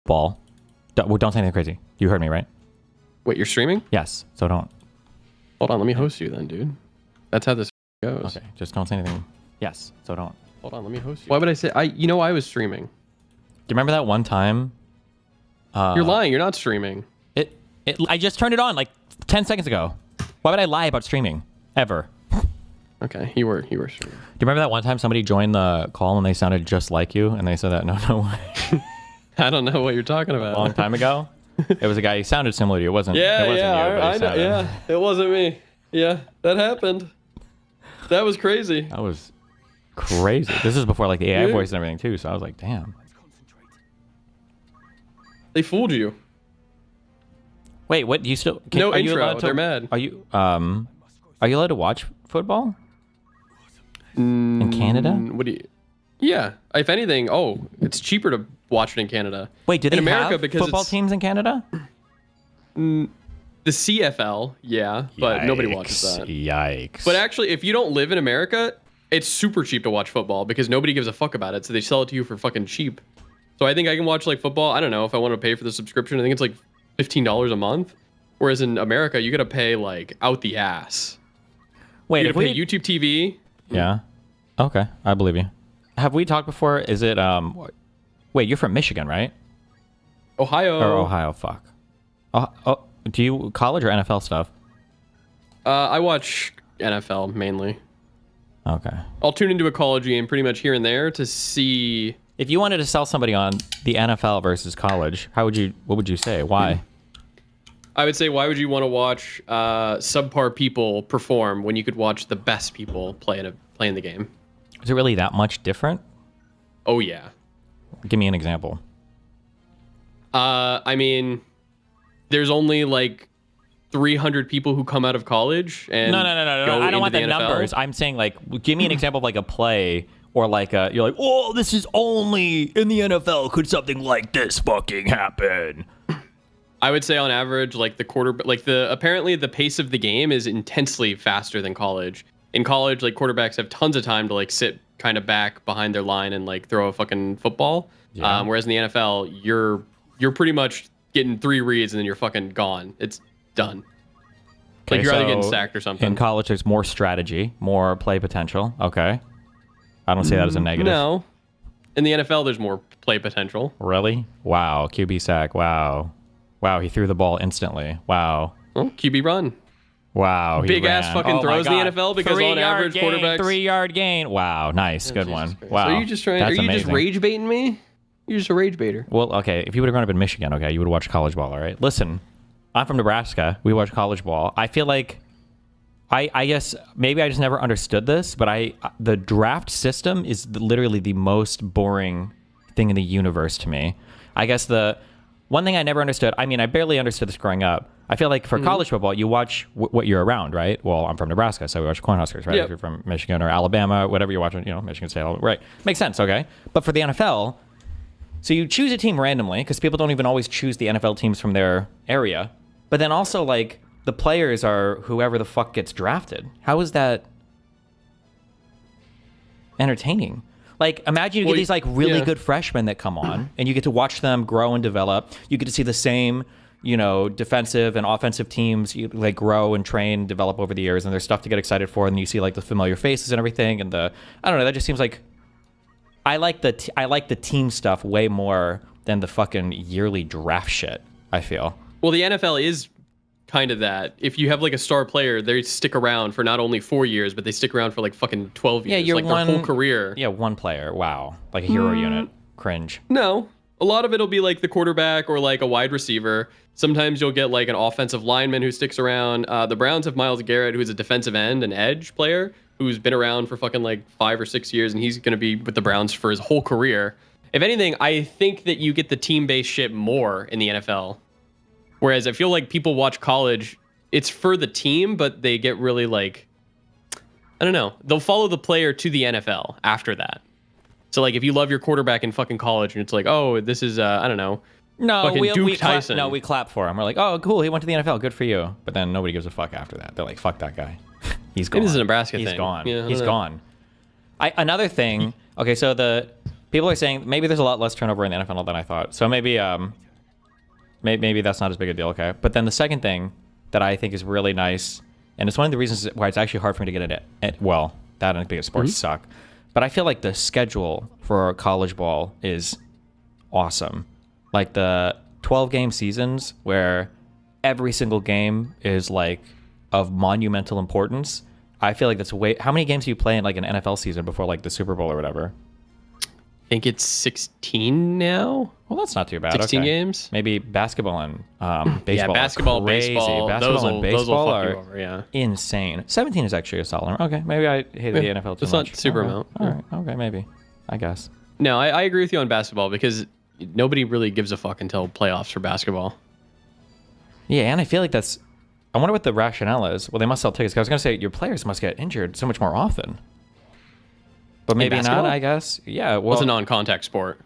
ball. Don't say anything crazy. You heard me, right? Wait, you're streaming? Yes. So don't. Hold on, let me host you then, dude. That's how this goes. Okay. Just don't say anything. Yes. So don't. Hold on, let me host you. Why would I say I was streaming? Do you remember that one time? You're lying. You're not streaming. I just turned it on like 10 seconds ago. Why would I lie about streaming? Ever. Okay, you were streaming. Do you remember that one time somebody joined the call and they sounded just like you and they said that? No way. I don't know what you're talking about. A long time ago. It was a guy who sounded similar to you. It wasn't you. I know. Yeah, it wasn't me. Yeah, that happened. That was crazy. That was crazy. This is before like the AI voice and everything too. So I was like, damn. They fooled you. Wait, what? You still? No are you intro. allowed to, They're mad. Are you allowed to watch football in Canada? What do you? Yeah. If anything, it's cheaper to watch it in Canada. Wait, do they in America have because football teams in Canada? The CFL, yeah, but nobody watches that. Yikes. But actually, if you don't live in America, it's super cheap to watch football because nobody gives a fuck about it. So they sell it to you for fucking cheap. So I think I can watch like football. I don't know if I want to pay for the subscription. I think it's like $15 a month. Whereas in America, you got to pay like out the ass. Wait, you got to pay YouTube TV. Yeah. Okay, I believe you. Have we talked before? Is it wait, you're from Michigan, right? Ohio. Or Ohio, fuck. Oh, do you college or NFL stuff? I watch NFL mainly. Okay. I'll tune into a college game pretty much here and there to see. If you wanted to sell somebody on the NFL versus college, what would you say? Why? I would say, why would you want to watch subpar people perform when you could watch the best people play in the game? Is it really that much different? Oh yeah. Give me an example. I mean, there's only like 300 people who come out of college and No. I don't want the numbers. I'm saying like, give me an example of like a play or like you're like, oh, this is only in the NFL. Could something like this fucking happen? I would say on average, like apparently the pace of the game is intensely faster than college. In college, like quarterbacks have tons of time to like sit kind of back behind their line and like throw a fucking football. Yeah. Whereas in the NFL, you're pretty much getting 3 reads and then you're fucking gone. It's done. Okay, like you're either getting sacked or something. In college, there's more strategy, more play potential. Okay. I don't say that as a negative. No. In the NFL, there's more play potential. Really? Wow. QB sack. Wow. Wow. He threw the ball instantly. Wow. Well, QB run. Wow. Big ass fucking throws in the NFL because on average quarterbacks 3-yard gain. Wow. Nice. Good one. Christ. Wow. So are you just trying? That's are you amazing. just rage baiting me? You're just a rage baiter. Well, okay. If you would have grown up in Michigan, okay, you would have watched college ball. All right. Listen, I'm from Nebraska. We watch college ball. I feel like I guess maybe I just never understood this, but the draft system is literally the most boring thing in the universe to me. I guess the one thing I never understood, I mean, I barely understood this growing up. I feel like for college football, you watch what you're around, right? Well, I'm from Nebraska, so we watch Cornhuskers, right? Yep. If you're from Michigan or Alabama, whatever you're watching, Michigan State, right? Makes sense, okay? But for the NFL, so you choose a team randomly because people don't even always choose the NFL teams from their area. But then also, like, the players are whoever the fuck gets drafted. How is that entertaining? Like, imagine you get these like really good freshmen that come on and you get to watch them grow and develop. You get to see the same, defensive and offensive teams like grow and train, develop over the years, and there's stuff to get excited for. And you see like the familiar faces and everything. And I don't know, that just seems like I like the team stuff way more than the fucking yearly draft shit, I feel. Well, the NFL is kind of that. If you have like a star player, they stick around for not only 4 years, but they stick around for like fucking 12 years. Yeah, you're like their whole career. Yeah, one player. Wow. Like a hero unit. Cringe. No. A lot of it'll be like the quarterback or like a wide receiver. Sometimes you'll get like an offensive lineman who sticks around. The Browns have Myles Garrett, who's a defensive end, an edge player, who's been around for fucking like 5 or 6 years, and he's going to be with the Browns for his whole career. If anything, I think that you get the team-based shit more in the NFL. Whereas I feel like people watch college, it's for the team, but they get really like, I don't know. They'll follow the player to the NFL after that. So like if you love your quarterback in fucking college and it's like, oh, this is, I don't know. No, Duke Tyson. we clap for him. We're like, oh, cool, he went to the NFL. Good for you. But then nobody gives a fuck after that. They're like, fuck that guy. He's gone. It is a Nebraska thing. He's gone. Yeah, He's gone. Another thing. Okay, so people are saying maybe there's a lot less turnover in the NFL than I thought. So maybe maybe that's not as big a deal. Okay, but then the second thing that I think is really nice, and it's one of the reasons why it's actually hard for me to get it. Well, that and because sports suck, but I feel like the schedule for college ball is awesome. Like the 12-game seasons where every single game is like of monumental importance. I feel like that's way. How many games do you play in like an NFL season before like the Super Bowl or whatever? I think it's 16 now. Well, that's not too bad. 16 okay. games. Maybe basketball and baseball. Yeah, basketball, are crazy. baseball. Basketball and baseball those will fuck are you over, yeah. insane. 17 is actually a solid number. Okay, maybe I hated the NFL too it's much. not super okay. amount. All right. Okay, maybe. I guess. No, I agree with you on basketball because nobody really gives a fuck until playoffs for basketball. Yeah, and I feel like that's. I wonder what the rationale is. Well, they must sell tickets. 'Cause I was gonna say your players must get injured so much more often. But maybe not. I guess. Yeah. Well, it's a non-contact sport.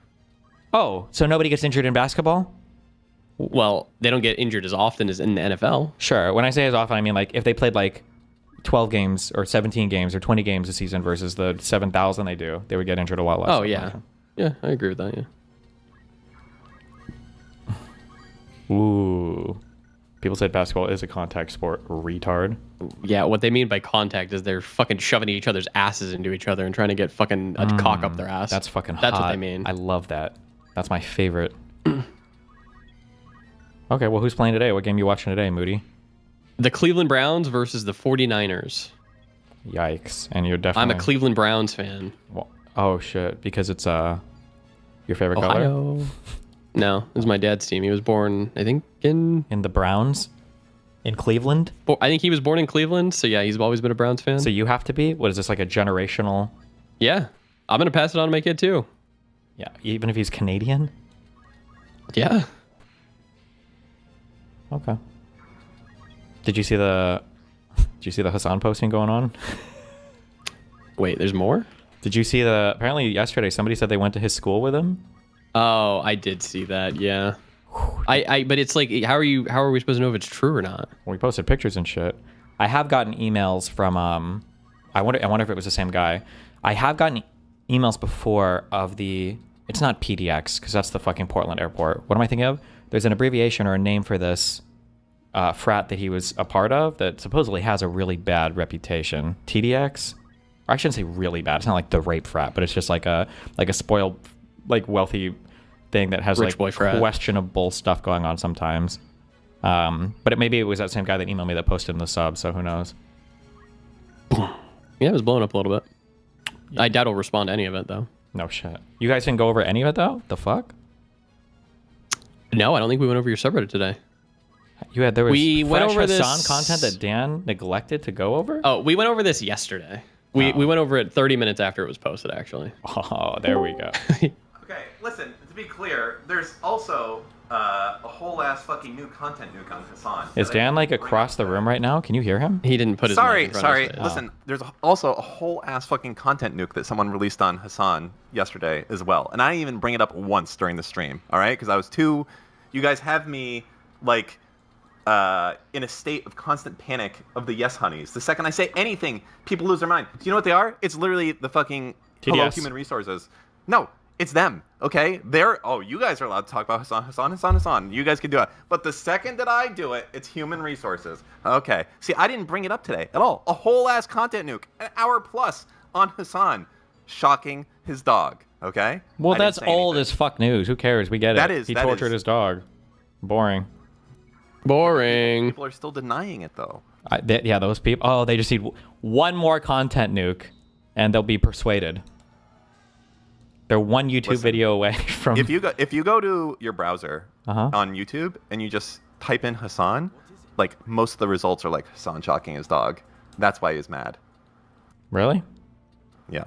Oh, so nobody gets injured in basketball? Well, they don't get injured as often as in the NFL. Sure. When I say as often, I mean like if they played like 12 games or 17 games or 20 games a season versus the 7,000 they do, they would get injured a lot less. Oh, yeah. Yeah, I agree with that, yeah. Ooh. People said basketball is a contact sport. Retard. Yeah, what they mean by contact is they're fucking shoving each other's asses into each other and trying to get fucking a cock up their ass. That's fucking hot. That's what they mean. I love that. That's my favorite. Okay, well, who's playing today? What game are you watching today, Moody? The Cleveland Browns versus the 49ers. Yikes. And you're definitely... I'm a Cleveland Browns fan. Well, oh, shit. Because it's your favorite Ohio. color? No, this is my dad's team. He was born, I think, in the Browns? In Cleveland? I think he was born in Cleveland, so yeah, he's always been a Browns fan. So you have to be? What is this, like a generational... Yeah. I'm going to pass it on to my kid, too. Yeah, even if he's Canadian? Yeah. Okay. Did you see the Hassan posting going on? Wait, there's more? Did you see apparently yesterday somebody said they went to his school with him? Oh, I did see that, yeah. But it's like, how are we supposed to know if it's true or not? We posted pictures and shit. I have gotten emails from I wonder if it was the same guy. I have gotten emails before of it's not PDX because that's the fucking Portland airport. What am I thinking of? There's an abbreviation or a name for this frat that he was a part of that supposedly has a really bad reputation. TDX? Or I shouldn't say really bad. It's not like the rape frat, but it's just like a spoiled, like wealthy thing that has Rich boy like frat. questionable stuff going on sometimes. But maybe it was that same guy that emailed me that posted in the sub, so who knows? Yeah, it was blowing up a little bit. Yeah. I doubt he'll respond to any of it, though. No shit. You guys didn't go over any of it, though? The fuck? No, I don't think we went over your subreddit today. There was we went over Hassan this content that Dan neglected to go over? Oh, we went over this yesterday. We went over it 30 minutes after it was posted, actually. Oh, there we go. Okay, listen, to be clear, there's also a whole ass fucking new content nuke on Hassan. Is Dan like across the room right now? Can you hear him? He didn't put his mic in front of his face. Listen, there's also a whole ass fucking content nuke that someone released on Hassan yesterday as well. And I didn't even bring it up once during the stream, all right? Because I was too... You guys have me, like, in a state of constant panic of the yes honeys. The second I say anything, people lose their mind. Do you know what they are? It's literally the fucking Hello Human Resources. No, it's them, okay? You guys are allowed to talk about Hassan. You guys can do it. But the second that I do it, it's Human Resources. Okay. See, I didn't bring it up today at all. A whole ass content nuke, an hour plus on Hassan, shocking his dog, okay? Well, that's old as fuck news. Who cares? We get it. He tortured his dog. Boring. People are still denying it, though. Yeah, those people. Oh, they just need one more content nuke, and they'll be persuaded. They're one YouTube video away from... If you go to your browser on YouTube, and you just type in Hassan, like, most of the results are like Hassan shocking his dog. That's why he's mad. Really? Yeah.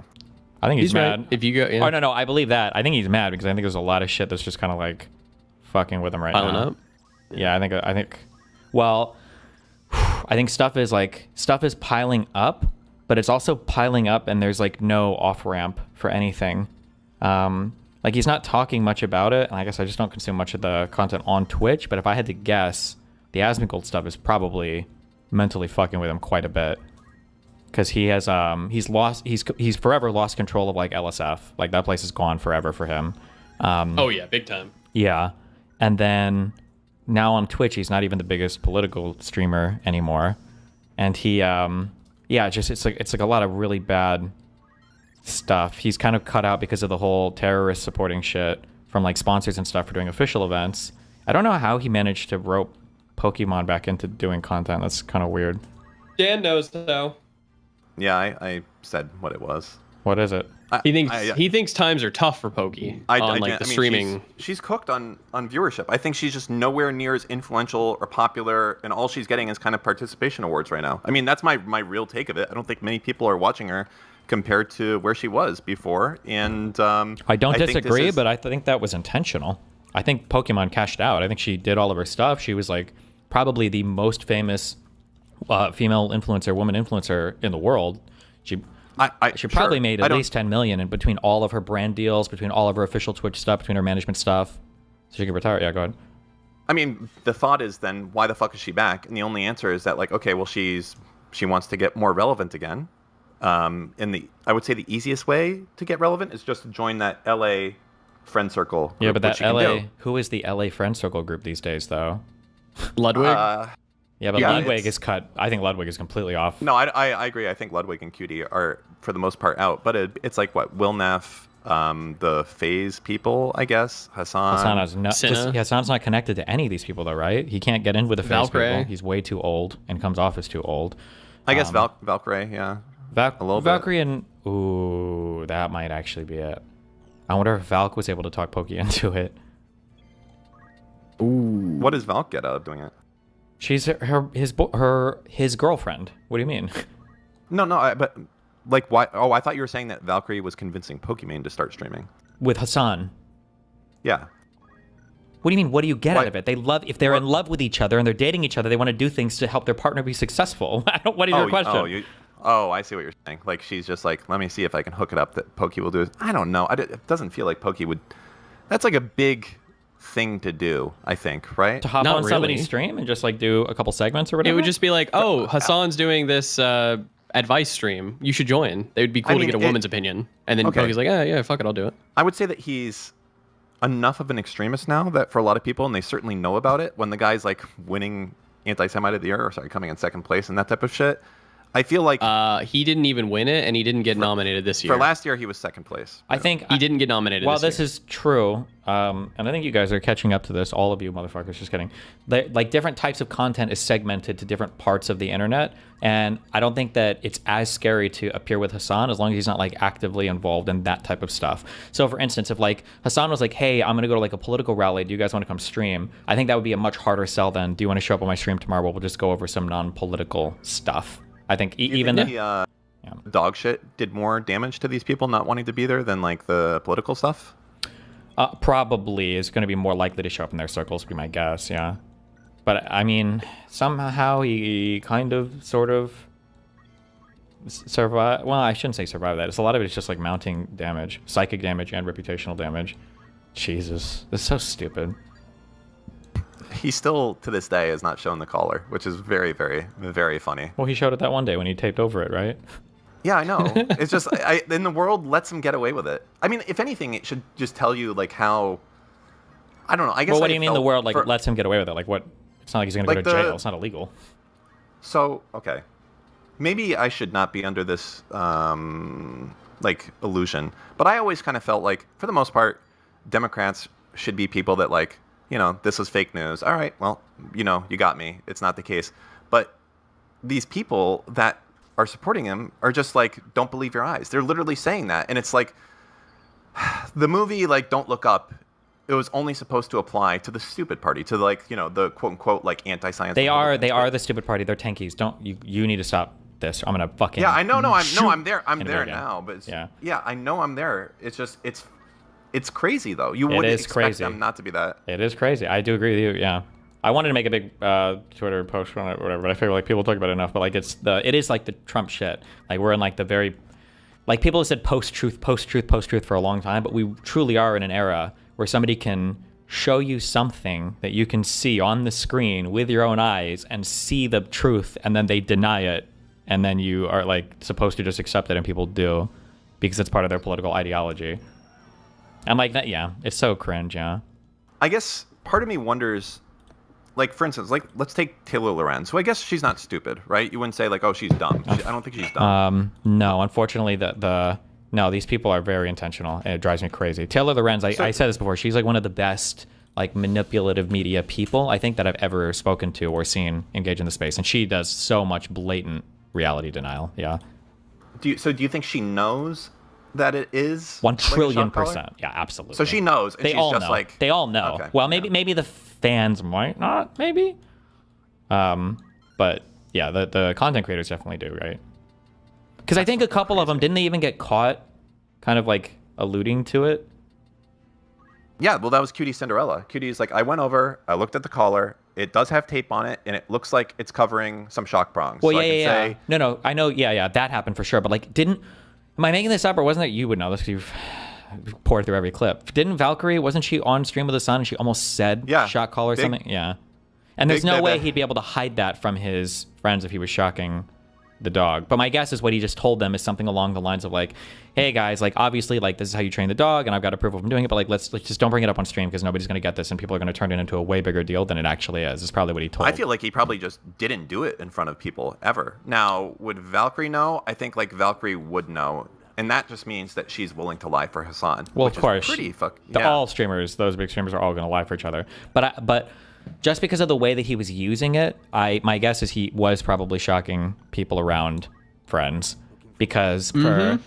I think he's mad. If you go... Yeah. Oh, no, I believe that. I think he's mad because I think there's a lot of shit that's just kind of like fucking with him right Piling now. Up? Yeah, I think, well, I think stuff is piling up, but it's also piling up and there's like no off ramp for anything. Like he's not talking much about it. And I guess I just don't consume much of the content on Twitch, but if I had to guess, the Asmongold stuff is probably mentally fucking with him quite a bit. because he's forever lost control of like LSF. Like that place is gone forever for him. Oh yeah, big time. Yeah, and then now on Twitch, he's not even the biggest political streamer anymore, and he it's like a lot of really bad stuff. He's kind of cut out because of the whole terrorist supporting shit from like sponsors and stuff for doing official events. I don't know how he managed to rope Pokemon back into doing content. That's kind of weird. Dan knows though. Yeah, I said what it was. What is it? He thinks times are tough for Pokey on the streaming. She's cooked on viewership. I think she's just nowhere near as influential or popular, and all she's getting is kind of participation awards right now. I mean, that's my real take of it. I don't think many people are watching her compared to where she was before. And I don't disagree, but I think that was intentional. I think Pokemon cashed out. I think she did all of her stuff. She was like probably the most famous female influencer, woman influencer in the world. She probably made at least 10 million in between all of her brand deals, between all of her official Twitch stuff, between her management stuff. So she could retire. Yeah, go ahead. I mean, the thought is then, why the fuck is she back? And the only answer is that, like, okay, well, she wants to get more relevant again. I would say the easiest way to get relevant is just to join that LA friend circle group. Yeah, but that LA, who is the LA friend circle group these days, though? Ludwig? Yeah, but Ludwig is cut. I think Ludwig is completely off. No, I agree. I think Ludwig and Cutie are, for the most part, out. But it's like, what, Will Neff, the FaZe people, I guess, Hassan's not connected to any of these people, though, right? He can't get in with the FaZe people. He's way too old and comes off as too old. I guess Valkyrie, yeah. A little Valkyrie bit. Ooh, that might actually be it. I wonder if Valk was able to talk Pokey into it. Ooh. What does Valk get out of doing it? She's his girlfriend. What do you mean? No, but like why? Oh, I thought you were saying that Valkyrie was convincing Pokimane to start streaming with Hassan. Yeah. What do you mean? What do you get out of it? They love if they're in love with each other and they're dating each other. They want to do things to help their partner be successful. What is your question? I see what you're saying. Like she's just like, let me see if I can hook it up that Pokey will do it. I don't know. It doesn't feel like Pokey would. That's like a big thing to do, I think, right? To hop on somebody's stream and just like do a couple segments or whatever? It would just be like, oh, Hassan's doing this advice stream. You should join. It would be cool to get a woman's opinion. And then Pokey's like, yeah, fuck it, I'll do it. I would say that he's enough of an extremist now that for a lot of people, and they certainly know about it, when the guy's like winning Anti-Semite of the Year, coming in second place and that type of shit, I feel like he didn't even win it, and he didn't get nominated this year. For last year, he was second place. I think he didn't get nominated. Well, this is true, and I think you guys are catching up to this. All of you motherfuckers, just kidding. Like different types of content is segmented to different parts of the internet, and I don't think that it's as scary to appear with Hassan as long as he's not like actively involved in that type of stuff. So, for instance, if like Hassan was like, "Hey, I'm gonna go to like a political rally. Do you guys want to come stream?" I think that would be a much harder sell than, "Do you want to show up on my stream tomorrow? We'll just go over some non-political stuff." I think even the dog shit did more damage to these people not wanting to be there than like the political stuff. Probably is going to be more likely to show up in their circles, would be my guess. Yeah, but I mean, somehow he kind of, sort of survived. Well, I shouldn't say survive that. It's a lot of it's just like mounting damage, psychic damage, and reputational damage. Jesus, this is so stupid. He still, to this day, has not shown the collar, which is very, very, very funny. Well, he showed it that one day when he taped over it, right? Yeah, I know. It's just, in the world lets him get away with it. I mean, if anything, it should just tell you, like, how, I don't know, I guess. Well, what do you mean the world, like, lets him get away with it? Like, what? It's not like he's going to go to jail. It's not illegal. So, okay. Maybe I should not be under this, like, illusion. But I always kind of felt like, for the most part, Democrats should be people that, like, you know, this was fake news. All right, well, you know, you got me. It's not the case. But these people that are supporting him are just like, don't believe your eyes. They're literally saying that. And it's like, the movie, like, Don't Look Up, it was only supposed to apply to the stupid party, to, like, you know, the quote-unquote, like, anti-science. They are the stupid party. They're tankies. You need to stop this. I'm going to fucking Yeah, I know. I'm there. I'm there now. But yeah, I know I'm there. It's just, it's crazy, though. You wouldn't expect them not to be that. It is crazy. I do agree with you, yeah. I wanted to make a big Twitter post on it or whatever, but I figure like people talk about it enough. But like it is like the Trump shit. Like we're in like the very, like people have said post-truth for a long time, but we truly are in an era where somebody can show you something that you can see on the screen with your own eyes and see the truth, and then they deny it and then you are like supposed to just accept it, and people do because it's part of their political ideology. I'm like that. Yeah, it's so cringe. Yeah. I guess part of me wonders, like, for instance, like, let's take Taylor Lorenz, who I guess she's not stupid, right? You wouldn't say, like, oh, she's dumb. I don't think she's dumb. No, unfortunately, no, these people are very intentional, and it drives me crazy. Taylor Lorenz, I said this before, she's, like, one of the best, like, manipulative media people, I think, that I've ever spoken to or seen engage in the space. And she does so much blatant reality denial, yeah. Do you think she knows that it is 1 trillion like %? Yeah, absolutely. So she knows, and they she's all just know. like... They all know. Okay, Well, maybe the fans might not, maybe. But yeah, the content creators definitely do, right? Because I think a couple of them, didn't they even get caught kind of like alluding to it? Yeah, well, that was Cutie Cinderella. Cutie's like, I went over, I looked at the collar, it does have tape on it, and it looks like it's covering some shock prongs. Well, so yeah. No, I know, yeah, that happened for sure. But like, am I making this up, or wasn't it, you would know this because you've poured through every clip. Didn't Valkyrie, wasn't she on Stream with the Sun, and she almost said shock collar or something? Yeah. And there's no way he'd be able to hide that from his friends if he was shocking the dog. But my guess is what he just told them is something along the lines of like, hey guys, like obviously like this is how you train the dog and I've got approval from doing it, but like let's just don't bring it up on stream because nobody's going to get this and people are going to turn it into a way bigger deal than it actually is probably what he told. I feel like he probably just didn't do it in front of people ever. Now, would Valkyrie know? I think like Valkyrie would know. And that just means that she's willing to lie for Hassan. Well, of course. All streamers, those big streamers are all going to lie for each other. But just because of the way that he was using it, my guess is he was probably shocking people around friends. Because for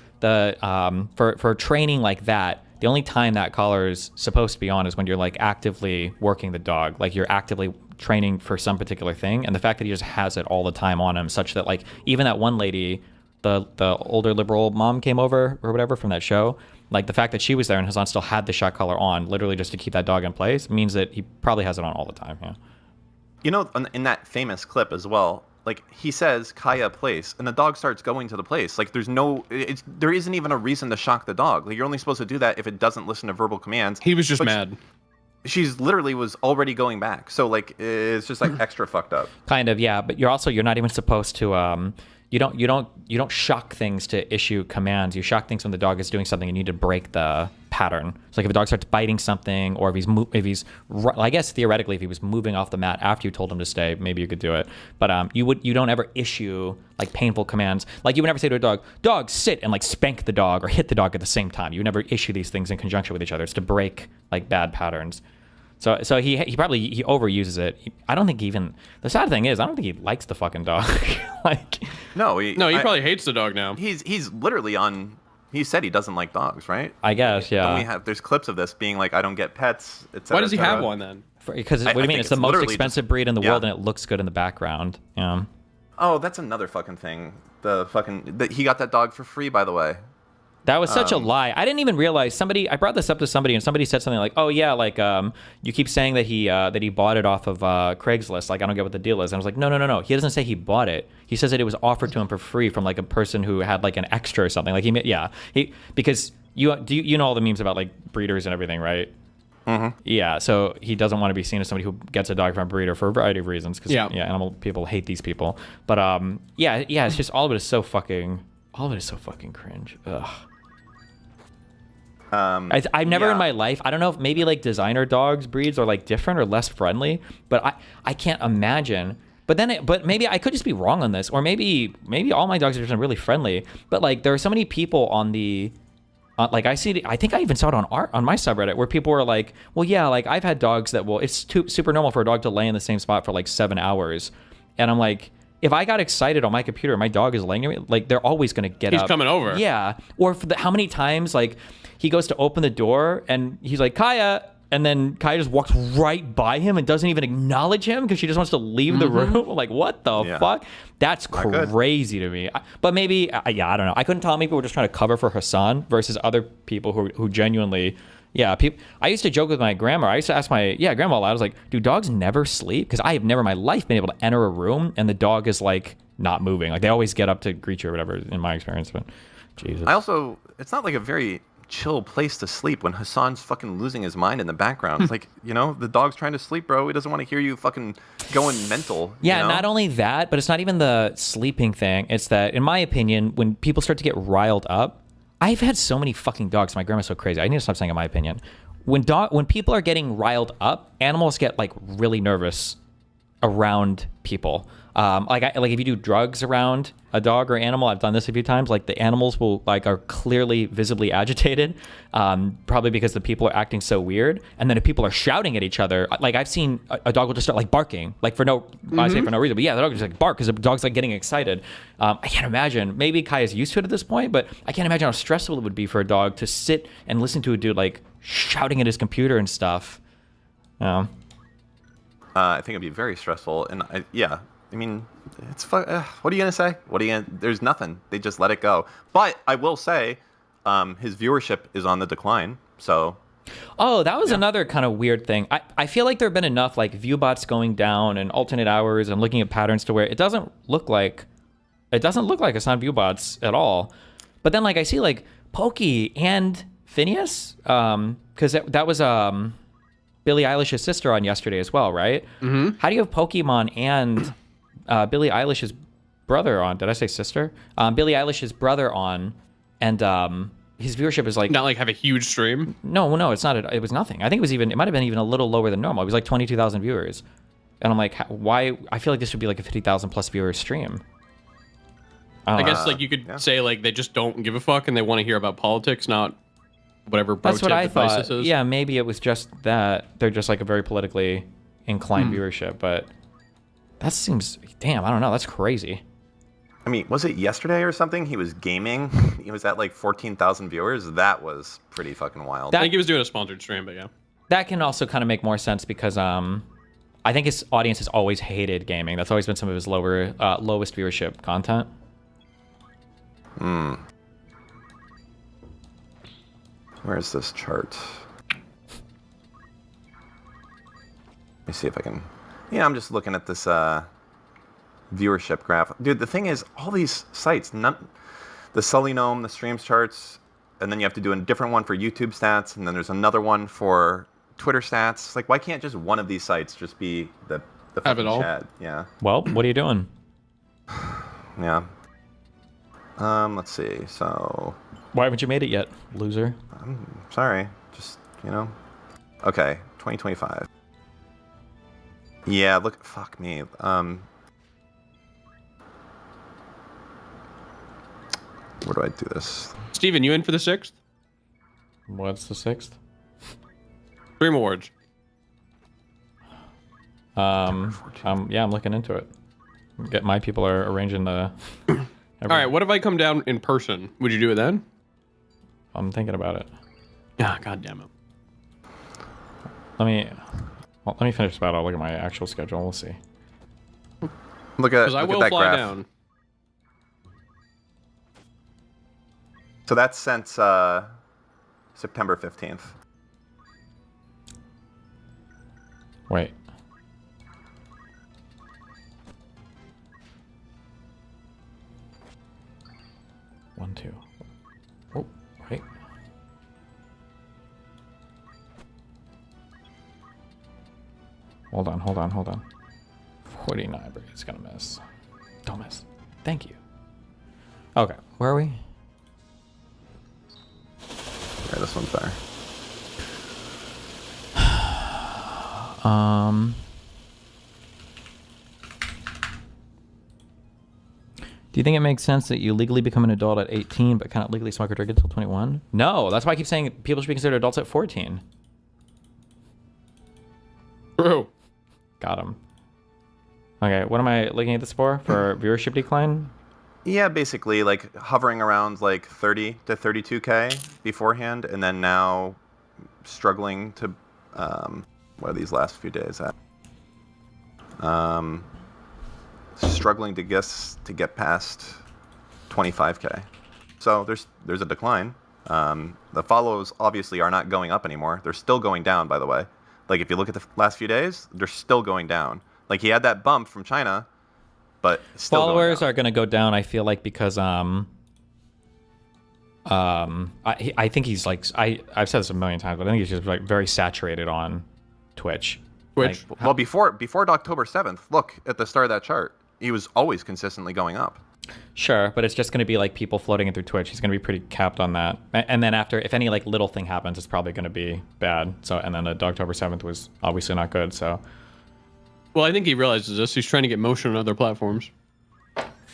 training like that, the only time that collar is supposed to be on is when you're like actively working the dog, like you're actively training for some particular thing. And the fact that he just has it all the time on him, such that like even that one lady, the older liberal mom came over or whatever from that show, like the fact that she was there and Hassan still had the shock collar on, literally just to keep that dog in place, means that he probably has it on all the time. Yeah. You know, in that famous clip as well, like he says Kaya place, and the dog starts going to the place. Like there isn't even a reason to shock the dog. Like you're only supposed to do that if it doesn't listen to verbal commands. He was just mad. She's literally was already going back. So like it's just like extra fucked up. Kind of, yeah. But you're not even supposed to you don't shock things to issue commands. You shock things when the dog is doing something. You need to break the pattern. So like if a dog starts biting something, or if he's I guess theoretically if he was moving off the mat after you told him to stay, maybe you could do it. But you don't ever issue like painful commands. Like you would never say to a dog sit, and like spank the dog or hit the dog at the same time. You would never issue these things in conjunction with each other. It's to break like bad patterns. So he probably overuses it. I don't think even the sad thing is I don't think he likes the fucking dog. Like he probably hates the dog now. He's literally on. He said he doesn't like dogs, right? I guess, yeah. There's clips of this being like, I don't get pets, etc. Why does he have one then? Because what do you mean? It's the most expensive breed in the world, and it looks good in the background. Yeah. Oh, that's another fucking thing. He got that dog for free, by the way. That was such a lie. I didn't even realize I brought this up to somebody, and somebody said something like, "Oh yeah, like you keep saying that he bought it off of Craigslist. Like I don't get what the deal is." And I was like, "No. He doesn't say he bought it. He says that it was offered to him for free from like a person who had like an extra or something. Like because you know all the memes about like breeders and everything, right? Mm-hmm. Yeah. So he doesn't want to be seen as somebody who gets a dog from a breeder for a variety of reasons. Because animal people hate these people. But it's just all of it is so fucking cringe. Ugh. I've never in my life, I don't know if maybe like designer dogs breeds are like different or less friendly, but I can't imagine. But maybe I could just be wrong on this, or maybe all my dogs are just really friendly. But like there are so many people on the like I think I even saw it on my subreddit where people were like, well yeah, like I've had dogs that it's super normal for a dog to lay in the same spot for like 7 hours, and I'm like, if I got excited on my computer, my dog is laying near me, like they're always gonna get up. He's coming over. Yeah. Or how many times like he goes to open the door and he's like, Kaya, and then Kaya just walks right by him and doesn't even acknowledge him because she just wants to leave the room. Like, what the fuck? That's crazy to me. But maybe, I don't know. I couldn't tell. Maybe we're just trying to cover for Hassan versus other people who genuinely, I used to joke with my grandma. I used to ask my grandma a lot. I was like, do dogs never sleep? Because I have never in my life been able to enter a room and the dog is like not moving. Like they always get up to greet you or whatever in my experience. But Jesus. It's not like a very chill place to sleep when Hassan's fucking losing his mind in the background. It's like, the dog's trying to sleep, bro. He doesn't want to hear you fucking going mental. Yeah, not only that, but it's not even the sleeping thing. It's that, in my opinion, when people start to get riled up, I've had so many fucking dogs. My grandma's so crazy. I need to stop saying in my opinion. When people are getting riled up, animals get like really nervous around people. Like if you do drugs around a dog or animal, I've done this a few times. Like the animals are clearly visibly agitated, probably because the people are acting so weird. And then if people are shouting at each other, like I've seen a dog will just start like barking, like I say for no reason, but yeah, the dog will just like bark because the dog's like getting excited. I can't imagine. Maybe Kai is used to it at this point, but I can't imagine how stressful it would be for a dog to sit and listen to a dude like shouting at his computer and stuff. I think it'd be very stressful, and I mean, it's what are you gonna say? There's nothing. They just let it go. But I will say, his viewership is on the decline. So. Oh, that was another kind of weird thing. I feel like there have been enough like viewbots going down and alternate hours and looking at patterns to where it doesn't look like Hassan viewbots at all. But then like I see like Pokey and Phineas, because that was Billie Eilish's sister on yesterday as well, right? Mm-hmm. How do you have Pokemon and Billie Eilish's brother on? Did I say sister? Billie Eilish's brother on, and his viewership is like not like have a huge stream. No, it's not. It was nothing. I think it might have been even a little lower than normal. It was like 22,000 viewers, and I'm like, why? I feel like this would be like a 50,000 plus viewer stream. I guess like you could say like they just don't give a fuck and they want to hear about politics, not whatever that's what I thought. is. Yeah, maybe it was just that they're just like a very politically inclined viewership, but that seems damn. I don't know. That's crazy. I mean, was it yesterday or something? He was gaming. He was at like 14,000 viewers. That was pretty fucking wild. I think he was doing a sponsored stream, but yeah. That can also kind of make more sense because I think his audience has always hated gaming. That's always been some of his lowest viewership content. Where's this chart? Let me see if I can. Yeah, I'm just looking at this viewership graph. Dude, the thing is, all these sites, the Sullynome, the streams charts, and then you have to do a different one for YouTube stats, and then there's another one for Twitter stats. It's like, why can't just one of these sites just be the have it all? chat? Yeah. Well, what are you doing? Yeah. Let's see. So. Why haven't you made it yet, loser? I'm sorry. Just, Okay, 2025. Yeah, look, fuck me. Where do I do this? Steven, you in for the 6th? What's the 6th? Stream Awards. Yeah, I'm looking into it. My people are arranging the... All right, what if I come down in person? Would you do it then? I'm thinking about it. Ah, god damn it. Let me finish this battle. I'll look at my actual schedule. We'll see. Look at Because I look will at that fly graph. down. So that's since September 15th. Wait. One, two. Oh, right. Hold on. 49, but it's gonna miss. Don't miss. Thank you. Okay, where are we? Yeah, this one's better. Do you think it makes sense that you legally become an adult at 18 but cannot legally smoke or drink until 21? No, that's why I keep saying people should be considered adults at 14. True. Got him. Okay, what am I looking at this for viewership decline? Yeah, basically like hovering around like 30 to 32K beforehand, and then now struggling to what are these last few days at? Struggling to get past 25K. So there's a decline. The follows obviously are not going up anymore. They're still going down, by the way. Like if you look at the last few days, they're still going down. Like he had that bump from China, but still followers going are going to go down, I feel like, because I think he's like I've said this a million times, but I think he's just like very saturated on Twitch. Twitch. Like, Well, before October 7th, look at the start of that chart. He was always consistently going up. sure, but it's just going to be like people floating it through Twitch. He's going to be pretty capped on that. And then after, if any like little thing happens, it's probably going to be bad. So, and then the October 7th was obviously not good. So Well, I think he realizes this. He's trying to get motion on other platforms.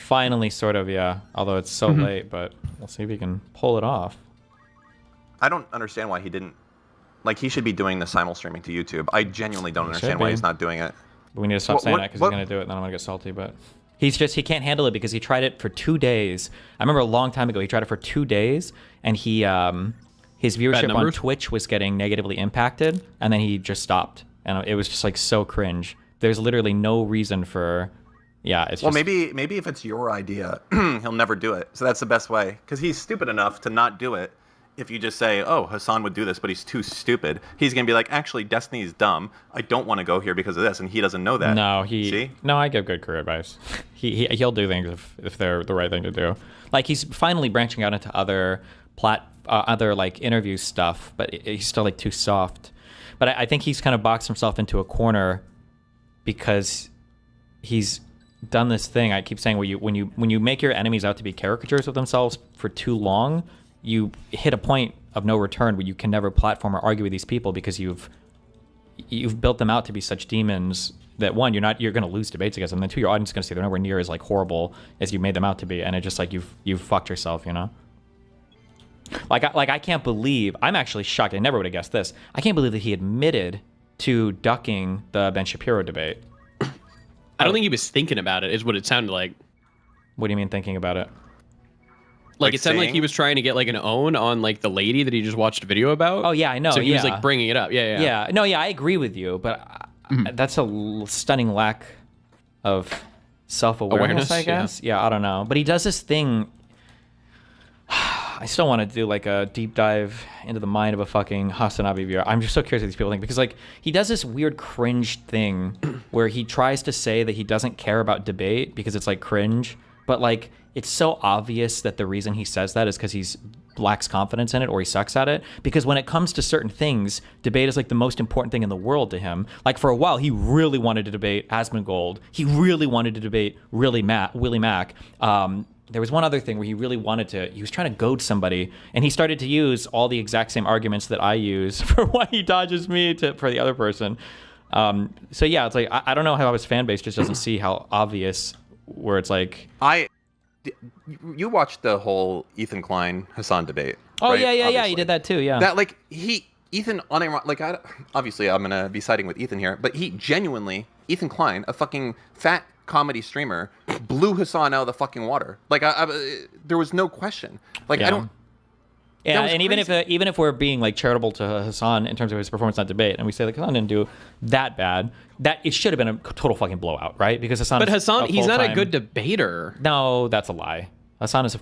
finally, sort of, yeah. Although it's so late, but we'll see if he can pull it off. I don't understand why he didn't. Like, he should be doing the simul streaming to YouTube. I genuinely don't understand why be. he's not doing it. But we need to stop saying that because he's going to do it, and then I'm going to get salty. But he can't handle it because he tried it for 2 days. I remember a long time ago, he tried it for 2 days, and his viewership on Twitch was getting negatively impacted, and then he just stopped. And it was just like so cringe. There's literally no reason for, it's Well, just, maybe if it's your idea, he'll never do it. So that's the best way. Because he's stupid enough to not do it. If you just say, oh, Hassan would do this, but he's too stupid, he's going to be like, actually, Destiny's dumb. I don't want to go here because of this. And he doesn't know that. No, I give good career advice. He'll do things if they're the right thing to do. Like, he's finally branching out into other like interview stuff, but he's still like too soft. But I think he's kind of boxed himself into a corner because he's done this thing. I keep saying when you make your enemies out to be caricatures of themselves for too long, you hit a point of no return where you can never platform or argue with these people because you've built them out to be such demons that one, you're going to lose debates against them, and then two, your audience is going to say they're nowhere near as like horrible as you made them out to be, and it's just like you've fucked yourself, you know. Like I can't believe, I'm actually shocked. I never would have guessed this. I can't believe that he admitted to ducking the Ben Shapiro debate. I don't think he was thinking about it, is what it sounded like. What do you mean thinking about it? Like it sounded like he was trying to get like an own on like the lady that he just watched a video about. Oh yeah, I know. So he was like bringing it up. Yeah. No, I agree with you, but that's a stunning lack of self-awareness, I guess. Yeah, I don't know. But he does this thing. I still want to do like a deep dive into the mind of a fucking Hasanabi viewer. I'm just so curious what these people think because like he does this weird cringe thing where he tries to say that he doesn't care about debate because it's like cringe, but like it's so obvious that the reason he says that is because he's lacks confidence in it or he sucks at it. Because when it comes to certain things, debate is like the most important thing in the world to him. Like for a while, he really wanted to debate Asmongold. He really wanted to debate Willie Mack. There was one other thing where he was trying to goad somebody, and he started to use all the exact same arguments that I use for why he dodges me for the other person. So yeah, it's like, I don't know how his fan base just doesn't see how obvious, where it's like... You watched the whole Ethan Klein Hassan debate. Oh, right? Yeah, he did that too, yeah. That, like, Ethan, obviously I'm going to be siding with Ethan here, but Ethan Klein, a fucking fat comedy streamer, blew Hassan out of the fucking water. Like, there was no question. Like, yeah. I don't... Yeah, and even if we're being like charitable to Hassan in terms of his performance on debate, and we say like Hassan didn't do that bad, that it should have been a total fucking blowout, right? Because Hassan, he's not a good debater. No, that's a lie. Hassan is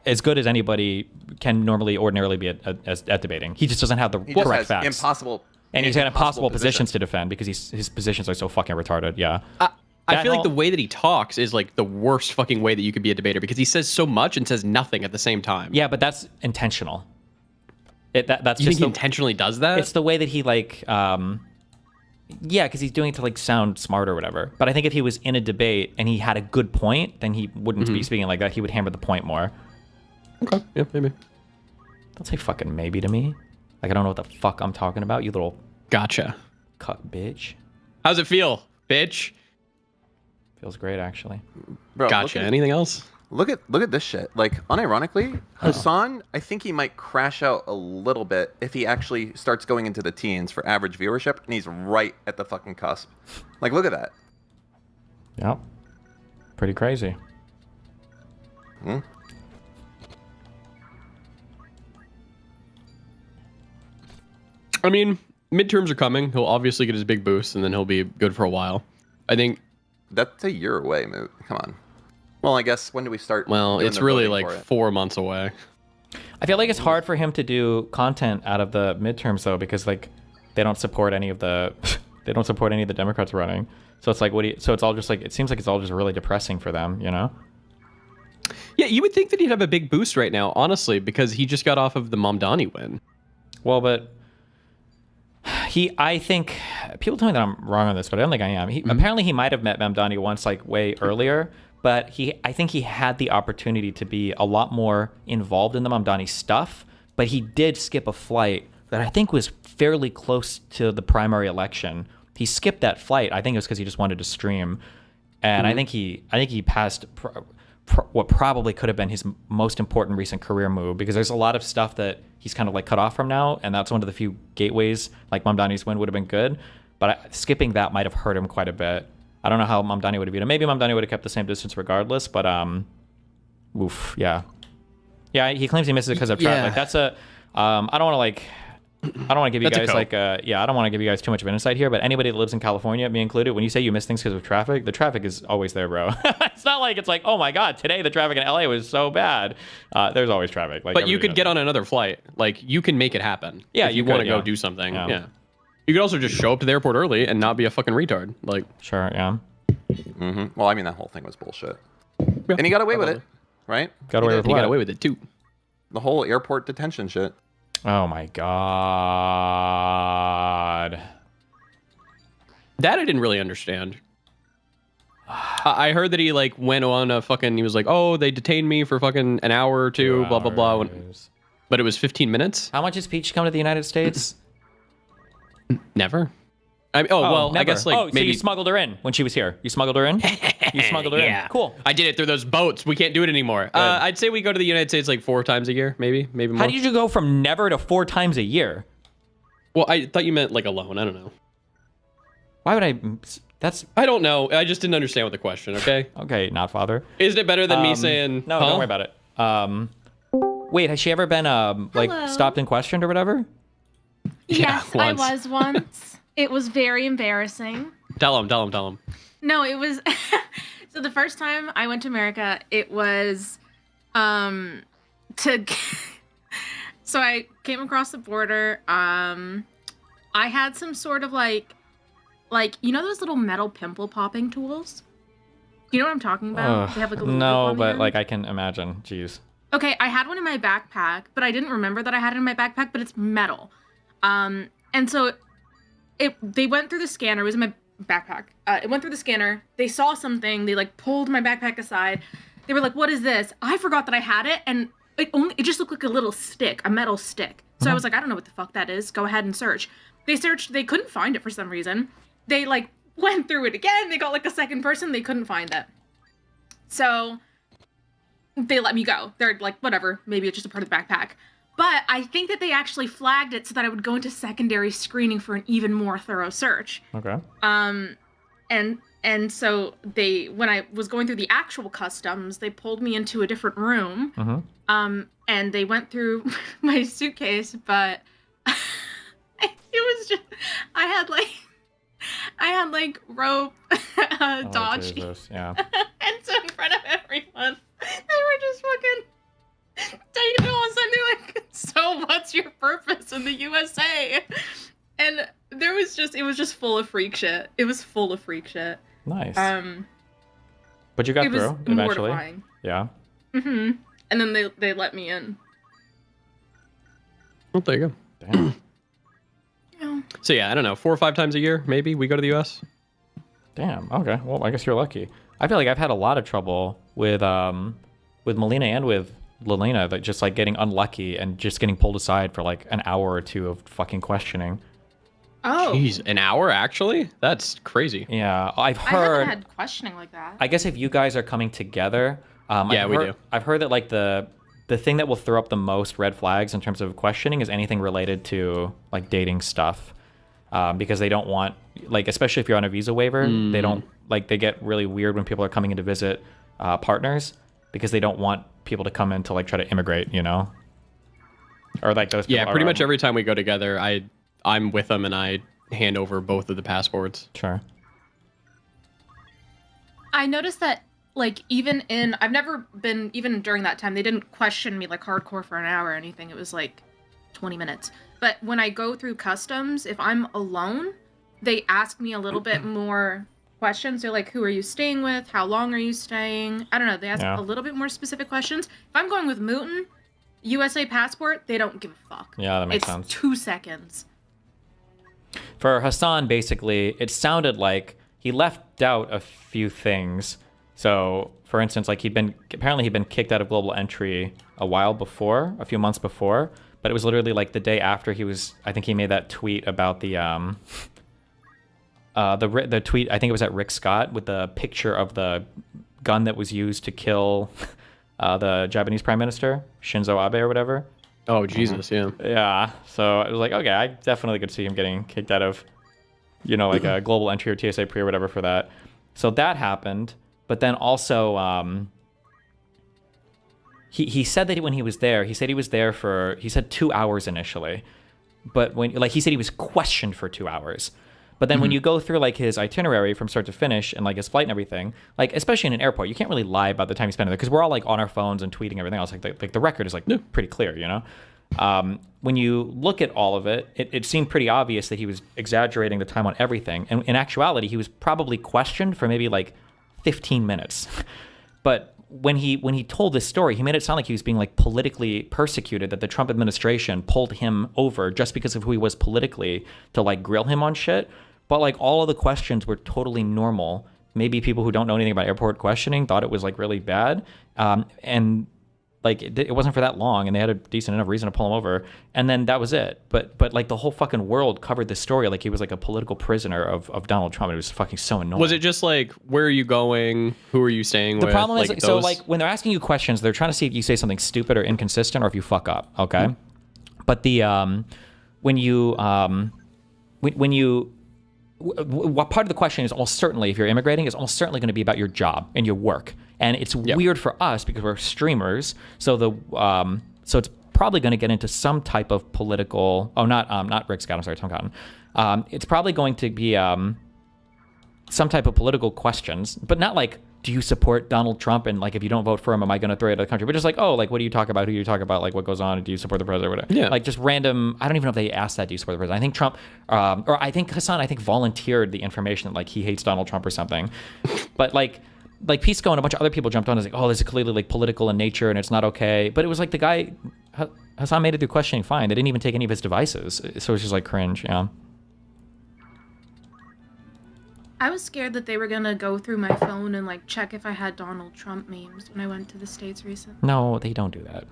as good as anybody can ordinarily be at debating. He just doesn't have the correct facts. He's got impossible positions to defend because his positions are so fucking retarded. Yeah. I feel like the way that he talks is like the worst fucking way that you could be a debater because he says so much and says nothing at the same time. Yeah, but that's intentional. That's you think he intentionally does that? It's the way that he like, because he's doing it to like sound smart or whatever. But I think if he was in a debate and he had a good point, then he wouldn't be speaking like that. He would hammer the point more. Okay, yeah, maybe. Don't say fucking maybe to me. Like I don't know what the fuck I'm talking about. You little gotcha cuck bitch. How's it feel, bitch? Feels great, actually. Bro, gotcha. Anything else? Look at this shit. Like, unironically, Hassan, I think he might crash out a little bit if he actually starts going into the teens for average viewership, and he's right at the fucking cusp. Like, look at that. Yep. Pretty crazy. I mean, midterms are coming. He'll obviously get his big boost, and then he'll be good for a while. I think... That's a year away, Moot. Come on. Well, I guess when do we start? Well, it's really like 4 months away. I feel like it's hard for him to do content out of the midterms though, because like they don't support any of the Democrats running. So it's like so it's all just like it seems like it's all just really depressing for them, you know? Yeah, you would think that he'd have a big boost right now, honestly, because he just got off of the Mamdani win. Well, but I think people tell me that I'm wrong on this, but I don't think I am. Apparently he might have met Mamdani once, like way earlier, but I think he had the opportunity to be a lot more involved in the Mamdani stuff, but he did skip a flight that I think was fairly close to the primary election. He skipped that flight. I think it was because he just wanted to stream, and I think he passed what probably could have been his most important recent career move, because there's a lot of stuff that he's kind of like cut off from now, and that's one of the few gateways. Like Mamdani's win would have been good, but skipping that might have hurt him quite a bit. I don't know how Mamdani would have viewed him. Maybe Mamdani would have kept the same distance regardless, but yeah. He claims he misses it because of traffic. Yeah. Like that's a I don't want to give you That's a guys cope. like I don't want to give you guys too much of an insight here, but anybody that lives in California, me included, when you say you miss things because of traffic, the traffic is always there, bro. It's not like it's like, oh my god, today the traffic in LA was so bad. There's always traffic. Like, But you everybody could get knows on another flight. Like, you can make it happen. Yeah, if you you want to could, go yeah. do something. Yeah. Yeah. You could also just show up to the airport early and not be a fucking retard. Like, that. Sure, yeah. Well, I mean, that whole thing was bullshit. And he got away with it, right? Got away with he what? got away with it too. The whole airport detention shit. Oh my god. That I didn't really understand. I heard that he like went on a fucking. He was like, "Oh, they detained me for fucking an hour or two, blah blah blah." But it was 15 minutes. How much has Peach come to the United States? Never. I mean, well, never. I guess like so maybe. you smuggled her in when she was here. You smuggled her in? You smuggled her Yeah. in. Cool. I did it through those boats. We can't do it anymore. I'd say we go to the United States like 4 times a year, maybe more. How did you go from never to 4 times a year? Well, I thought you meant like alone. I don't know. Why would I? That's I don't know. I just didn't understand what the question. Okay. okay. Not father. Isn't it better than me saying? No, huh? don't worry about it. Wait, has she ever been like Hello. stopped and questioned or whatever? Yeah, Yes, I once. was once. It was very embarrassing. Tell him. No, it was so the first time I went to America, it was to so I came across the border. I had some sort of like you know those little metal pimple popping tools? You know what I'm talking about? They have like a little loop No, on the but end. like I can imagine. Jeez. Okay, I had one in my backpack, but I didn't remember that I had it in my backpack, but it's metal. And so they went through the scanner. It was in my backpack. It went through the scanner. They saw something. They like pulled my backpack aside. They were like, "What is this?" I forgot that I had it, and it just looked like a little stick, a metal stick. So I was like, "I don't know what the fuck that is. Go ahead and search." They searched. They couldn't find it for some reason. They like went through it again. They got like a second person. They couldn't find it. So they let me go. They're like, whatever. Maybe it's just a part of the backpack. But I think that they actually flagged it so that I would go into secondary screening for an even more thorough search. Okay. And so when I was going through the actual customs, they pulled me into a different room. Mm-hmm. And they went through my suitcase, but it was just I had like rope, dodgy. Jesus. Yeah. And so in front of everyone, they were just fucking taking it all of a sudden. They're like, "So what's your purpose in the USA?" And it was just full of freak shit. It was full of freak shit. Nice. But you got It was through eventually. mortifying. Yeah. And then they let me in. Well, there you go. Damn. Yeah. So yeah, I don't know, 4 or 5 times a year, maybe we go to the U.S. Damn. Okay. Well, I guess you're lucky. I feel like I've had a lot of trouble with Melina and with Lelena, that just like getting unlucky and just getting pulled aside for like an hour or two of fucking questioning. Oh. Jeez, an hour actually? That's crazy. Yeah, I've I heard. haven't had questioning like that. I guess if you guys are coming together, Yeah, we do. I've heard that like the thing that will throw up the most red flags in terms of questioning is anything related to like dating stuff, because they don't want, like, especially if you're on a visa waiver, they don't like, they get really weird when people are coming in to visit partners, because they don't want people to come in to like try to immigrate, you know, or like those. Yeah, people pretty are, much every time we go together, I'm with them and I hand over both of the passports. Sure. I noticed that, like, I've never been, even during that time, they didn't question me, like, hardcore for an hour or anything. It was, like, 20 minutes. But when I go through customs, if I'm alone, they ask me a little bit more questions. They're like, who are you staying with? How long are you staying? I don't know. They ask Yeah. a little bit more specific questions. If I'm going with Mouton, USA passport, they don't give a fuck. Yeah, that makes it's sense. 2 seconds. For Hassan, basically, it sounded like he left out a few things. So, for instance, like he'd been kicked out of global entry a few months before, but it was literally like the day after I think he made that tweet about the tweet, I think it was at Rick Scott with the picture of the gun that was used to kill the Japanese Prime Minister, Shinzo Abe or whatever. Oh, Jesus, yeah. Yeah, so it was like, okay, I definitely could see him getting kicked out of, like a global entry or TSA pre or whatever for that. So that happened, but then also he said that when he was there, he said 2 hours initially, but he said he was questioned for 2 hours. But then when you go through like his itinerary from start to finish and like his flight and everything, like especially in an airport, you can't really lie about the time you spend there because we're all like on our phones and tweeting everything else. Like the record is like pretty clear, When you look at all of it, it seemed pretty obvious that he was exaggerating the time on everything. And in actuality, he was probably questioned for maybe like 15 minutes. But when he told this story, he made it sound like he was being like politically persecuted, that the Trump administration pulled him over just because of who he was politically to like grill him on shit. But like all of the questions were totally normal. Maybe people who don't know anything about airport questioning thought it was like really bad. And like it wasn't for that long, and they had a decent enough reason to pull him over, and then that was it. But like the whole fucking world covered this story like he was like a political prisoner of Donald Trump. It was fucking so annoying. Was it just like, where are you going? Who are you staying with? The problem is, like, so like when they're asking you questions, they're trying to see if you say something stupid or inconsistent or if you fuck up. Okay, but the what part of the question is almost certainly, if you're immigrating, is almost certainly going to be about your job and your work. And it's weird for us because we're streamers. So so it's probably going to get into some type of political. Oh, not Rick Scott. I'm sorry, Tom Cotton. It's probably going to be some type of political questions, but not like, do you support Donald Trump? And like, if you don't vote for him, am I going to throw you out of the country? But just like, oh, like, what do you talk about? Who do you talk about? Like, what goes on? Do you support the president or whatever? Yeah. Like just random. I don't even know if they asked that. Do you support the president? I think Trump, or I think Hassan, volunteered the information that like he hates Donald Trump or something. But like Pisco and a bunch of other people jumped on and was like, oh, this is clearly like political in nature and it's not okay. But it was like the guy, Hassan made it through questioning fine. They didn't even take any of his devices. So it's just like cringe. Yeah. I was scared that they were gonna go through my phone and like check if I had Donald Trump memes when I went to the States recently. No, they don't do that.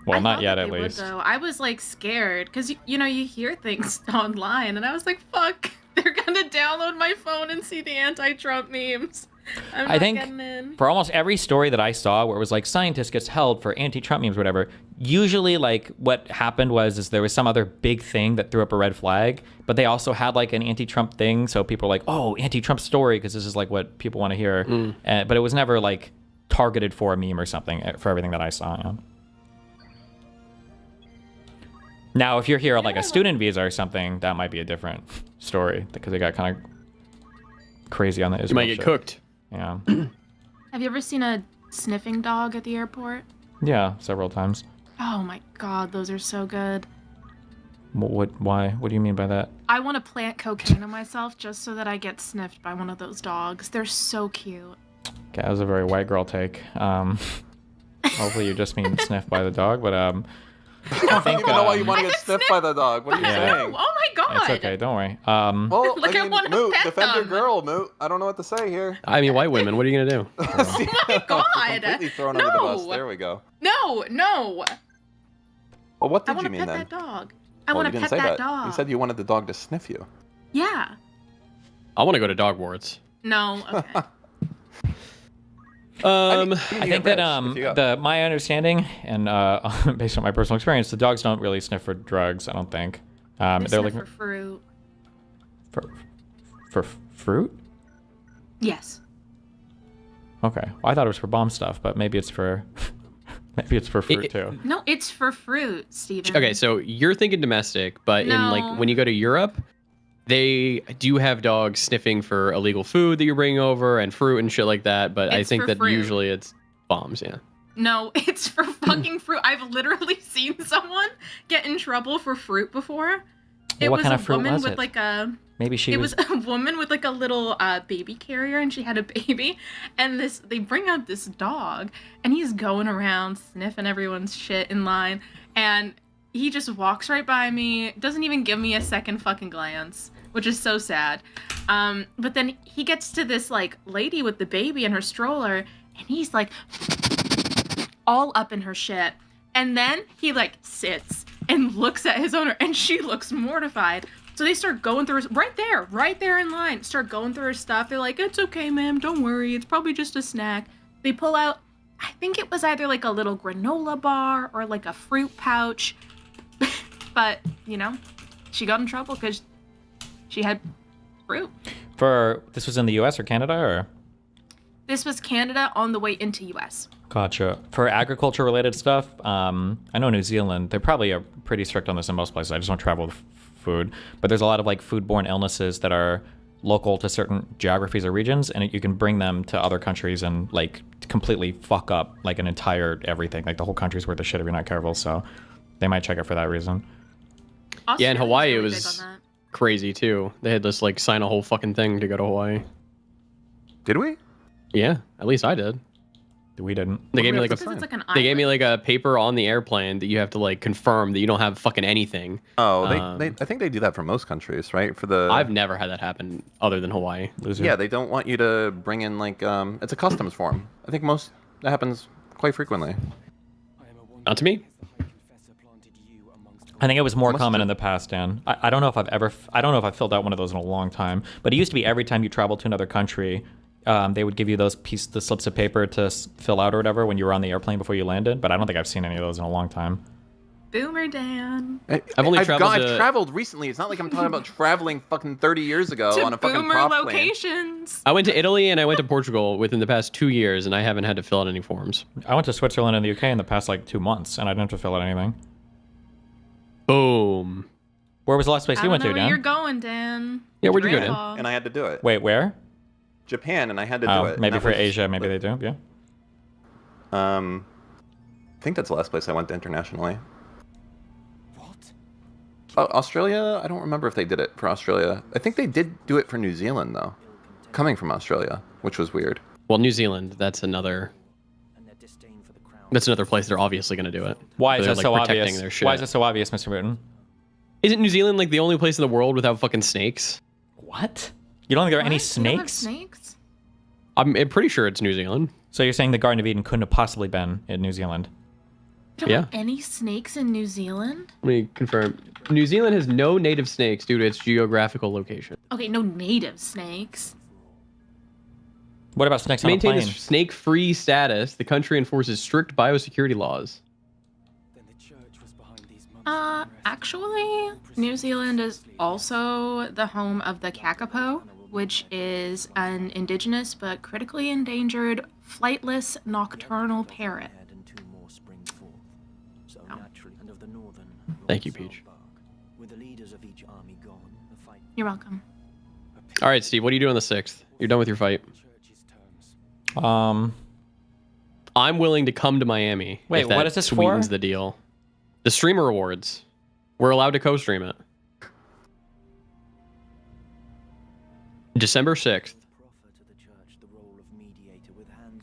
Well, I not thought yet, that at they least. Would, though. I was like scared because you hear things online, and I was like, "Fuck, they're gonna download my phone and see the anti-Trump memes." I think getting in. for almost every story that I saw where it was like scientist gets held for anti-Trump memes or whatever, usually like what happened was there was some other big thing that threw up a red flag, but they also had like an anti-Trump thing, so people were like, oh, anti-Trump story, because this is like what people want to hear. But it was never like targeted for a meme or something for everything that I saw. Now, if you're here on like a student visa or something, that might be a different story because they got kind of crazy on the Israel You might get shit. cooked. Yeah. Have you ever seen a sniffing dog at the airport? Yeah, several times. Oh my god, those are so good. Why? What do you mean by that? I want to plant cocaine on myself just so that I get sniffed by one of those dogs. They're so cute. Okay, that was a very white girl take. Hopefully you just mean sniffed by the dog, but I don't even know why you want to I get got sniffed by the dog. What are you Yeah. saying? Oh my god. it's okay, don't worry. Well, Like, I wanna Moot, pet defend your them. girl, Moot. I don't know what to say here. I mean, white women, what are you going to do? Oh my God. Completely thrown under the bus. No. There we go. No. Well, what I did want you to mean pet then? that dog. I Well, want you to didn't pet say that dog. You said you wanted the dog to sniff you. Yeah. I want to go to dog wards. No. Okay. I think that If you got- my understanding and based on my personal experience, the dogs don't really sniff for drugs. I don't think. They They're sniff looking for fruit. for fruit. Yes. Okay, well, I thought it was for bomb stuff, but maybe it's for fruit too. No, it's for fruit, Steven. Okay, so you're thinking domestic, but in No. like when you go to Europe, they do have dogs sniffing for illegal food that you're bringing over and fruit and shit like that. But I It's think for that fruit. usually it's bombs. Yeah. No, it's for fucking fruit. I've literally seen someone get in trouble for fruit before. It what was kind a of fruit woman was with it? like a. Maybe she It was. was a woman with like a little baby carrier, and she had a baby. And they bring out this dog, and he's going around sniffing everyone's shit in line, and he just walks right by me, doesn't even give me a second fucking glance, which is so sad. But then he gets to this like lady with the baby in her stroller, and he's like all up in her shit. And then he like sits and looks at his owner, and she looks mortified. So they start going through right there in line, start going through her stuff. They're like, "It's okay, ma'am, don't worry, it's probably just a snack." They pull out, I think it was either like a little granola bar or like a fruit pouch. But, you know, she got in trouble because she had fruit. This was in the U.S. or Canada, or? This was Canada on the way into U.S. Gotcha. For agriculture-related stuff, I know New Zealand, they probably are pretty strict on this in most places. I just don't travel with food. But there's a lot of like foodborne illnesses that are local to certain geographies or regions, and you can bring them to other countries and like completely fuck up like an entire everything. Like the whole country's worth of shit if you're not careful. So they might check it for that reason. Yeah, in Australia's Hawaii really it big was on that. crazy too. They had to like sign a whole fucking thing to go to Hawaii. Did we? Yeah, at least I did. We didn't. They gave me like Because it's like an they gave me island. like a paper on the airplane that you have to like confirm that you don't have fucking anything. Oh, Um, I think they do that for most countries, right? For the I've never had that happen other than Hawaii. Loser. yeah, they don't want you to bring in like it's a customs form. I think that happens quite frequently. Not to me. I think it was more Must common have- in the past, Dan. I don't know if I don't know if I've filled out one of those in a long time, but it used to be every time you travel to another country, they would give you the slips of paper to fill out or whatever when you were on the airplane before you landed. But I don't think I've seen any of those in a long time. Boomer Dan. I've only traveled I've to- traveled recently. It's not like I'm talking about traveling fucking 30 years ago To on a fucking boomer prop plane. locations. I went to Italy and I went to Portugal within the past 2 years, and I haven't had to fill out any forms. I went to Switzerland and the UK in the past like 2 months, and I didn't have to fill out anything. Boom. Where was the last place I you don't went know to, where Dan? you're going, Dan. Yeah, where'd you go, Dan? Grandpa. And I had to do it. Wait, where? Japan, and I had to do Oh, it. and maybe that for was- Asia, maybe they do. Yeah. I think that's the last place I went to internationally. Oh, Australia? I don't remember if they did it for Australia. I think they did do it for New Zealand, though. Coming from Australia, which was weird. Well, New Zealand, that's another place they're obviously going to do it. Why is They're, that like, so protecting obvious? their shit. Why is that so obvious, Mr. Mouton? Isn't New Zealand like the only place in the world without fucking snakes? What? You don't think there are any What? You don't have snakes? snakes? I'm pretty sure it's New Zealand. So you're saying the Garden of Eden couldn't have possibly been in New Zealand? You don't Yeah. have any snakes in New Zealand? Let me confirm. New Zealand has no native snakes due to its geographical location. Okay, no native snakes. What about snakes To on a maintain plane? its snake-free status, the country enforces strict biosecurity laws. Actually, New Zealand is also the home of the kakapo, which is an indigenous but critically endangered flightless nocturnal parrot. Thank you, Peach. You're welcome. All right, Steve, what do you do on the 6th? You're done with your fight. I'm willing to come to Miami. Wait, if that what is this sweetens for? the deal. The Streamer Awards. We're allowed to co-stream it. December 6th.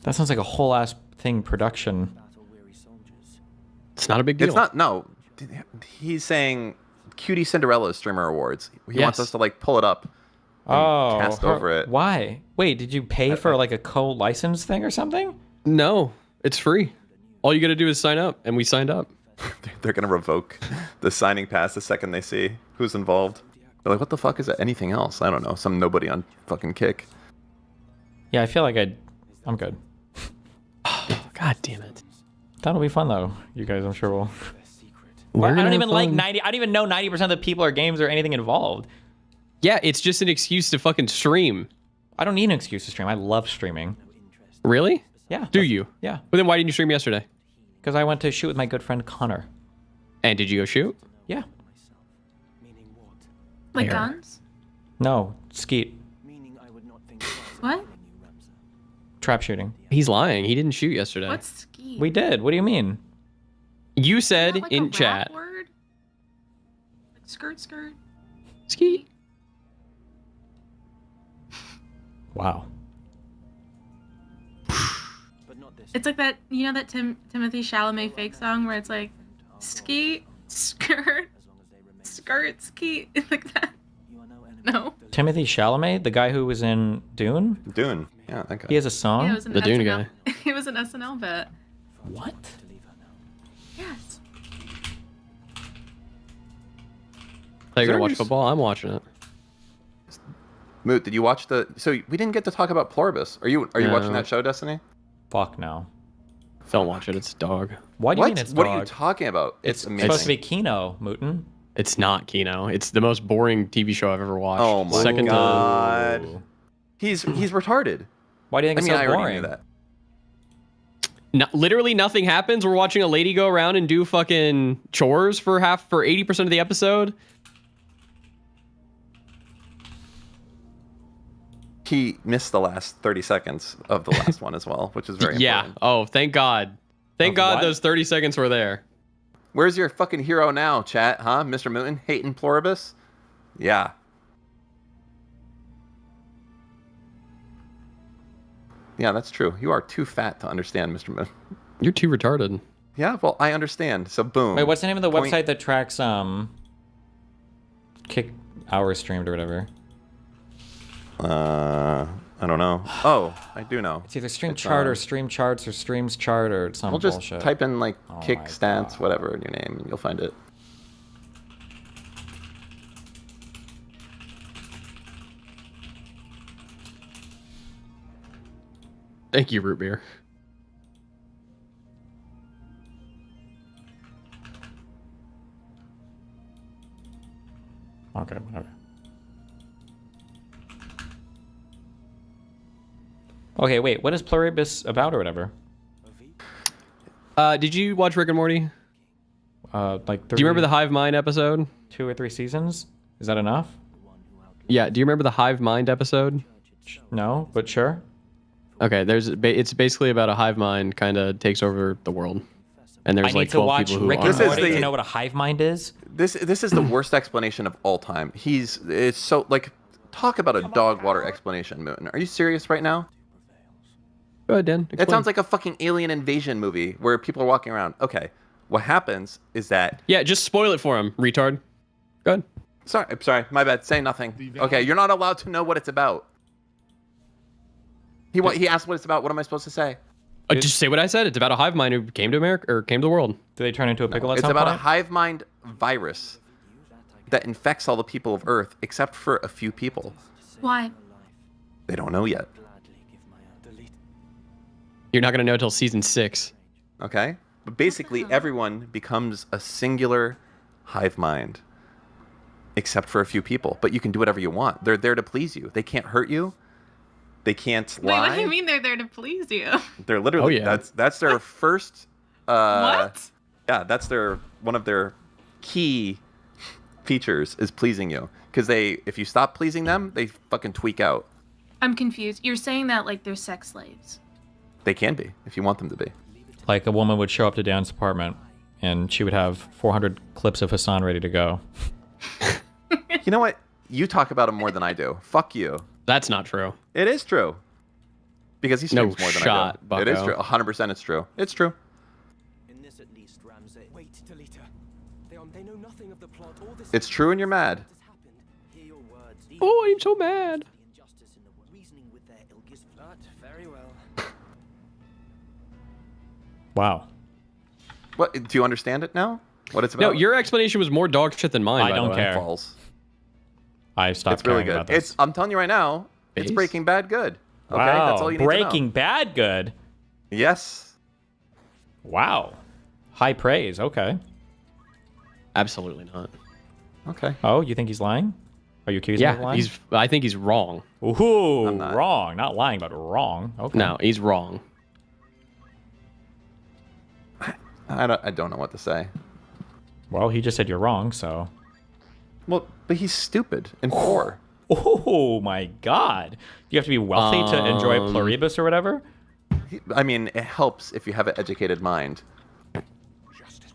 That sounds like a whole ass thing production. It's not a big deal. It's not. No, he's saying Cutie Cinderella Streamer Awards. He wants Yes. us to like pull it up. Oh, cast over it. Why? Wait, did you pay for like a co-license thing or something? No, it's free. All you got to do is sign up, and we signed up. They're gonna revoke the signing pass the second they see who's involved. They're like, what the fuck is that? Anything else? I don't know. Some nobody on fucking Kick. Yeah, I feel like I'm good. God damn it. That'll be fun though. You guys, I'm sure will. We're I gonna don't have even like fun. 90. I don't even know 90% of the people or games or anything involved. Yeah, it's just an excuse to fucking stream. I don't need an excuse to stream. I love streaming. Really? Yeah. Do you? Yeah. But then why didn't you stream yesterday? Because I went to shoot with my good friend Connor. And did you go shoot? Yeah. Like Fair. guns? No, skeet. What? Trap shooting. He's lying. He didn't shoot yesterday. What's ski? We did. What do you mean? You Isn't said that like a in rap chat. word? Like skirt skirt? Ski. Wow. It's like that, you know, that Timothy Chalamet fake song where it's like, ski, skirt, skirt, ski, like that. No. Timothy Chalamet, the guy who was in Dune? Dune. Yeah, that guy. He has a song? Yeah, it was an The Dune SNL. guy. It was an SNL bit. What? Yes. Thought you were gonna watch Serious? football. I'm watching it. Moot, did you watch the? So we didn't get to talk about Pluribus. Are you No. watching that show, Destiny? Fuck no. Don't watch it. It's dog. Why do you What? mean it's What dog? are you talking about? It's amazing. supposed to be Kino, Mouton. It's not Kino. It's the most boring TV show I've ever watched. Oh my Second to God. Ooh. He's retarded. Why do you think I it's mean, so I already boring? knew that. literally nothing happens. We're watching a lady go around and do fucking chores for 80% of the episode. He missed the last 30 seconds of the last one as well, which is very Yeah. important. Oh, thank God. Thank Of God what? those 30 seconds were there. Where's your fucking hero now, chat? Huh, Mr. Mouton? Hating Pluribus? Yeah. Yeah, that's true. You are too fat to understand, Mr. Mouton. You're too retarded. Yeah, well, I understand. So boom. Wait, what's the name of the Point- website that tracks kick hours streamed or whatever? I don't know. Oh, I do know. It's either stream It's, chart or stream charts or streams chart or some We'll just bullshit. type in like Oh kick my stance, God. whatever in your name, and you'll find it. Thank you, root beer. Okay, whatever. Okay, wait. What is Pluribus about or whatever? Did you watch Rick and Morty? Like, Do you remember the Hive Mind episode? 2 or 3 seasons? Is that enough? Yeah. Do you remember the Hive Mind episode? No, but sure. Okay. It's basically about a hive mind kind of takes over the world, and I there's need like to 12 watch people who Rick are. and This is Morty the- to know what a hive mind is. This is the worst explanation of all time. It's so like talk about a dog water explanation, Mouton. Are you serious right now? Go ahead, Dan. It sounds like a fucking alien invasion movie where people are walking around. Okay, what happens is that Yeah, just spoil it for him, retard. Go ahead. sorry, my bad. Say nothing. Okay, you're not allowed to know what it's about. He asked what it's about. What am I supposed to say? Just say what I said. It's about a hive mind who came to America or came to the world. Do they turn into a pickle at It's some about a point? hive mind virus that infects all the people of Earth except for a few people. Why? They don't know yet. You're not gonna know until season 6. Okay? But basically, everyone becomes a singular hive mind, except for a few people. But you can do whatever you want. They're there to please you. They can't hurt you. They can't Wait, lie. what do you mean they're there to please you? They're literally. Oh, yeah. That's their first. What? Yeah, that's one of their key features is pleasing you. Because if you stop pleasing them, they fucking tweak out. I'm confused. You're saying that like they're sex slaves. They can be if you want them to be. Like a woman would show up to Dan's apartment and she would have 400 clips of Hassan ready to go. You know what? You talk about him more than I do. Fuck you. That's not true. It is true. Because he No streams more than shot, I do. It is bucko. true. 100% it's true. It's true. In this at least, Ramsay. Wait, Talita. They know nothing of the plot or this. It's true and you're mad. Has happened. Hear your words. These Oh, I'm so mad. the injustice in the world. Reasoning with their ilk is but very well. Wow. What? Do you understand it now? What it's No, about? your explanation was more dog shit than mine. I by the don't way. care. False. I stopped It's really caring good. about this. I'm telling you right now, it's Base? Breaking Bad good. Okay, Wow. that's all you need Breaking to know. Bad good. Yes. Wow. High praise. Okay. Absolutely not. Okay. Oh, you think he's lying? Are you accusing him of Yeah, lying? I think he's wrong. Ooh, I'm not. wrong. Not lying, but wrong. Okay. No, he's wrong. I don't know what to say. Well, he just said you're wrong, so. Well, but he's stupid and poor. Oh my God! You have to be wealthy to enjoy Pluribus or whatever. I mean, it helps if you have an educated mind.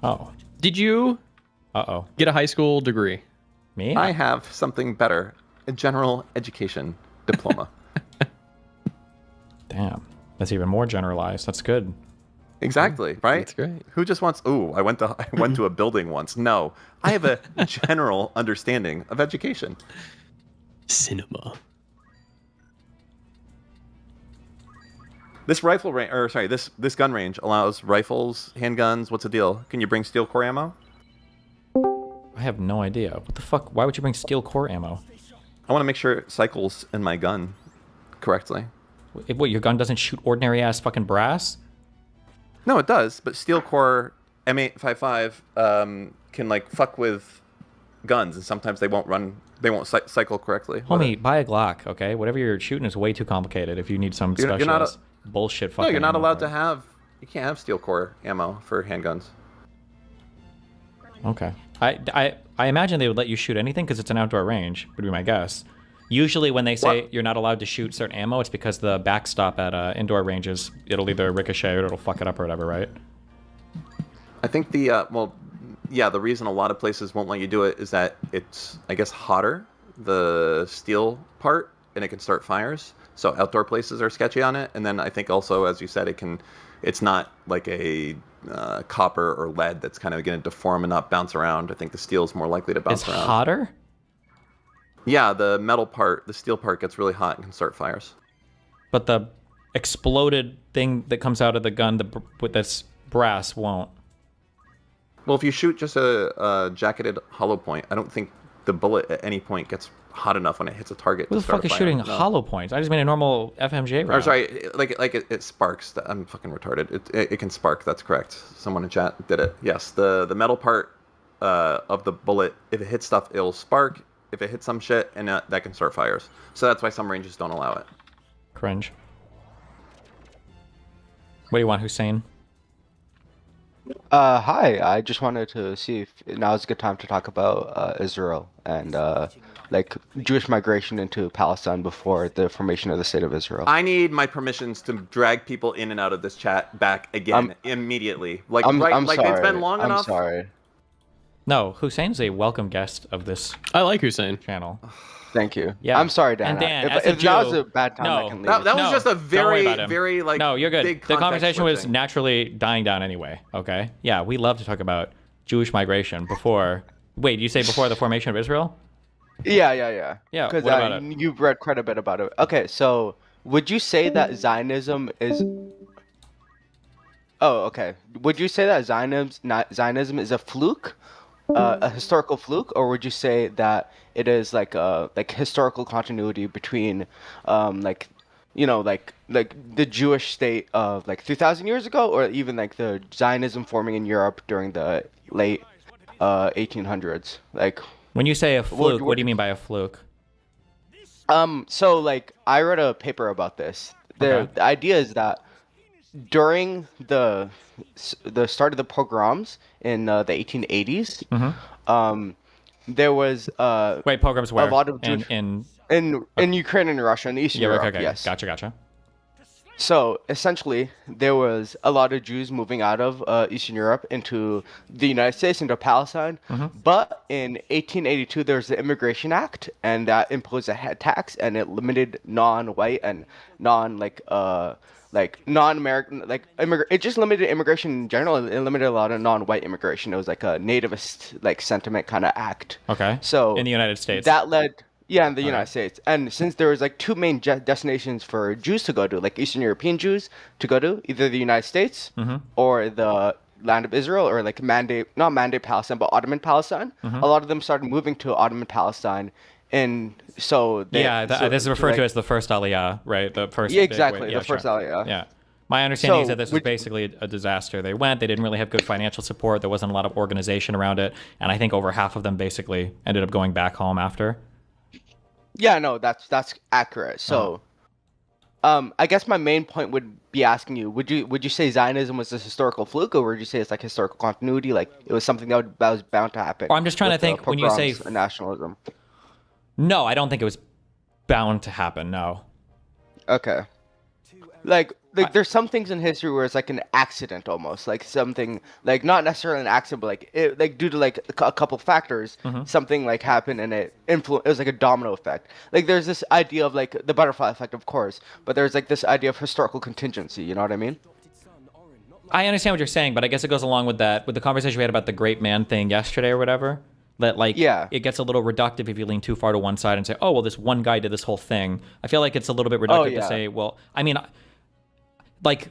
Oh. Did you Uh oh. get a high school degree? Me? I have something better. A general education diploma. Damn. That's even more generalized. That's good. Exactly, right? That's great. Who just wants, ooh, I went to a building once. No. I have a general understanding of education. Cinema. This rifle range, or sorry, this gun range allows rifles, handguns. What's the deal? Can you bring steel core ammo? I have no idea. What the fuck? Why would you bring steel core ammo? I want to make sure it cycles in my gun correctly. What, your gun doesn't shoot ordinary ass fucking brass? No, it does, but steel core M855 can like fuck with guns, and sometimes they won't cycle correctly. Homie, buy a Glock, okay? Whatever you're shooting is way too complicated if you need some You're special not bullshit No, fucking you're not ammo allowed for to it. have. You can't have steel core ammo for handguns. Okay. I imagine they would let you shoot anything because it's an outdoor range, would be my guess. Usually when they say you're not allowed to shoot certain ammo, it's because the backstop at indoor ranges, it'll either ricochet or it'll fuck it up or whatever, right? I think the the reason a lot of places won't let you do it is that it's, I guess, hotter, the steel part, and it can start fires. So outdoor places are sketchy on it. And then I think also, as you said, it's not like a copper or lead that's kind of going to deform and not bounce around. I think the steel is more likely to bounce It's around. hotter? Yeah, the metal part, the steel part gets really hot and can start fires. But the exploded thing that comes out of the gun with this brass won't. Well, if you shoot just a jacketed hollow point, I don't think the bullet at any point gets hot enough when it hits a target. Who the fuck is shooting hollow points? I just mean a normal FMJ round. Or sorry, like it sparks. I'm fucking retarded. It can spark. That's correct. Someone in chat did it. Yes, the metal part of the bullet, if it hits stuff, it'll spark. If it hits some shit, and that can start fires. So that's why some ranges don't allow it. Cringe. What do you want, Hussein? Hi. I just wanted to see if now's a good time to talk about Israel and like Jewish migration into Palestine before the formation of the state of Israel. I need my permissions to drag people in and out of this chat back again immediately. Like I'm like sorry. it's been long enough. I'm sorry. No, Hussein's a welcome guest of this I like Hussein. channel. Thank you. Yeah. I'm sorry, Dan. And Dan, if as a if now's Jew- a bad time, no. I can leave. That was No, just a don't worry about him. very like No, you're good. big The context conversation was switching. naturally dying down anyway. Okay. Yeah, we love to talk about Jewish migration before. Wait, you say before the formation of Israel? Yeah. Yeah, Because what about it? you've read quite a bit about it. Okay, so would you say that Zionism is? Oh, okay. Would you say that Zionism is a fluke, a historical fluke, or would you say that it is like historical continuity between, like the Jewish state of like 3,000 years ago, or even like the Zionism forming in Europe during the late 1800s? Like, When you say a fluke, what what do you mean by a fluke? so like I read a paper about this. Okay. The idea is that during the start of the pogroms in the 1880s, there was Wait, pogroms where? a lot of Jewish in Ukraine and Russia and Eastern Europe. okay. Yes. Gotcha. So essentially, there was a lot of Jews moving out of Eastern Europe into the United States, into Palestine. But in 1882, there was the Immigration Act, and that imposed a head tax, and it limited non-white and non-American it just limited immigration in general. It limited a lot of non-white immigration. It was like a nativist sentiment kind of act. Okay. So in the United States. that led. Yeah, in the United States. And since there was like two main destinations for Jews to go to, like Eastern European Jews to go to, either the United States or the land of Israel, or like not Mandate Palestine, but Ottoman Palestine. A lot of them started moving to Ottoman Palestine. And so this is referred to as the first Aliyah, right? The first. Yeah, exactly. Yeah, The first sure. Aliyah. Yeah. My understanding is So, that this was basically a disaster. They didn't really have good financial support. There wasn't a lot of organization around it. And I think over half of them basically ended up going back home after. Yeah, no, that's accurate. So, I guess my main point would be asking you: would you say Zionism was a historical fluke, or would you say it's like historical continuity, like it was something that was bound to happen? Or I'm just trying to with the think when you say pogroms and nationalism. No, I don't think it was bound to happen. No. Okay. like there's some things in history where it's like an accident almost, like something like not necessarily an accident, but like due to like a couple factors, something like happened and it was like a domino effect. Like there's this idea of like the butterfly effect, of course, but there's like this idea of historical contingency. You know what I mean? I understand what you're saying, but I guess it goes along with that, with the conversation we had about the great man thing yesterday or whatever. That like, it gets a little reductive if you lean too far to one side and say, oh, well, this one guy did this whole thing. I feel like it's a little bit reductive to say, well, I mean, like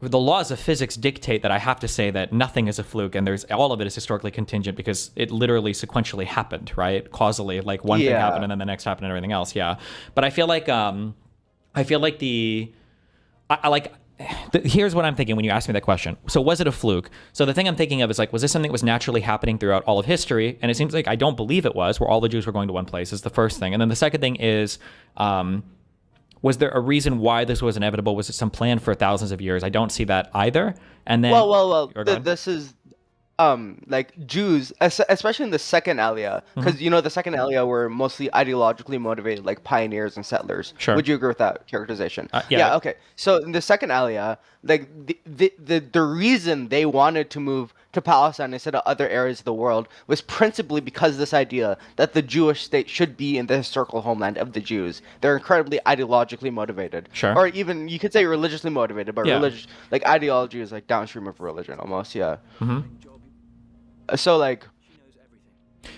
the laws of physics dictate that I have to say that nothing is a fluke and there's all of it is historically contingent because it literally sequentially happened, right? Causally, like one thing happened and then the next happened and everything else. Yeah. But I feel like, here's what I'm thinking when you ask me that question. So was it a fluke? So the thing I'm thinking of is like, was this something that was naturally happening throughout all of history? And it seems like I don't believe it was, where all the Jews were going to one place is the first thing. And then the second thing is, was there a reason why this was inevitable? Was it some plan for thousands of years? I don't see that either. And then, this is like Jews, especially in the second Aliyah, because the second Aliyah were mostly ideologically motivated, like pioneers and settlers. Sure. Would you agree with that characterization? Yeah. Okay. So in the second Aliyah, like the reason they wanted to move to Palestine instead of other areas of the world was principally because of this idea that the Jewish state should be in the historical homeland of the Jews. They're incredibly ideologically motivated. Sure. Or even you could say religiously motivated, but religious, like ideology is like downstream of religion almost. Yeah. So like,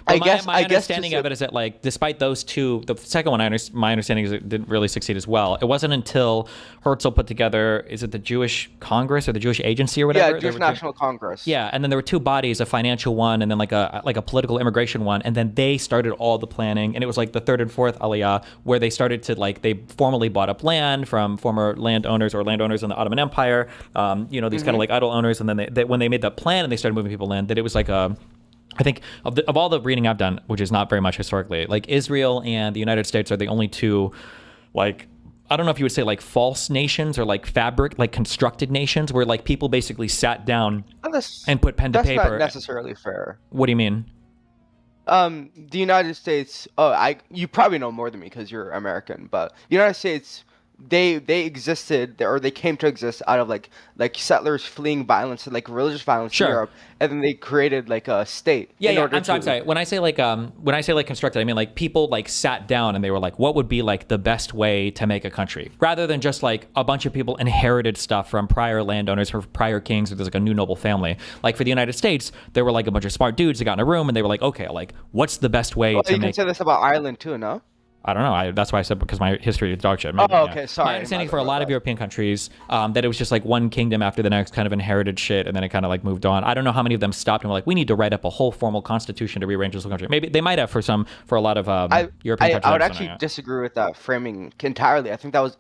my understanding of it is that like, despite those two, the second one, my understanding is it didn't really succeed as well. It wasn't until Herzl put together, is it the Jewish Congress or the Jewish Agency or whatever? Yeah, Jewish National Congress. Yeah, and then there were two bodies, a financial one and then like a political immigration one, and then they started all the planning, and it was like the third and fourth Aliyah where they started to like, they formally bought up land from former landowners or landowners in the Ottoman Empire, these kind of like idle owners, and then they when they made that plan and they started moving people land, that it was like I think of all the reading I've done, which is not very much historically, like Israel and the United States are the only two, like, I don't know if you would say like false nations or like constructed nations where like people basically sat down and put pen to paper. That's not necessarily fair. What do you mean? The United States, you probably know more than me because you're American, but the United States, they existed, or they came to exist out of like settlers fleeing violence and like religious violence in Europe, and then they created like a state. I'm sorry. When I say like constructed, I mean like people like sat down and they were like, what would be like the best way to make a country, rather than just like a bunch of people inherited stuff from prior landowners or prior kings, or there's like a new noble family. Like for the United States, there were like a bunch of smart dudes that got in a room and they were like, okay, like what's the best way to make. You can say this about Ireland too, no? I don't know. That's why I said, because my history is dog shit. Maybe, okay, sorry. My understanding for a lot of European countries, that it was just like one kingdom after the next, kind of inherited shit, and then it kind of like moved on. I don't know how many of them stopped and were like, we need to write up a whole formal constitution to rearrange this whole country. Maybe they might have for a lot of European countries. I would actually disagree with that framing entirely. I think that was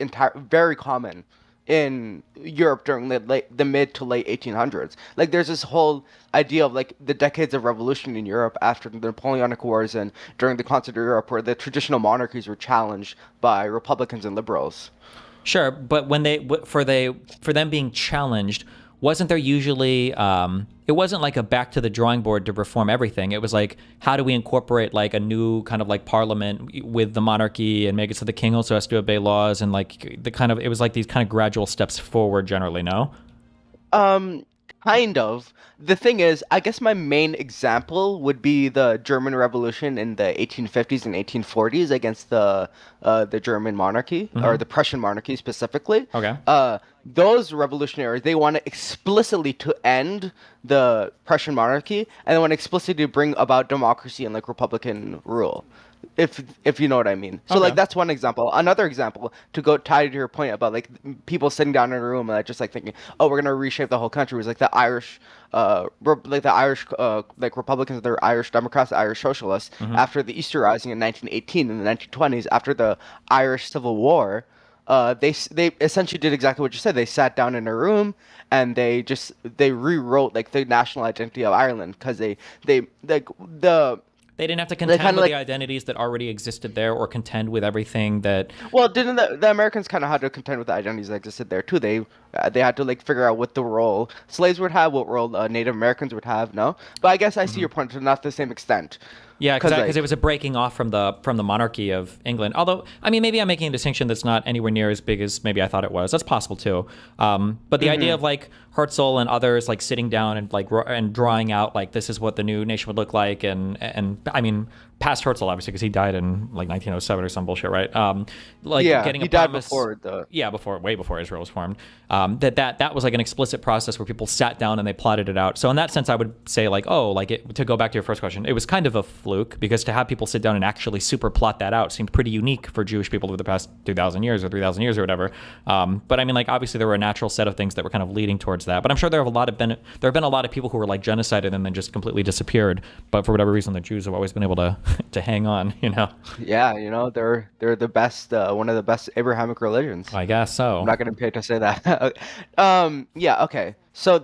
very common in Europe during the mid to late 1800s. Like there's this whole idea of like the decades of revolution in Europe after the Napoleonic Wars and during the Continental Europe, where the traditional monarchies were challenged by Republicans and liberals. Sure, but when for them being challenged, wasn't there usually it wasn't like a back to the drawing board to reform everything. It was like, how do we incorporate like a new kind of like parliament with the monarchy and make it so the king also has to obey laws, and like it was like these kind of gradual steps forward generally, no? Kind of. The thing is, I guess my main example would be the German Revolution in the 1850s and 1840s against the German monarchy, or the Prussian monarchy specifically. Okay. Those revolutionaries, they want explicitly to end the Prussian monarchy, and they want explicitly to bring about democracy and like republican rule. If you know what I mean. So like that's one example. Another example, to go tied to your point about like people sitting down in a room and just like thinking, oh, we're gonna reshape the whole country, was like the Irish Republicans, the Irish Democrats, the Irish Socialists, after the Easter Rising in 1918 in the 1920s, after the Irish Civil War. They essentially did exactly what you said. They sat down in a room and they rewrote like the national identity of Ireland, because they didn't have to contend with the identities that already existed there, or contend with everything that. Well, didn't the Americans kind of had to contend with the identities that existed there too? They had to like figure out what the role slaves would have, what role Native Americans would have. No, but I guess I see your point to not the same extent. Yeah, because like, it was a breaking off from the monarchy of England. Although, I mean, maybe I'm making a distinction that's not anywhere near as big as maybe I thought it was. That's possible too. But the idea of like Herzl and others like sitting down and like and drawing out like this is what the new nation would look like, and I mean past Herzl obviously because he died in like 1907 or some bullshit, right? Like getting he a died promise, before the way before Israel was formed. That was like an explicit process where people sat down and they plotted it out. So in that sense, I would say like, oh, like to go back to your first question, it was kind of a fluke because to have people sit down and actually super plot that out seemed pretty unique for Jewish people over the past 2,000 years or 3,000 years or whatever. But I mean, like obviously there were a natural set of things that were kind of leading towards that. But I'm sure there have been a lot of people who were like genocided and then just completely disappeared. But for whatever reason, the Jews have always been able to to hang on. You know. Yeah, you know, they're the best, one of the best Abrahamic religions. I guess so. I'm not gonna pay to say that. Yeah, okay. So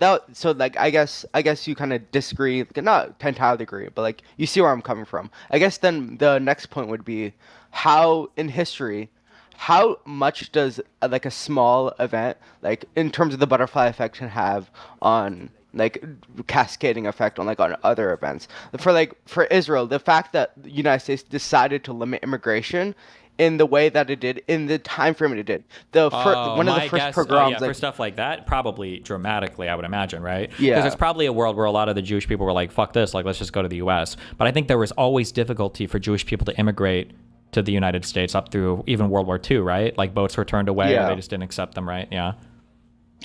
like I guess you kind of disagree, like, not entirely agree, but like you see where I'm coming from. I guess then the next point would be how in history, how much does like a small event, like in terms of the butterfly effect, can have on like cascading effect on like on other events. For Israel, the fact that the United States decided to limit immigration in the way that it did, in the time frame it did. One of the first pogroms, for stuff like that, probably dramatically, I would imagine, right? Yeah. Because it's probably a world where a lot of the Jewish people were like, fuck this, like, let's just go to the U.S. But I think there was always difficulty for Jewish people to immigrate to the United States up through even World War II, right? Like, boats were turned away, or they just didn't accept them, right? Yeah.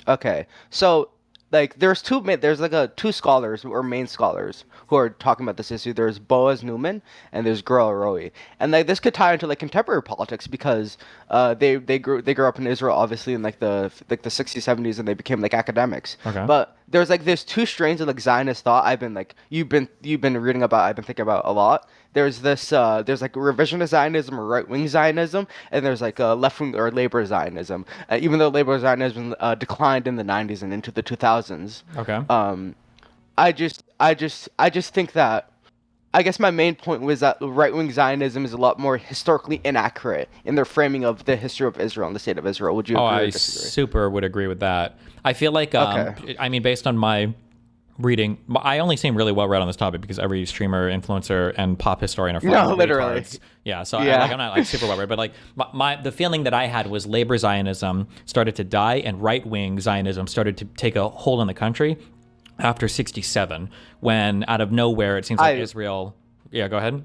Okay, so like there's like two scholars or main scholars who are talking about this issue. There's Boaz Newman and there's Gurel Roey, and like this could tie into like contemporary politics because they grew up in Israel obviously in like the 60s 70s, and they became like academics. Okay. But there's two strains of like Zionist thought I've been like you've been reading about, I've been thinking about a lot. There's this there's like revisionist Zionism or right wing Zionism, and there's like left wing or labor Zionism. Even though labor Zionism declined in the 90s and into the 2000s. Okay. I just think that, I guess my main point was that right-wing Zionism is a lot more historically inaccurate in their framing of the history of Israel and the state of Israel. Would you agree or disagree? Super would agree with that. I feel like, Okay. I mean, based on my reading, I only seem really well read on this topic because every streamer, influencer, and pop historian are fucking literally. retards. Yeah, so Yeah. I'm not like super well read, but like the feeling that I had was labor Zionism started to die and right-wing Zionism started to take a hold on the country after 67, when out of nowhere it seems like Israel. Yeah, go ahead.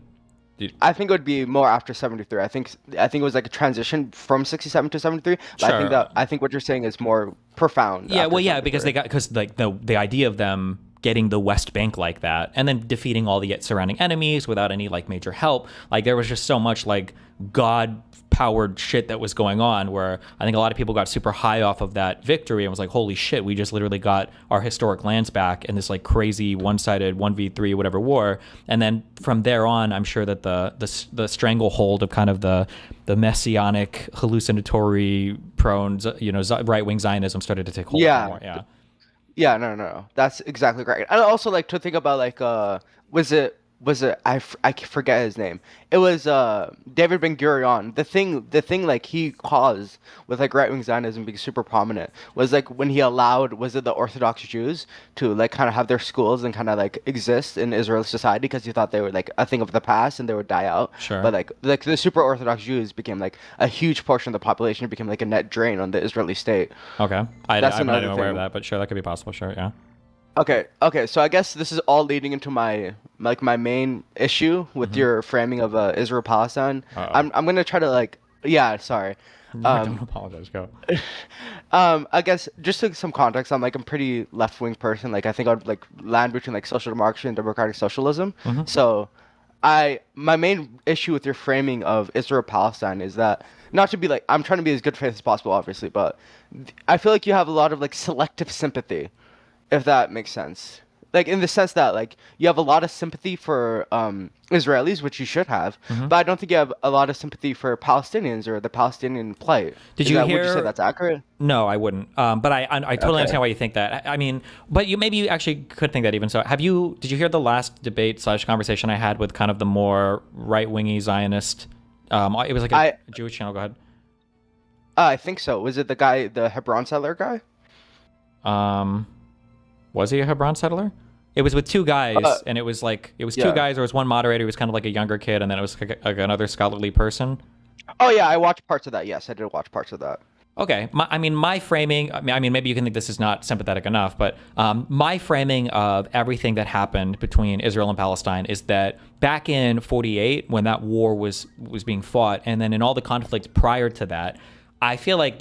I think it would be more after 73. I think it was like a transition from 67 to 73. But Sure. I think what you're saying is more profound. Yeah, after well, yeah, 73. because like the idea of them getting the West Bank like that and then defeating all the surrounding enemies without any like major help, like there was just so much like God powered shit that was going on, where I think a lot of people got super high off of that victory and was like, holy shit, we just literally got our historic lands back in this like crazy one-sided 1v3 whatever war. And then from there on, I'm sure that the stranglehold of kind of the messianic hallucinatory prone, right-wing Zionism started to take hold more. Yeah. Yeah, no. That's exactly right. I also like to think about like was it I forget his name. It was David Ben Gurion. The thing like he caused with like right wing Zionism being super prominent was like when he allowed, was it the Orthodox Jews to like kind of have their schools and kind of like exist in Israeli society, because he thought they were like a thing of the past and they would die out. Sure. But like the super Orthodox Jews became like a huge portion of the population. It became like a net drain on the Israeli state. Okay. I'm That's not another even aware of thing. that, but sure, that could be possible. Sure, yeah. Okay. So I guess this is all leading into my main issue with your framing of Israel Palestine. Uh-oh. I'm gonna try to like, yeah, sorry. Don't apologize. Go. I guess just to some context, I'm a pretty left wing person. Like I think I'd like land between like social democracy and democratic socialism. So my main issue with your framing of Israel Palestine is that, not to be like, I'm trying to be as good faith as possible, obviously, but I feel like you have a lot of like selective sympathy, if that makes sense. Like in the sense that like you have a lot of sympathy for Israelis, which you should have, but I don't think you have a lot of sympathy for Palestinians or the Palestinian plight. Would you you say that's accurate? No, I wouldn't. But I totally understand why you think that. I mean, but maybe you actually could think that even so. Did you hear the last debate / conversation I had with kind of the more right-wingy Zionist? It was like a Jewish channel. Go ahead. I think so. Was it the Hebron settler guy? Was he a Hebron settler? It was with two guys, and it was two yeah. guys. There was one moderator who was kind of like a younger kid, and then it was like another scholarly person. Oh yeah, I watched parts of that. Yes, I did watch parts of that. Okay, my framing. I mean, maybe you can think this is not sympathetic enough, but my framing of everything that happened between Israel and Palestine is that back in '48, when that war was being fought, and then in all the conflict prior to that, I feel like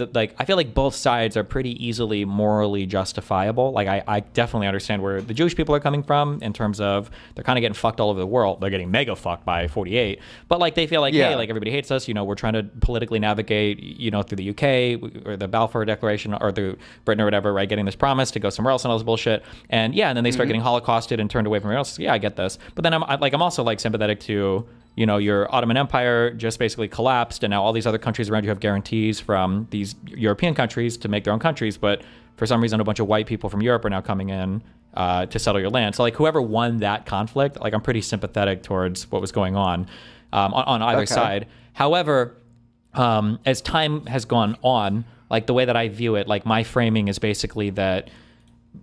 both sides are pretty easily morally justifiable. Like I definitely understand where the Jewish people are coming from in terms of they're kind of getting fucked all over the world. They're getting mega fucked by 48, but like they feel like hey, like everybody hates us. We're trying to politically navigate, through the UK or the Balfour Declaration or through Britain or whatever, right? Getting this promise to go somewhere else and all this bullshit, and then they start getting holocausted and turned away from everyone else. Yeah, I get this, but then I'm also like sympathetic to. Your Ottoman Empire just basically collapsed, and now all these other countries around you have guarantees from these European countries to make their own countries, but for some reason a bunch of white people from Europe are now coming in to settle your land. So like whoever won that conflict, like I'm pretty sympathetic towards what was going on either side. However, as time has gone on, like the way that I view it, like my framing is basically that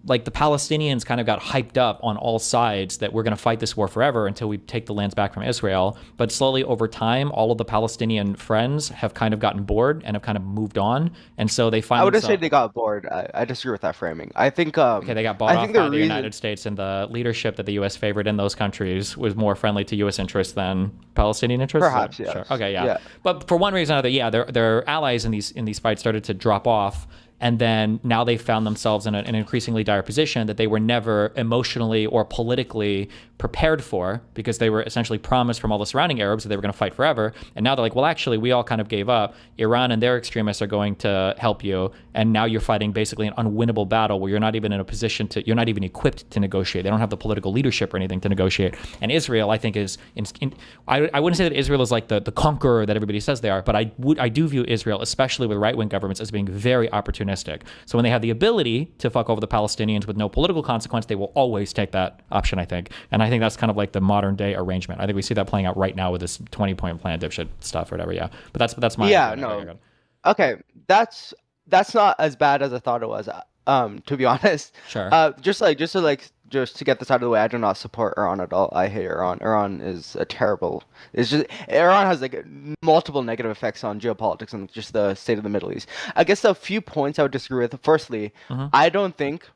like the Palestinians kind of got hyped up on all sides that we're going to fight this war forever until we take the lands back from Israel. But slowly over time, all of the Palestinian friends have kind of gotten bored and have kind of moved on. And so they find I wouldn't say they got bored. I disagree with that framing. I think okay, they got bought off by the United States, and the leadership that the U.S. favored in those countries was more friendly to U.S. interests than Palestinian interests. Perhaps, yes. Sure. Okay, yeah. But for one reason or another, their allies in these fights started to drop off. And then now they found themselves in an increasingly dire position that they were never emotionally or politically prepared for, because they were essentially promised from all the surrounding Arabs that they were going to fight forever. And now they're like, well, actually, we all kind of gave up. Iran and their extremists are going to help you. And now you're fighting basically an unwinnable battle where you're not even in a position you're not even equipped to negotiate. They don't have the political leadership or anything to negotiate. And Israel, I think, I wouldn't say that Israel is like the conqueror that everybody says they are, but I do view Israel, especially with right-wing governments, as being very opportunistic. So when they have the ability to fuck over the Palestinians with no political consequence, they will always take that option, I think. And I think that's kind of like the modern day arrangement. I think we see that playing out right now with this 20-point plan dipshit stuff or whatever. Yeah, but that's my no. Okay, that's not as bad as I thought it was. To be honest. Sure. Just to get this out of the way, I do not support Iran at all. I hate Iran. Iran is a terrible. Iran has like multiple negative effects on geopolitics and just the state of the Middle East. I guess the few points I would disagree with. Firstly, I don't think.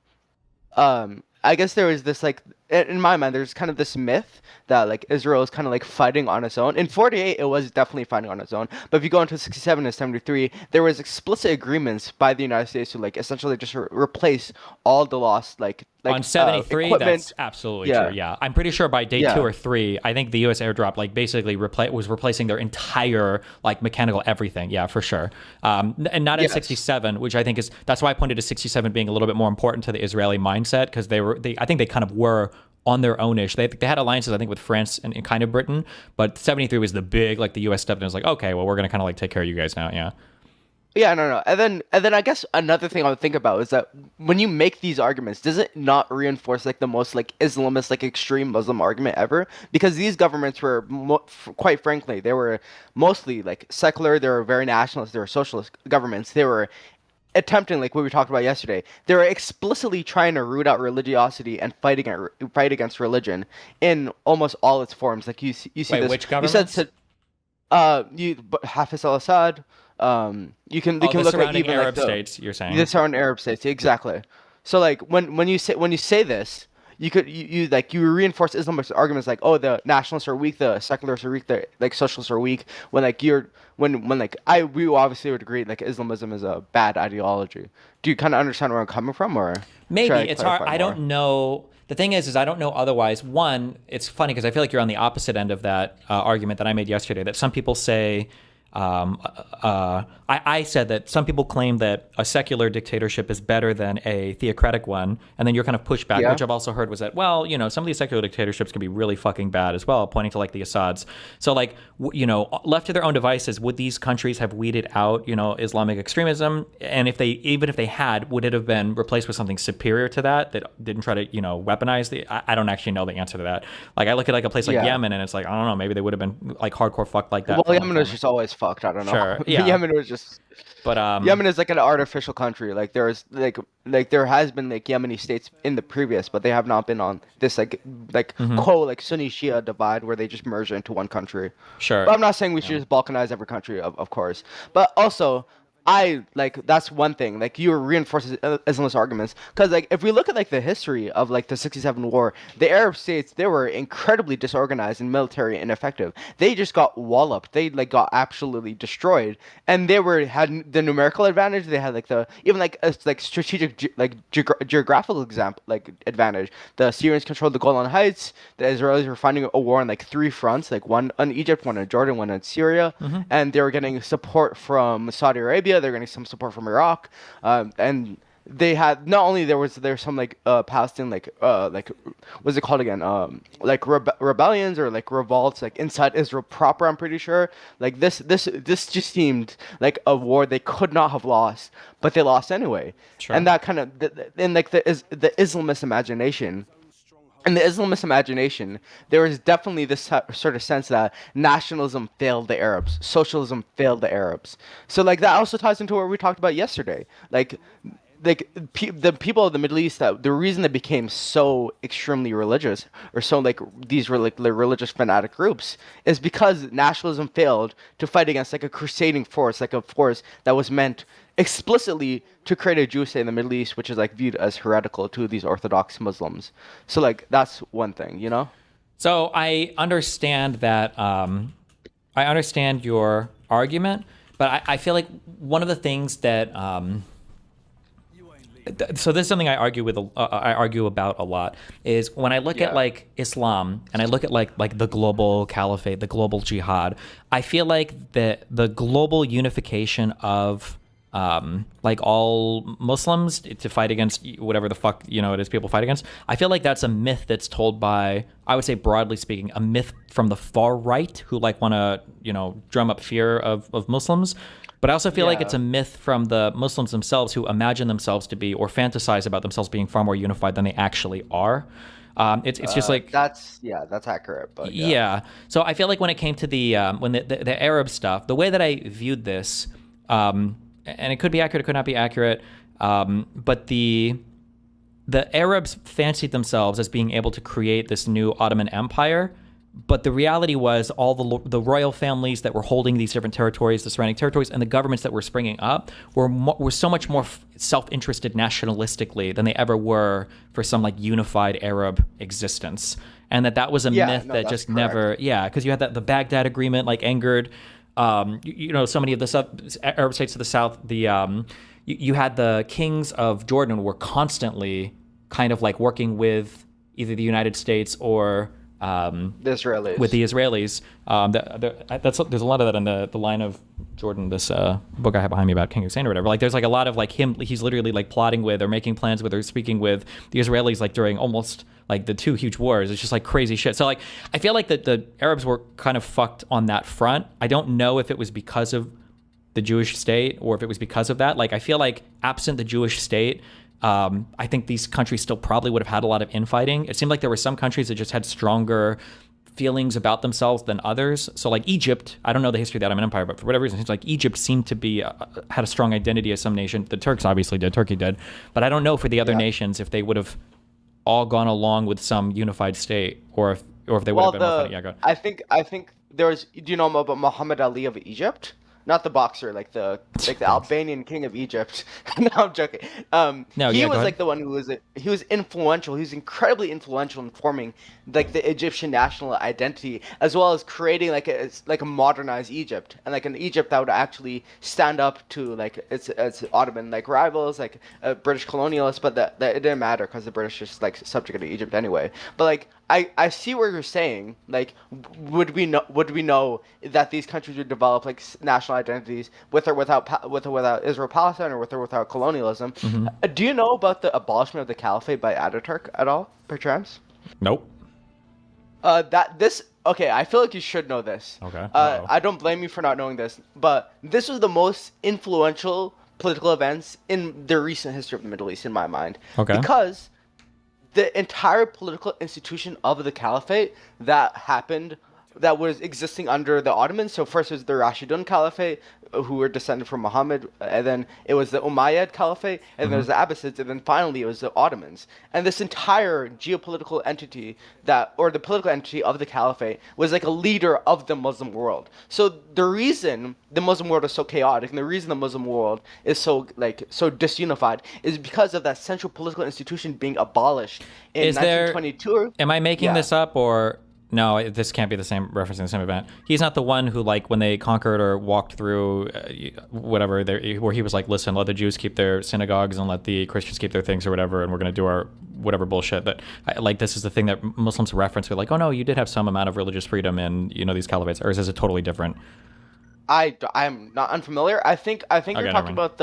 I guess there is this like in my mind, there's kind of this myth that like Israel is kind of like fighting on its own. In 48, it was definitely fighting on its own. But if you go into 67 and 73, there was explicit agreements by the United States to like essentially just replace all the lost like on 73, that's absolutely true. Yeah, I'm pretty sure by day 2 or 3, I think the U.S. airdrop like basically was replacing their entire like mechanical everything. Yeah, for sure. And not in 67, which I think that's why I pointed to 67 being a little bit more important to the Israeli mindset, because I think they kind of were on their own-ish. They had alliances, I think, with France and kind of Britain, but 73 was the big, like the U.S. stepped in and was like, okay, well, we're going to kind of like take care of you guys now. Yeah. Yeah, no. And then I guess another thing I would think about is that when you make these arguments, does it not reinforce like the most like Islamist, like extreme Muslim argument ever? Because these governments were, quite frankly, they were mostly like secular. They were very nationalist. They were socialist governments. They were attempting, like what we talked about yesterday, they were explicitly trying to root out religiosity and fight against religion in almost all its forms. Like you see Wait, this. Which governments? You said Hafiz al-Assad. You can look at even Arab like states. You're saying the surrounding Arab states, exactly. So like when you say this, you reinforce Islamist arguments like, oh, the nationalists are weak, the secularists are weak, the like socialists are weak. When like we obviously would agree like Islamism is a bad ideology. Do you kind of understand where I'm coming from, or maybe it's hard? I don't know. The thing is I don't know otherwise. One, it's funny because I feel like you're on the opposite end of that argument that I made yesterday. That some people say. I said that some people claim that a secular dictatorship is better than a theocratic one, and then your kind of pushback, which I've also heard, was that, well, some of these secular dictatorships can be really fucking bad as well, pointing to like the Assads. So like, left to their own devices, would these countries have weeded out, Islamic extremism? And even if they had, would it have been replaced with something superior to that didn't try to, weaponize I don't actually know the answer to that. Like I look at like a place like Yemen, and it's like, I don't know, maybe they would have been like hardcore fucked like that. Well, Yemen is just always fucked. I don't know. Sure, yeah. Yemen was just. But Yemen is like an artificial country. Like there's like there has been like Yemeni states in the previous, but they have not been on this like like Sunni Shia divide where they just merge into one country. sure. But I'm not saying we should just balkanize every country, of course. But also, I like that's one thing. Like you reinforce Islamist arguments because like if we look at like the history of like the '67 war, the Arab states they were incredibly disorganized and military ineffective. They just got walloped. They like got absolutely destroyed, and they had the numerical advantage. They had like the even like a like strategic geographical example like advantage. The Syrians controlled the Golan Heights. The Israelis were fighting a war on like 3 fronts, like one in Egypt, one in Jordan, one in Syria, and they were getting support from Saudi Arabia. They're getting some support from Iraq, and they had not only there's some like Palestinian like what's it called again like rebellions or like revolts like inside Israel proper. I'm pretty sure like this just seemed like a war they could not have lost, but they lost anyway. Sure. And that kind of in like the Islamist imagination. In the Islamist imagination, there is definitely this sort of sense that nationalism failed the Arabs, socialism failed the Arabs. So like that also ties into what we talked about yesterday. Like the people of the Middle East, that the reason they became so extremely religious or so like these were like religious fanatic groups is because nationalism failed to fight against like a crusading force, like a force that was meant explicitly to create a Jewish state in the Middle East, which is like viewed as heretical to these Orthodox Muslims. So like that's one thing, you know. So I understand that. I understand your argument, but I feel like one of the things that. So this is something I argue about a lot is when I look at like Islam and I look at like the global caliphate, the global jihad. I feel like the global unification of like all Muslims to fight against whatever the fuck it is people fight against. I feel like that's a myth that's told by, I would say broadly speaking, a myth from the far right who like want to drum up fear of Muslims. But I also feel like it's a myth from the Muslims themselves who imagine themselves to be or fantasize about themselves being far more unified than they actually are. It's just like that's accurate. But yeah. So I feel like when it came to the when the Arab stuff, the way that I viewed this, and it could be accurate, it could not be accurate, but the Arabs fancied themselves as being able to create this new Ottoman Empire. But the reality was all the royal families that were holding these different territories, the surrounding territories, and the governments that were springing up were so much more self-interested nationalistically than they ever were for some like unified Arab existence. And that was a myth that just correct. Never, because you had the Baghdad Agreement like angered, so many of the Arab states to the south. You had the kings of Jordan were constantly kind of like working with either the United States or the Israelis. With the Israelis. There's a lot of that in the Line of Jordan, this book I have behind me about King Hussein or whatever. Like there's like a lot of like he's literally like plotting with or making plans with or speaking with the Israelis like during almost like the 2 huge wars. It's just like crazy shit. So like I feel like the Arabs were kind of fucked on that front. I don't know if it was because of the Jewish state or if it was because of that. Like I feel like absent the Jewish state, I think these countries still probably would have had a lot of infighting. It seemed like there were some countries that just had stronger feelings about themselves than others. So like Egypt, I don't know the history of the Ottoman Empire, but for whatever reason, it seems like Egypt seemed to be had a strong identity as some nation. The Turks obviously did, Turkey did, but I don't know for the other nations if they would have all gone along with some unified state or if they would have been more funny. Yeah, go ahead. I think there was. Do you know about Muhammad Ali of Egypt? Not the boxer, like the Albanian king of Egypt. No, I'm joking. He was like the one who he was influential. He was incredibly influential in forming like the Egyptian national identity, as well as creating like a modernized Egypt and like an Egypt that would actually stand up to like its Ottoman like rivals, like British colonialists. But that it didn't matter because the British just like subjugated Egypt anyway. But like I see where you're saying. Like, would we know that these countries would develop like national identities with or without Israel Palestine or with or without colonialism? Mm-hmm. Do you know about the abolishment of the caliphate by Ataturk at all, perchance? Nope. Okay, I feel like you should know this. Okay. I don't blame you for not knowing this, but this was the most influential political events in the recent history of the Middle East, in my mind. Okay. Because the entire political institution of the caliphate that happened that was existing under the Ottomans. So first it was the Rashidun Caliphate, who were descended from Muhammad, and then it was the Umayyad Caliphate, and then there was the Abbasids, and then finally it was the Ottomans. And this entire geopolitical entity or the political entity of the Caliphate was like a leader of the Muslim world. So the reason the Muslim world is so chaotic, and the reason the Muslim world is so disunified, is because of that central political institution being abolished in 1922. Am I making this up, or no? This can't be the same, referencing the same event. He's not the one who, like, when they conquered or walked through whatever, where he was like, listen, let the Jews keep their synagogues and let the Christians keep their things or whatever, and we're going to do our whatever bullshit. That like, this is the thing that Muslims reference. We're like, oh no, you did have some amount of religious freedom in these caliphates, or is this a totally different? I'm not unfamiliar. I think you're talking about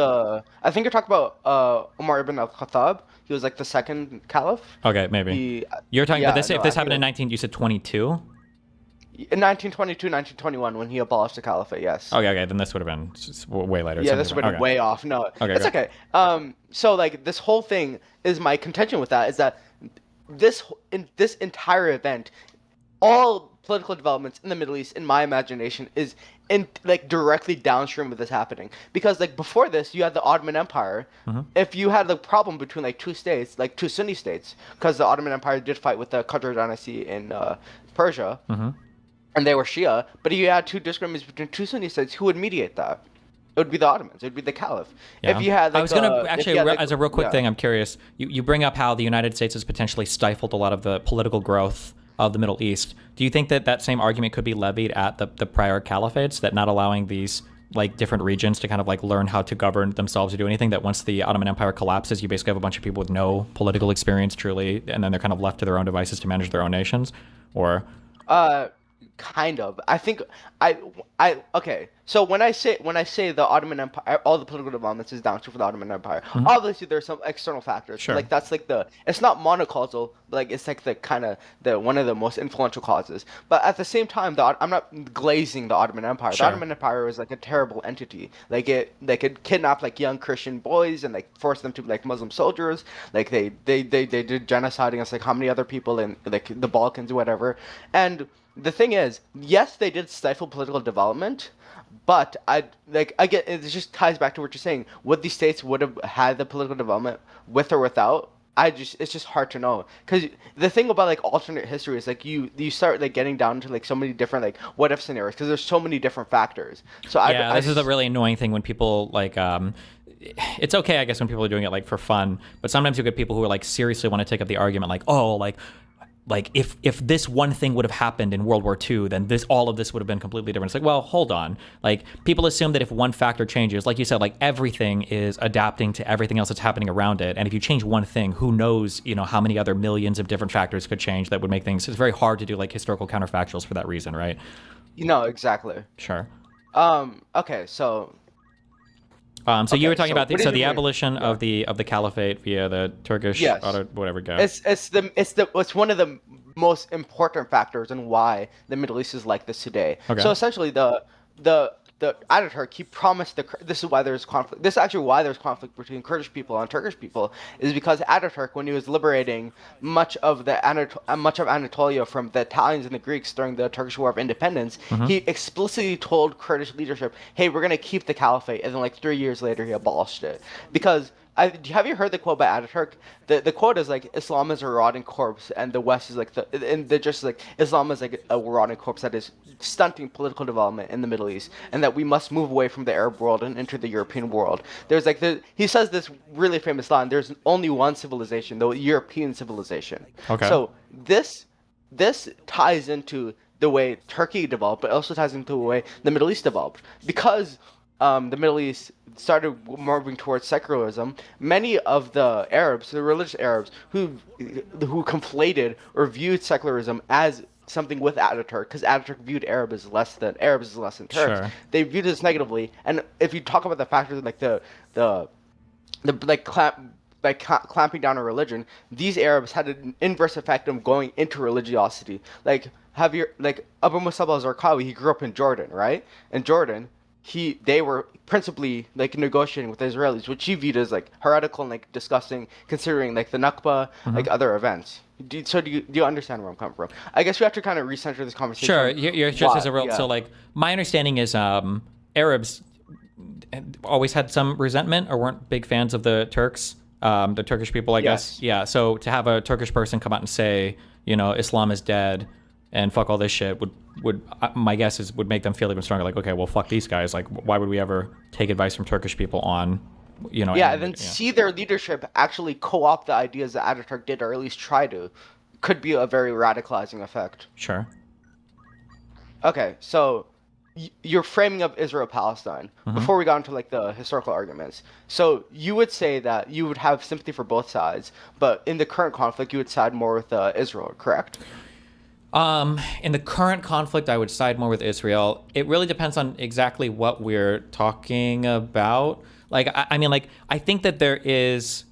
Umar ibn al-Khattab. He was like the second caliph. Okay, maybe. You're talking about this. If this happened in you said 22? In 1922, 1921, when he abolished the caliphate, yes. Okay, then this would have been way later. Yeah, this would have been way off. No, it's okay. So like this whole thing is my contention with that is that this entire event, all political developments in the Middle East, in my imagination, is directly downstream of this happening. Because like before this, you had the Ottoman Empire. If you had the problem between like two states, like two Sunni states, because the Ottoman Empire did fight with the Qadr dynasty in Persia, and they were Shia. But if you had two disagreements between two Sunni states, who would mediate that? It would be the Ottomans. It would be the Caliph. Yeah. If you had, like, I was gonna actually, as a real quick thing, I'm curious. You bring up how the United States has potentially stifled a lot of the political growth of the Middle East. Do you think that same argument could be levied at the prior caliphates, that not allowing these like different regions to kind of like learn how to govern themselves or do anything, that once the Ottoman Empire collapses, you basically have a bunch of people with no political experience truly, and then they're kind of left to their own devices to manage their own nations? Or kind of. I think okay. So when I say the Ottoman Empire, all the political developments is downstream for the Ottoman Empire. Obviously, there's some external factors. Sure. Like that's like it's not monocausal. Like it's like the kind of one of the most influential causes. But at the same time, I'm not glazing the Ottoman Empire. Sure. The Ottoman Empire was like a terrible entity. Like they could kidnap like young Christian boys and like force them to be like Muslim soldiers. Like they did genocide against like how many other people in like the Balkans or whatever. And the thing is, yes, they did stifle political development, but it just ties back to what you're saying. Would these states would have had the political development with or without? It's just hard to know, because the thing about like alternate history is like you start like getting down to like so many different like what if scenarios, because there's so many different factors. So this is a really annoying thing when people like it's okay, I guess, when people are doing it like for fun, but sometimes you get people who are like seriously want to take up the argument like, oh, like if this one thing would have happened in World War II, then all of this would have been completely different. It's like, well, hold on. Like, people assume that if one factor changes, like you said, like everything is adapting to everything else that's happening around it. And if you change one thing, who knows, how many other millions of different factors could change that would make things. It's very hard to do like historical counterfactuals for that reason, right? Exactly. Sure. Okay, so. So you were talking about the abolition of the caliphate via the Turkish whatever guy. It's one of the most important factors in why the Middle East is like this today. Okay. So essentially the Ataturk, he promised this is why there's conflict. This is actually why there's conflict between Kurdish people and Turkish people, is because Ataturk, when he was liberating much of Anatolia from the Italians and the Greeks during the Turkish War of Independence, he explicitly told Kurdish leadership, "Hey, we're gonna keep the caliphate," and then like 3 years later he abolished it. Because have you heard the quote by Ataturk? The quote is like, Islam is a rotting corpse, and the West is like Islam is like a rotting corpse that is stunting political development in the Middle East, and that we must move away from the Arab world and enter the European world. There's like he says this really famous line: "There's only one civilization, the European civilization." Okay. So this ties into the way Turkey developed, but also ties into the way the Middle East developed, because the Middle East started moving towards secularism. Many of the Arabs, the religious Arabs, who conflated or viewed secularism as something with Ataturk, because Ataturk viewed Arabs as less than Turks. Sure. They viewed this negatively. And if you talk about the factors like clamping down on religion, these Arabs had an inverse effect of going into religiosity. Like Abu Musab al-Zarqawi, he grew up in Jordan, right? In Jordan, they were principally like negotiating with the Israelis, which he viewed as like heretical and like disgusting, considering like the Nakba, like other events. Do you understand where I'm coming from? I guess we have to kind of recenter this conversation. Sure, you're just as a real. Yeah. So like my understanding is Arabs always had some resentment or weren't big fans of the Turks, the Turkish people, I guess. Yeah. So to have a Turkish person come out and say, you know, Islam is dead and fuck all this shit would my guess is would make them feel even stronger. Like, okay, well, fuck these guys. Like, why would we ever take advice from Turkish people on, you know? Yeah, and then see their leadership actually co-opt the ideas that Ataturk did, or at least try to, could be a very radicalizing effect. Sure. Okay, so you're framing up Israel-Palestine before we got into like the historical arguments. So you would say that you would have sympathy for both sides, but in the current conflict, you would side more with Israel, correct? In the current conflict, I would side more with Israel. It really depends on exactly what we're talking about. Like, I mean, like, I think that there is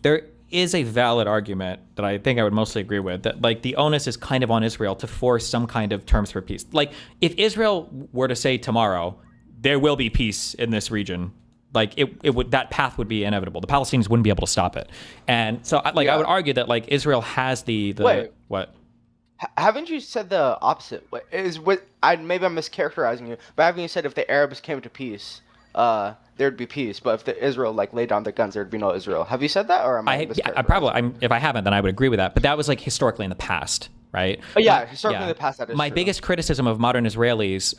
there is a valid argument that I think I would mostly agree with, that like the onus is kind of on Israel to force some kind of terms for peace. Like, if Israel were to say tomorrow, there will be peace in this region, like it would, that path would be inevitable. The Palestinians wouldn't be able to stop it. And so I would argue that like Israel has the Wait. What? Haven't you said the opposite? Maybe I'm mischaracterizing you, but haven't you said if the Arabs came to peace, there'd be peace, but if the Israel like laid down their guns, there'd be no Israel? Have you said that, or am I mischaracterizing? If I haven't, then I would agree with that. But that was like historically in the past, right? Oh yeah, historically in the past, that is my true. biggest criticism of modern Israelis,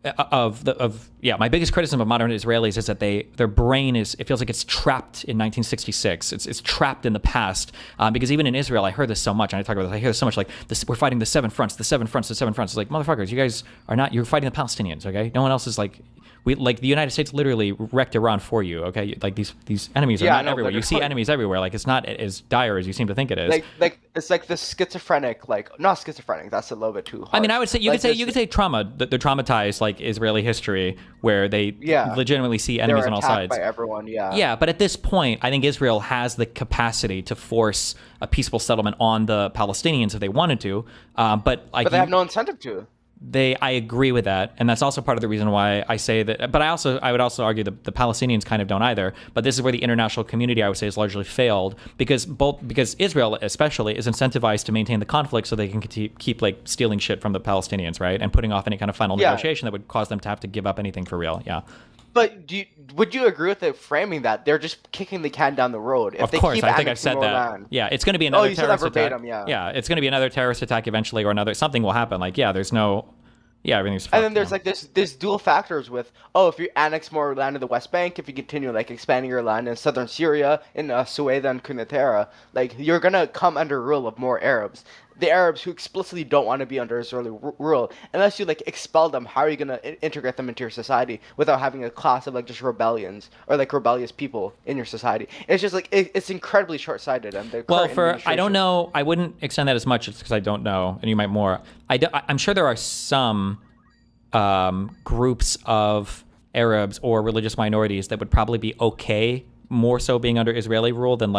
my biggest criticism of modern Israelis is that their brain it feels like it's trapped in 1966. It's trapped in the past, because even in Israel, I heard this so much, and I talk about this. I hear this so much, like we're fighting the seven fronts. It's like, motherfuckers, you guys are not. You're fighting the Palestinians, okay? No one else is like. The United States literally wrecked Iran for you, okay? Like these enemies are not everywhere. You see enemies everywhere. Like, it's not as dire as you seem to think it is. Like it's like the schizophrenic, like not schizophrenic. That's a little bit too hard. I mean, I would say you could say trauma. They're traumatized, like Israeli history, where they legitimately see enemies on all sides. By everyone, yeah. Yeah, but at this point, I think Israel has the capacity to force a peaceful settlement on the Palestinians if they wanted to. But they have no incentive to. I agree with that, and that's also part of the reason why I say that. But I would also argue that the Palestinians kind of don't either. But this is where the international community, I would say, has largely failed, because Israel especially is incentivized to maintain the conflict so they can keep like stealing shit from the Palestinians, right, and putting off any kind of final negotiation that would cause them to have to give up anything for real. Yeah. But would you agree with it framing that they're just kicking the can down the road? Of course, I think I've said that. Yeah, it's going to be another terrorist attack. Yeah, it's going to be another terrorist attack eventually, or something will happen. Like, everything's fucked. And then there's like this dual factors with, if you annex more land in the West Bank, if you continue like expanding your land in southern Syria, in Sueda and Quneitra, like you're gonna come under rule of more Arabs. The Arabs who explicitly don't want to be under Israeli rule, unless you like expel them, how are you gonna integrate them into your society without having a class of like just rebellions or like rebellious people in your society? It's just like it's incredibly short-sighted. And I don't know. I wouldn't extend that as much because I don't know, and you might more. I'm sure there are some groups of Arabs or religious minorities that would probably be okay, more so being under Israeli rule than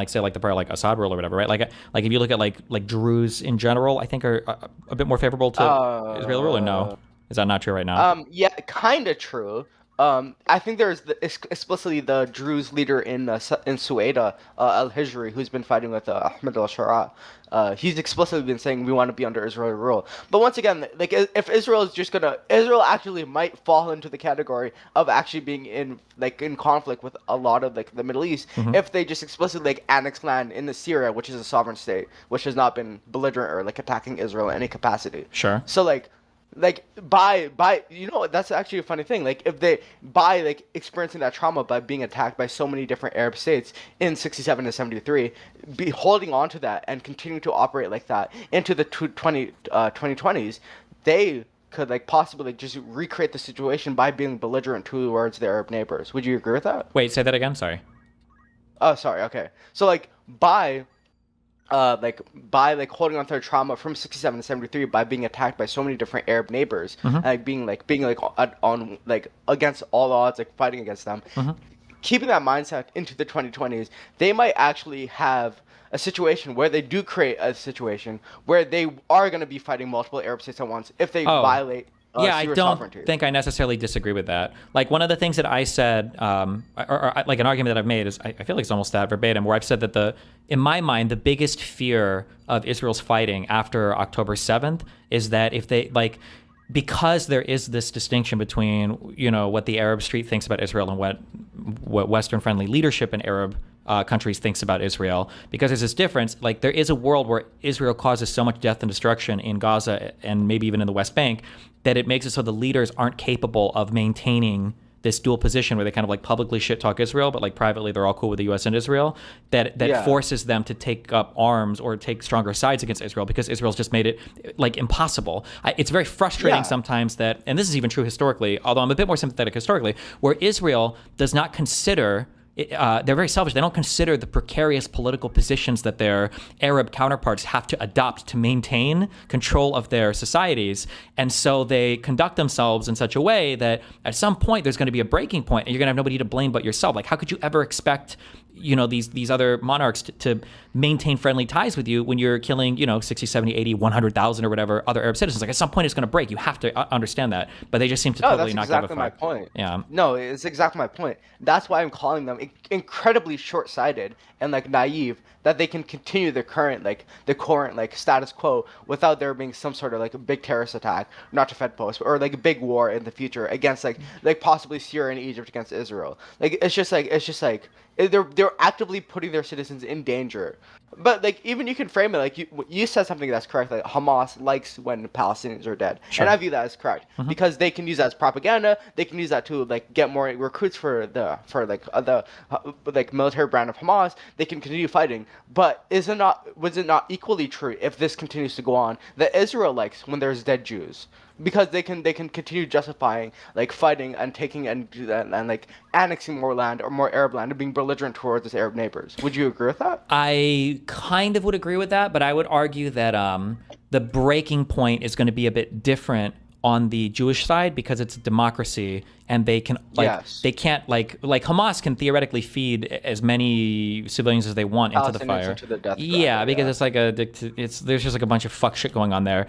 say like the part like Assad rule or whatever, right? Like if you look at like Druze in general, I think are a bit more favorable to Israeli rule, or no? Is that not true right now? Yeah, kind of true. I think there's explicitly the Druze leader in Sueda, al-Hijri, who's been fighting with Ahmed al-Shara. He's explicitly been saying we want to be under Israeli rule. But once again, like if Israel actually might fall into the category of actually being in conflict with a lot of like the Middle East, if they just explicitly like annex land in the Syria, which is a sovereign state, which has not been belligerent or like attacking Israel in any capacity. Sure. So by that's actually a funny thing. Like if they experiencing that trauma by being attacked by so many different Arab states in 67 to 73, be holding on to that and continuing to operate like that into the 2020s, they could like possibly just recreate the situation by being belligerent towards their Arab neighbors. Would you agree with that? Wait, say that again. Sorry. Oh, sorry. Okay. So by holding on to their trauma from 67 to 73 by being attacked by so many different Arab neighbors, being on against all odds, like fighting against them, keeping that mindset into the 2020s, they might actually have a situation where they do create a situation where they are going to be fighting multiple Arab states at once if they violate Yeah, I Syria's don't sovereignty. think I necessarily disagree with that. Like one of the things that I said, like an argument that I've made is, I feel like it's almost that verbatim, where I've said that in my mind, the biggest fear of Israel's fighting after October 7th is that if they because there is this distinction between what the Arab street thinks about Israel and what Western friendly leadership in Arab countries thinks about Israel, because there's this difference. Like there is a world where Israel causes so much death and destruction in Gaza and maybe even in the West Bank that it makes it so the leaders aren't capable of maintaining this dual position where they kind of like publicly shit talk Israel, but like privately they're all cool with the U.S. and Israel. That forces them to take up arms or take stronger sides against Israel, because Israel's just made it like impossible. It's very frustrating sometimes that, and this is even true historically, although I'm a bit more sympathetic historically, where Israel does not consider. They're very selfish. They don't consider the precarious political positions that their Arab counterparts have to adopt to maintain control of their societies. And so they conduct themselves in such a way that at some point there's going to be a breaking point and you're going to have nobody to blame but yourself. Like, how could you ever expect these other monarchs to maintain friendly ties with you when you're killing 60, 70, 80, 100,000 or whatever other Arab citizens? Like at some point it's going to break. You have to understand that. But they just seem to totally not give a fuck. That's exactly my point. Yeah. No, it's exactly my point. That's why I'm calling them incredibly short-sighted and like naive, that they can continue the current status quo without there being some sort of like a big terrorist attack, not to Fed post, or like a big war in the future against like possibly Syria and Egypt against Israel. Like it's just like they're actively putting their citizens in danger. But like even you can frame it like you said something that's correct. Like Hamas likes when Palestinians are dead, and I view that as correct because they can use that as propaganda. They can use that to like get more recruits for the military brand of Hamas. They can continue fighting. But was it not equally true, if this continues to go on, that Israel likes when there's dead Jews? Because they can continue justifying like fighting and taking and like annexing more land or more Arab land and being belligerent towards its Arab neighbors. Would you agree with that? I kind of would agree with that, but I would argue that the breaking point is going to be a bit different on the Jewish side, because it's a democracy and they can they can't like Hamas can theoretically feed as many civilians as they want into the fire. Into the death because it's like there's just like a bunch of fuck shit going on there.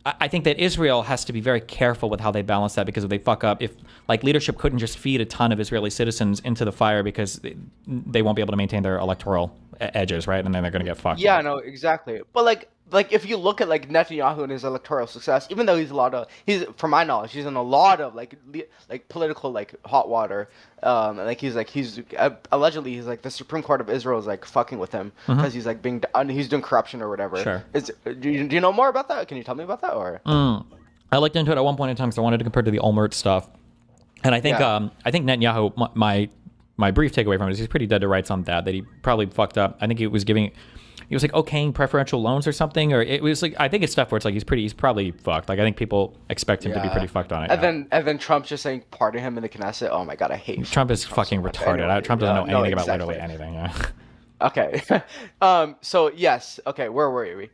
I think that Israel has to be very careful with how they balance that, because if they fuck up, if like leadership couldn't just feed a ton of Israeli citizens into the fire because they won't be able to maintain their electoral edges, right? And then they're going to get fucked. Yeah, no, exactly. But like if you look at like Netanyahu and his electoral success, even though he's from my knowledge, he's in a lot of like political like hot water. He's allegedly he's like the Supreme Court of Israel is like fucking with him because he's like he's doing corruption or whatever. Sure. Do you know more about that? Can you tell me about that or? I looked into it at one point in time because I wanted to compare to the Olmert stuff, and I think Netanyahu, my brief takeaway from it is he's pretty dead to rights on that he probably fucked up. I think he was like okaying preferential loans or something, or it was like, I think it's stuff where it's like he's probably fucked. Like I think people expect him to be pretty fucked on it. And then Trump just saying pardon him in the Knesset. Oh my god, I hate Trump. Is fucking retarded. Anyway, Trump doesn't know anything about literally anything. Yeah. Okay. So yes. Okay. Where were we?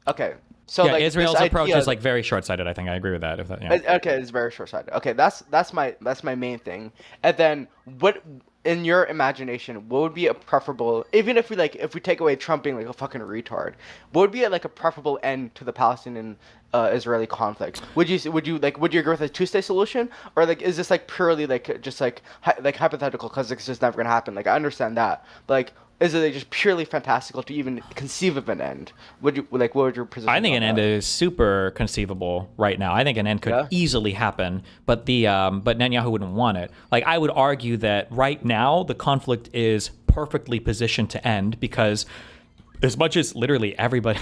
Okay. So yeah, like Israel's approach is like very short-sighted. I think I agree with that. Okay, it's very short-sighted. Okay, that's my main thing. And then what, in your imagination, what would be a preferable, even if we take away Trump being like a fucking retard, what would be like a preferable end to the Palestinian Israeli conflict? Would you agree with a two-state solution, or like is this like purely like just like hypothetical because it's just never gonna happen? Like I understand that, but like, is it just purely fantastical to even conceive of an end? What would your position? I think an end is super conceivable right now. I think an end could easily happen, but but Netanyahu wouldn't want it. Like I would argue that right now the conflict is perfectly positioned to end, because as much as literally everybody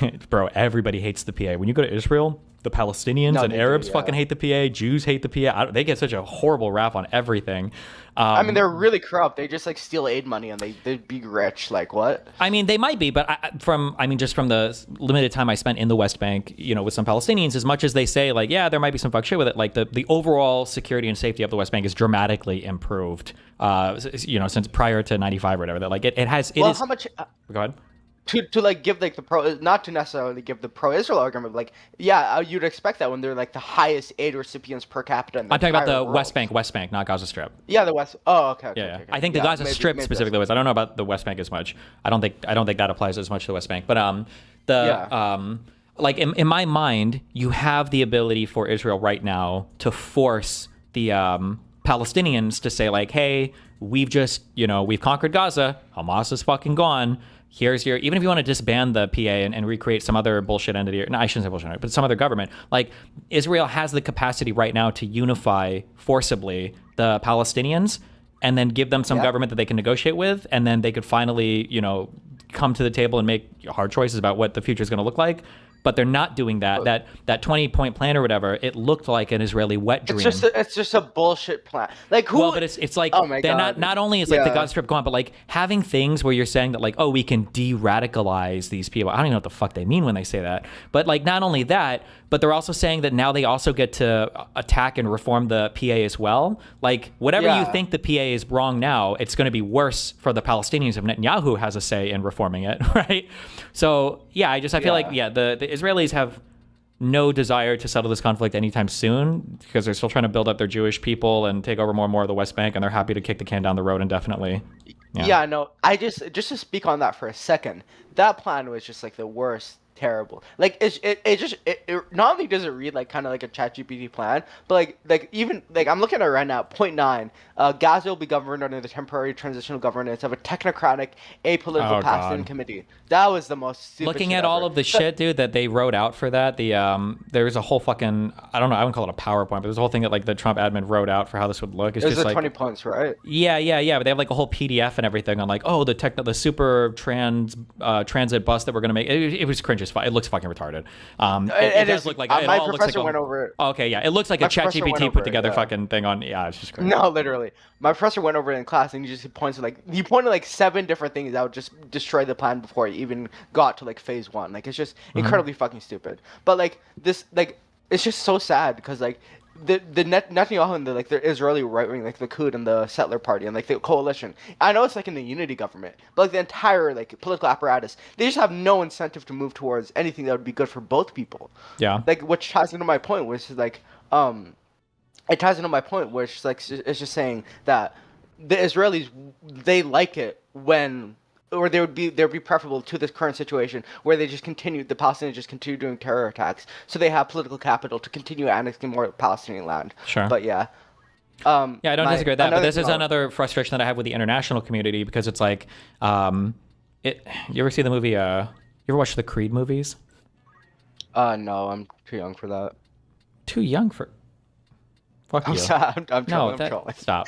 hates the PA. When you go to Israel, the Palestinians and Arabs fucking hate the PA. Jews hate the PA. They get such a horrible rap on everything. I mean, they're really corrupt. They just like steal aid money and they'd be rich. Like what? I mean, they might be, but just from the limited time I spent in the West Bank, with some Palestinians, as much as they say like, yeah, there might be some fuck shit with it, like the overall security and safety of the West Bank is dramatically improved. Since prior to '95 or whatever. That like it has. How much? Go ahead. To like give like the pro, not to necessarily give the pro-Israel argument, but like you'd expect that when they're like the highest aid recipients per capita. I'm talking about the West Bank, not Gaza Strip. Yeah, the West. Oh, okay. Yeah. I think the Gaza Strip specifically was. I don't know about the West Bank as much. I don't think that applies as much to the West Bank, but like in my mind, you have the ability for Israel right now to force the Palestinians to say like, hey, we've conquered Gaza. Hamas is fucking gone. Here's your, even if you want to disband the PA and recreate some other bullshit entity, no, I shouldn't say bullshit, but some other government, like Israel has the capacity right now to unify forcibly the Palestinians and then give them some government that they can negotiate with. And then they could finally, come to the table and make hard choices about what the future is going to look like. But they're not doing that. That 20-point plan or whatever, it looked like an Israeli wet dream. It's just a bullshit plan. Like who? Well, but it's like, oh my God. not only is like the Gaza Strip gone, but like having things where you're saying that like, oh, we can de-radicalize these people. I don't even know what the fuck they mean when they say that. But like not only that, but they're also saying that now they also get to attack and reform the PA as well. Like whatever you think the PA is wrong now, it's going to be worse for the Palestinians if Netanyahu has a say in reforming it, right? So yeah, I feel like the Israelis have no desire to settle this conflict anytime soon because they're still trying to build up their Jewish people and take over more and more of the West Bank, and they're happy to kick the can down the road indefinitely. Yeah, no, I just to speak on that for a second, that plan was just like the worst, terrible. Like it not only does it read like kind of like a ChatGPT plan, but like even like I'm looking at it right now, point 9, Gaza will be governed under the temporary transitional governance of a technocratic, apolitical Palestinian committee. That was the most stupid looking shit at all ever. of the shit, dude, that they wrote out for that. There's a whole fucking, I don't know, I wouldn't call it a PowerPoint, but there's a whole thing that like the Trump admin wrote out for how this would look. It's It was just the like 20 points, right? Yeah, but they have like a whole PDF and everything on like, oh, the super transit bus that we're gonna make. It was cringe as fuck. It looks fucking retarded. It does look like my it all professor looks like went over it. Okay, yeah, it looks like a My professor went ChatGPT over put it, together yeah. fucking thing on. Yeah, it's just crazy. No, literally. My professor went over it in class and he pointed like 7 different things that would just destroy the plan before it even got to like phase 1. Like it's just incredibly fucking stupid. But like this, like it's just so sad because like the Netanyahu and the Israeli right wing, like the Likud and the Settler Party and like the coalition. I know it's like in the unity government, but like the entire like political apparatus, they just have no incentive to move towards anything that would be good for both people. Yeah. Like which ties into my point, which is like it ties into my point, where it's like it's just saying that the Israelis, they like it when, or they would be preferable to this current situation where the Palestinians just continue doing terror attacks, so they have political capital to continue annexing more Palestinian land. Sure. But yeah. Yeah, I don't disagree with that, but this is another frustration that I have with the international community because it's like, you ever see the movie? You ever watch the Creed movies? No, I'm too young for that. Too young for. Fuck I'm you. sorry, I'm No, trolling. stop.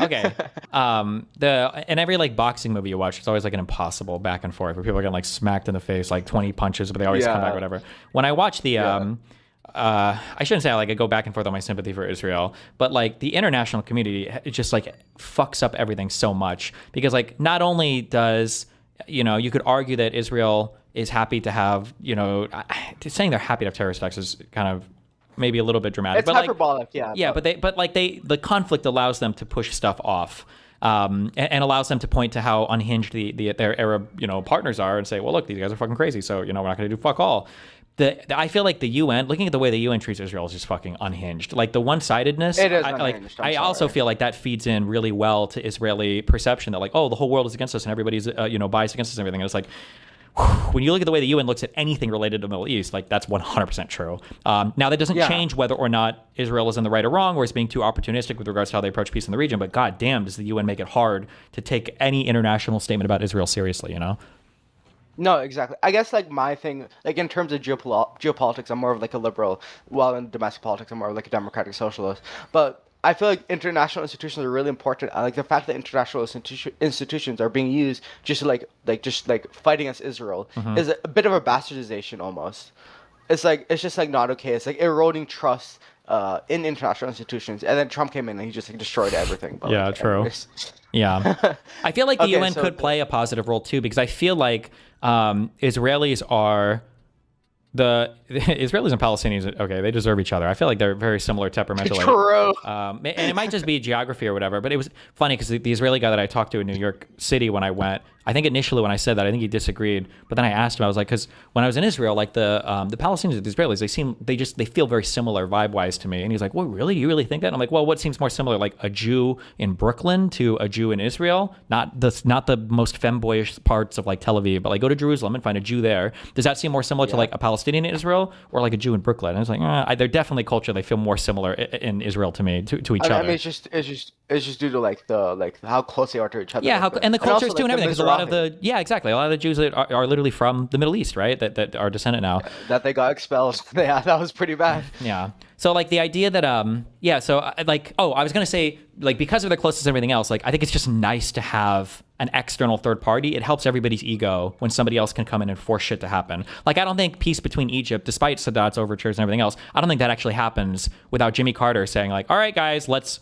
Okay. In every like boxing movie you watch, it's always like an impossible back and forth where people are getting like smacked in the face, like 20 punches, but they always come back, whatever. When I watch the, I shouldn't say like I go back and forth on my sympathy for Israel, but like the international community, it just like fucks up everything so much because like not only does, you could argue that Israel is happy to have, saying they're happy to have terrorist attacks is kind of maybe a little bit dramatic. It's but hyperbolic, yeah. Yeah, but the conflict allows them to push stuff off, and allows them to point to how unhinged their Arab partners are and say, well, look, these guys are fucking crazy, so we're not going to do fuck all. I feel like the UN, looking at the way the UN treats Israel, is just fucking unhinged. Like the one-sidedness. It is unhinged. I also feel like that feeds in really well to Israeli perception that like, oh, the whole world is against us and everybody's biased against us and everything. And it's like, when you look at the way the UN looks at anything related to the Middle East, like that's 100% true. Now that doesn't change whether or not Israel is in the right or wrong, or is being too opportunistic with regards to how they approach peace in the region. But god damn, does the UN make it hard to take any international statement about Israel seriously? No, exactly. I guess like my thing, like in terms of geopolitics, I'm more of like a liberal. While in domestic politics, I'm more of like a democratic socialist. But I feel like international institutions are really important. I like the fact that international institutions are being used just to fight against Israel is a bit of a bastardization almost. It's just not okay. It's like eroding trust in international institutions. And then Trump came in and he just like destroyed everything. But, yeah, like, true. anyways. Yeah, I feel like the Okay, UN so could play a positive role too because I feel like Israelis are. The Israelis and Palestinians, okay, they deserve each other. I feel like they're very similar temperamentally. True. And it might just be geography or whatever, but it was funny because the Israeli guy that I talked to in New York City when I went, I think initially when I said that, I think he disagreed. But then I asked him, I was like, because when I was in Israel, like the Palestinians and the Israelis, they feel very similar vibe-wise to me. And he's like, well, really? You really think that? And I'm like, well, what seems more similar, like a Jew in Brooklyn to a Jew in Israel? Not the most femboyish parts of like Tel Aviv, but like go to Jerusalem and find a Jew there. Does that seem more similar to like a Palestinian Palestinian in Israel or like a Jew in Brooklyn. And it's like, they're definitely culture. They feel more similar in Israel to me, to each other. I mean, it's just due to like how close they are to each other. Yeah, and the cultures also, too, and like, everything. Because a lot of exactly, a lot of the Jews are literally from the Middle East, right? That are descendant now. That they got expelled. Yeah, that was pretty bad. Yeah. So like the idea that I was gonna say, like, because of their closeness and everything else, like I think it's just nice to have an external third party. It helps everybody's ego when somebody else can come in and force shit to happen. Like, I don't think peace between Egypt, despite Sadat's overtures and everything else, I don't think that actually happens without Jimmy Carter saying like, all right, guys, let's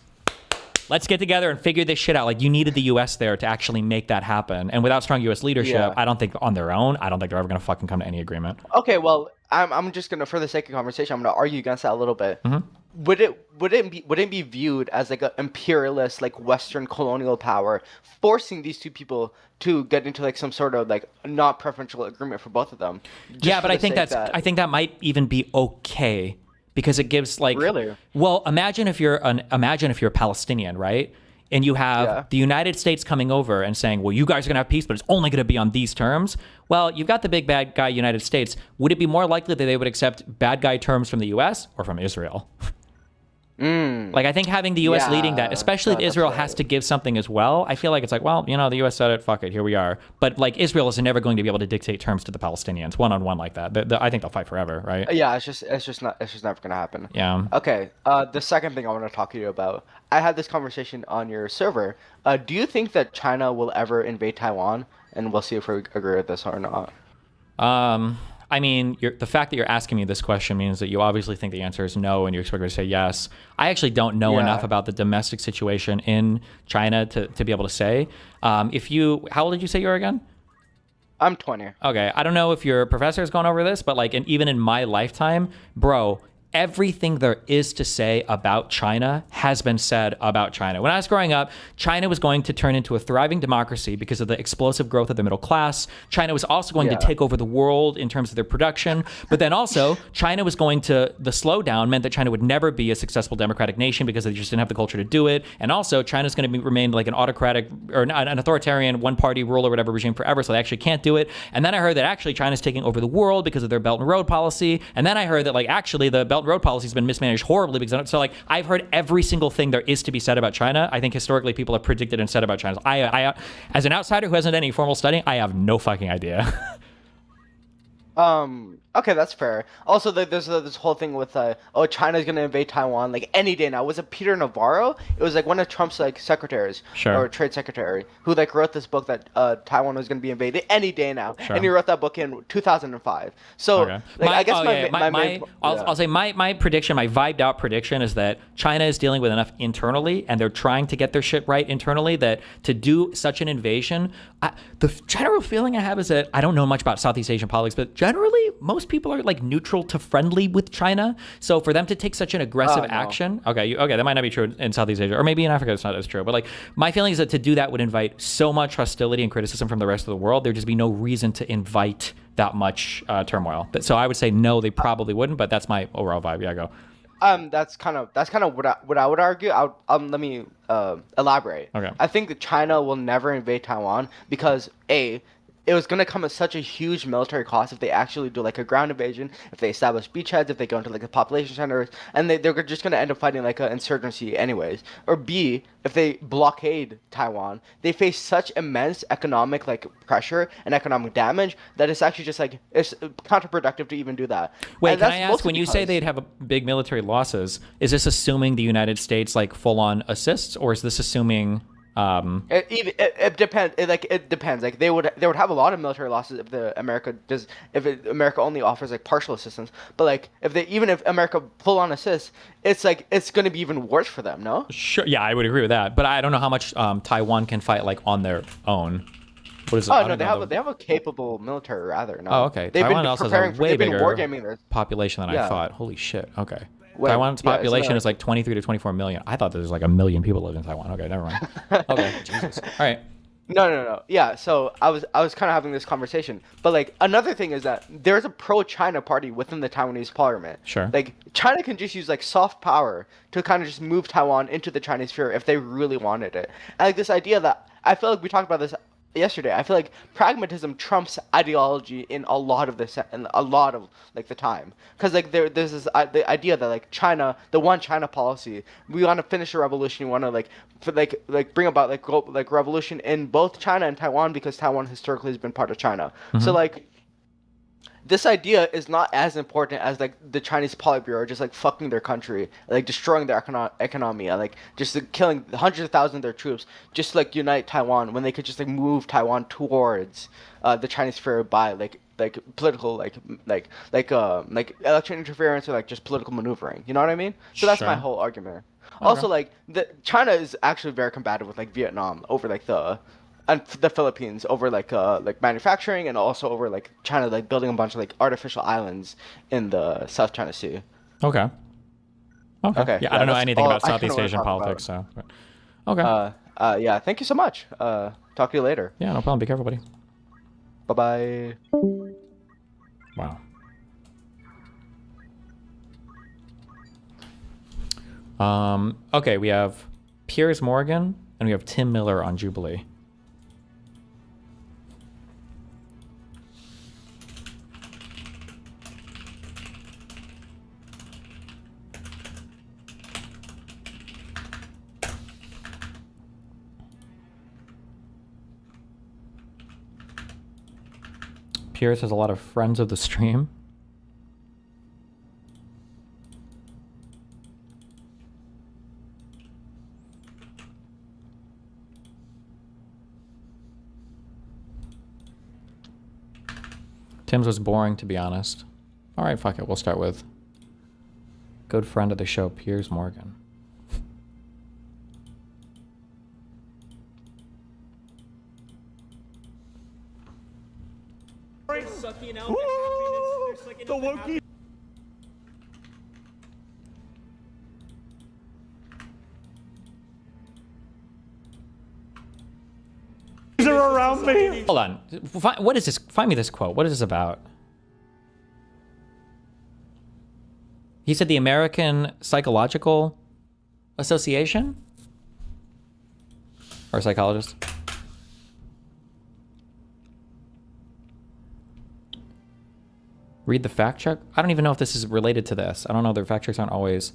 get together and figure this shit out. Like, you needed the U.S. there to actually make that happen. And without strong U.S. leadership, I don't think on their own, I don't think they're ever going to fucking come to any agreement. Okay, well, I'm just gonna, for the sake of conversation, I'm gonna argue against that a little bit. Mm-hmm. Would it be viewed as like an imperialist, like Western colonial power forcing these two people to get into like some sort of like not preferential agreement for both of them? Yeah, but I think I think that might even be okay because it gives like Really? Well, imagine if you're a Palestinian, right? And you have the United States coming over and saying, well, you guys are going to have peace, but it's only going to be on these terms. Well, you've got the big bad guy United States. Would it be more likely that they would accept bad guy terms from the U.S. or from Israel? Like, I think having the U.S. leading that, especially if Israel has to give something as well, I feel like it's like, well, you know, the U.S. said it, fuck it, here we are. But like, Israel is never going to be able to dictate terms to the Palestinians one-on-one like that. I think they'll fight forever, right? Yeah, it's just never gonna happen. Yeah. Okay. The second thing I want to talk to you about, I had this conversation on your server. Do you think that China will ever invade Taiwan? And we'll see if we agree with this or not. I mean, the fact that you're asking me this question means that you obviously think the answer is no, and you expect me to say yes. I actually don't know enough about the domestic situation in China to be able to say. How old did you say you were again? I'm 20. Okay, I don't know if your professor has gone over this, but like, even in my lifetime, bro, everything there is to say about China has been said about China. When I was growing up, China was going to turn into a thriving democracy because of the explosive growth of the middle class. China was also going to take over the world in terms of their production. But then also, China was going to, the slowdown meant that China would never be a successful democratic nation because they just didn't have the culture to do it. And also, China's going to remain like an autocratic or an authoritarian one-party rule or whatever regime forever, so they actually can't do it. And then I heard that actually China's taking over the world because of their Belt and Road policy. And then I heard that like actually the Belt and Road policy has been mismanaged horribly because so like I've heard every single thing there is to be said about China. I think historically people have predicted and said about China. I as an outsider who hasn't done any formal studying, I have no fucking idea. Okay, that's fair. Also, there's this whole thing with China's gonna invade Taiwan like any day now. Was it Peter Navarro? It was like one of Trump's like secretaries or trade secretary who like wrote this book that Taiwan was gonna be invaded any day now, and he wrote that book in 2005. So like, I'll say my prediction, my vibed out prediction is that China is dealing with enough internally, and they're trying to get their shit right internally that to do such an invasion. The general feeling I have is that I don't know much about Southeast Asian politics, but generally most people are like neutral to friendly with China. So for them to take such an aggressive action, that might not be true in Southeast Asia, or maybe in Africa it's not as true. But like my feeling is that to do that would invite so much hostility and criticism from the rest of the world. There'd just be no reason to invite that much turmoil. So I would say no, they probably wouldn't. But that's my overall vibe. Yeah, go. That's kind of what I would argue. Let me elaborate. Okay. I think that China will never invade Taiwan because it was going to come at such a huge military cost if they actually do like a ground invasion, if they establish beachheads, if they go into like the population centers, and they're just going to end up fighting like an insurgency anyways. Or B, if they blockade Taiwan, they face such immense economic like pressure and economic damage that it's actually just like it's counterproductive to even do that. Wait, can I ask, when you say they'd have big military losses, is this assuming the United States like full on assists, or is this assuming it depends. It depends. Like they would have a lot of military losses if America only offers like partial assistance. But like if America full on assists, it's like it's going to be even worse for them. No. Sure. Yeah, I would agree with that. But I don't know how much Taiwan can fight like on their own. What is it? Oh no, they have a capable military rather. No. Oh okay. They've Taiwan been also preparing has a way bigger wargaming this population than I thought. Holy shit. Okay. Wait, Taiwan's population is like 23 to 24 million. I thought there was like 1 million people living in Taiwan. Okay, never mind. Okay, Jesus. All right. No. Yeah, so I was kind of having this conversation. But like another thing is that there's a pro-China party within the Taiwanese parliament. Sure. Like China can just use like soft power to kind of just move Taiwan into the Chinese sphere if they really wanted it. And like this idea that I feel like we talked about this yesterday, I feel like pragmatism trumps ideology in a lot of in a lot of like the time. Because like there's this the idea that like China, the one China policy, we want to finish the revolution. We want to bring about like revolution in both China and Taiwan because Taiwan historically has been part of China. So like this idea is not as important as like the Chinese Politburo just like fucking their country, like destroying their economy, like just like, killing hundreds of thousands of their troops, just to, like unite Taiwan when they could just like move Taiwan towards the Chinese sphere by like political like election interference or like just political maneuvering. You know what I mean? So that's my Sure. whole argument. Also, like China is actually very combative with like Vietnam over like the Philippines over like manufacturing, and also over like China like building a bunch of like artificial islands in the South China Sea. Okay. Okay. Yeah, I don't know that's anything all about I kinda Southeast wanna Asian talk about. politics, so. Okay. Yeah. Thank you so much. Talk to you later. Yeah, no problem. Be careful, buddy. Bye bye. Wow. Okay, we have Piers Morgan and we have Tim Miller on Jubilee. Piers has a lot of friends of the stream. Tim's was boring, to be honest. All right, fuck it. We'll start with good friend of the show, Piers Morgan. The Wookiee. Are around me. Hold on. What is this? Find me this quote. What is this about? He said the American Psychological Association? Or psychologist? Read the fact check? I don't even know if this is related to this. I don't know. Their fact checks aren't always...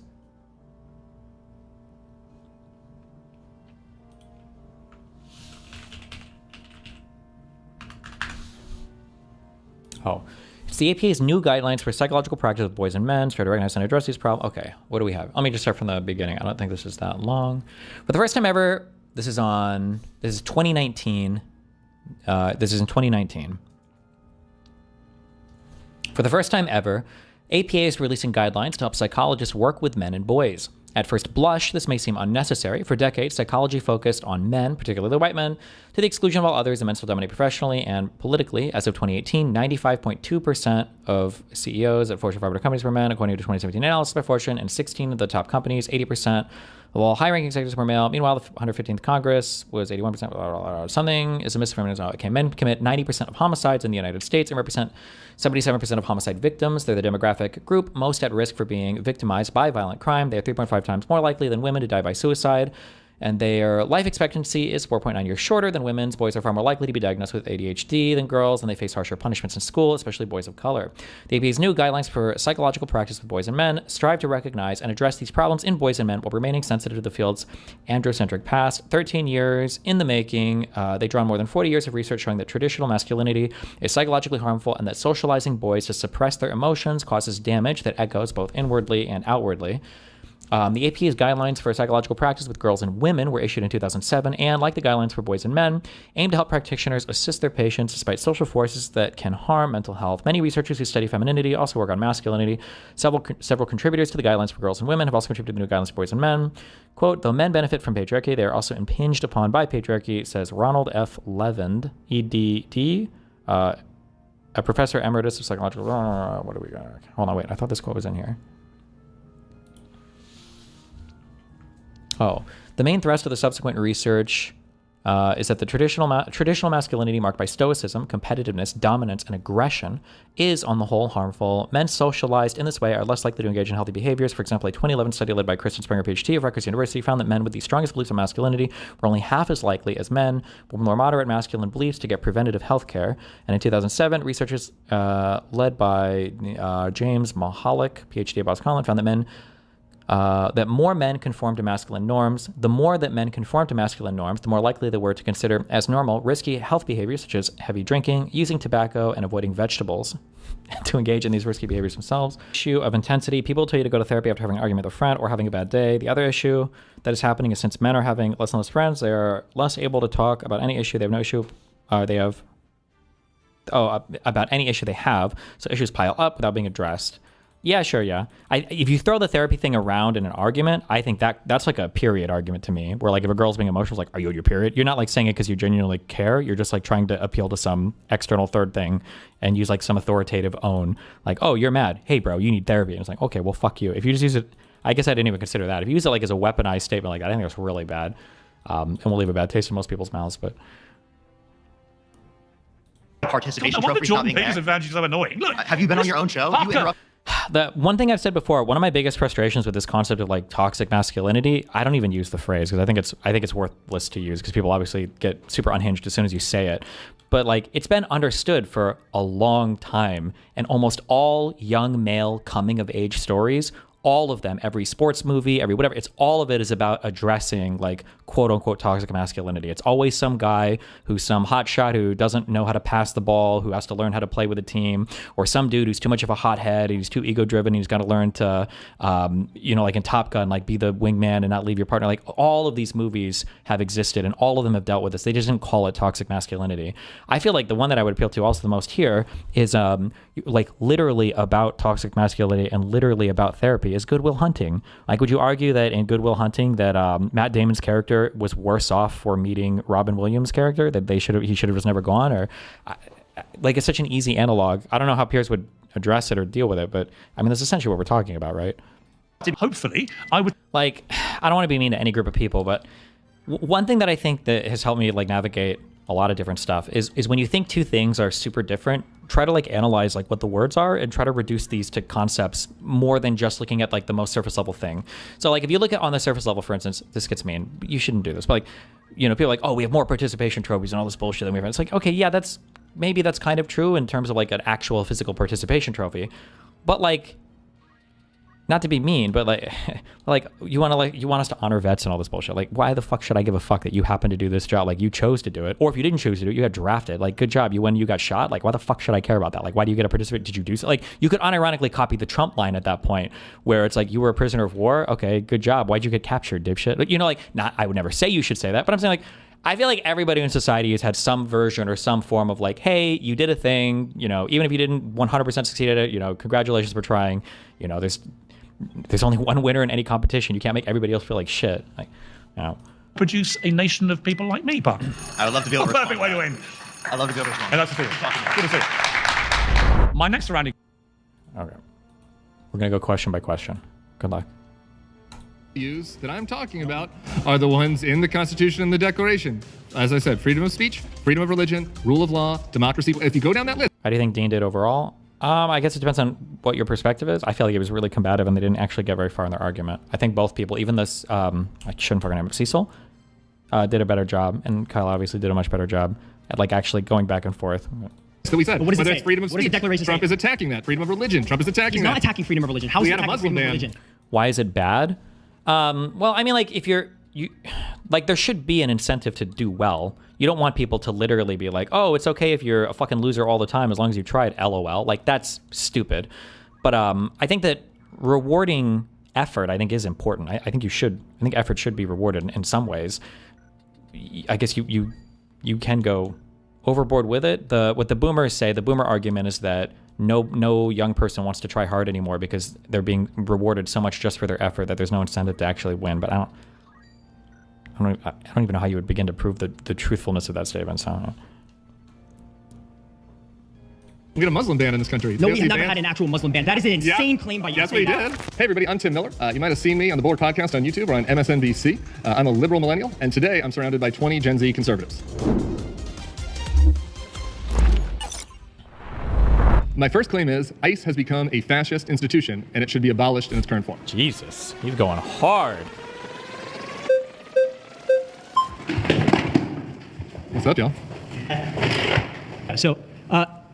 Oh. It's the APA's new guidelines for psychological practice with boys and men, try to recognize and address these problems. Okay, what do we have? Let me just start from the beginning. I don't think this is that long. For the first time ever, this is 2019. This is in 2019. For the first time ever, APA is releasing guidelines to help psychologists work with men and boys. At first blush, this may seem unnecessary. For decades, psychology focused on men, particularly white men, to the exclusion of all others, and men still dominate professionally and politically. As of 2018, 95.2% of CEOs at Fortune 500 companies were men, according to 2017 analysis by Fortune, and 16 of the top companies, 80% of all high-ranking executives were male. Meanwhile, the 115th Congress was 81%. Blah, blah, blah, something is amiss for feminism. Okay, men commit 90% of homicides in the United States and represent 77% of homicide victims. They're the demographic group most at risk for being victimized by violent crime. They are 3.5 times more likely than women to die by suicide. And their life expectancy is 4.9 years shorter than women's. Boys are far more likely to be diagnosed with ADHD than girls, and they face harsher punishments in school, especially boys of color. The APA's new guidelines for psychological practice with boys and men strive to recognize and address these problems in boys and men while remaining sensitive to the field's androcentric past. 13 years in the making, they draw on more than 40 years of research showing that traditional masculinity is psychologically harmful and that socializing boys to suppress their emotions causes damage that echoes both inwardly and outwardly. The APA's guidelines for psychological practice with girls and women were issued in 2007 and, like the guidelines for boys and men, aim to help practitioners assist their patients despite social forces that can harm mental health. Many researchers who study femininity also work on masculinity. Several contributors to the guidelines for girls and women have also contributed to the new guidelines for boys and men. Quote, though men benefit from patriarchy, they are also impinged upon by patriarchy, says Ronald F. Levend, EDD, a professor emeritus of psychological... what do we got? Hold on, wait. I thought this quote was in here. Oh, the main thrust of the subsequent research is that the traditional masculinity marked by stoicism, competitiveness, dominance, and aggression is, on the whole, harmful. Men socialized in this way are less likely to engage in healthy behaviors. For example, a 2011 study led by Kristen Springer, PhD of Rutgers University, found that men with the strongest beliefs on masculinity were only half as likely as men with more moderate masculine beliefs to get preventative health care. And in 2007, researchers led by James Mahalik, PhD at Boston College, found that that more men conform to masculine norms. The more that men conform to masculine norms, the more likely they were to consider as normal risky health behaviors such as heavy drinking, using tobacco, and avoiding vegetables to engage in these risky behaviors themselves. Issue of intensity. People tell you to go to therapy after having an argument with a friend or having a bad day. The other issue that is happening is since men are having less and less friends, they are less able to talk about any issue. They have no issue. About any issue they have. So issues pile up without being addressed. Yeah, sure, yeah. If you throw the therapy thing around in an argument, I think that's like a period argument to me, where like if a girl's being emotional, it's like, are you on your period? You're not like saying it because you genuinely care. You're just like trying to appeal to some external third thing and use like some authoritative own, like, oh, you're mad. Hey, bro, you need therapy. And it's like, okay, well, fuck you. If you just use it, I guess I didn't even consider that. If you use it like as a weaponized statement like that, I think that's really bad. And will leave a bad taste in most people's mouths, but... Participation trophies not being there. Advantage is so annoying. Look, have you been on your own show? You interrupt. The one thing I've said before, one of my biggest frustrations with this concept of like toxic masculinity, I don't even use the phrase because I think it's worthless to use because people obviously get super unhinged as soon as you say it. But like it's been understood for a long time, and almost all young male coming of age stories, all of them, every sports movie, every whatever, it's all of it is about addressing like quote unquote toxic masculinity. It's always some guy who's some hotshot who doesn't know how to pass the ball, who has to learn how to play with a team, or some dude who's too much of a hothead, he's too ego driven, he's got to learn to, like in Top Gun, like be the wingman and not leave your partner. Like all of these movies have existed and all of them have dealt with this. They just didn't call it toxic masculinity. I feel like the one that I would appeal to also the most here is like literally about toxic masculinity and literally about therapy is Good Will Hunting. Like, would you argue that in Good Will Hunting that Matt Damon's character was worse off for meeting Robin Williams' character, that he should have just never gone? Or like, it's such an easy analog. I don't know how Piers would address it or deal with it, but I mean, that's essentially what we're talking about, right? Hopefully, I would like. I don't want to be mean to any group of people, but one thing that I think that has helped me like navigate a lot of different stuff is when you think two things are super different, try to like analyze like what the words are and try to reduce these to concepts more than just looking at like the most surface level thing. So like if you look at on the surface level, for instance, this gets mean, you shouldn't do this, but like, people are like, oh, we have more participation trophies and all this bullshit than we have. It's like, okay, yeah, that's kind of true in terms of like an actual physical participation trophy, but like, not to be mean, but like you want us to honor vets and all this bullshit. Like, why the fuck should I give a fuck that you happen to do this job? Like, you chose to do it, or if you didn't choose to do it, you got drafted. Like, good job. When you got shot, like, why the fuck should I care about that? Like, why do you get to participate? Did you do so? Like, you could unironically copy the Trump line at that point, where it's like you were a prisoner of war. Okay, good job. Why'd you get captured, dipshit? Like, not. I would never say you should say that, but I'm saying like, I feel like everybody in society has had some version or some form of like, hey, you did a thing. Even if you didn't 100% succeed at it, congratulations for trying. There's only one winner in any competition. You can't make everybody else feel like shit. produce a nation of people like me, Parker. I would love to be able to Perfect way to win. I'd love to be able to respond. And that's the feeling. Good to see. My next surrounding. Okay. We're going to go question by question. Good luck. Views that I'm talking about are the ones in the Constitution and the Declaration. As I said, freedom of speech, freedom of religion, rule of law, democracy. If you go down that list. How do you think Dean did overall? I guess it depends on what your perspective is. I feel like he was really combative and they didn't actually get very far in their argument. I think both people, even this, I shouldn't fucking name it, Cecil, did a better job, and Kyle obviously did a much better job at like actually going back and forth. So we said, but what does whether it it's say? freedom of What does speech, the Declaration Trump say? is attacking that. Freedom of religion, Trump is attacking He's that. not attacking freedom of religion. How is We he had a attacking Muslim freedom of ban. religion? Why is it bad? Well, I mean, like if you like, there should be an incentive to do well. You don't want people to literally be like, oh, it's okay if you're a fucking loser all the time as long as you tried, LOL. Like, that's stupid. But I think that rewarding effort, I think, is important. I think effort should be rewarded in some ways. I guess you can go overboard with it. What the boomers say, the boomer argument is that no young person wants to try hard anymore because they're being rewarded so much just for their effort that there's no incentive to actually win. But I don't even know how you would begin to prove the truthfulness of that statement. So We had a Muslim ban in this country. No, we have never had an actual Muslim ban. That is an insane claim by you. Yes, we did. Hey, everybody, I'm Tim Miller. You might have seen me on the Board podcast on YouTube or on MSNBC. I'm a liberal millennial, and today I'm surrounded by 20 Gen Z conservatives. My first claim is ICE has become a fascist institution, and it should be abolished in its current form. Jesus, he's going hard. What's up, y'all? So,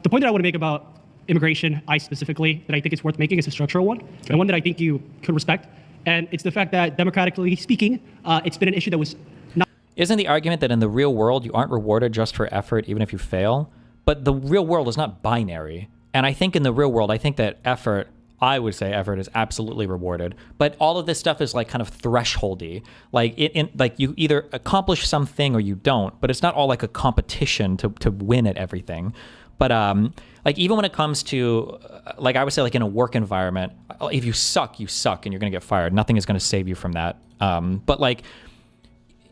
the point that I want to make about immigration, ICE specifically, that I think it's worth making is a structural one, and one that I think you could respect. And it's the fact that, democratically speaking, it's been an issue that was not. Isn't the argument that in the real world you aren't rewarded just for effort even if you fail? But the real world is not binary. And I think in the real world, I think that effort, I would say effort is absolutely rewarded. But all of this stuff is like kind of thresholdy. Like like you either accomplish something or you don't, but it's not all like a competition to win at everything. But like even when it comes to, like I would say like in a work environment, if you suck and you're going to get fired. Nothing is going to save you from that. But like,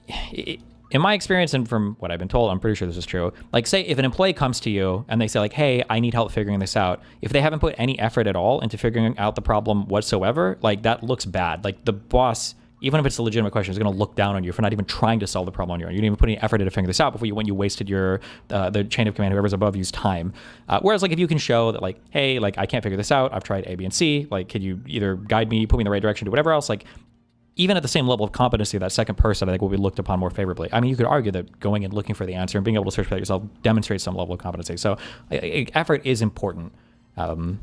in my experience and from what I've been told, I'm pretty sure this is true. Like say if an employee comes to you and they say like, hey, I need help figuring this out. If they haven't put any effort at all into figuring out the problem whatsoever, like that looks bad. Like the boss, even if it's a legitimate question, is going to look down on you for not even trying to solve the problem on your own. You didn't even put any effort into figuring this out before you wasted your, the chain of command, whoever's above you's time. Whereas like if you can show that like, hey, like I can't figure this out. I've tried A, B, and C. Like, could you either guide me, put me in the right direction, do whatever else? Like, even at the same level of competency, that second person, I think, will be looked upon more favorably. I mean, you could argue that going and looking for the answer and being able to search for that yourself demonstrates some level of competency. So effort is important. I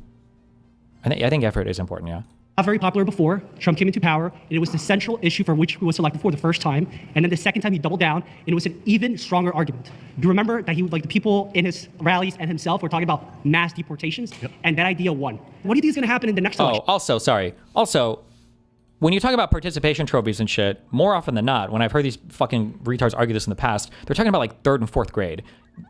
think effort is important, yeah. Not very popular before. Trump came into power, and it was the central issue for which he was elected for the first time. And then the second time he doubled down, and it was an even stronger argument. You remember that he, like the people in his rallies and himself were talking about mass deportations, and that idea won. What do you think is going to happen in the next election? Also, when you talk about participation trophies and shit, more often than not, when I've heard these fucking retards argue this in the past, they're talking about like 3rd and 4th grade.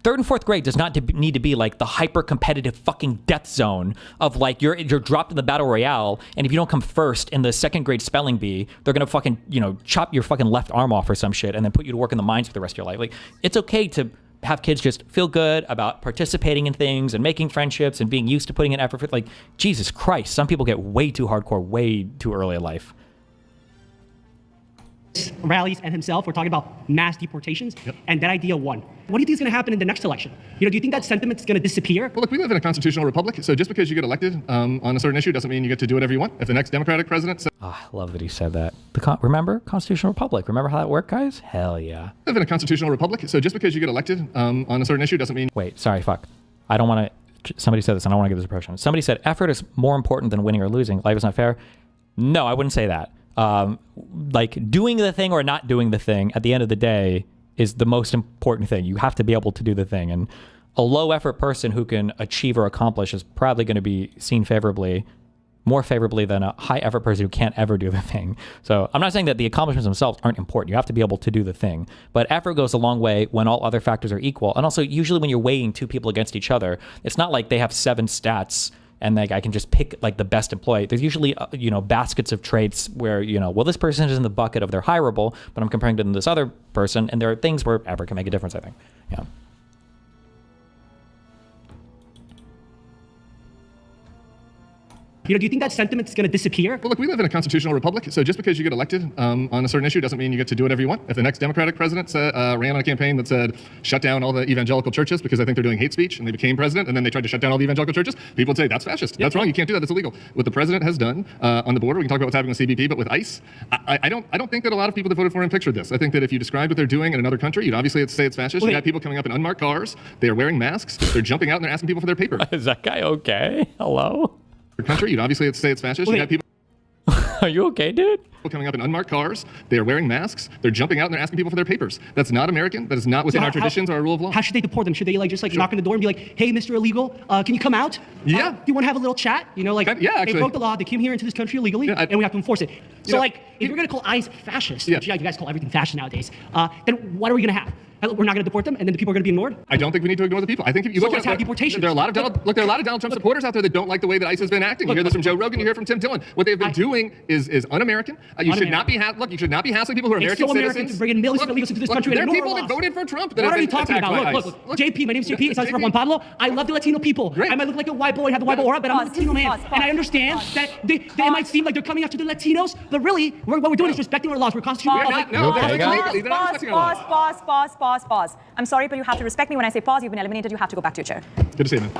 3rd and 4th grade does not need to be like the hyper-competitive fucking death zone of like you're dropped in the battle royale, and if you don't come first in the 2nd grade spelling bee, they're gonna fucking, chop your fucking left arm off or some shit and then put you to work in the mines for the rest of your life. Like, it's okay to have kids just feel good about participating in things and making friendships and being used to putting in effort. Like, Jesus Christ, some people get way too hardcore way too early in life. Rallies and himself were talking about mass deportations, and that idea won. What do you think is going to happen in the next election? Do you think that sentiment is going to disappear? Well, look, we live in a constitutional republic, so just because you get elected on a certain issue doesn't mean you get to do whatever you want. If the next Democratic president says... Oh, I love that he said that. Remember? Constitutional republic. Remember how that worked, guys? Hell yeah. We live in a constitutional republic, so just because you get elected on a certain issue doesn't mean... Wait, sorry, fuck. I don't want to... Somebody said this, and I don't want to give this impression. Somebody said effort is more important than winning or losing. Life is not fair. No, I wouldn't say that. Like doing the thing or not doing the thing at the end of the day is the most important thing. You have to be able to do the thing, and a low effort person who can achieve or accomplish is probably going to be seen more favorably than a high effort person who can't ever do the thing. So I'm not saying that the accomplishments themselves aren't important. You have to be able to do the thing, but effort goes a long way when all other factors are equal. And also usually when you're weighing two people against each other, it's not like they have 7 stats and like I can just pick like the best employee. There's usually baskets of traits where well, this person is in the bucket of they're hireable, but I'm comparing them to this other person, and there are things where effort can make a difference, I think. Yeah. Do you think that sentiment is going to disappear? Well, look, we live in a constitutional republic, so just because you get elected on a certain issue doesn't mean you get to do whatever you want. If the next Democratic president ran on a campaign that said, shut down all the evangelical churches because I think they're doing hate speech, and they became president, and then they tried to shut down all the evangelical churches, people would say, that's fascist. That's wrong. You can't do that. That's illegal. What the president has done on the border, we can talk about what's happening with CBP, but with ICE, I don't think that a lot of people that voted for him pictured this. I think that if you described what they're doing in another country, you'd obviously say it's fascist. You got people coming up in unmarked cars. They are wearing masks. They're jumping out, and they're asking people for their paper. Is that guy okay? Hello? Country, you'd obviously say it's fascist. You got people. Are you okay, dude? Coming up in unmarked cars. They are wearing masks. They're jumping out and they're asking people for their papers. That's not American. That is not within our traditions or our rule of law. How should they deport them? Should they just knock on the door and be like, hey, Mr. Illegal, can you come out? Yeah. Do you want to have a little chat? Actually. They broke the law. They came here into this country illegally, and we have to enforce it. So if you're going to call ICE fascist, which you guys call everything fascist nowadays, then what are we going to have? We're not going to deport them, and then the people are going to be ignored? I don't think we need to ignore the people. I think if you So look let's at have deportations. there are a lot of Donald Trump supporters out there that don't like the way that ICE has been acting. You hear this from Joe Rogan. You hear from Tim Dillon. What they've been doing is un-American. You should not be you should not be hassling people who are It's American so American citizens. to bring in millions of illegals into this country. There and are ignore people our that laws. voted for Trump that What have are you been talking attacked about? by Look, ICE. JP, my name's JP. It's for JP. Juan Pablo. I love the Latino people. Great. I might look like a white boy and have the white boy aura, but I'm a Latino man. And I understand that they might seem like they're coming after the Latinos, but really, what we're doing is respecting our laws. We're constitutional. Pause. I'm sorry, but you have to respect me. When I say pause, you've been eliminated. You have to go back to your chair. Good to see you, man.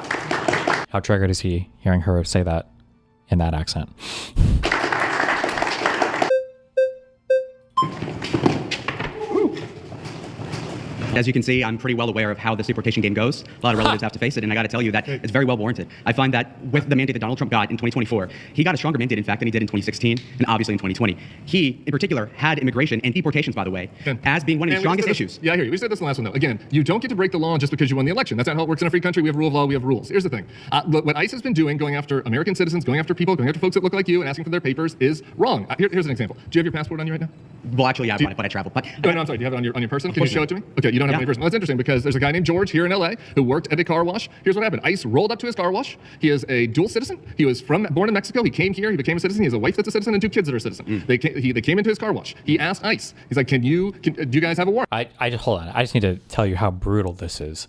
How triggered is he hearing her say that in that accent? As you can see, I'm pretty well aware of how this deportation game goes. A lot of relatives have to face it, and I got to tell you that it's very well warranted. I find that with the mandate that Donald Trump got in 2024, he got a stronger mandate, in fact, than he did in 2016, and obviously in 2020. He, in particular, had immigration and deportations, by the way, as being one of the strongest issues. Yeah, I hear you. We said this in the last one, though. Again, you don't get to break the law just because you won the election. That's not how it works in a free country. We have rule of law. We have rules. Here's the thing. What ICE has been doing, going after American citizens, going after people, going after folks that look like you, and asking for their papers, is wrong. Here's an example. Do you have your passport on you right now? Well, actually, yeah, but I travel. But no, I'm sorry. Do you have it on your person? Can you show it to me? Okay, you don't have it on your person. Well, that's interesting because there's a guy named George here in LA who worked at a car wash. Here's what happened. ICE rolled up to his car wash. He is a dual citizen. He was born in Mexico. He came here. He became a citizen. He has a wife that's a citizen and 2 kids that are a citizen. They came into his car wash. He asked ICE. He's like, do you guys have a warrant? I just hold on. I just need to tell you how brutal this is.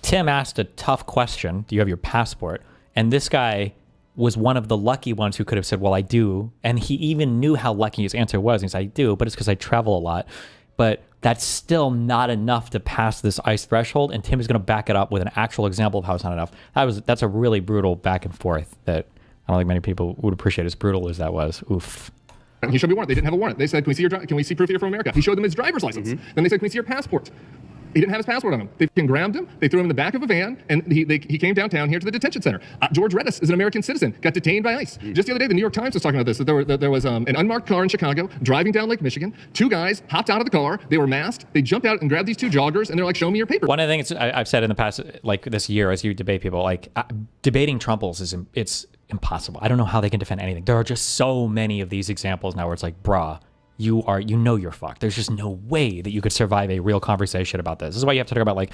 Tim asked a tough question. Do you have your passport? And this guy was one of the lucky ones who could have said, well, I do. And he even knew how lucky his answer was. He said, I do, but it's because I travel a lot. But that's still not enough to pass this ICE threshold. And Tim is going to back it up with an actual example of how it's not enough. That's a really brutal back and forth that I don't think many people would appreciate, as brutal as that was. Oof. He showed me a warrant. They didn't have a warrant. They said, can we see proof you're from America? He showed them his driver's license. Then they said, can we see your passport? He didn't have his passport on him. They grabbed him. They threw him in the back of a van, and he came downtown here to the detention center. George Redis is an American citizen, got detained by ICE. Just the other day, the New York Times was talking about this, that there was an unmarked car in Chicago driving down Lake Michigan. 2 guys hopped out of the car. They were masked. They jumped out and grabbed these 2 joggers, and they're like, show me your papers. One of the things I've said in the past, like this year, as you debate people, like debating Trumples it's impossible. I don't know how they can defend anything. There are just so many of these examples now where it's like, bruh, you're fucked. There's just no way that you could survive a real conversation about this. This is why you have to talk about like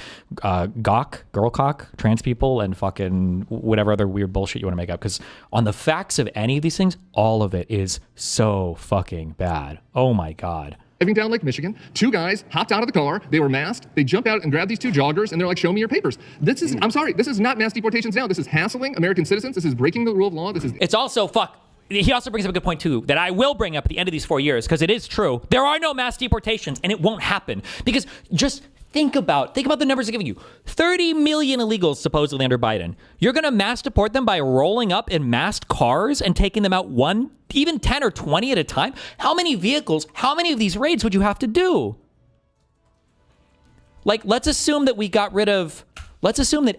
girl cock, trans people, and fucking whatever other weird bullshit you want to make up. Because on the facts of any of these things, all of it is so fucking bad. Oh my God. Driving down Lake Michigan, 2 guys hopped out of the car. They were masked. They jumped out and grabbed these 2 joggers, and they're like, show me your papers. I'm sorry, this is not mass deportations now. This is hassling American citizens. This is breaking the rule of law. It's also He also brings up a good point, too, that I will bring up at the end of these 4 years, because it is true. There are no mass deportations, and it won't happen. Because just think about the numbers they're giving you. 30 million illegals, supposedly, under Biden. You're going to mass deport them by rolling up in masked cars and taking them out even 10 or 20 at a time? How many vehicles, how many of these raids would you have to do? Like, let's assume that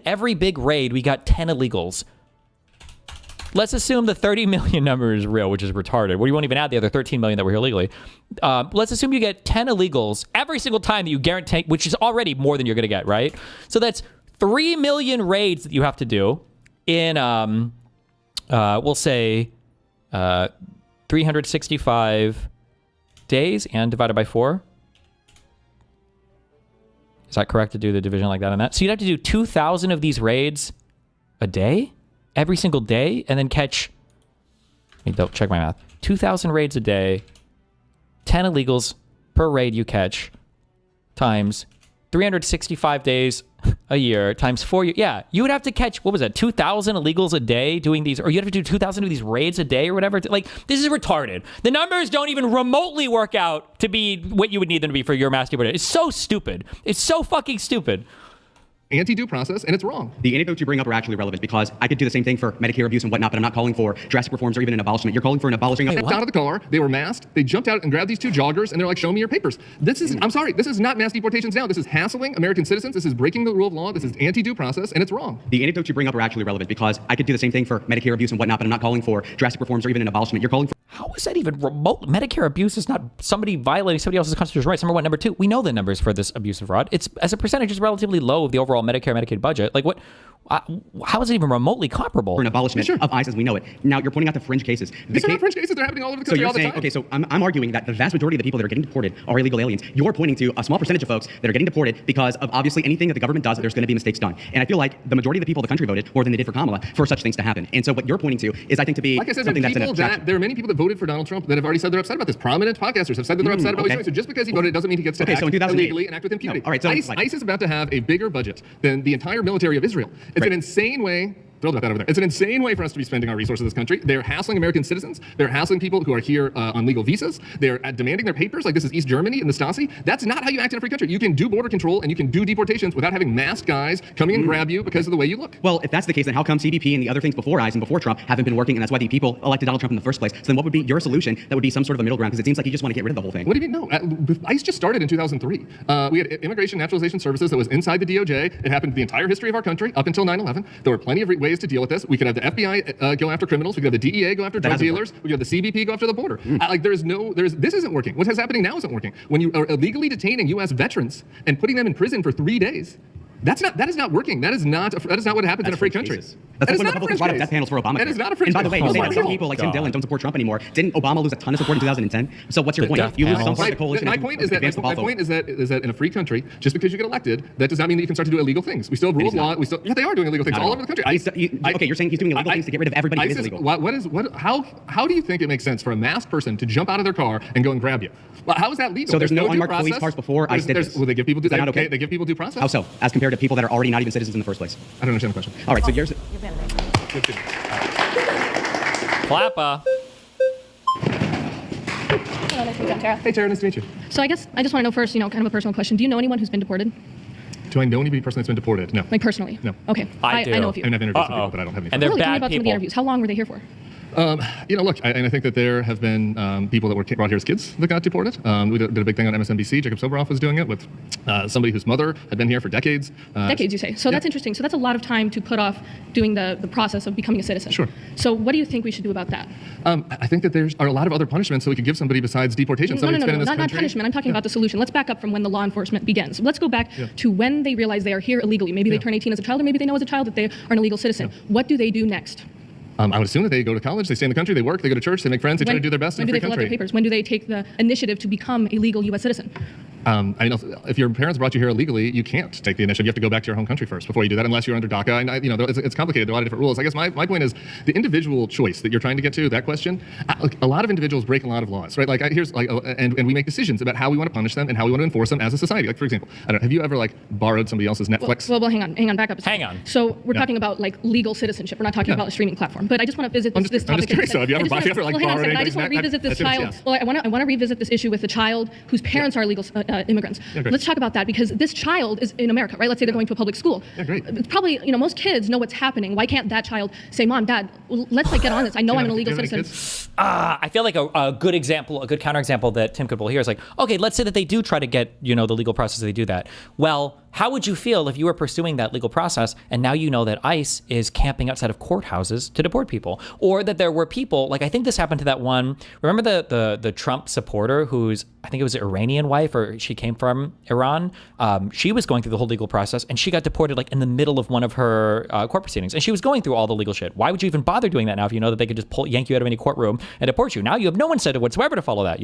every big raid, we got 10 illegals. Let's assume the 30 million number is real, which is retarded. Well, you won't even add the other 13 million that were here illegally. Let's assume you get 10 illegals every single time that you guarantee, which is already more than you're going to get, right? So that's 3 million raids that you have to do in, we'll say, 365 days and divided by 4. Is that correct to do the division like that on that? So you'd have to do 2,000 of these raids a day? Every single day, and then catch, let me check my math, 2,000 raids a day, 10 illegals per raid you catch, times 365 days a year, times 4 years. Yeah, you would have to catch, 2,000 illegals a day doing these, or you have to do 2,000 of these raids a day or whatever. Like, this is retarded. The numbers don't even remotely work out to be what you would need them to be for your mass deportation. It's so stupid. It's so fucking stupid. Anti-due process, and it's wrong. The anecdotes you bring up are actually relevant because I could do the same thing for Medicare abuse and whatnot, but I'm not calling for drastic reforms or even an abolishment. You're calling for an abolishment. Out of the car, they were masked. They jumped out and grabbed these 2 joggers, and they're like, show me your papers. I'm sorry, this is not mass deportations now. This is hassling American citizens. This is breaking the rule of law. This is anti-due process, and it's wrong. The anecdotes you bring up are actually relevant because I could do the same thing for Medicare abuse and whatnot, but I'm not calling for drastic reforms or even an abolishment. You're calling for How is that even remote? Medicare abuse is not somebody violating somebody else's constitutional rights. Number one. Number two, we know the numbers for this abuse of fraud. It's as a percentage is relatively low of the overall Medicare Medicaid budget. Like what? How is it even remotely comparable? For an abolishment of ICE as we know it. Now you're pointing out the fringe cases. These are not fringe cases. They're happening all over the country all the time. Okay, so I'm arguing that the vast majority of the people that are getting deported are illegal aliens. You're pointing to a small percentage of folks that are getting deported because of obviously anything that the government does, there's going to be mistakes done. And I feel like the majority of the people of the country voted more than they did for Kamala for such things to happen. And so what you're pointing to is, I think, to be like I said, something that's an abstraction. There are many people that voted for Donald Trump that have already said they're upset about this. Prominent podcasters have said that they're upset about what he's doing. So just because he voted, it doesn't mean he gets to act illegally and act with impunity. No. All right, so ICE is about to have a bigger budget than the entire military of Israel. It's an insane way. Thrilled about that over there. It's an insane way for us to be spending our resources in this country. They're hassling American citizens. They're hassling people who are here on legal visas. They're demanding their papers like this is East Germany and the Stasi. That's not how you act in a free country. You can do border control and you can do deportations without having masked guys coming and grab you because of the way you look. Well, if that's the case, then how come CBP and the other things before ICE and before Trump haven't been working, and that's why the people elected Donald Trump in the first place? So then what would be your solution that would be some sort of a middle ground? Because it seems like you just want to get rid of the whole thing. What do you mean? No. ICE just started in 2003. We had Immigration Naturalization Services that was inside the DOJ. It happened the entire history of our country up until 9/11. There were plenty of ways to deal with this. We could have the FBI go after criminals. We could have the DEA go after drug dealers. We could have the CBP go after the border. This isn't working. What is happening now isn't working. When you are illegally detaining U.S. veterans and putting them in prison for 3 days, that is not working. That is not what happens in a free country. That's like when Republicans brought up death panels for Obama. That is not a fringe And by the way, you case. say that some people like Tim Dillon don't support Trump anymore. Didn't Obama lose a ton of support in 2010? So what's your point? You lose some part of the coalition. My point is that in a free country, just because you get elected, that does not mean that you can start to do illegal things. We still have rule of law. They are doing illegal things all over the country. Okay, you're saying he's doing illegal things to get rid of everybody who is illegal. How do you think it makes sense for a masked person to jump out of their car and go and grab you? Well, how is that legal? So there's no unmarked police cars before ICE did this. Will they give people due process? Okay? They give people due process? How so? As compared to people that are already not even citizens in the first place? I don't understand the question. All right, so yours. Clappa. Hello, nice to meet you. I'm Tara. Hey, Tara, nice to meet you. So I guess I just want to know first, kind of a personal question. Do you know anyone who's been deported? Do I know anybody personally that's been deported? No. Like personally? No. Okay. I do. know a few. I mean, I've interviewed some people, but I don't have any. And they're Tell me bad about some of the people. interviews. How long were they here for? Look, I think that there have been people that were brought here as kids that got deported. We did a big thing on MSNBC. Jacob Soboroff was doing it with somebody whose mother had been here for decades. Decades, you say. So that's interesting. So that's a lot of time to put off doing the process of becoming a citizen. Sure. So what do you think we should do about that? I think that there are a lot of other punishments that we could give somebody besides deportation. No, not punishment. I'm talking about the solution. Let's back up from when the law enforcement begins. Let's go back to when they realize they are here illegally. Maybe they turn 18 as a child, or maybe they know as a child that they are an illegal citizen. What do they do next? I would assume that they go to college, they stay in the country, they work, they go to church, they make friends, they try to do their best in a free country. When do they fill out their papers? When do they take the initiative to become a legal U.S. citizen? If your parents brought you here illegally, you can't take the initiative. You have to go back to your home country first before you do that, unless you're under DACA. And it's complicated. There are a lot of different rules. I guess my point is the individual choice that you're trying to get to. That question. A lot of individuals break a lot of laws, right? And we make decisions about how we want to punish them and how we want to enforce them as a society. Like for example, I don't know. Have you ever borrowed somebody else's Netflix? Well, hang on, back up. Hang on. So we're talking about legal citizenship. We're not talking about a streaming platform. But I just want to visit this topic. I'm just curious. So have you ever borrowed anything? I just want to revisit this child. Well, I want to revisit this issue with the child whose parents are illegal immigrants. Let's talk about that because this child is in America, right? Let's say they're going to a public school. Yeah, great. It's probably, most kids know what's happening. Why can't that child say, Mom, Dad, let's get on this. I know I'm an illegal citizen. I feel like a good example, a good counterexample that Tim could pull here is okay, let's say that they do try to get, the legal process, they do that. Well, how would you feel if you were pursuing that legal process and now you know that ICE is camping outside of courthouses to deport people? Or that there were people, I think this happened to that one, remember the Trump supporter whose, I think it was an Iranian wife, or she came from Iran. She was going through the whole legal process and she got deported in the middle of one of her court proceedings. And she was going through all the legal shit. Why would you even bother doing that now if you know that they could just yank you out of any courtroom and deport you? Now you have no incentive whatsoever to follow that,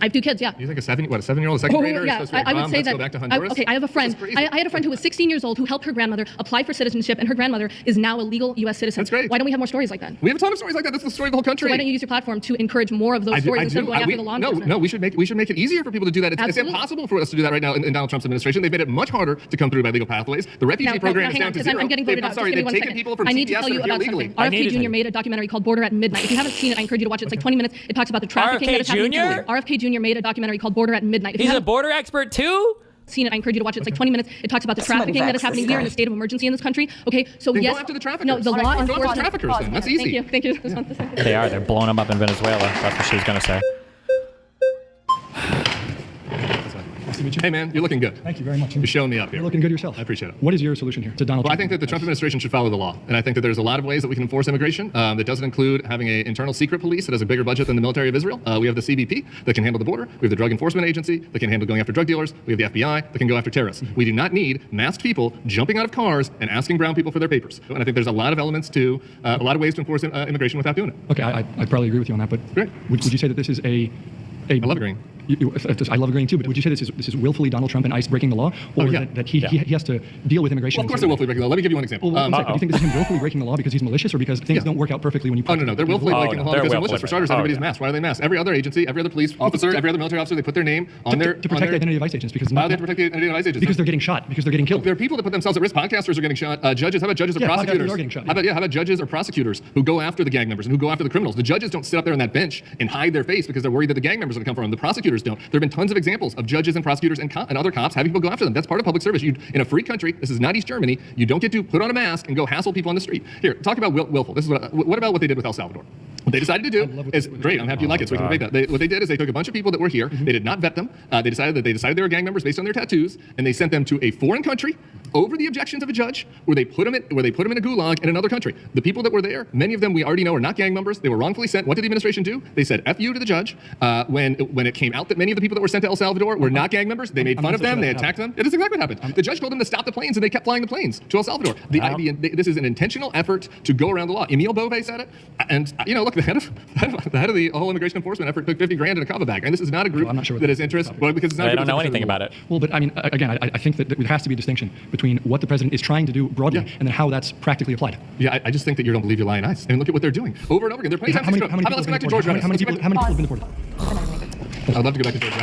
I have 2 kids, yeah. You think a 7-year-old, a second grader? Yeah, I would say that. Go back to Honduras? I have a friend. I had a friend who was 16 years old who helped her grandmother apply for citizenship, and her grandmother is now a legal U.S. citizen. That's great. Why don't we have more stories like that? We have a ton of stories like that. That's the story of the whole country. So why don't you use your platform to encourage more of those stories instead of going after the law enforcement? No, we should make it easier for people to do that. It's impossible for us to do that right now in Donald Trump's administration. They've made it much harder to come through by legal pathways. The refugee program is down to zero. I'm getting voted out. Just give me 1 second. I need to tell you about something. RFK Jr. made a documentary called Border at Midnight. If you haven't seen it, I encourage you to watch it. It's 20 minutes. It talks about the trafficking that is happening. RFK Jr. made a documentary called Border at Midnight. He's a border expert too? Seen it, I encourage you to watch it. It's 20 minutes. It talks about the trafficking that is happening here in a state of emergency in this country. Okay, so then yes. Go after the traffickers. No, the law enforcement. Go after traffickers then. That's easy. Thank you. They are. They're blowing them up in Venezuela. That's what she was going to say. meet you. Hey, man, you're looking good. Thank you very much. You're showing me up here. You're looking good yourself. I appreciate it. What is your solution here to Donald Well, I Trump? think that the Trump administration should follow the law. And I think that there's a lot of ways that we can enforce immigration. That doesn't include having an internal secret police that has a bigger budget than the military of Israel. We have the CBP that can handle the border. We have the Drug Enforcement Agency that can handle going after drug dealers. We have the FBI that can go after terrorists. We do not need masked people jumping out of cars and asking brown people for their papers. And I think there's a lot of elements to, a lot of ways to enforce immigration without doing it. Okay, I probably agree with you on that, but Great. Would you say that this is I love agreeing. I love agreeing too, but would you say this is willfully Donald Trump and ICE breaking the law, or that he has to deal with immigration? Well, of course they're willfully breaking the law. Let me give you one example. Well, do you think this is him willfully breaking the law because he's malicious, or because things don't work out perfectly when you? Oh, no, they're willfully breaking the law because they're malicious. For starters, everybody's masked. Why are they masked? Every other agency, every other police officer, every other military officer, they put their name on to protect the identity of ICE agents because why do they have to protect the identity of ICE agents? Because they're getting shot, because they're getting killed. There are people that put themselves at risk. Podcasters are getting shot. Judges, how about judges or prosecutors? Are getting shot, How about judges or prosecutors who go after the gang members and who go after the criminals? The judges don't sit up there on that bench and hide their face because they're worried that the gang members are going to come for them. The prosecutors don't. There have been tons of examples of judges and prosecutors and other cops having people go after them. That's part of public service. In a free country, this is not East Germany, you don't get to put on a mask and go hassle people on the street. Here, talk about willful. This is what about what they did with El Salvador? What they decided to do is great. I'm happy you like it, so we can debate that. What they did is they took a bunch of people that were here. They did not vet them. They decided they were gang members based on their tattoos, and they sent them to a foreign country over the objections of a judge, where they put them in a gulag in another country. The people that were there, many of them we already know are not gang members. They were wrongfully sent. What did the administration do? They said F you to the judge. When it came out that many of the people that were sent to El Salvador were not gang members, they made fun of them. They attacked them. It is exactly what happened. The judge told them to stop the planes, and they kept flying the planes to El Salvador. This is an intentional effort to go around the law. Emil Bove said it, and look, the head of the whole immigration enforcement effort took 50 grand in a kava bag, and this is not a group that is interested. Well, because it's not. They don't know anything about it. Well, but I mean, again, I think that there has to be a distinction between what the president is trying to do broadly and then how that's practically applied. Yeah, I just think that you don't believe your lying eyes. I mean, look at what they're doing over and over again. They're playing. How many people let's go back to George. How many people have been deported? I'd love to go back to George.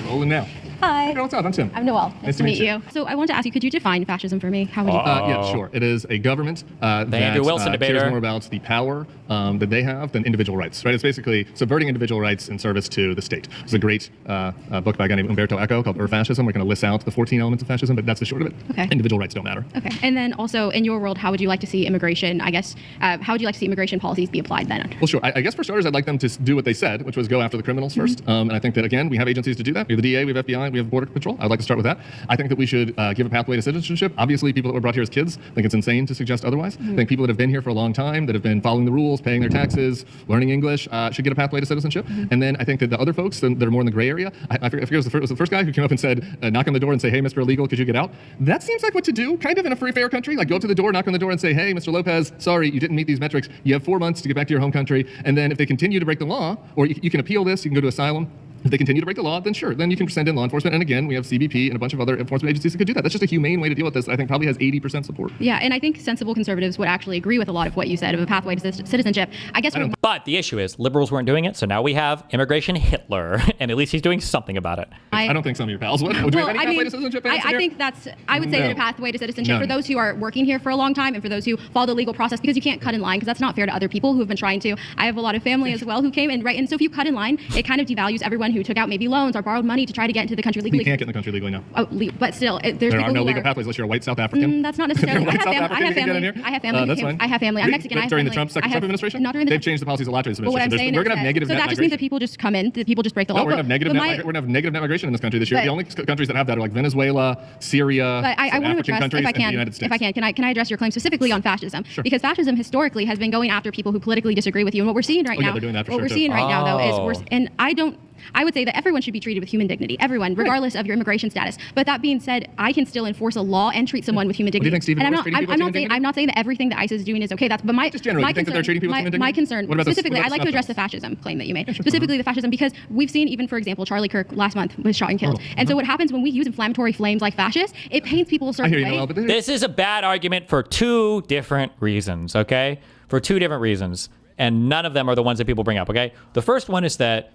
Rolling now. Hi. Hey, what's up? I'm Tim. I'm Noelle. Nice to meet you. So I wanted to ask you, could you define fascism for me? How would you? Yeah, sure. It is a government that Andrew Wilson cares more about the power that they have than individual rights. Right? It's basically subverting individual rights in service to the state. There's a great book by a guy named Umberto Eco called Fascism. We're going to list out the 14 elements of fascism, but that's the short of it. Okay. Individual rights don't matter. Okay. And then also, in your world, how would you like to see immigration? I guess how would you like to see immigration policies be applied then? Well, sure. I guess for starters, I'd like them to do what they said, which was go after the criminals first. And I think that again, we have agencies to do that. We have the DA, we have FBI, we have Border Patrol. I'd like to start with that. I think that we should give a pathway to citizenship. Obviously, people that were brought here as kids, I think it's insane to suggest otherwise. I think people that have been here for a long time, that have been following the rules, paying their taxes, learning English, should get a pathway to citizenship. And then I think that the other folks that are more in the gray area, I forget it was the first guy who came up and said, knock on the door and say, hey, Mr. Illegal, could you get out? That seems like what to do, kind of in a free, fair country. Like go up to the door, knock on the door and say, hey, Mr. Lopez, sorry, you didn't meet these metrics. You have 4 months to get back to your home country. And then if they continue to break the law, or you can appeal this, you can go to asylum. If they continue to break the law, then sure, then you can send in law enforcement. And again, we have CBP and a bunch of other enforcement agencies that could do that. That's just a humane way to deal with this. I think probably has 80% support. Yeah, and I think sensible conservatives would actually agree with a lot of what you said of a pathway to citizenship. I guess. But the issue is liberals weren't doing it, so now we have immigration Hitler, and at least he's doing something about it. I don't think some of your pals would. Do we have any pathway to citizenship? I think I would say that a pathway to citizenship for those who are working here for a long time and for those who follow the legal process, because you can't cut in line, because that's not fair to other people who have been trying to. I have a lot of family as well who came in, right? And so if you cut in line, it kind of devalues everyone who took out maybe loans or borrowed money to try to get into the country legally. You can't get in the country legally now. Oh, but still, there's there people are no who legal pathways unless you're a white South African. That's not necessarily. I have family. That's fine. I have family. I'm Mexican. During the Trump administration? Not during the. They've changed the policies a lot during this But what I'm administration. saying We're going to have negative net migration. So that just means that people just come in, that people just break the law. No, we're going to have negative net migration in this country this year. The only countries that have that are like Venezuela, Syria, but I want to address, if I can, can I address your claim specifically on fascism? Sure. Because fascism historically has been going after people who politically disagree with you. And what we're seeing right now, I would say that everyone should be treated with human dignity. Everyone, regardless of your immigration status. But that being said, I can still enforce a law and treat someone with human dignity. What do you think, And I'm not saying that everything that ICE is doing is okay. That's but my concern specifically, I'd like to address the fascism claim that you made. Specifically the fascism, because we've seen even, for example, Charlie Kirk last month was shot and killed. And so what happens when we use inflammatory flames like fascist, it paints people a certain way. This is a bad argument for two different reasons, okay? For two different reasons. And none of them are the ones that people bring up, okay? The first one is that,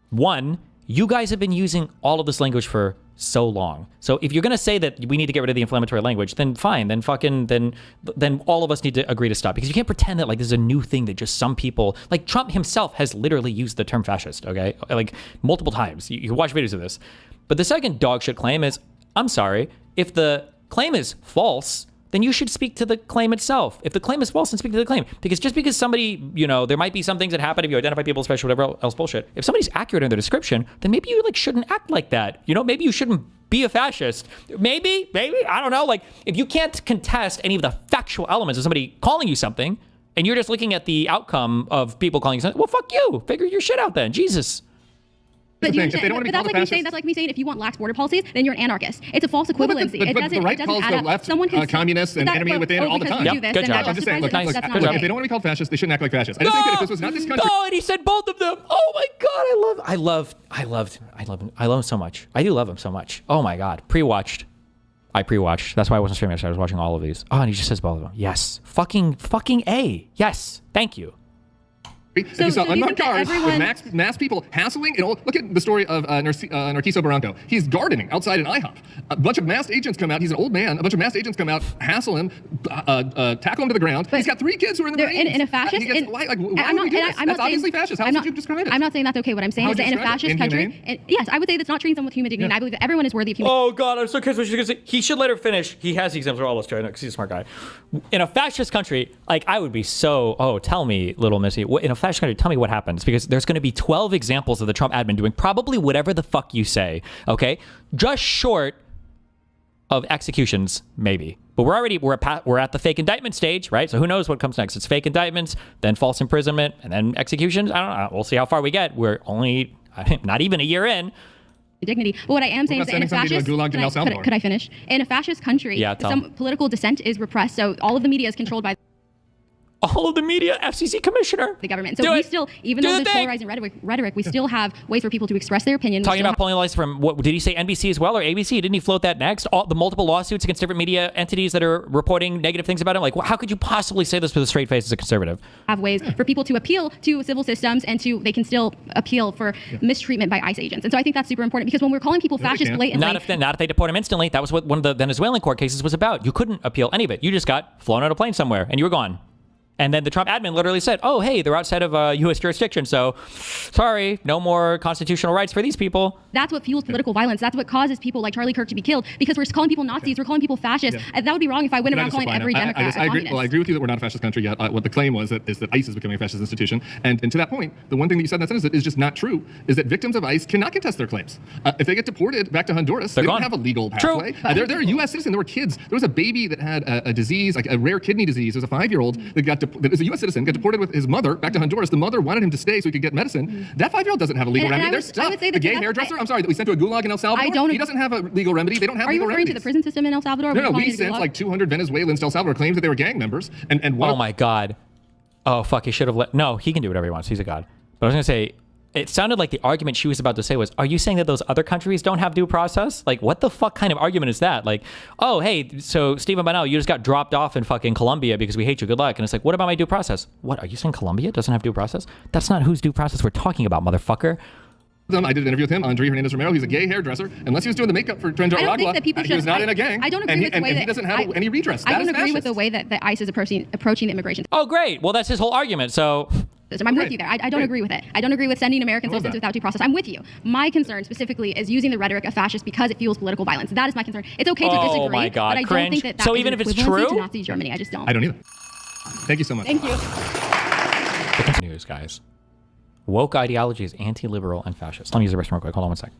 one, you guys have been using all of this language for so long. So if you're going to say that we need to get rid of the inflammatory language, then fine, then all of us need to agree to stop, because you can't pretend that like this is a new thing that just some people, like Trump himself has literally used the term fascist, okay? Like multiple times. You can watch videos of this. But the second dog shit claim is, I'm sorry, if the claim is false, then you should speak to the claim itself. If the claim is false, then speak to the claim. Because just because somebody, you know, there might be some things that happen if you identify people, especially whatever else bullshit. If somebody's accurate in their description, then maybe you like shouldn't act like that. You know, maybe you shouldn't be a fascist. Maybe, I don't know. Like, if you can't contest any of the factual elements of somebody calling you something, and you're just looking at the outcome of people calling you something, well, fuck you. Figure your shit out then. Jesus. But that's like me saying if you want lax border policies, then you're an anarchist. It's a false equivalency. But the right calls the left communists and enemy within all the time. Good job. I'm just saying, look, if they don't want to be called fascists, they shouldn't act like fascists. I just think that if this was not this country. No, and he said both of them. Oh my God, I love him so much. I do love him so much. Oh my God, I pre-watched. That's why I wasn't streaming yesterday. I was watching all of these. Oh, and he just says both of them. Yes, fucking A. Yes, thank you. So you saw unmarked cars with mass people hassling. And look at the story of Narciso Barranco. He's gardening outside an IHOP. A bunch of masked agents come out. He's an old man. A bunch of masked agents come out, hassle him, tackle him to the ground. He's got 3 kids who are in the Marines. In a fascist, that's obviously fascist. How would you describe it? I'm not saying that's okay. What I'm saying is that in a fascist country, yes, I would say that's not treating someone with human dignity. And I believe that everyone is worthy of human. Oh God, I'm so curious what she's gonna say. He should let her finish. He has the exams for all of us, because he's a smart guy. In a fascist country, like I would be so. Oh, tell me, little Missy. In a fascist country, tell me what happens, because there's going to be 12 examples of the Trump admin doing probably whatever the fuck you say. Okay, just short of executions, maybe. But we're at the fake indictment stage, right? So who knows what comes next? It's fake indictments, then false imprisonment, and then executions. I don't know. We'll see how far we get. We're only not even a year in. Dignity. But what I am saying is that in a fascist, could I finish? In a fascist country, some political dissent is repressed. So all of the media is controlled by all of the media, FCC commissioner, the government. So we still, even though there's polarizing rhetoric, we still have ways for people to express their opinion. Talking about polling lists from, what did he say, NBC as well, or ABC? Didn't he float that next? All the multiple lawsuits against different media entities that are reporting negative things about him. Like, how could you possibly say this with a straight face as a conservative? Have ways for people to appeal to civil systems, and they can still appeal for mistreatment by ICE agents. And so I think that's super important, because when we're calling people fascist blatantly, not if they deport him instantly. That was what one of the Venezuelan court cases was about. You couldn't appeal any of it. You just got flown on a plane somewhere and you were gone. And then the Trump admin literally said, oh, hey, they're outside of U.S. jurisdiction, so sorry, no more constitutional rights for these people. That's what fuels political violence. That's what causes people like Charlie Kirk to be killed, because we're calling people Nazis, we're calling people fascists. That would be wrong if I went around calling every Democrat a communist. I agree with you that we're not a fascist country yet. What the claim was is that ICE is becoming a fascist institution. And to that point, the one thing that you said in that sentence that is just not true is that victims of ICE cannot contest their claims. If they get deported back to Honduras, they don't have a legal pathway. They're a U.S. citizen. There were kids. There was a baby that had a disease, like a rare kidney disease. There was a 5-year-old that was a U.S. citizen, got deported with his mother back to Honduras. The mother wanted him to stay so he could get medicine. That 5-year-old doesn't have a legal remedy. They're stuck. A gay hairdresser, I'm sorry, that we sent to a gulag in El Salvador, he doesn't have a legal remedy. They don't have legal remedies. Are you referring to the prison system in El Salvador? No, we sent like 200 Venezuelans to El Salvador, claims that they were gang members. And oh my God. Oh, fuck, he should have no, he can do whatever he wants. He's a god. But I was going to say, it sounded like the argument she was about to say was, are you saying that those other countries don't have due process? Like, what the fuck kind of argument is that? Like, oh, hey, so Stephen Banel, you just got dropped off in fucking Colombia because we hate you. Good luck. And it's like, what about my due process? What, are you saying Colombia doesn't have due process? That's not whose due process we're talking about, motherfucker. I did an interview with him, Andre Hernandez Romero. He's a gay hairdresser. Unless he was doing the makeup for Trent Aragua, he was not in a gang. I don't agree with the way he doesn't have any redress. I don't agree with the way that ICE is approaching the immigration. Oh, great. Well, that's his whole argument. So I'm with you there. I don't agree with it. I don't agree with sending American citizens without due process. I'm with you. My concern specifically is using the rhetoric of fascist because it fuels political violence. That is my concern. It's okay to disagree, oh my God, but I cringe. don't think that so even if it's true, to Nazi Germany, I just don't. I don't either. Thank you so much. Thank you. The news, guys. Woke ideology is anti-liberal and fascist. Let me use the restroom real quick. Hold on one sec.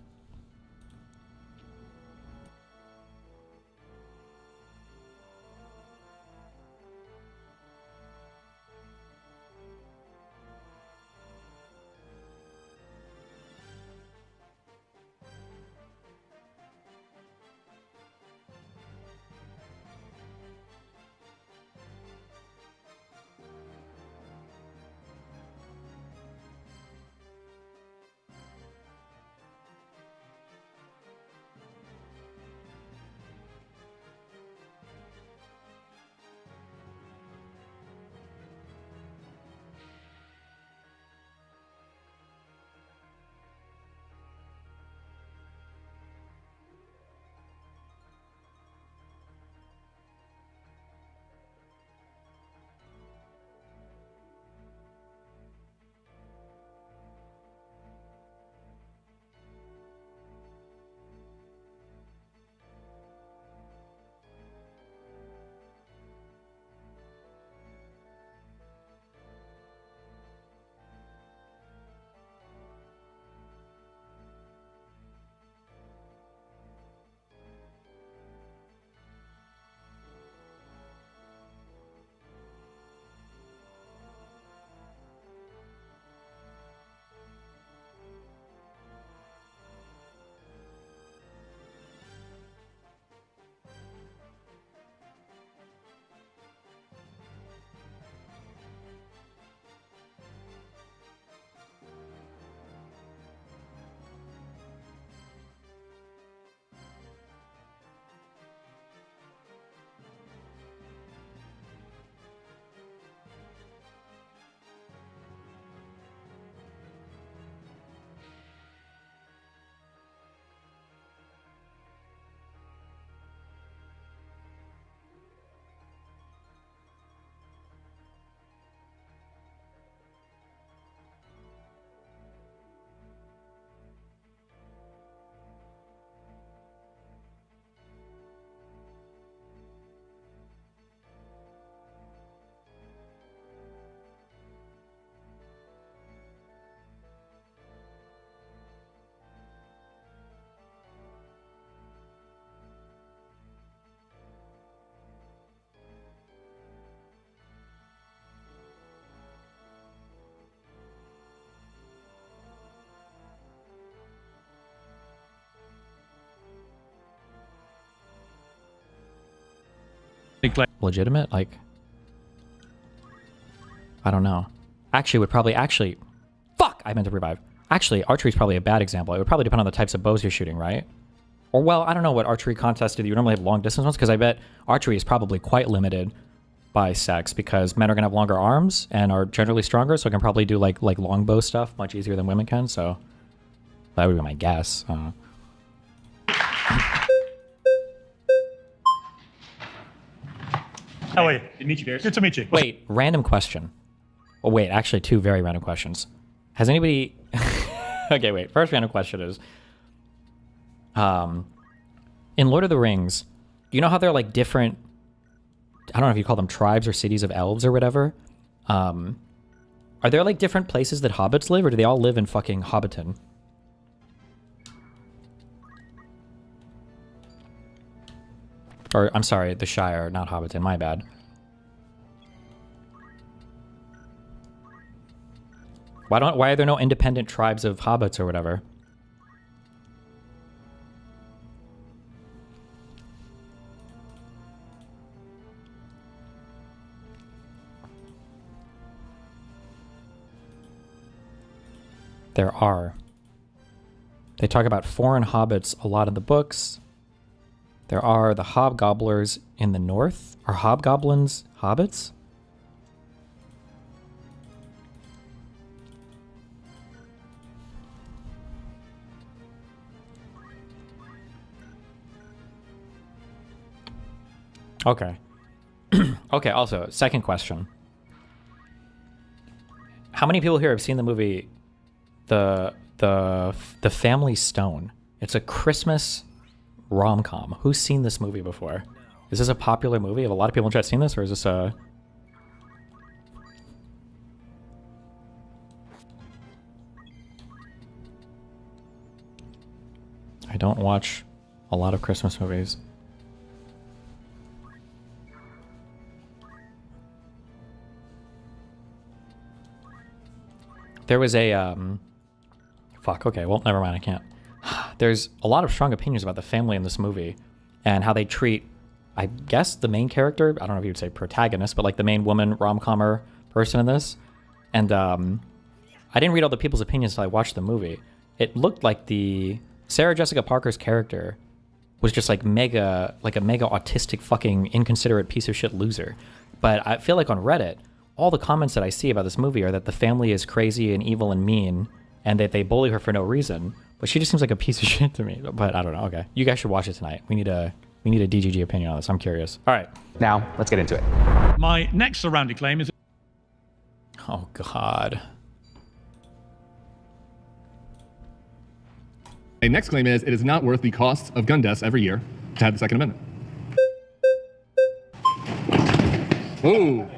Legitimate? Like, I don't know. Actually, fuck! I meant to revive. Actually, archery is probably a bad example. It would probably depend on the types of bows you're shooting, right? Or, well, I don't know what archery contests do. You normally have long distance ones, because I bet archery is probably quite limited by sex, because men are going to have longer arms and are generally stronger, so I can probably do like longbow stuff much easier than women can, so that would be my guess. How are you? Good to meet you, Piers. Good to meet you. Wait, random question. Oh, wait, actually, two very random questions. Has anybody... Okay, wait. First random question is... in Lord of the Rings, you know how they're like different... I don't know if you call them tribes or cities of elves or whatever. Are there like different places that hobbits live, or do they all live in fucking Hobbiton? Or, I'm sorry, the Shire, not Hobbiton, my bad. Why are there no independent tribes of hobbits or whatever? There are. They talk about foreign hobbits a lot in the books. There are the hobgobblers in the north. Are hobgoblins hobbits? Okay. Okay, also, second question. How many people here have seen the movie The Family Stone? It's a Christmas rom-com. Who's seen this movie before? Is this a popular movie? Have a lot of people in chat seen this, or is this a... I don't watch a lot of Christmas movies. There was a, fuck, okay, well, never mind, I can't. There's a lot of strong opinions about the family in this movie and how they treat, I guess, the main character. I don't know if you would say protagonist, but like the main woman rom-commer person in this. And I didn't read all the people's opinions until I watched the movie. It looked like the Sarah Jessica Parker's character was just like a mega autistic fucking inconsiderate piece of shit loser. But I feel like on Reddit, all the comments that I see about this movie are that the family is crazy and evil and mean, and that they bully her for no reason. But she just seems like a piece of shit to me. But I don't know. Okay, you guys should watch it tonight. We need a DGG opinion on this. I'm curious. All right, now let's get into it. My next surrounding claim is... Oh God. My next claim is it is not worth the costs of gun deaths every year to have the Second Amendment. Whoa.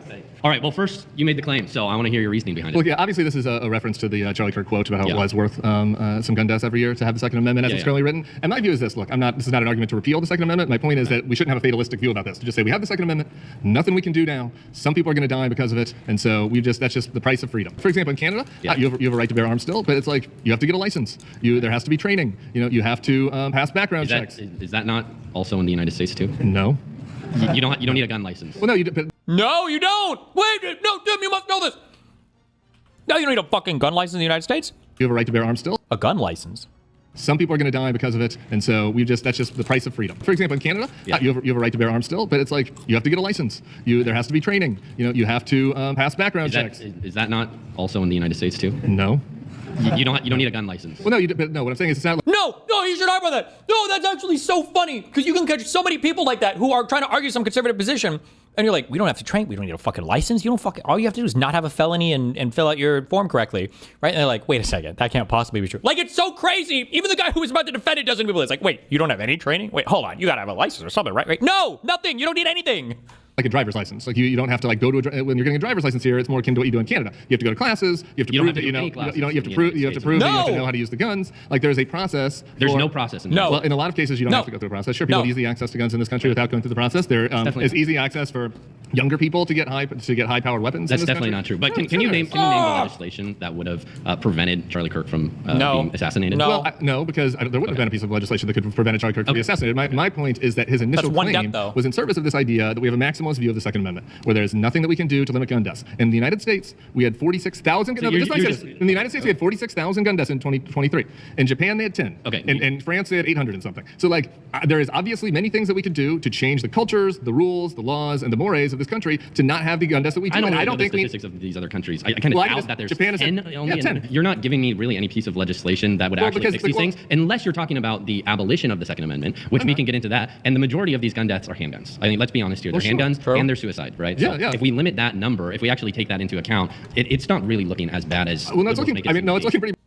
All right, well, first, you made the claim, so I want to hear your reasoning behind it. Well, yeah, obviously this is a reference to the Charlie Kirk quote about how it was worth some gun deaths every year to have the Second Amendment as it's currently written. And my view is this, look, this is not an argument to repeal the Second Amendment. My point is that we shouldn't have a fatalistic view about this. To just say we have the Second Amendment, nothing we can do now, some people are going to die because of it, and so that's just the price of freedom. For example, in Canada, you have a right to bear arms still, but it's like you have to get a license. There has to be training. You have to pass background checks. Is that not also in the United States too? No. You don't need a gun license. Well, no, but no, you don't. Wait, no, Tim, you must know this. No, you don't need a fucking gun license in the United States. You have a right to bear arms still. A gun license. Some people are going to die because of it, and so that's just the price of freedom. For example, in Canada, you have a right to bear arms still, but it's like you have to get a license. There has to be training. You have to pass background checks. Is that not also in the United States too? No. You don't need a gun license. Well, no, what I'm saying is it's not. No, you should argue about that. No, that's actually so funny because you can catch so many people like that who are trying to argue some conservative position, and you're like, we don't have to train. We don't need a fucking license. All you have to do is not have a felony and fill out your form correctly, right? And they're like, wait a second, that can't possibly be true. Like, it's so crazy. Even the guy who was about to defend it doesn't believe it. It's like, wait, you don't have any training? Wait, hold on, you gotta have a license or something, right? No, nothing. You don't need anything. like a driver's license. Like you don't have to like go to when you're getting a driver's license here. It's more akin to what you do in Canada. You have to go to classes. You have to prove that you know. You have to prove that you have to know how to use the guns. Like there's a process. There's no process. Well, in a lot of cases, you don't have to go through a process. Sure, people have easy access to guns in this country without going through the process. There is easy access for younger people to get high-powered weapons. That's definitely not true. But can you name the legislation that would have prevented Charlie Kirk from being assassinated? No. Well, no, because there wouldn't have been a piece of legislation that could have prevented Charlie Kirk from being assassinated. My point is that his initial claim was in service of this idea that we have a maximalist view of the Second Amendment, where there's nothing that we can do to limit gun deaths. In the United States, we had 46,000. In the United States, we had 46,000 gun deaths in 2023. In Japan, they had 10. Okay. In France, they had 800 and something. So like, there is obviously many things that we could do to change the cultures, the rules, the laws, and the mores of this country to not have the gun deaths that we do. I don't think the statistics of these other countries. I kind of doubt that there's Japan 10 only. 10. You're not giving me really any piece of legislation that would actually fix these things, unless you're talking about the abolition of the Second Amendment, which we can get into that. And the majority of these gun deaths are handguns. I mean, let's be honest here. They're handguns and they're suicide, right? Yeah, so if we limit that number, if we actually take that into account, it's not really looking as bad as. Well, it's looking. It's looking pretty.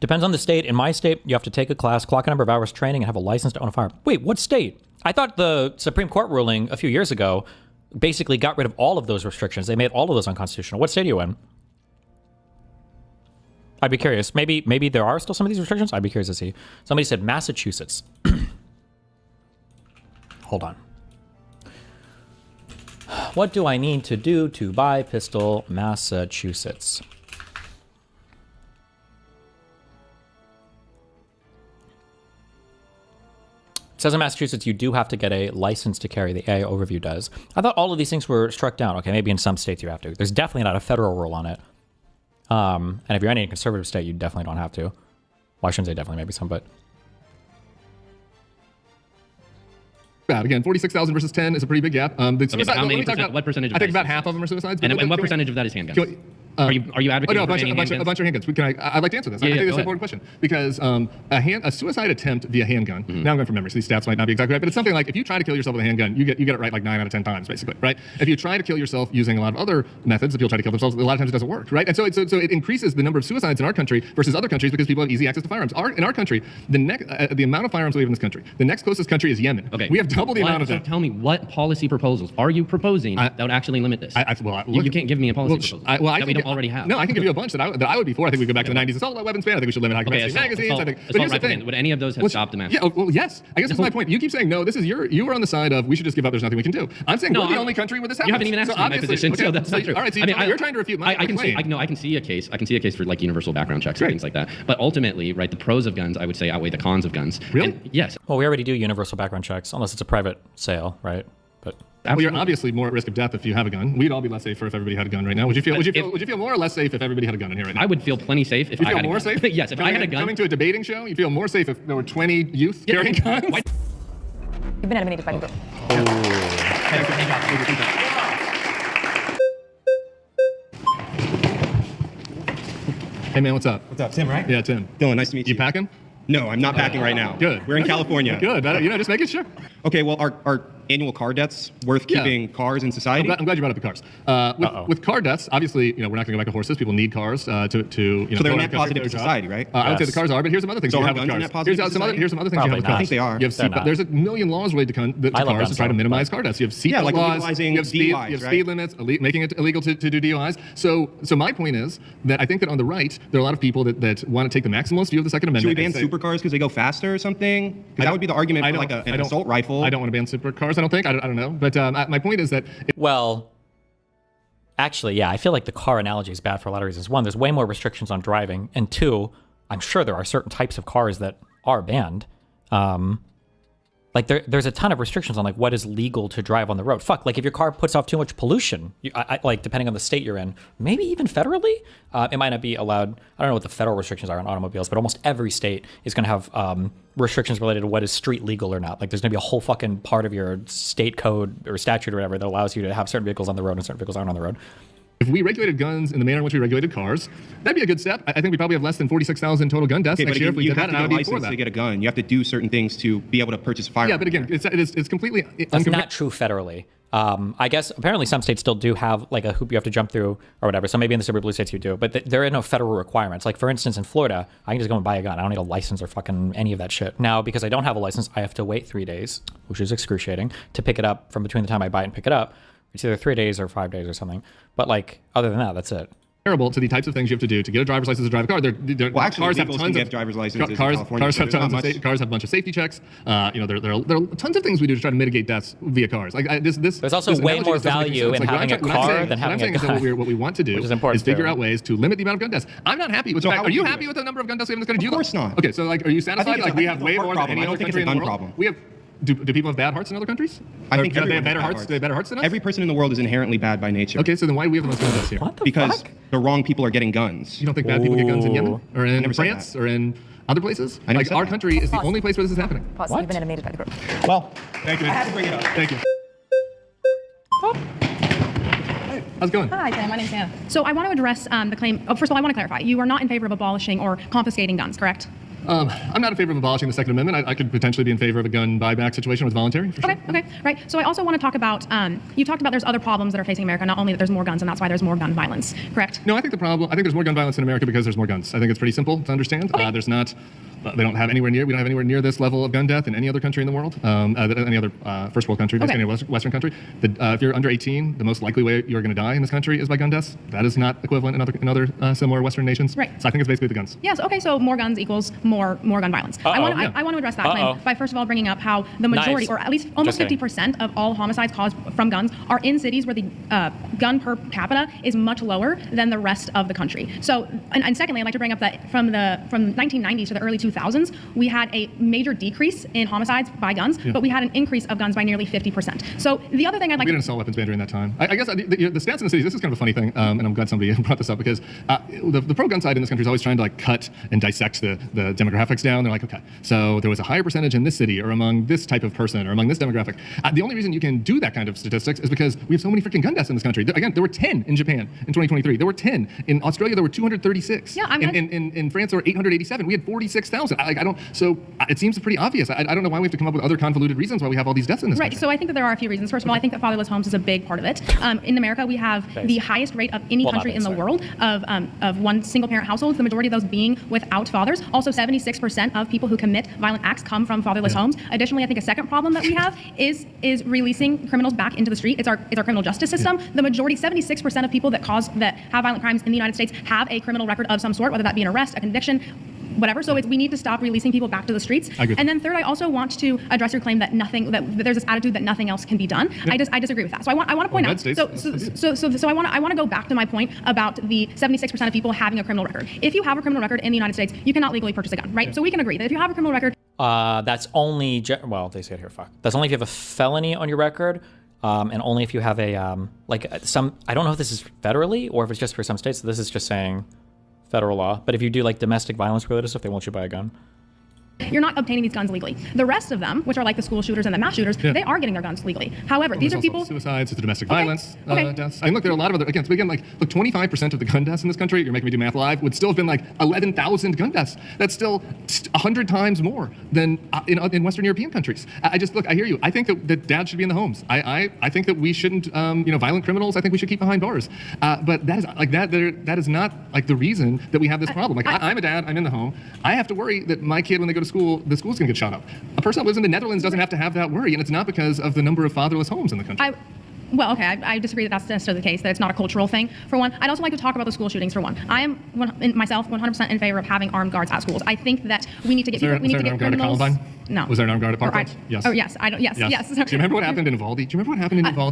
Depends on the state. In my state, you have to take a class, clock a number of hours training, and have a license to own a firearm. Wait, what state? I thought the Supreme Court ruling a few years ago basically got rid of all of those restrictions. They made all of those unconstitutional. What state are you in? I'd be curious. Maybe there are still some of these restrictions. I'd be curious to see. Somebody said Massachusetts. Hold on. What do I need to do to buy pistol? Massachusetts. It says in Massachusetts you do have to get a license to carry. The AI overview does. I thought all of these things were struck down. Okay, maybe in some states you have to. There's definitely not a federal rule on it. And if you're in a conservative state, you definitely don't have to. Well, I shouldn't say definitely, maybe some, but... Bad. Again, 46,000 versus 10 is a pretty big gap. What percentage of I think about half of them are suicides. And what percentage of that is handguns? Are you advocating a bunch of handguns. I'd like to answer this. I think this is an important question because a suicide attempt via handgun. Now I'm going from memory, so these stats might not be exactly right, but it's something like if you try to kill yourself with a handgun, you get it right like 9 out of 10 times, basically, right? If you try to kill yourself using a lot of other methods, if people try to kill themselves, a lot of times it doesn't work, right? And so it increases the number of suicides in our country versus other countries because people have easy access to firearms. In our country, the amount of firearms we have in this country, the next closest country is Yemen. Okay. We have double the amount of them. Tell me, what policy proposals are you proposing that would actually limit this? You can't give me a policy proposal that we don't already have. No, I can give you a bunch that I would be for. I think we go back to the 90s assault weapons ban. I think we should limit high capacity magazines. I think. But here's the thing. Would any of those have stopped the mass? Yeah. Well, yes. I guess that's my point. You keep saying no. This is you were on the side of we should just give up. There's nothing we can do. I'm saying we're the only country where this happens. You haven't even asked me my position, so that's not true. All right. So you're trying to refute my claim. I can see a case. I can see a case for like universal background checks and things like that. But ultimately, right, the pros of guns I would say outweigh the cons of guns. Really? And yes. Well, we already do universal background checks unless it's a private sale, right? But well, you're obviously more at risk of death if you have a gun. We'd all be less safer if everybody had a gun right now. Would you feel more or less safe if everybody had a gun in here right now? I would feel plenty safe if I had a gun. You feel more safe? Yes, if I had a gun. Coming to a debating show, you feel more safe if there were 20 youth carrying guns? You've been eliminated by the group. Hey man, what's up? What's up, Tim, right? Yeah, Tim. Dylan, nice to meet you. You packing? No, I'm not packing right now. Good. We're in California. Good. Just making sure. Okay, well, our annual car deaths worth keeping cars in society? I'm glad you brought up the cars. With car deaths, obviously, we're not going to go back to horses. People need cars to So they're net positive to society, right? I would say the cars are, but here's some other things so you are have with guns cars. net positive to society? Here's some other things you have with cars. I think they are. You have seatbelt. There's a million laws related to cars to try to minimize car deaths. You have seatbelt laws. You have speed limits, making it illegal to do DUIs. So my point is that I think that on the right, there are a lot of people that want to take the maximalist view of the Second Amendment. Should we ban supercars because they go faster or something? Because that would be the argument for like an assault rifle. I don't want to ban supercars. I don't think. I don't know. But my point is that... Well, actually, yeah, I feel like the car analogy is bad for a lot of reasons. One, there's way more restrictions on driving. And two, I'm sure there are certain types of cars that are banned. Like there's a ton of restrictions on like what is legal to drive on the road. Fuck, like if your car puts off too much pollution, like depending on the state you're in, maybe even federally, it might not be allowed. I don't know what the federal restrictions are on automobiles, but almost every state is going to have restrictions related to what is street legal or not. Like there's going to be a whole fucking part of your state code or statute or whatever that allows you to have certain vehicles on the road and certain vehicles aren't on the road. If we regulated guns in the manner in which we regulated cars, that'd be a good step. I think we probably have less than 46,000 total gun deaths next year if we did that, and I would be for that. To get a gun, you have to do certain things to be able to purchase a firearm. Yeah, but again, it's completely... That's not true federally. I guess apparently some states still do have like a hoop you have to jump through or whatever. So maybe in the super blue states you do, but there are no federal requirements. Like for instance, in Florida, I can just go and buy a gun. I don't need a license or fucking any of that shit. Now, because I don't have a license, I have to wait 3 days, which is excruciating, to pick it up from between the time I buy it and pick it up. It's either 3 days or 5 days or something. But like, other than that, that's it. Comparable to the types of things you have to do to get a driver's license to drive a car. Well, actually, cars have tons of driver's licenses. Cars have cars have a bunch of safety checks. There are tons of things we do to try to mitigate deaths via cars. Like there's also way more value in having a car than having a gun. What we want to do is figure out ways to limit the amount of gun deaths. I'm not happy with. Are you happy with the number of gun deaths we have in this country? Of course not. Okay, so like, are you satisfied? Like we have way more than any other country in the world. We have. Do people have bad hearts in other countries? I think they have better hearts. They have better hearts than us. Every person in the world is inherently bad by nature. Okay, so then why do we have the most gun deaths here? Because the wrong people are getting guns. You don't think bad people get guns in Yemen or in France or in other places? Like our country is the only place where this is happening. Pause. You've been eliminated by the group. Well, thank you. I had to bring it up. Thank you. Hey, how's it going? Hi, Sam. My name's Hannah. So I want to address the claim. First of all, I want to clarify. You are not in favor of abolishing or confiscating guns, correct? I'm not in favor of abolishing the Second Amendment. I could potentially be in favor of a gun buyback situation with voluntary. For sure. Okay, right. So I also want to talk about, you talked about there's other problems that are facing America, not only that there's more guns and that's why there's more gun violence, correct? No, I think there's more gun violence in America because there's more guns. I think it's pretty simple to understand. Okay. We don't have anywhere near this level of gun death in any other country in the world, any other first world country, any Western country. If you're under 18, the most likely way you're going to die in this country is by gun deaths. That is not equivalent in other similar Western nations. Right. So I think it's basically the guns. Yes, okay, so more guns equals more gun violence. I want to address that claim by first of all bringing up how the majority, or at least almost 50% of all homicides caused from guns are in cities where the gun per capita is much lower than the rest of the country. So, and secondly, I'd like to bring up that from 1990s to the early 2000s, we had a major decrease in homicides by guns, but we had an increase of guns by nearly 50%. So the other thing I'd like we had an assault weapons ban during that time. I guess the stats in the cities, this is kind of a funny thing, and I'm glad somebody brought this up because the pro-gun side in this country is always trying to like cut and dissect the demographics down. They're like, okay, so there was a higher percentage in this city or among this type of person or among this demographic. The only reason you can do that kind of statistics is because we have so many freaking gun deaths in this country. Again, there were 10 in Japan in 2023. There were 10 in Australia. There were 236. Yeah, in France there were 887. We had 46,000. So it seems pretty obvious. I don't know why we have to come up with other convoluted reasons why we have all these deaths in this country. Right. So I think that there are a few reasons. First of all, I think that fatherless homes is a big part of it. In America, we have the highest rate of any country in the world of one single parent households. The majority of those being without fathers. Also, 76% of people who commit violent acts come from fatherless homes. Additionally, I think a second problem that we have is releasing criminals back into the street. It's our criminal justice system. The majority, 76% of people that have violent crimes in the United States have a criminal record of some sort, whether that be an arrest, a conviction, whatever. So we need to stop releasing people back to the streets. And then third, I also want to address your claim that there's this attitude that nothing else can be done. I disagree with that. So I want to point out. So I want to go back to my point about the 76% of people having a criminal record. If you have a criminal record in the United States, you cannot legally purchase a gun, right? So we can agree that if you have a criminal record, that's only they say it here. That's only if you have a felony on your record. And only if you have a I don't know if this is federally or if it's just for some states. So this is just saying federal law. But if you do like domestic violence related stuff, they won't you buy a gun. you're not obtaining these guns legally. The rest of them, which are like the school shooters and the mass shooters, they are getting their guns legally. However, these are people. Suicides, it's the domestic violence deaths. I mean, look, there are a lot of other. Again, 25% of the gun deaths in this country. You're making me do math live. Would still have been like 11,000 gun deaths. That's still 100 times more than in Western European countries. I hear you. I think that dads should be in the homes. I think that we shouldn't. Violent criminals. I think we should keep behind bars. But that is like that. That is not like the reason that we have this problem. Like I'm a dad. I'm in the home. I have to worry that my kid, when they go to school, the school's gonna get shot up. A person that lives in the Netherlands doesn't have to have that worry, and it's not because of the number of fatherless homes in the country. Well, okay, I disagree that that's necessarily the case, that it's not a cultural thing, for one. I'd also like to talk about the school shootings, for one. I am, myself, 100% in favor of having armed guards at schools. I think that we need to get people, we need to get criminals. No. Was there an armed guard at Parkland? Yes. Oh, yes. Yes. Do you remember what happened in Uvalde?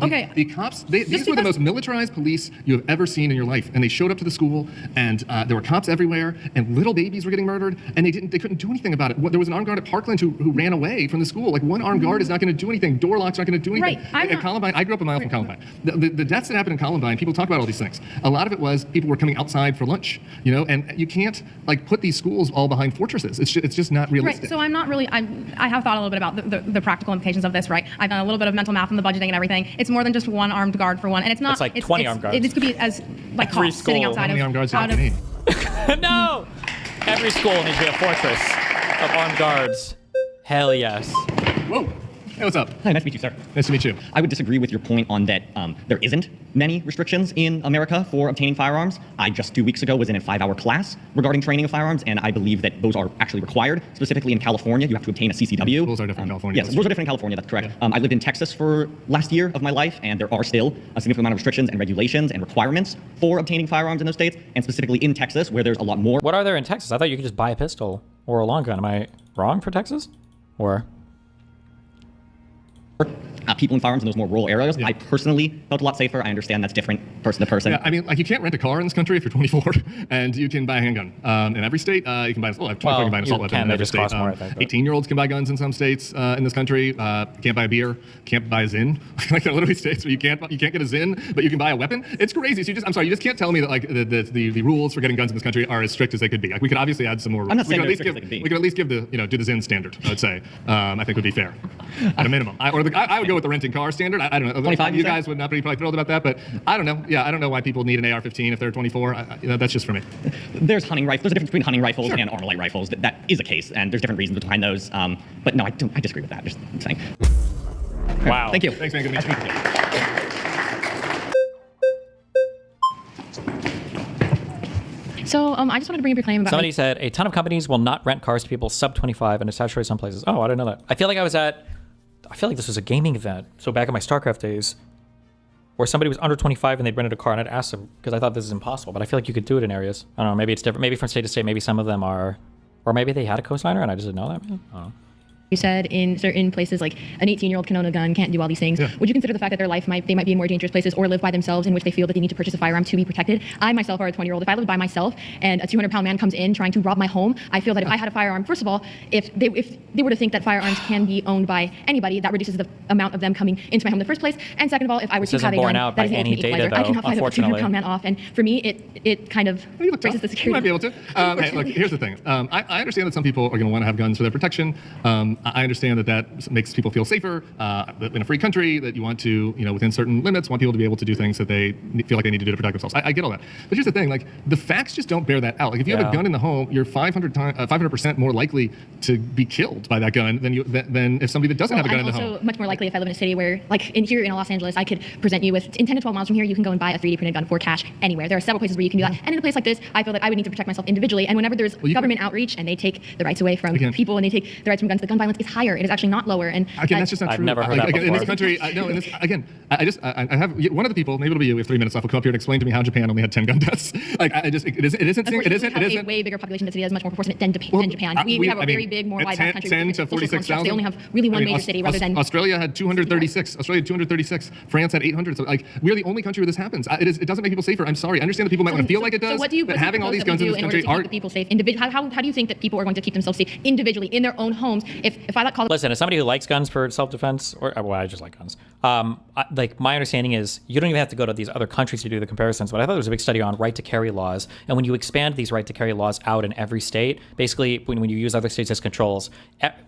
Okay. The cops, these were the most militarized police you have ever seen in your life. And they showed up to the school, and there were cops everywhere, and little babies were getting murdered, and they couldn't do anything about it. There was an armed guard at Parkland who ran away from the school. Like, one armed guard is not going to do anything. Door locks aren't going to do anything. Right. At Columbine, I grew up a mile from Columbine. The deaths that happened in Columbine, people talk about all these things. A lot of it was people were coming outside for lunch, and you can't put these schools all behind fortresses. It's just not realistic. Right. So I'm not really. I have thought a little bit about the practical implications of this. Right. I've done a little bit of mental math on the budgeting and everything. It's more than just one armed guard for one, and it's not. It's like 20 armed guards. It could be as like cops sitting outside. How many armed guards do you need? No. Every school needs to be a fortress of armed guards. Hell yes. Whoa. Hey, what's up? Hi, nice to meet you, sir. Nice to meet you. I would disagree with your point on that there isn't many restrictions in America for obtaining firearms. I just 2 weeks ago was in a 5-hour class regarding training of firearms, and I believe that those are actually required. Specifically in California, you have to obtain a CCW. Rules are different in California. Yes, rules are different in California, that's correct. I lived in Texas for last year of my life, and there are still a significant amount of restrictions and regulations and requirements for obtaining firearms in those states, and specifically in Texas, where there's a lot more. What are there in Texas? I thought you could just buy a pistol or a long gun. Am I wrong for Texas? Or... people in firearms in those more rural areas. I personally felt a lot safer. I understand that's different person to person. Yeah, I mean, like, you can't rent a car in this country if you're 24, and you can buy a handgun. In every state, you can buy. Well, 24 can buy an assault weapon in every state. 18-year-olds can buy guns in some states in this country. You can't buy a beer. Can't buy a Zin. Like, there are literally states where you can't get a Zin, but you can buy a weapon. It's crazy. So I'm sorry, you just can't tell me that like the rules for getting guns in this country are as strict as they could be. Like, we could obviously add some more. I'm not saying we could at least give the do the Zin standard. I would say. I think would be fair at a minminimum. I would go with the renting car standard. I don't know. 25, you guys would not be probably thrilled about that, but I don't know. Yeah, I don't know why people need an AR-15 if they're 24. That's just for me. There's hunting rifles. There's a difference between hunting rifles and Armalite rifles. That is a case, and there's different reasons behind those. But no, I disagree with that. Just saying. Wow. Thank you. Thanks, man. Good to meet you. So I just wanted to bring up your claim about. Somebody said a ton of companies will not rent cars to people sub 25 and it's saturated some places. Oh, I didn't know that. I feel like this was a gaming event. So back in my StarCraft days, where somebody was under 25 and they'd rented a car, and I'd ask them because I thought this is impossible, but I feel like you could do it in areas. I don't know. Maybe it's different. Maybe from state to state. Maybe some of them are, or maybe they had a cosigner and I just didn't know that. I don't know. You said in certain places, like an 18-year-old can own a gun, can't do all these things. Yeah. Would you consider the fact that their life they might be in more dangerous places or live by themselves in which they feel that they need to purchase a firearm to be protected? I myself are a 20-year-old. If I lived by myself and a 200-pound man comes in trying to rob my home, I feel that if I had a firearm, first of all, if they were to think that firearms can be owned by anybody, that reduces the amount of them coming into my home in the first place. And second of all, if I were to have a gun that is an ultimate equalizer, I cannot fight a 200-pound man off. And for me, it kind of raises the security. You might be able to. Hey, look, here's the thing. I understand that some people are going to want to have guns for their protection. I understand that makes people feel safer in a free country, that you want to, within certain limits, want people to be able to do things that they feel like they need to do to protect themselves. I get all that. But here's the thing, like, the facts just don't bear that out. Like, if you have a gun in the home, you're 500% more likely to be killed by that gun than if somebody that doesn't have a gun in the home. I'm also much more likely if I live in a city where, like here in Los Angeles, I could present you with, in 10 to 12 miles from here, you can go and buy a 3D printed gun for cash anywhere. There are several places where you can do that. And in a place like this, I feel that I would need to protect myself individually. And whenever there's government outreach and they take the rights away from people and they take the rights from guns, the gun violence is higher. It is actually not lower. And again, that's just not true. I've never heard that before. In this country, I have one of the people. Maybe it'll be you. We have 3 minutes left. Will come up here and explain to me how Japan only had 10 gun deaths. Like, it isn't. We have a way bigger population density that is much more proportionate than Japan. We have a very big, more wide country. 10 to 46,000. They only have really one major city rather than. Australia had 236. France had 800. So, like, we're the only country where this happens. It doesn't make people safer. I'm sorry. I understand that people might want to feel like it does. So what do you? But having all these guns in this country are keep people safe. How do you think that people are going to keep themselves safe individually in their own homes? If I let call. Listen, as somebody who likes guns for self-defense, I just like guns. Like, my understanding is you don't even have to go to these other countries to do the comparisons, but I thought there was a big study on right to carry laws. And when you expand these right to carry laws out in every state, basically when you use other states as controls,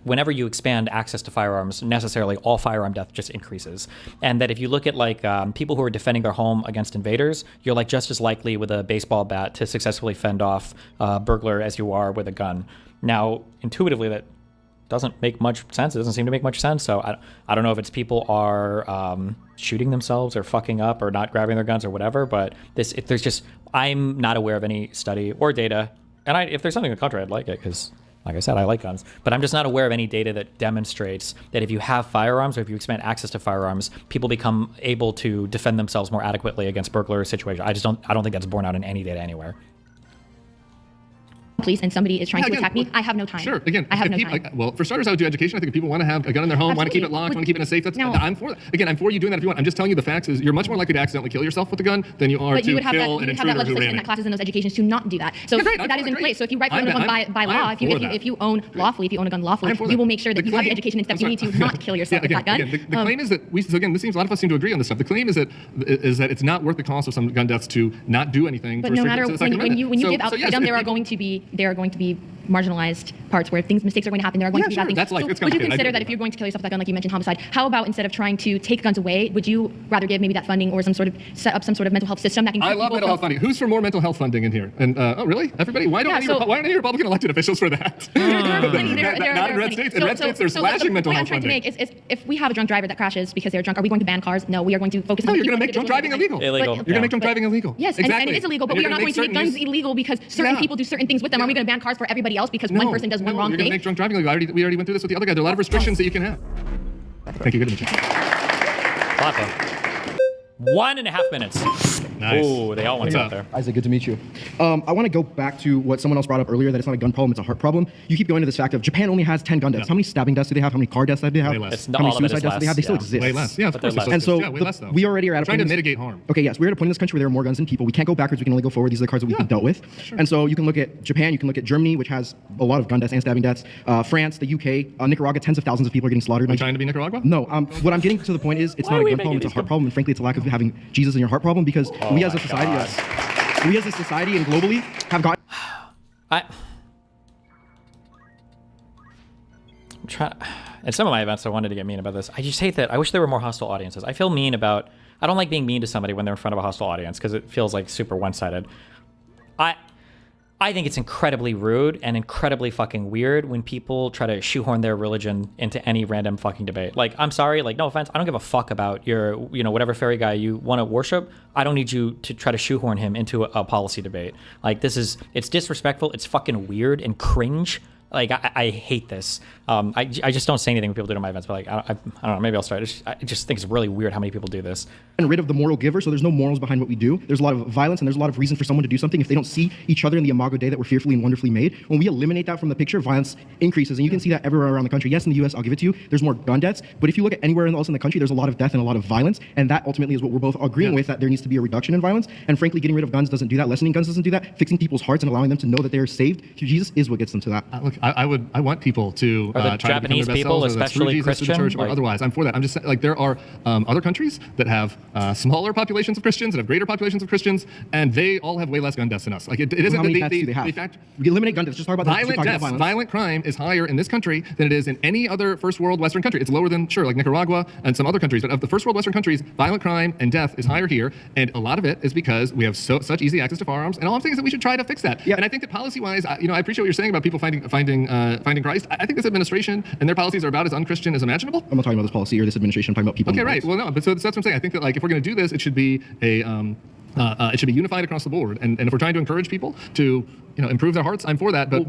whenever you expand access to firearms, necessarily all firearm death just increases. And that if you look at like people who are defending their home against invaders, you're like just as likely with a baseball bat to successfully fend off a burglar as you are with a gun. Now, intuitively, that doesn't make much sense. It doesn't seem to make much sense. So I don't know if it's people are shooting themselves or fucking up or not grabbing their guns or whatever. But I'm not aware of any study or data. And if there's something in the contrary, I'd like it because, like I said, I like guns. But I'm just not aware of any data that demonstrates that if you have firearms or if you expand access to firearms, people become able to defend themselves more adequately against burglar situations. I don't think that's borne out in any data anywhere. Police and somebody is trying to attack me, I have no time. Sure. Again, I have no time. Well, for starters, I would do education. I think if people want to have a gun in their home, want to keep it locked, want to keep it in a safe, I'm for that. Again, I'm for you doing that if you want. I'm just telling you the facts is you're much more likely to accidentally kill yourself with a gun than you are to kill an intruder who ran in. But you would have that legislation in that classes in those educations to not do that. So that is in place. So if you write one by law, if you own a gun lawfully, you will make sure that you have the education and steps you need to not kill yourself with that gun. The claim is that this seems a lot of us seem to agree on this stuff. The claim is that it's not worth the cost of some gun deaths to not do anything. But no matter when you give out freedom, there are going to be marginalized parts where mistakes are going to happen. There are going to be bad things. That's like, so it's would you complicated. consider that if you're going to kill yourself with that gun, like you mentioned homicide, how about instead of trying to take guns away, would you rather give maybe that funding or some sort of set up some sort of mental health system that can keep I love people mental health funding. Who's for more mental health funding in here? And oh, really? Everybody? Why don't any Republican elected officials for that? Not in red states. In red states, they're slashing mental health funding. The point I'm trying to make is if we have a drunk driver that crashes because they're drunk, are we going to ban cars? No, we are going to focus on. No, you're going to make drunk driving illegal. You're going to make drunk driving illegal. Yes, exactly. and it is illegal, but we are not going to make guns illegal because certain people do certain things with them. Are we going to ban cars for everybody else because one person does one wrong you're thing? You're going to make drunk driving illegal. We already went through this with the other guy. There are a lot of restrictions that you can have. Thank you. Good to meet you. 1.5 minutes. Nice. Oh, they all went out there. Isaac, good to meet you. I want to go back to what someone else brought up earlier, that it's not a gun problem, it's a heart problem. You keep going to this fact of Japan only has 10 gun deaths. How many stabbing deaths do they have? How many car deaths do they have? Way less. How many suicide deaths do they have? They still exist. Way less. Yeah, of course. And so way less, though. we already are at a trying point to mitigate harm. Okay, yes, we're at a point in this country where there are more guns than people. We can't go backwards, we can only go forward. These are the cards that we've been dealt with. Sure. And so you can look at Japan, you can look at Germany, which has a lot of gun deaths and stabbing deaths. France, the UK, Nicaragua, tens of thousands of people are getting slaughtered. Are you trying to be Nicaragua? No, what I'm getting to the point is it's not a gun problem, it's a heart problem, and frankly it's a lack of having Jesus in your heart problem, because we as a society, we as a society and globally have gotten... I'm trying. At some of my events, I wanted to get mean about this. I just hate that. I wish there were more hostile audiences. I feel mean about... I don't like being mean to somebody when they're in front of a hostile audience because it feels like super one-sided. I think it's incredibly rude and incredibly fucking weird when people try to shoehorn their religion into any random fucking debate. Like, I'm sorry, like, no offense, I don't give a fuck about your, whatever fairy guy you want to worship. I don't need you to try to shoehorn him into a policy debate. Like, it's disrespectful, it's fucking weird and cringe. Like, I hate this. I just don't say anything when people do it in my events, but like, I don't know, maybe I'll start. I just think it's really weird how many people do this. And rid of the moral giver, so there's no morals behind what we do. There's a lot of violence and there's a lot of reason for someone to do something if they don't see each other in the imago Dei that we're fearfully and wonderfully made. When we eliminate that from the picture, violence increases, and you can see that everywhere around the country. Yes, in the US, I'll give it to you, there's more gun deaths, but if you look at anywhere else in the country, there's a lot of death and a lot of violence, and that ultimately is what we're both agreeing with, that there needs to be a reduction in violence, and frankly, getting rid of guns doesn't do that, lessening guns doesn't do that, fixing people's hearts and allowing them to know that they are saved through Jesus is what gets them to that. Look, I want people to try Japanese to become their best people, selves, especially Christian, church or otherwise. I'm for that. I'm just saying, like, there are other countries that have smaller populations of Christians, that have greater populations of Christians, and they all have way less gun deaths than us. Like, it isn't how many deaths do they have? We eliminate gun deaths. Just talk about violent deaths. Violent crime is higher in this country than it is in any other first world Western country. It's lower than, sure, like Nicaragua and some other countries, but of the first world Western countries, violent crime and death is higher here, and a lot of it is because we have such easy access to firearms, and all I'm saying is that we should try to fix that. Yeah. And I think that policy-wise, I appreciate what you're saying about people finding Christ. I think this administration and their policies are about as unchristian as imaginable. I'm not talking about this policy or this administration. I'm talking about people. Okay, right. Well, no, but so that's what I'm saying. I think that, like, if we're going to do this, it should be it should be unified across the board. And if we're trying to encourage people to, improve their hearts, I'm for that. But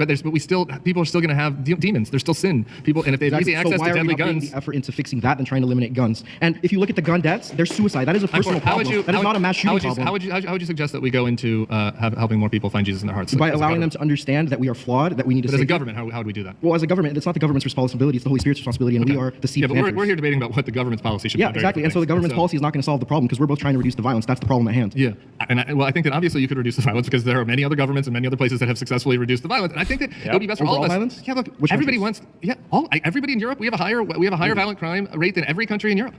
people are still going to have demons. There's still sin. People, and if they have easy access to deadly guns, the effort into fixing that than trying to eliminate guns. And if you look at the gun deaths, there's suicide. That is a personal problem. That is not a mass shooting problem. How would you suggest that we go into helping more people find Jesus in their hearts? By allowing them to understand that we are flawed, that we need to. But as a government, how do we do that? Well, as a government, it's not the government's responsibility. It's the Holy Spirit's responsibility, and we are the seed. Yeah, but we're here debating about what the government's policy should be. Yeah, exactly. And so the government's policy is not going to solve the problem because we're both trying to reduce the violence. That's the problem at hand. Yeah, and I think that obviously you could reduce the violence because there are many other governments and many other places that have successfully reduced the violence. And I think that it would be best for all of us. Violence? Yeah, look, everybody wants. Yeah, everybody in Europe, we have a higher violent crime rate than every country in Europe.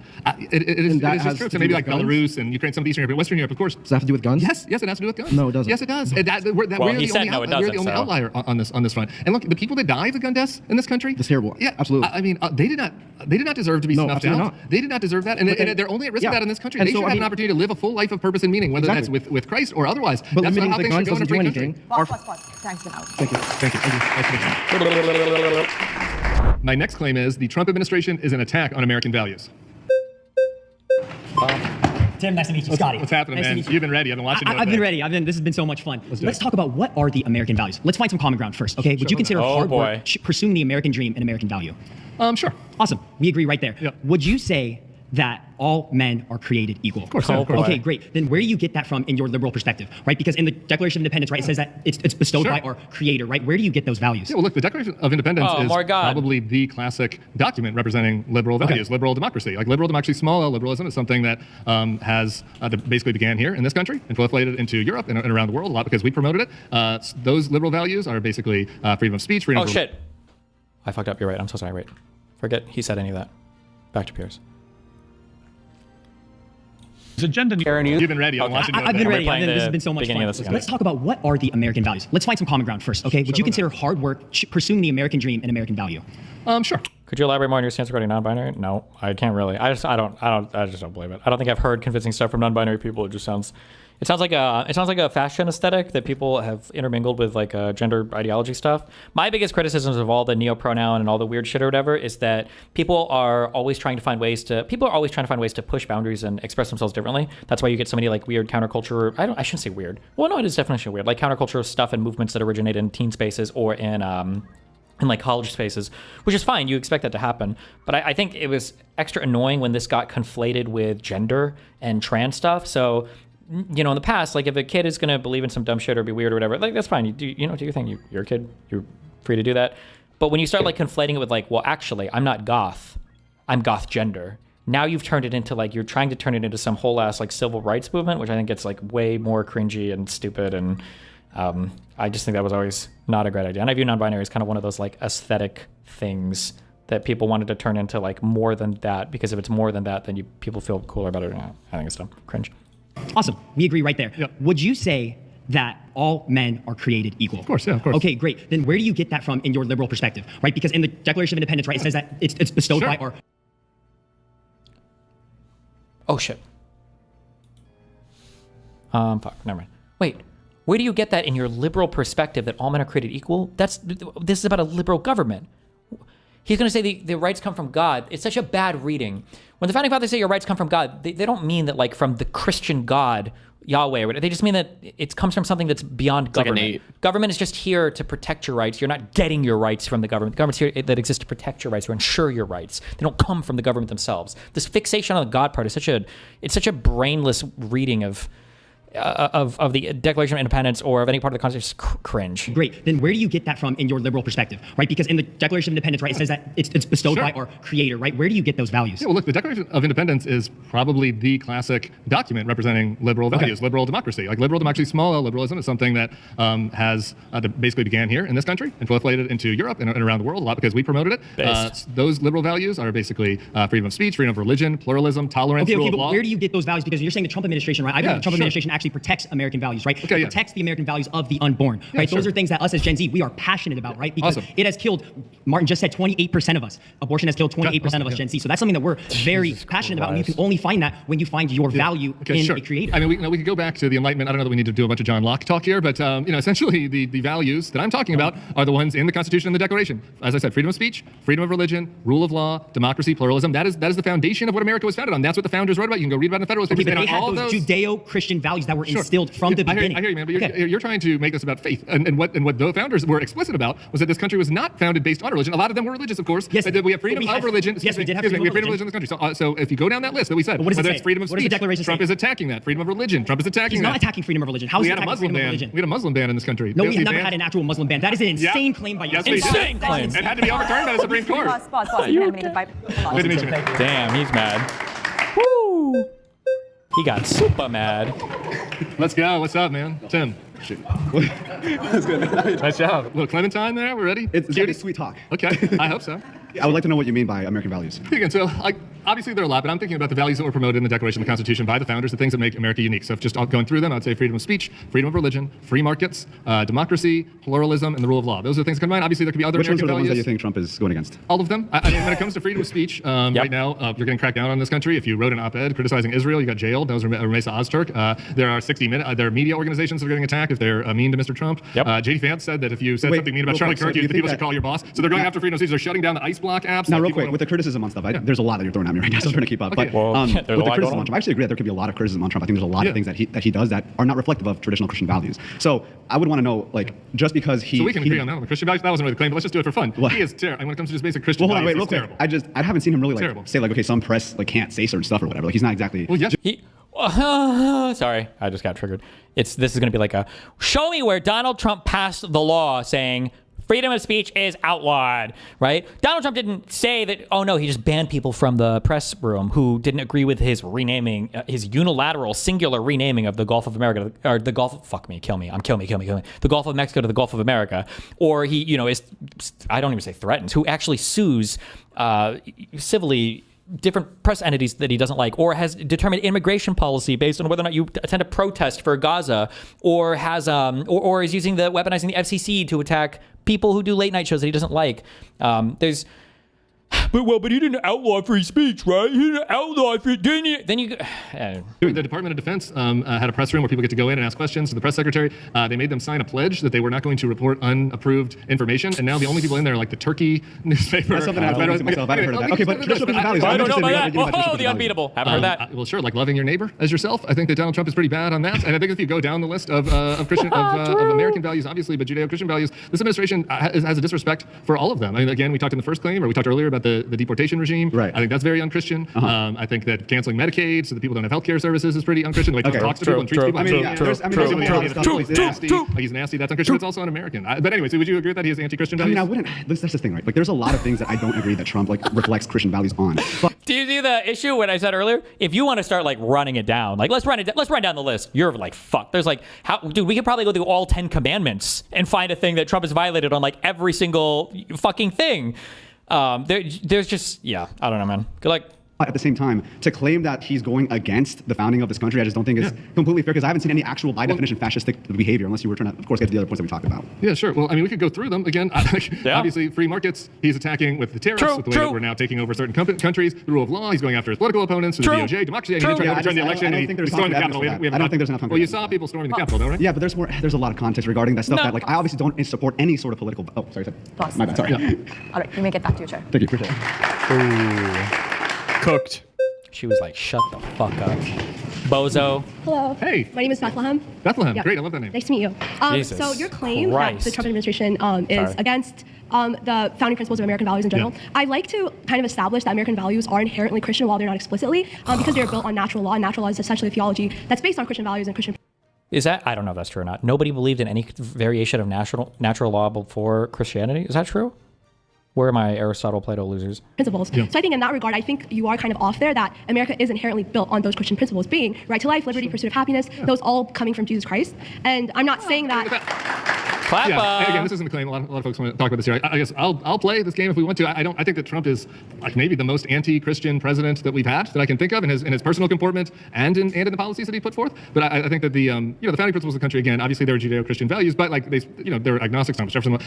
It is just true. So maybe like Belarus and Ukraine, some of Eastern Europe, but Western Europe, of course. Does that have to do with guns? Yes, it has to do with guns. No, it doesn't. Yes, it does. We're the only outlier on this front. And look, the people that die of gun deaths in this country. That's terrible. Yeah, absolutely. I mean, they did not deserve to be snuffed out. Not. They did not deserve that, and they're only at risk of that in this country. They should have an opportunity to live a full life of purpose and meaning, whether that's with Christ or otherwise. But that's limiting not how the things guns should go in a doesn't do free anything. Time's been out. Thank you. My next claim is the Trump administration is an attack on American values. Tim, nice to meet you. Scotty. What's happening, nice man? You've been ready. I've been watching you. I've been ready. This has been so much fun. Let's talk about what are the American values. Let's find some common ground first, okay? Would you consider hard work pursuing the American dream an American value? Sure. Awesome. We agree right there. Yep. Would you say that all men are created equal? Of course. Okay, great. Then where do you get that from in your liberal perspective, right? Because in the Declaration of Independence, right, it says that it's bestowed by our creator, right? Where do you get those values? Yeah, well, look, the Declaration of Independence is probably the classic document representing liberal values, liberal democracy. Like liberal democracy, small L liberalism is something that basically began here in this country and proliferated into Europe and around the world a lot because we promoted it. Those liberal values are basically freedom of speech, freedom of... Oh, shit. I fucked up. You're right. I'm so sorry. Wait. Forget he said any of that. Back to Piers. It's a gender You've been ready. I'm watching. I've been ready. This has been so much fun. Let's talk about what are the American values. Let's find some common ground first, okay? Would you consider hard work, pursuing the American dream, an American value? Sure. Could you elaborate more on your stance regarding non-binary? No, I can't really. I just don't believe it. I don't think I've heard convincing stuff from non-binary people. It sounds like a fashion aesthetic that people have intermingled with like gender ideology stuff. My biggest criticisms of all the neo-pronoun and all the weird shit or whatever is that people are always trying to find ways to push boundaries and express themselves differently. That's why you get so many like weird counterculture. I shouldn't say weird. Well, no, it is definitely weird. Like counterculture stuff and movements that originate in teen spaces or in like college spaces, which is fine. You expect that to happen. But I think it was extra annoying when this got conflated with gender and trans stuff. So, you know, in the past, like if a kid is going to believe in some dumb shit or be weird or whatever, like that's fine. You do your thing. You're a kid. You're free to do that. But when you start like conflating it with like, well, actually, I'm not goth. I'm goth gender. Now you've turned it into like, you're trying to turn it into some whole ass like civil rights movement, which I think gets like way more cringy and stupid. And I just think that was always not a great idea. And I view non-binary as kind of one of those like aesthetic things that people wanted to turn into like more than that, because if it's more than that, then people feel cooler about it. I think it's dumb. Cringe. Awesome. We agree right there. Yep. Would you say that all men are created equal? Of course, yeah, of course. Okay, great. Then where do you get that from in your liberal perspective, right? Because in the Declaration of Independence, right, it says that it's bestowed by our... Oh, shit. Fuck, never mind. Wait. Where do you get that in your liberal perspective that all men are created equal? This is about a liberal government. He's going to say the rights come from God. It's such a bad reading. When the founding fathers say your rights come from God, they don't mean that like from the Christian God, Yahweh, or whatever. They just mean that it comes from something that's beyond government. Like government is just here to protect your rights. You're not getting your rights from the government. The government's here that exists to protect your rights, to ensure your rights. They don't come from the government themselves. This fixation on the God part is such a brainless reading of the Declaration of Independence or of any part of the Constitution. Cringe. Great. Then where do you get that from in your liberal perspective, right? Because in the Declaration of Independence, right, it says that it's bestowed by our creator, right? Where do you get those values? Yeah, well, look, the Declaration of Independence is probably the classic document representing liberal values, liberal democracy. Like liberal democracy, small L liberalism is something that basically began here in this country and proliferated into Europe and around the world a lot because we promoted it. Those liberal values are basically freedom of speech, freedom of religion, pluralism, tolerance, rule of law. Where do you get those values? Because you're saying the Trump administration, right? I believe the Trump administration actually protects American values, right? It protects the American values of the unborn, right? Those are things that us as Gen Z, we are passionate about, right? Because it has killed, Martin just said 28% of us. Abortion has killed 28% of us Gen Z. So that's something that we're very passionate about. And you can only find that when you find your value in a creator. I mean, we could go back to the Enlightenment. I don't know that we need to do a bunch of John Locke talk here, but essentially the values that I'm talking about are the ones in the Constitution and the Declaration. As I said, freedom of speech, freedom of religion, rule of law, democracy, pluralism. That is the foundation of what America was founded on. That's what the founders wrote about. You can go read about it in the Federalist Papers. But they had those Judeo-Christian values that were instilled from the beginning. I hear you, man, but you're trying to make this about faith. And what the founders were explicit about was that this country was not founded based on religion. A lot of them were religious, of course. Yes, but we have freedom of religion. Yes, we did have freedom of religion in this country. So if you go down that list that we said, whether it's freedom of speech, Trump is attacking that. Freedom of religion, Trump is attacking that. He's not attacking freedom of religion. How is he attacking freedom of religion? We had a Muslim ban in this country. No, we have never had an actual Muslim ban. That is an insane claim by you. Yes, insane claim. It had to be overturned by the Supreme Court. Damn, he's mad. Woo! He got super mad. Let's go. What's up, man? Tim. That's good. Nice job. Little Clementine there. We're ready? It's a sweet talk. Okay. I hope so. I would like to know what you mean by American values. Again, so obviously there are a lot, but I'm thinking about the values that were promoted in the Declaration of the Constitution by the founders, the things that make America unique. So if just going through them, I'd say freedom of speech, freedom of religion, free markets, democracy, pluralism, and the rule of law. Those are the things that come to mind. Obviously, there could be other Which American ones are the values. ones that you think Trump is going against? All of them. I mean, when it comes to freedom of speech, right now, you're getting cracked down on this country. If you wrote an op-ed criticizing Israel, you got jailed. That was Ramesa Ozturk. There are 60 Minutes. There are media organizations that are getting attacked if they're mean to Mr. Trump. J.D. Vance said that if you said something mean about Charlie Kirk, people should call your boss. So they're going after freedom of speech. They're shutting down the ICE block apps. Now, real quick, with the criticism on stuff, there's a lot that you're throwing at me right now, so I'm trying to keep up. Okay. But with the criticism on Trump, I actually agree that there could be a lot of criticism on Trump. I think there's a lot of things that he does that are not reflective of traditional Christian values. So I would want to know, like, just because he... So we can agree on that on the Christian values. That wasn't really the claim, but let's just do it for fun. He is terrible. When it comes to just basic Christian values, he's terrible. I haven't seen him really say, like, okay, some press can't say certain stuff or whatever. Like, he's not exactly... Well, yes. Sorry, I just got triggered. This is going to be like a show me where Donald Trump passed the law saying freedom of speech is outlawed, right? Donald Trump didn't say that, oh no, he just banned people from the press room who didn't agree with his renaming, his unilateral, singular renaming of the Gulf of America, or the Gulf, fuck me, kill me, the Gulf of Mexico to the Gulf of America. Or he, is, I don't even say threatens, who actually sues civilly different press entities that he doesn't like, or has determined immigration policy based on whether or not you attend a protest for Gaza, or has or is using weaponizing the FCC to attack people who do late night shows that he doesn't like. But he didn't outlaw free speech, right? He didn't outlaw free. Didn't you? Then you. The Department of Defense had a press room where people get to go in and ask questions to the press secretary. They made them sign a pledge that they were not going to report unapproved information, and now the only people in there are like the Turkey newspaper. That's something I haven't heard of that. Okay, but traditional Christian values. I don't know about that. Oh, the unbeatable. Haven't heard that. Well, sure, like loving your neighbor as yourself. I think that Donald Trump is pretty bad on that, and I think if you go down the list of Christian of American values, obviously, but Judeo-Christian values, this administration has a disrespect for all of them. I mean, again, we talked in the first claim, or we talked earlier about the deportation regime. Right. I think that's very unchristian. I think that canceling Medicaid so that people don't have healthcare services is pretty unchristian. Like talks to people and treats people. He's nasty. That's unchristian. It's also un-American. But anyway, so would you agree that he has anti-Christian values? I mean, I wouldn't. That's the thing, right? Like, there's a lot of things that I don't agree that Trump like reflects Christian values on. But do you see the issue when I said earlier? If you want to start like running it down, like let's run down the list. You're like, fuck. There's like, dude, we could probably go through all 10 commandments and find a thing that Trump has violated on like every single fucking thing. There's just, I don't know, man. Good luck. At the same time, to claim that he's going against the founding of this country, I just don't think is completely fair, because I haven't seen any actual, by definition, fascistic behavior, unless you were trying to, of course, get to the other points that we talked about. Yeah, sure. Well, I mean, we could go through them. Again, obviously, free markets, he's attacking with the tariffs, with the way that we're now taking over certain countries, the rule of law, he's going after his political opponents, the DOJ, democracy, and he's trying to overturn the election, and he's storming the Capitol. I don't think there's enough. Well, you saw people storming the Capitol, though, right? Yeah, but there's a lot of context regarding that stuff that, like, I obviously don't support any sort of political... Oh, sorry. Pause. My bad, sorry. All right, you may get back to your chair. Thank you, appreciate it. Cooked. She was like, shut the fuck up. Bozo. Hello. Hey. My name is Bethlehem. Bethlehem. Yep. Great. I love that name. Nice to meet you. Jesus so your claim Christ. that the Trump administration is against the founding principles of American values in general, I'd like to kind of establish that American values are inherently Christian while they're not explicitly, because they're built on natural law, and natural law is essentially a theology that's based on Christian values and Christian... Is that, I don't know if that's true or not. Nobody believed in any variation of natural law before Christianity. Is that true? Where are my Aristotle, Plato losers? Principles. Yeah. So I think in that regard, I think you are kind of off there, that America is inherently built on those Christian principles, being right to life, liberty, pursuit of happiness, those all coming from Jesus Christ. And I'm not saying that... Clap and again, this isn't a claim. A lot of folks want to talk about this here. I guess I'll play this game if we want to. I think that Trump is like maybe the most anti-Christian president that we've had that I can think of in his personal comportment and in the policies that he put forth. But I think that the founding principles of the country, again, obviously there are Judeo-Christian values, but like they're agnostic. Thomas Jefferson,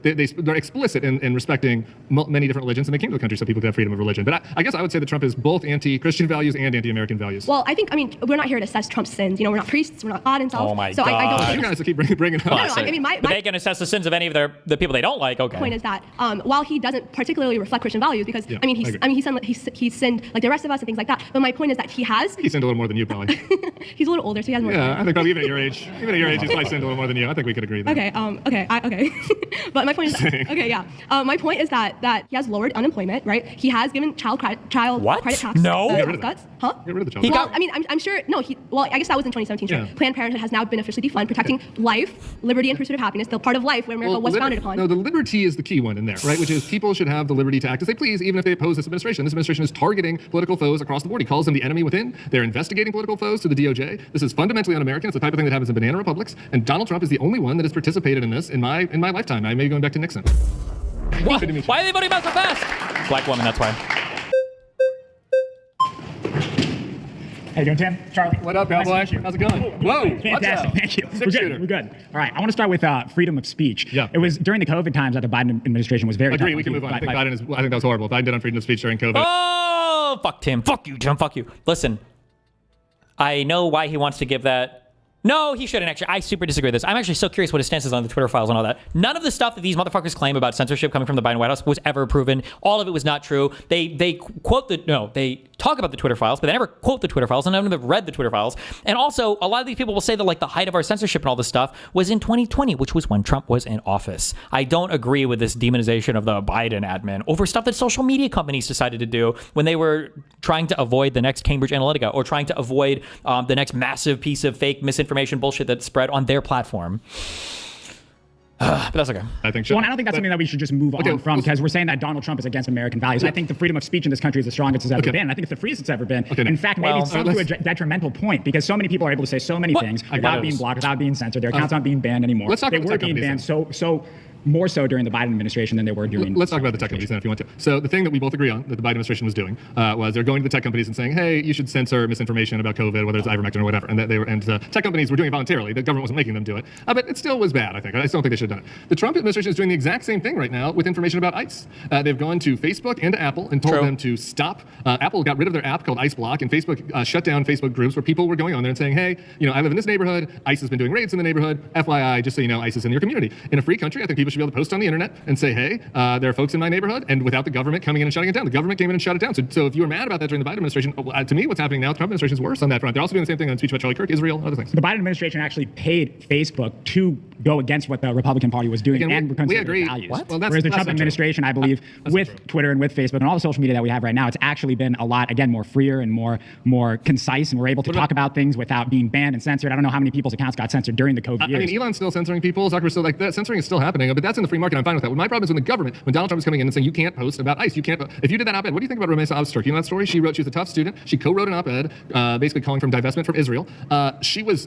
they're explicit in respecting many different religions, and they came to the country so people could have freedom of religion. But I guess I would say that Trump is both anti-Christian values and anti-American values. Well, I mean, we're not here to assess Trump's sins. We're not priests. We're not God himself. Oh my God. I don't. You guys keep bringing it up. I mean, but they can assess the sins of any of the people they don't like. Okay. Point is that while he doesn't particularly reflect Christian values, because he's sinned like the rest of us and things like that. But my point is that he sinned a little more than you, probably. He's a little older, so he has more. Yeah, I think probably even at your age, he's probably sinned a little more than you. I think we could agree. There. Okay. But my point is my point is that he has lowered unemployment, right? He has given child credit tax. No. Cuts. Huh? Get rid of the child. Well, I mean, I'm sure. No, I guess that was in 2017. Sure. Yeah. Planned Parenthood has now been officially defunded, protecting life, liberty, and pursuit of happiness, the part of life where America was founded upon. No, the liberty is the key one in there, right? Which is people should have the liberty to act as they please, even if they oppose this administration. This administration is targeting political foes across the board. He calls them the enemy within. They're investigating political foes to the DOJ. This is fundamentally un-American. It's the type of thing that happens in banana republics. And Donald Trump is the only one that has participated in this in my lifetime. I may be going back to Nixon. Why are they voting about so fast? Black woman, that's why. How you doing, Tim? Charlie. What up, Cowboy? Nice How's it going? Whoa. Fantastic. Thank you. We're good. All right. I want to start with freedom of speech. Yeah. It was during the COVID times that the Biden administration was very... Agree. We can move on. I think that was horrible. Biden did on freedom of speech during COVID. Oh, fuck Tim. Fuck you, Tim. Fuck you. Listen, I know why he wants to give that... No, he shouldn't actually. I super disagree with this. I'm actually so curious what his stance is on the Twitter files and all that. None of the stuff that these motherfuckers claim about censorship coming from the Biden White House was ever proven. All of it was not true. They talk about the Twitter files, but they never quote the Twitter files, and none of them have read the Twitter files. And also, a lot of these people will say that like the height of our censorship and all this stuff was in 2020, which was when Trump was in office. I don't agree with this demonization of the Biden admin over stuff that social media companies decided to do when they were trying to avoid the next Cambridge Analytica or trying to avoid the next massive piece of fake misinformation bullshit that's spread on their platform. But that's okay. I think so. Well, I don't think that's something that we should just move on from, because we're saying that Donald Trump is against American values. I think the freedom of speech in this country is the strongest it's ever been. I think it's the freest it's ever been. In fact, maybe it's come to a detrimental point, because so many people are able to say so many things without being blocked, without being censored. Their accounts aren't being banned anymore. Let's talk they about were being banned so more so during the Biden administration than they were during. Let's talk about the tech companies then, if you want to. So the thing that we both agree on that the Biden administration was doing was they're going to the tech companies and saying, hey, you should censor misinformation about COVID, whether it's ivermectin or whatever, and that tech companies were doing it voluntarily. The government wasn't making them do it, but it still was bad. I think. I still don't think they should have done it. The Trump administration is doing the exact same thing right now with information about ICE. They've gone to Facebook and to Apple and told them to stop. Apple got rid of their app called ICE Block, and Facebook shut down Facebook groups where people were going on there and saying, hey, I live in this neighborhood. ICE has been doing raids in the neighborhood. FYI, just so you know, ICE is in your community. In a free country, I think people should be able to post on the internet and say, hey, there are folks in my neighborhood, and without the government coming in and shutting it down. The government came in and shut it down. So if you were mad about that during the Biden administration, to me, what's happening now, the Trump administration is worse on that front. They're also doing the same thing on speech about Charlie Kirk, Israel, other things. The Biden administration actually paid Facebook to go against what the Republican Party was doing and we agree. Values. What? Well, whereas the Trump administration, I believe, with Twitter and with Facebook and all the social media that we have right now, it's actually been a lot, again, more freer and more concise, and we're able to talk about things without being banned and censored. I don't know how many people's accounts got censored during the COVID years. I mean, Elon's still censoring people. Zuckerberg's still that censoring is still happening, but that's in the free market. I'm fine with that. Well, my problem is when the government, when Donald Trump is coming in and saying you can't post about ICE, you can't. If you did that op-ed, what do you think about Rumeysa Ozturk? You know that story? She was a tough student. She co-wrote an op-ed, basically calling for divestment from Israel. She was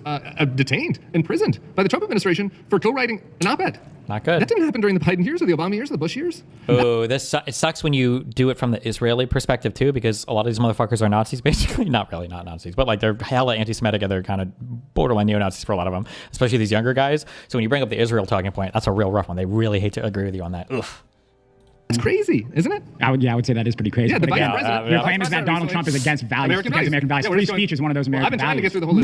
detained, imprisoned by the Trump administration for co-writing an op-ed. Not good. That didn't happen during the Biden years or the Obama years or the Bush years. Oh, it sucks when you do it from the Israeli perspective too, because a lot of these motherfuckers are Nazis, basically. Not really, not Nazis, but like they're hella anti-Semitic and they're kind of borderline neo-Nazis for a lot of them, especially these younger guys. So when you bring up the Israel talking point, that's a real rough one. They really hate to agree with you on that. Ugh. It's crazy, isn't it? I would say that is pretty crazy. Yeah, the but Vice again, President. your claim is that Donald Trump is against values, against American values. Free speech is one of those American values. I've been trying to get through the whole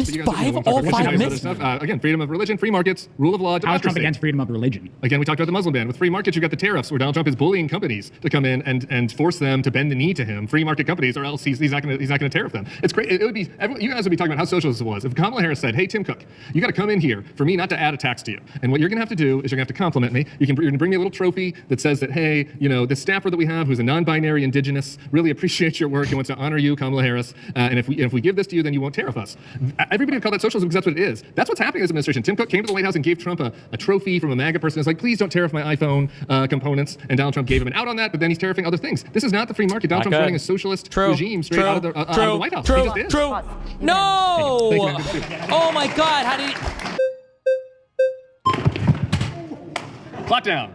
list. Again, freedom of religion, free markets, rule of law, democracy. How is Trump against freedom of religion? Again, we talked about the Muslim ban. With free markets, you've got the tariffs, where Donald Trump is bullying companies to come in and force them to bend the knee to him. Free market companies, or else he's not going to tariff them. It's great. It would be. You guys would be talking about how socialist it was. If Kamala Harris said, "Hey, Tim Cook, you got to come in here for me not to add a tax to you, and what you're going to have to do is you're going to have to compliment me. You're going to bring me a little trophy that says that, hey, the staffer that we have who's a non-binary indigenous really appreciates your work and wants to honor you, Kamala Harris. And if we give this to you, then you won't tariff us." Everybody would call that socialism because that's what it is. That's what's happening in this administration. Tim Cook came to the White House and gave Trump a trophy from a MAGA person. It's like, please don't tariff my iPhone components. And Donald Trump gave him an out on that, but then he's tariffing other things. This is not the free market. Donald Trump's running a socialist regime straight out of the White House. True. No! Oh my God! How did he... Clock down.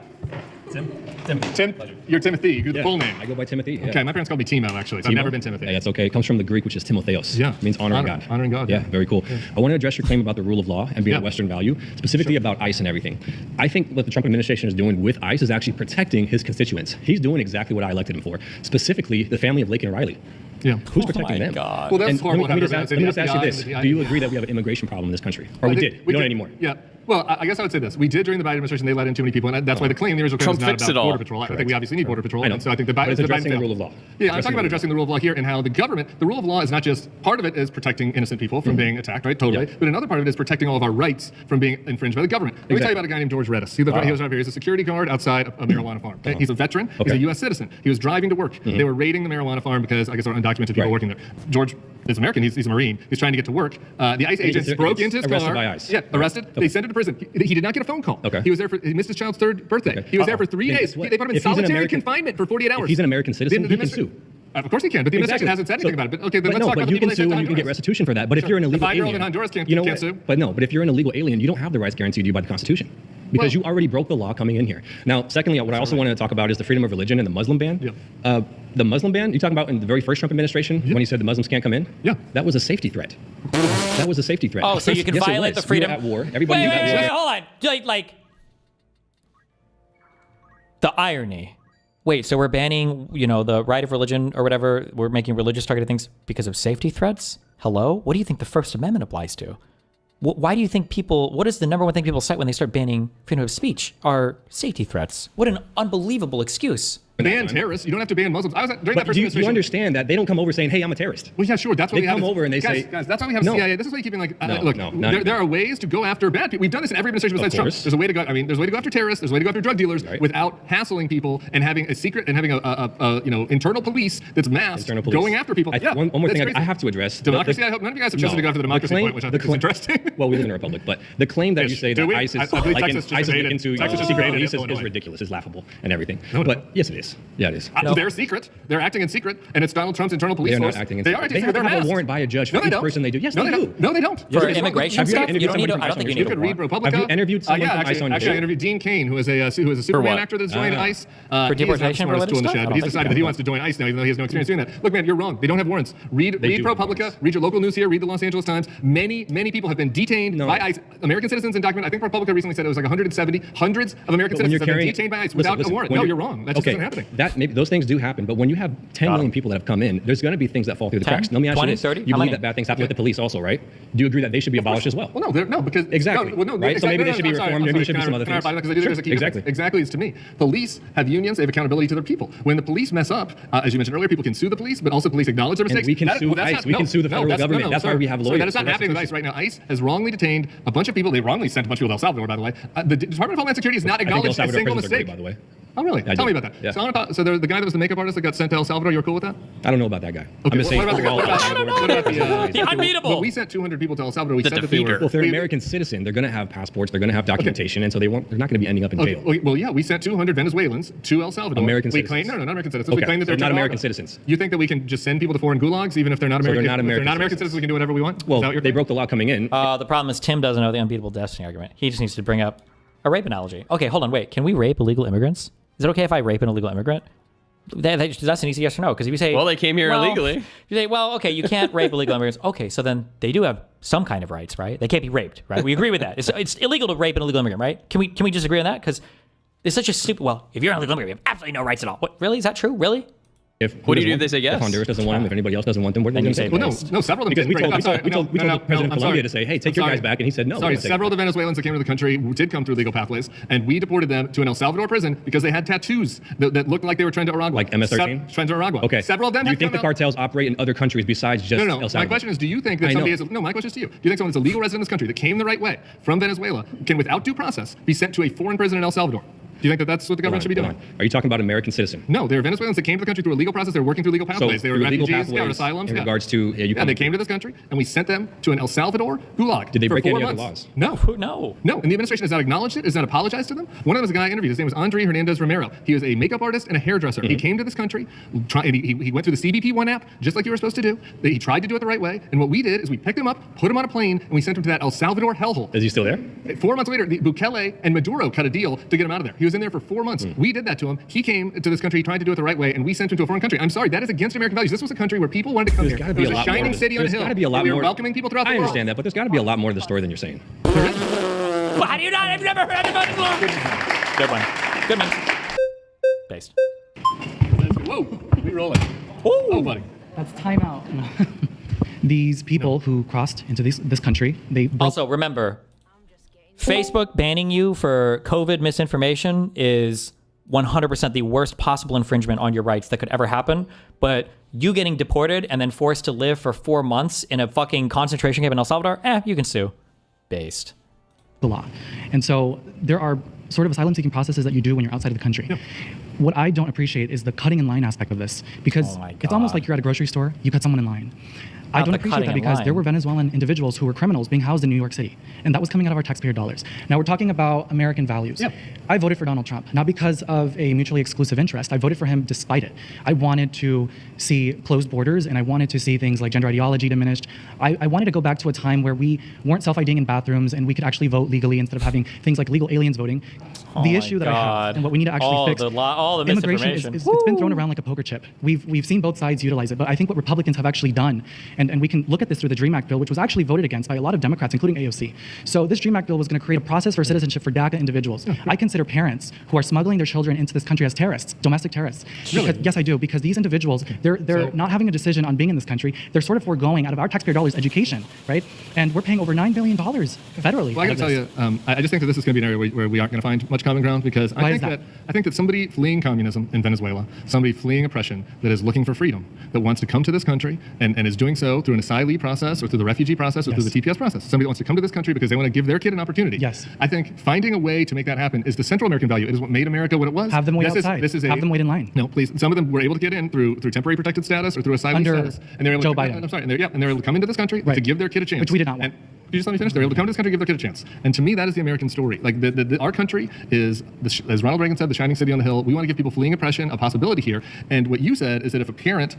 Tim, you're Timothy. You're the full name. I go by Timothy. Yeah. Okay, my parents called me Timo, actually. So I've never been Timothy. Yeah, that's okay. It comes from the Greek, which is Timotheos. Yeah. It means honoring God. Honoring God. Yeah, very cool. Yeah. I want to address your claim about the rule of law and being a Western value, specifically about ICE and everything. I think what the Trump administration is doing with ICE is actually protecting his constituents. He's doing exactly what I elected him for, specifically the family of Lincoln Riley. Yeah. Who's protecting them? God. Well, that's horrible. Let me just ask you this. Do you agree that we have an immigration problem in this country? Or we did? We don't anymore. Yeah. Well, I guess I would say this. We did during the Biden administration. They let in too many people, and that's why the claim, the original claim, is not about Border Patrol. I think we obviously need Border Patrol. And so I think the Biden addressing the rule of law. Yeah, I'm talking about addressing the rule of law here and how the government, the rule of law is not just, part of it is protecting innocent people from being attacked, right? Totally. But another part of it is protecting all of our rights from being infringed by the government. Let me tell you about a guy named George Redis. He was right here. He's a security guard outside a marijuana farm. Okay? He's a veteran. He's a U.S. citizen. He was driving to work. They were raiding the marijuana farm because I guess there were undocumented people working there. George is American. He's a Marine. He's trying to get to work. The ICE agents broke into his car. Arrested by ICE. Yeah, arrested. They sent him to prison. He did not get a phone call. Okay. He was there he missed his child's 3rd birthday. He was there for 3 days. They put him in solitary confinement for 48 hours. If he's an American citizen, he can sue. Of course he can, but the administration hasn't said anything about it. But okay, then let's talk about the you can sue and you can get restitution for that. But if you're an illegal alien, 5-year-old in Honduras can't sue. But if you're an illegal alien, you don't have the rights guaranteed to you by the Constitution. Because you already broke the law coming in here. Now, secondly, what I also wanted to talk about is the freedom of religion and the Muslim ban. Yeah. The Muslim ban, you talking about in the very first Trump administration when he said the Muslims can't come in? Yeah. That was a safety threat. That was a safety threat. Oh, so you can violate the freedom. We were at war. Everybody wait, was at war. Wait, hold on. Like the irony. Wait, so we're banning, the right of religion or whatever. We're making religious targeted things because of safety threats? Hello? What do you think the First Amendment applies to? Why do you think what is the number one thing people cite when they start banning freedom of speech are safety threats? What an unbelievable excuse. Ban terrorists. You don't have to ban Muslims. I was during that first administration. You understand that they don't come over saying, "Hey, I'm a terrorist." Well, yeah, sure. That's what they come over and they say, "Guys, that's why we have CIA." This is why you keep being like, "Look, there are ways to go after bad people. We've done this in every administration besides Trump. There's a way to go. There's a way to go after terrorists. There's a way to go after drug dealers without hassling people and having a secret and having a internal police that's masked going after people." One more thing I have to address. Democracy. I hope none of you guys have chosen to go after the democracy point, which I think is interesting. Well, we live in a republic, but the claim that you say that ISIS is into secret police is ridiculous, is laughable, and everything. But yes, it case. Yeah, it is. They're secret. They're acting in secret, and it's Donald Trump's internal police They're force. not acting in They secret. are acting They in have secret. to They're have a masked. warrant by a judge for No, they each don't. person they do. Yes, No, they do. No, they don't. For immigration Have you stuff, interviewed you don't need someone to, I don't think you from need You a could read warrant. ProPublica. Have you interviewed someone from ICE on Actually, I jail? interviewed Dean Cain, who is a Superman what? actor that's joined ICE. For deportation He is not the smartest tool in the related shed, stuff? but he's I don't decided think that he so. wants to join ICE now, even though he has no experience doing that. Look, man, you're wrong. They don't have warrants. Read do have ProPublica. warrants. Read your local news here. Read the Los Angeles Times. Many people have been detained by ICE. American citizens undocumented. I think ProPublica recently said it was like 170. Hundreds of American citizens have been detained by ICE without a warrant. No, you're wrong. That just isn't happening. Maybe those things do happen, but when you have 10 million people that have come in, there's going to be things that fall through the 10, cracks. Let me ask 20, you this: 30? you How believe many? that bad things happen with the police, also, right? Do you agree that they should be abolished as well? Well, no, because exactly. Right. So maybe they should be reformed. Maybe there should be some other things. Exactly is to me. Police have unions. They have accountability to their people. When the police mess up, as you mentioned earlier, people can sue the police, but also police acknowledge their mistakes. And we can sue ICE. We can sue the federal government. That's why we have lawyers. That is not happening with ICE right now. ICE has wrongly detained a bunch of people. They wrongly sent a bunch of people to El Salvador, by the way. The Department of Homeland Security has not acknowledged a single mistake. By the way. Oh, really? Tell me about that. Yeah. So the guy that was the makeup artist that got sent to El Salvador, you're cool with that? I don't know about that guy. Okay, I'm just saying. what about The unbeatable. Well, we sent 200 people to El Salvador. We said that they were. Well, if they're an American citizen, they're going to have passports, they're going to have documentation, and so they're not going to be ending up in jail. Well, yeah, we sent 200 Venezuelans to El Salvador. American we citizens. Claim, no, not American citizens. Okay, We claim that so they're not American citizens. You think that we can just send people to foreign gulags, even if they're not So American? they're not If they're not American American citizens, we can do whatever we want? Well, they broke the law coming in. The problem is Tim doesn't know the unbeatable destiny argument. He just needs to bring up a rape analogy. Okay, hold on, wait. Can we rape illegal immigrants? Is it okay if I rape an illegal immigrant? That's an easy yes or no. Because if you say, well, they came here illegally. You say, well, okay, you can't rape illegal immigrants. Okay, so then they do have some kind of rights, right? They can't be raped, right? We agree with that. It's illegal to rape an illegal immigrant, right? Can we just agree on that? Because it's such a stupid. Well, if you're an illegal immigrant, you have absolutely no rights at all. What? Really? Is that true? Really? What do you do if they say yes? If Honduras doesn't want them, if anybody else doesn't want them, what are they going to say? Well, no, several of them because we told the president of Colombia sorry. to say, hey, take your guys back, and he said no. Sorry, several of the Venezuelans that came to the country did come through legal pathways, and we deported them to an El Salvador prison because they had tattoos that looked like they were trying to Aragua. Like MS-13? Trying to Aragua. Okay. Several of them. Do you think the cartels operate in other countries besides just El Salvador? My question is, do you think that somebody is... No, my question is to you. Do you think someone that's a legal resident in this country that came the right way from Venezuela can, without due process, be sent to a foreign prison in El Salvador? Do you think that that's what the government should be doing? Are you talking about American citizen? No, they're Venezuelans that came to the country through a legal process. They're working through legal pathways. They were refugees, asylums. In regards to... they came to this country, and we sent them to an El Salvador gulag. Did they break any other laws? No. No. No, and the administration has not acknowledged it, has not apologized to them. One of them is a guy I interviewed. His name was Andre Hernandez Romero. He was a makeup artist and a hairdresser. He came to this country, and he went through the CBP One app, just like you were supposed to do. He tried to do it the right way, and what we did is we picked him up, put him on a plane, and we sent him to that El Salvador hellhole. Is he still there? 4 months later, Bukele and Maduro cut a deal to get him out of there. He was in there for 4 months. We did that to him. He came to this country, tried to do it the right way, and we sent him to a foreign country. I'm sorry, that is against American values. This was a country where people wanted to come here. It was a shining city on a hill. There's got to be a lot we more. were welcoming people throughout the world. I understand that, but there's got to be a lot more to the story than you're saying. Well, how do you not? I've never heard of it. Good one. Good one. Based. Whoa, we rolling. Oh, buddy. That's timeout. These people who crossed into this country, they also remember, Facebook banning you for COVID misinformation is 100% the worst possible infringement on your rights that could ever happen. But you getting deported and then forced to live for 4 months in a fucking concentration camp in El Salvador, you can sue. Based. The law. And so there are sort of asylum-seeking processes that you do when you're outside of the country. Yeah. What I don't appreciate is the cutting in line aspect of this, because it's almost like you're at a grocery store, you cut someone in line. I don't appreciate that because there were Venezuelan individuals who were criminals being housed in New York City, and that was coming out of our taxpayer dollars. Now we're talking about American values. Yep. I voted for Donald Trump, not because of a mutually exclusive interest. I voted for him despite it. I wanted to see closed borders, and I wanted to see things like gender ideology diminished. I wanted to go back to a time where we weren't self-IDing in bathrooms and we could actually vote legally instead of having things like legal aliens voting. The issue that I have and what we need to actually fix, all the immigration it's been thrown around like a poker chip. We've seen both sides utilize it, but I think what Republicans have actually done, and we can look at this through the DREAM Act bill, which was actually voted against by a lot of Democrats, including AOC. So this DREAM Act bill was going to create a process for citizenship for DACA individuals. I consider parents who are smuggling their children into this country as terrorists, domestic terrorists. Really? Because, yes, I do, because these individuals, they're not having a decision on being in this country. They're sort of foregoing out of our taxpayer dollars education, right? And we're paying over $9 billion federally. Well, I got to tell you, I just think that this is going to be an area where we aren't going to find much common ground, because I think that somebody fleeing communism in Venezuela, somebody fleeing oppression that is looking for freedom, that wants to come to this country and is doing so through an asylee process or through the refugee process or through the TPS process. Somebody that wants to come to this country because they want to give their kid an opportunity. Yes. I think finding a way to make that happen is the Central American value. It is what made America what it was. Have them wait outside. Have them wait in line. No, please. Some of them were able to get in through temporary protected status or through asylum status. And they're able Joe Biden. I'm sorry. And they're able to come into this country to give their kid a chance. Which we did not want. you just let me finish? They're able to come to this country, give their kid a chance. And to me, that is the American story. Like, our country is, as Ronald Reagan said, the shining city on the hill. We want to give people fleeing oppression a possibility here. And what you said is that if a parent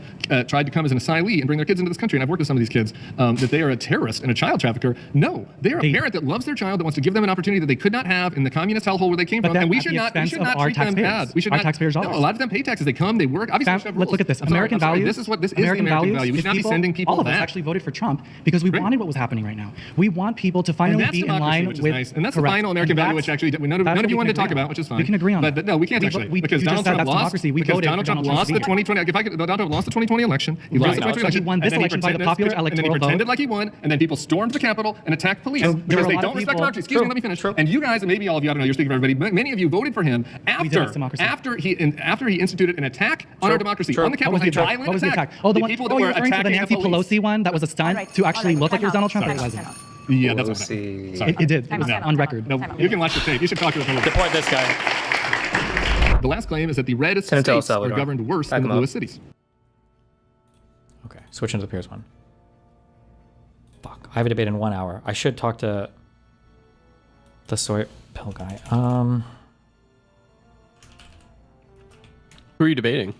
tried to come as an asylee and bring their kids into this country, and I've worked with some of these kids, that they are a terrorist and a child trafficker. No, they are a parent that loves their child, that wants to give them an opportunity that they could not have in the communist hellhole where they came from. And we should not treat them bad. We should not. Taxpayers' dollars. No, a lot of them pay taxes. They come, they work. Obviously, let's look at this. American values. This is the American value. We should not be sending people all of us back. actually voted for Trump because we wanted what was happening right now. We want people to finally be in line with. Nice. And that's the final American value, which actually none of you wanted to talk about, which is fine. We can agree on that. But no, we can't actually, because Donald Trump lost. Because Donald Trump lost the 2020. If I could, Donald Trump lost the 2020 election. He lost the 2020 election. He won this election by the popular electoral vote. And then he pretended like he won, and then people stormed the Capitol and attacked police because they don't respect democracy. Excuse me, let me finish. And you guys, and maybe all of you, I don't know, you're speaking for everybody. Many of you voted for him after he instituted an attack on our democracy on the Capitol. What was the attack? Oh, the one. Oh, you're referring to the Nancy Pelosi one? That was a stunt to actually look like it was Donald Trump. It wasn't. Yeah, that's what I'm saying. It did. It was on record. No, you can watch the tape. You should talk to the Deport this guy. The last claim is that the reddest states are governed worse than the bluest cities. Okay, switching to the Piers one. Fuck, I have a debate in 1 hour. I should talk to the soy pill guy. Who are you debating?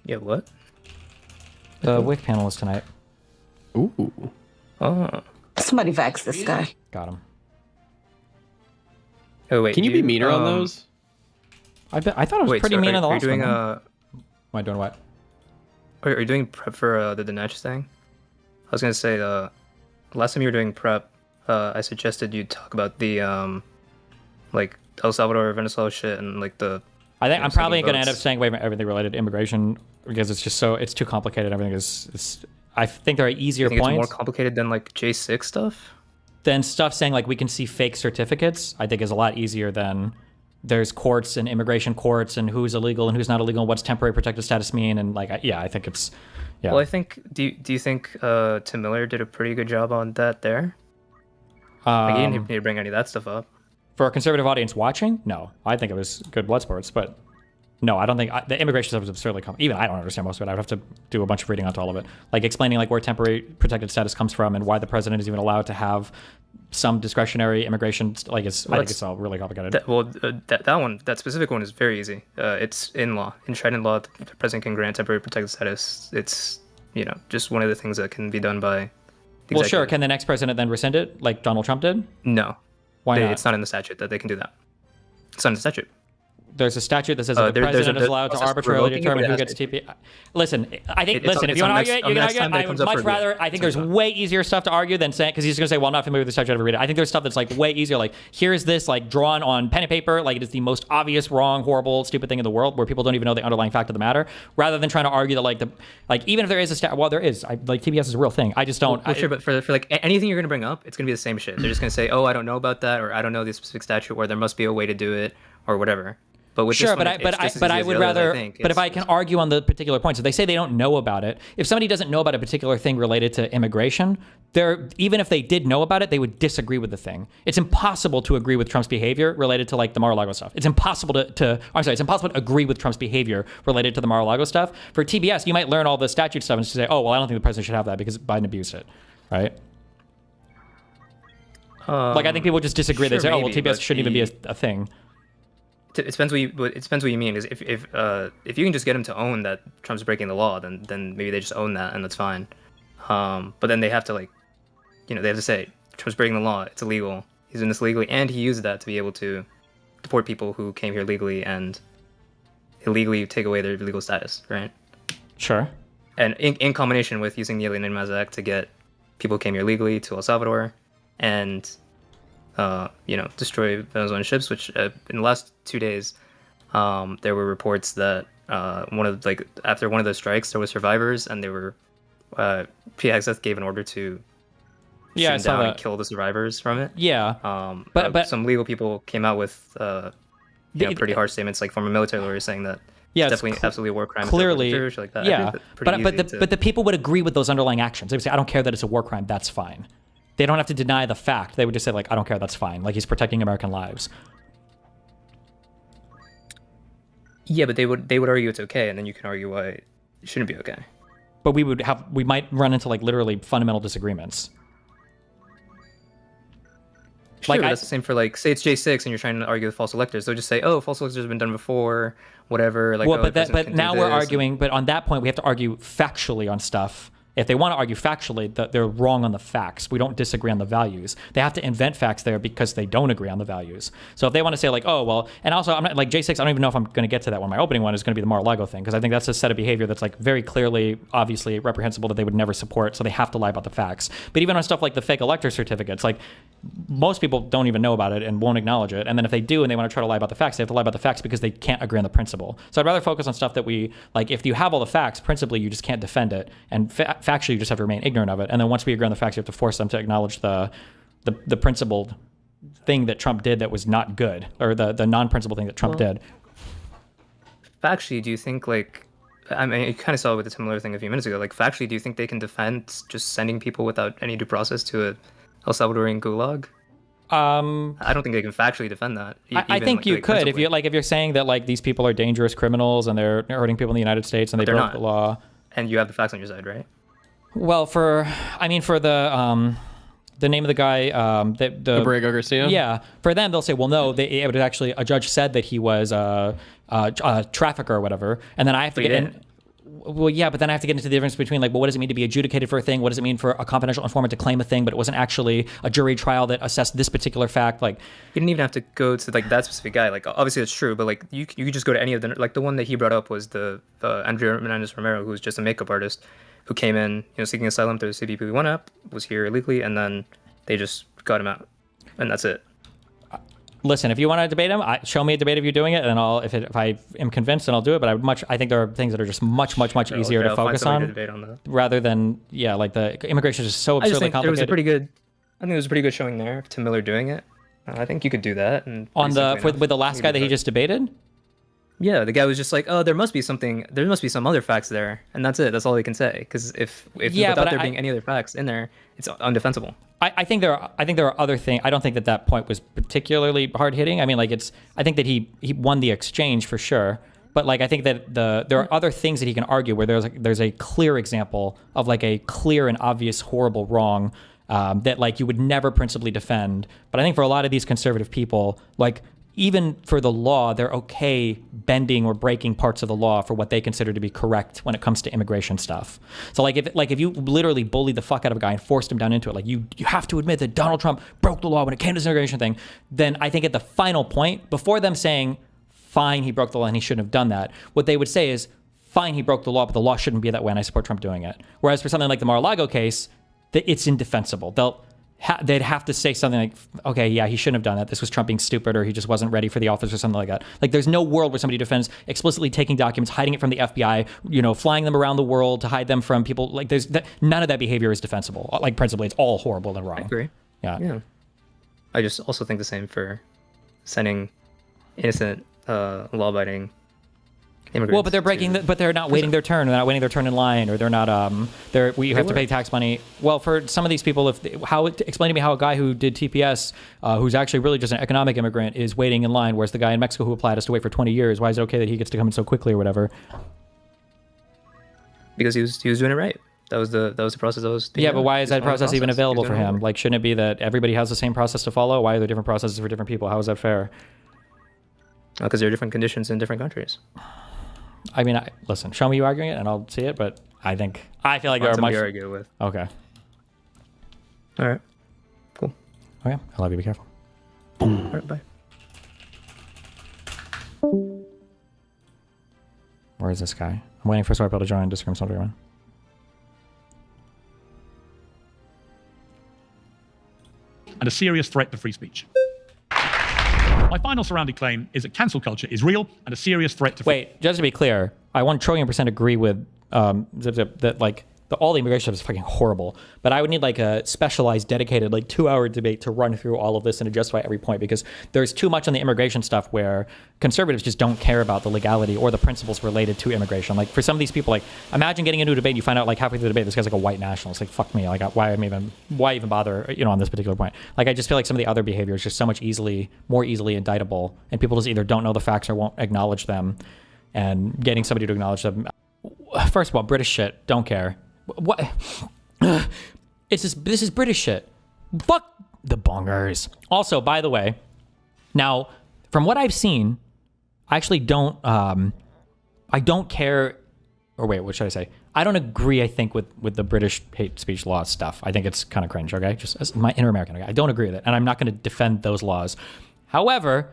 Yeah, what? The WIC panelist tonight. Ooh. Oh. Somebody vax this guy. Got him. Oh wait, can you be meaner on those? I thought it was pretty mean on the last one. Am I doing what? Are you doing prep for the Dinesh thing? I was gonna say last time you were doing prep, I suggested you talk about the like El Salvador, Venezuela shit, and like the. I think I'm probably gonna end up staying away from everything related to immigration because it's just it's too complicated. Everything is. I think there are easier points. It's more complicated than like J6 stuff. Then stuff saying like we can see fake certificates, I think is a lot easier than there's courts and immigration courts and who's illegal and who's not illegal and what's temporary protected status mean and like I think it's Well, I think do you think Tim Miller did a pretty good job on that there? Like he didn't need to bring any of that stuff up. For a conservative audience watching, no, I think it was good blood sports, but. No, I don't think the immigration stuff is absurdly complicated. Even I don't understand most of it. I would have to do a bunch of reading onto all of it, like explaining like where temporary protected status comes from and why the president is even allowed to have some discretionary immigration. Like I think it's all really complicated. That specific one is very easy. It's in law, enshrined law. The president can grant temporary protected status. It's just one of the things that can be done by. The well, sure. Can the next president then rescind it, like Donald Trump did? No. Why not? It's not in the statute that they can do that. It's not in the statute. There's a statute that says that the president is allowed to arbitrarily determine who gets TP. Listen, I think. If you want to argue it, you can argue it. I would much rather. I think there's way easier stuff to argue than saying because he's going to say, "Well, I'm not familiar with the statute. I've never read it." I think there's stuff that's like way easier. Like here's this like drawn on pen and paper. Like it is the most obvious, wrong, horrible, stupid thing in the world where people don't even know the underlying fact of the matter. Rather than trying to argue that like even if there is a statute, well, there is. Like TBS is a real thing. I just don't. Well, sure, but for like anything you're going to bring up, it's going to be the same shit. They're just going to say, "Oh, I don't know about that," or "I don't know the specific statute," or "There must be a way to do it," or whatever. But with sure, this one, but I would rather. But if I can argue on the particular points, if they say they don't know about it, if somebody doesn't know about a particular thing related to immigration, even if they did know about it, they would disagree with the thing. It's impossible to agree with Trump's behavior related to like the Mar-a-Lago stuff. It's impossible it's impossible to agree with Trump's behavior related to the Mar-a-Lago stuff. For TBS, you might learn all the statute stuff and just say, oh, well, I don't think the president should have that because Biden abused it, right? Like I think people just disagree. Sure, they say, oh, well, TBS shouldn't even be a thing. It depends what you mean. Is if you can just get him to own that Trump's breaking the law, then maybe they just own that and that's fine. But then they have to they have to say Trump's breaking the law. It's illegal. He's doing this illegally, and he used that to be able to deport people who came here legally and illegally take away their legal status, right? Sure. And in combination with using the Alien Names Act to get people who came here legally to El Salvador, and destroy Venezuelan ships, which in the last 2 days, there were reports that after one of those strikes, there were survivors, and they were PXS gave an order to shoot down and kill the survivors from it. Yeah. But some legal people came out with pretty harsh statements, like former military lawyers saying that it's definitely absolutely a war crime. Clearly, like that. Yeah. But the people would agree with those underlying actions. They would say, I don't care that it's a war crime. That's fine. They don't have to deny the fact. They would just say, like, I don't care, that's fine. Like, he's protecting American lives. Yeah, but they would argue it's okay, and then you can argue why it shouldn't be okay. But we might run into, like, literally fundamental disagreements. Sure, that's the same for like, say it's J6 and you're trying to argue with false electors. They'll just say, oh, false electors have been done before, whatever. Like, well, oh, but now we're arguing. But on that point, we have to argue factually on stuff. If they want to argue factually, they're wrong on the facts. We don't disagree on the values. They have to invent facts there because they don't agree on the values. So if they want to say like, oh, well, and also I'm not like J6, I don't even know if I'm going to get to that one. My opening one is going to be the Mar-a-Lago thing, because I think that's a set of behavior that's like very clearly, obviously reprehensible that they would never support. So they have to lie about the facts. But even on stuff like the fake elector certificates, like most people don't even know about it and won't acknowledge it. And then if they do and they want to try to lie about the facts, they have to lie about the facts because they can't agree on the principle. So I'd rather focus on stuff that we, like if you have all the facts, principally you just can't defend it. And factually you just have to remain ignorant of it. And then once we agree on the facts, you have to force them to acknowledge the principled thing that Trump did that was not good, or the non-principled thing that Trump did. Factually, do you think like, I mean, you kind of saw it with the similar thing a few minutes ago. Like, factually, do you think they can defend just sending people without any due process to a El Salvadorian gulag? I don't think they can factually defend that. I think you could if you're saying that like these people are dangerous criminals and they're hurting people in the United States and they broke the law. And you have the facts on your side, right? Well, for the name of the guy, the Borrego Garcia. Yeah, for them they'll say, well, no, it was actually a judge said that he was a trafficker or whatever, and then I have to get in. Well, yeah, but then I have to get into the difference between like, well, what does it mean to be adjudicated for a thing? What does it mean for a confidential informant to claim a thing, but it wasn't actually a jury trial that assessed this particular fact? Like, you didn't even have to go to like that specific guy. Like, obviously that's true, but like you could just go to any of the, like the one that he brought up was the Andrea Menendez Romero, who's just a makeup artist who came in, seeking asylum through the CBP1 app, was here illegally, and then they just got him out, and that's it. Listen, if you want to debate him, show me a debate of you doing it, and if I am convinced, then I'll do it. But I think there are things that are just much easier to focus on, rather than like the immigration is just so absurdly complicated. I think there was a pretty good showing there to Miller doing it. I think you could do that. And on with the last guy that he just debated. Yeah, the guy was just like, oh, there must be some other facts there, and that's it. That's all he can say. Because if without there being any other facts in there, it's undefensible. I think there are other things. I don't think that point was particularly hard hitting. I mean, like I think that he won the exchange for sure. But like I think that there are other things that he can argue where there's a clear example of like a clear and obvious horrible wrong that like you would never principally defend. But I think for a lot of these conservative people, like, even for the law, they're okay bending or breaking parts of the law for what they consider to be correct when it comes to immigration stuff. So if you literally bullied the fuck out of a guy and forced him down into it, like you have to admit that Donald Trump broke the law when it came to this immigration thing, then I think at the final point, before them saying, fine, he broke the law and he shouldn't have done that, what they would say is, fine, he broke the law, but the law shouldn't be that way and I support Trump doing it. Whereas for something like the Mar-a-Lago case, it's indefensible. They'd have to say something like, okay, yeah, he shouldn't have done that. This was Trump being stupid, or he just wasn't ready for the office, or something like that. Like, there's no world where somebody defends explicitly taking documents, hiding it from the FBI, flying them around the world to hide them from people. Like, none of that behavior is defensible. Like, principally, it's all horrible and wrong. I agree. Yeah. I just also think the same for sending innocent, law-abiding immigrants. Well, but they're not waiting their turn. They're not waiting their turn in line, or they're not. We have to pay tax money. Well, for some of these people, explain to me how a guy who did TPS, who's actually really just an economic immigrant, is waiting in line, whereas the guy in Mexico who applied has to wait for 20 years. Why is it okay that he gets to come in so quickly or whatever? Because he was doing it right. That was the process. But why is that process even available for him? Like, shouldn't it be that everybody has the same process to follow? Why are there different processes for different people? How is that fair? Because there are different conditions in different countries. I mean, listen, show me you arguing it and I'll see it, but I feel like there are much... argue with. Okay. All right. Cool. Okay. I love you. Be careful. All right, bye. Where is this guy? I'm waiting for Swarpel to join. Discord something, man. And a serious threat to free speech. My final surrounding claim is that cancel culture is real and a serious threat to... Wait, just to be clear, I 1 trillion % agree with Zip Zip that like all the immigration stuff is fucking horrible. But I would need like a specialized, dedicated, like 2-hour debate to run through all of this and to justify every point, because there's too much on the immigration stuff where conservatives just don't care about the legality or the principles related to immigration. Like for some of these people, like imagine getting into a debate, and you find out like halfway through the debate, this guy's like a white nationalist. Like fuck me, like why even bother, on this particular point? Like I just feel like some of the other behavior is just so much more easily indictable, and people just either don't know the facts or won't acknowledge them. And getting somebody to acknowledge them, first of all, British shit, don't care. What? This is British shit. Fuck The bongers. Also, by the way, now from what I've seen, I actually don't. I don't care. Or wait, what should I say? I don't agree. I think with the British hate speech law stuff. I think it's kind of cringe. Okay, just as my inner American. Okay? I don't agree with it, and I'm not going to defend those laws. However,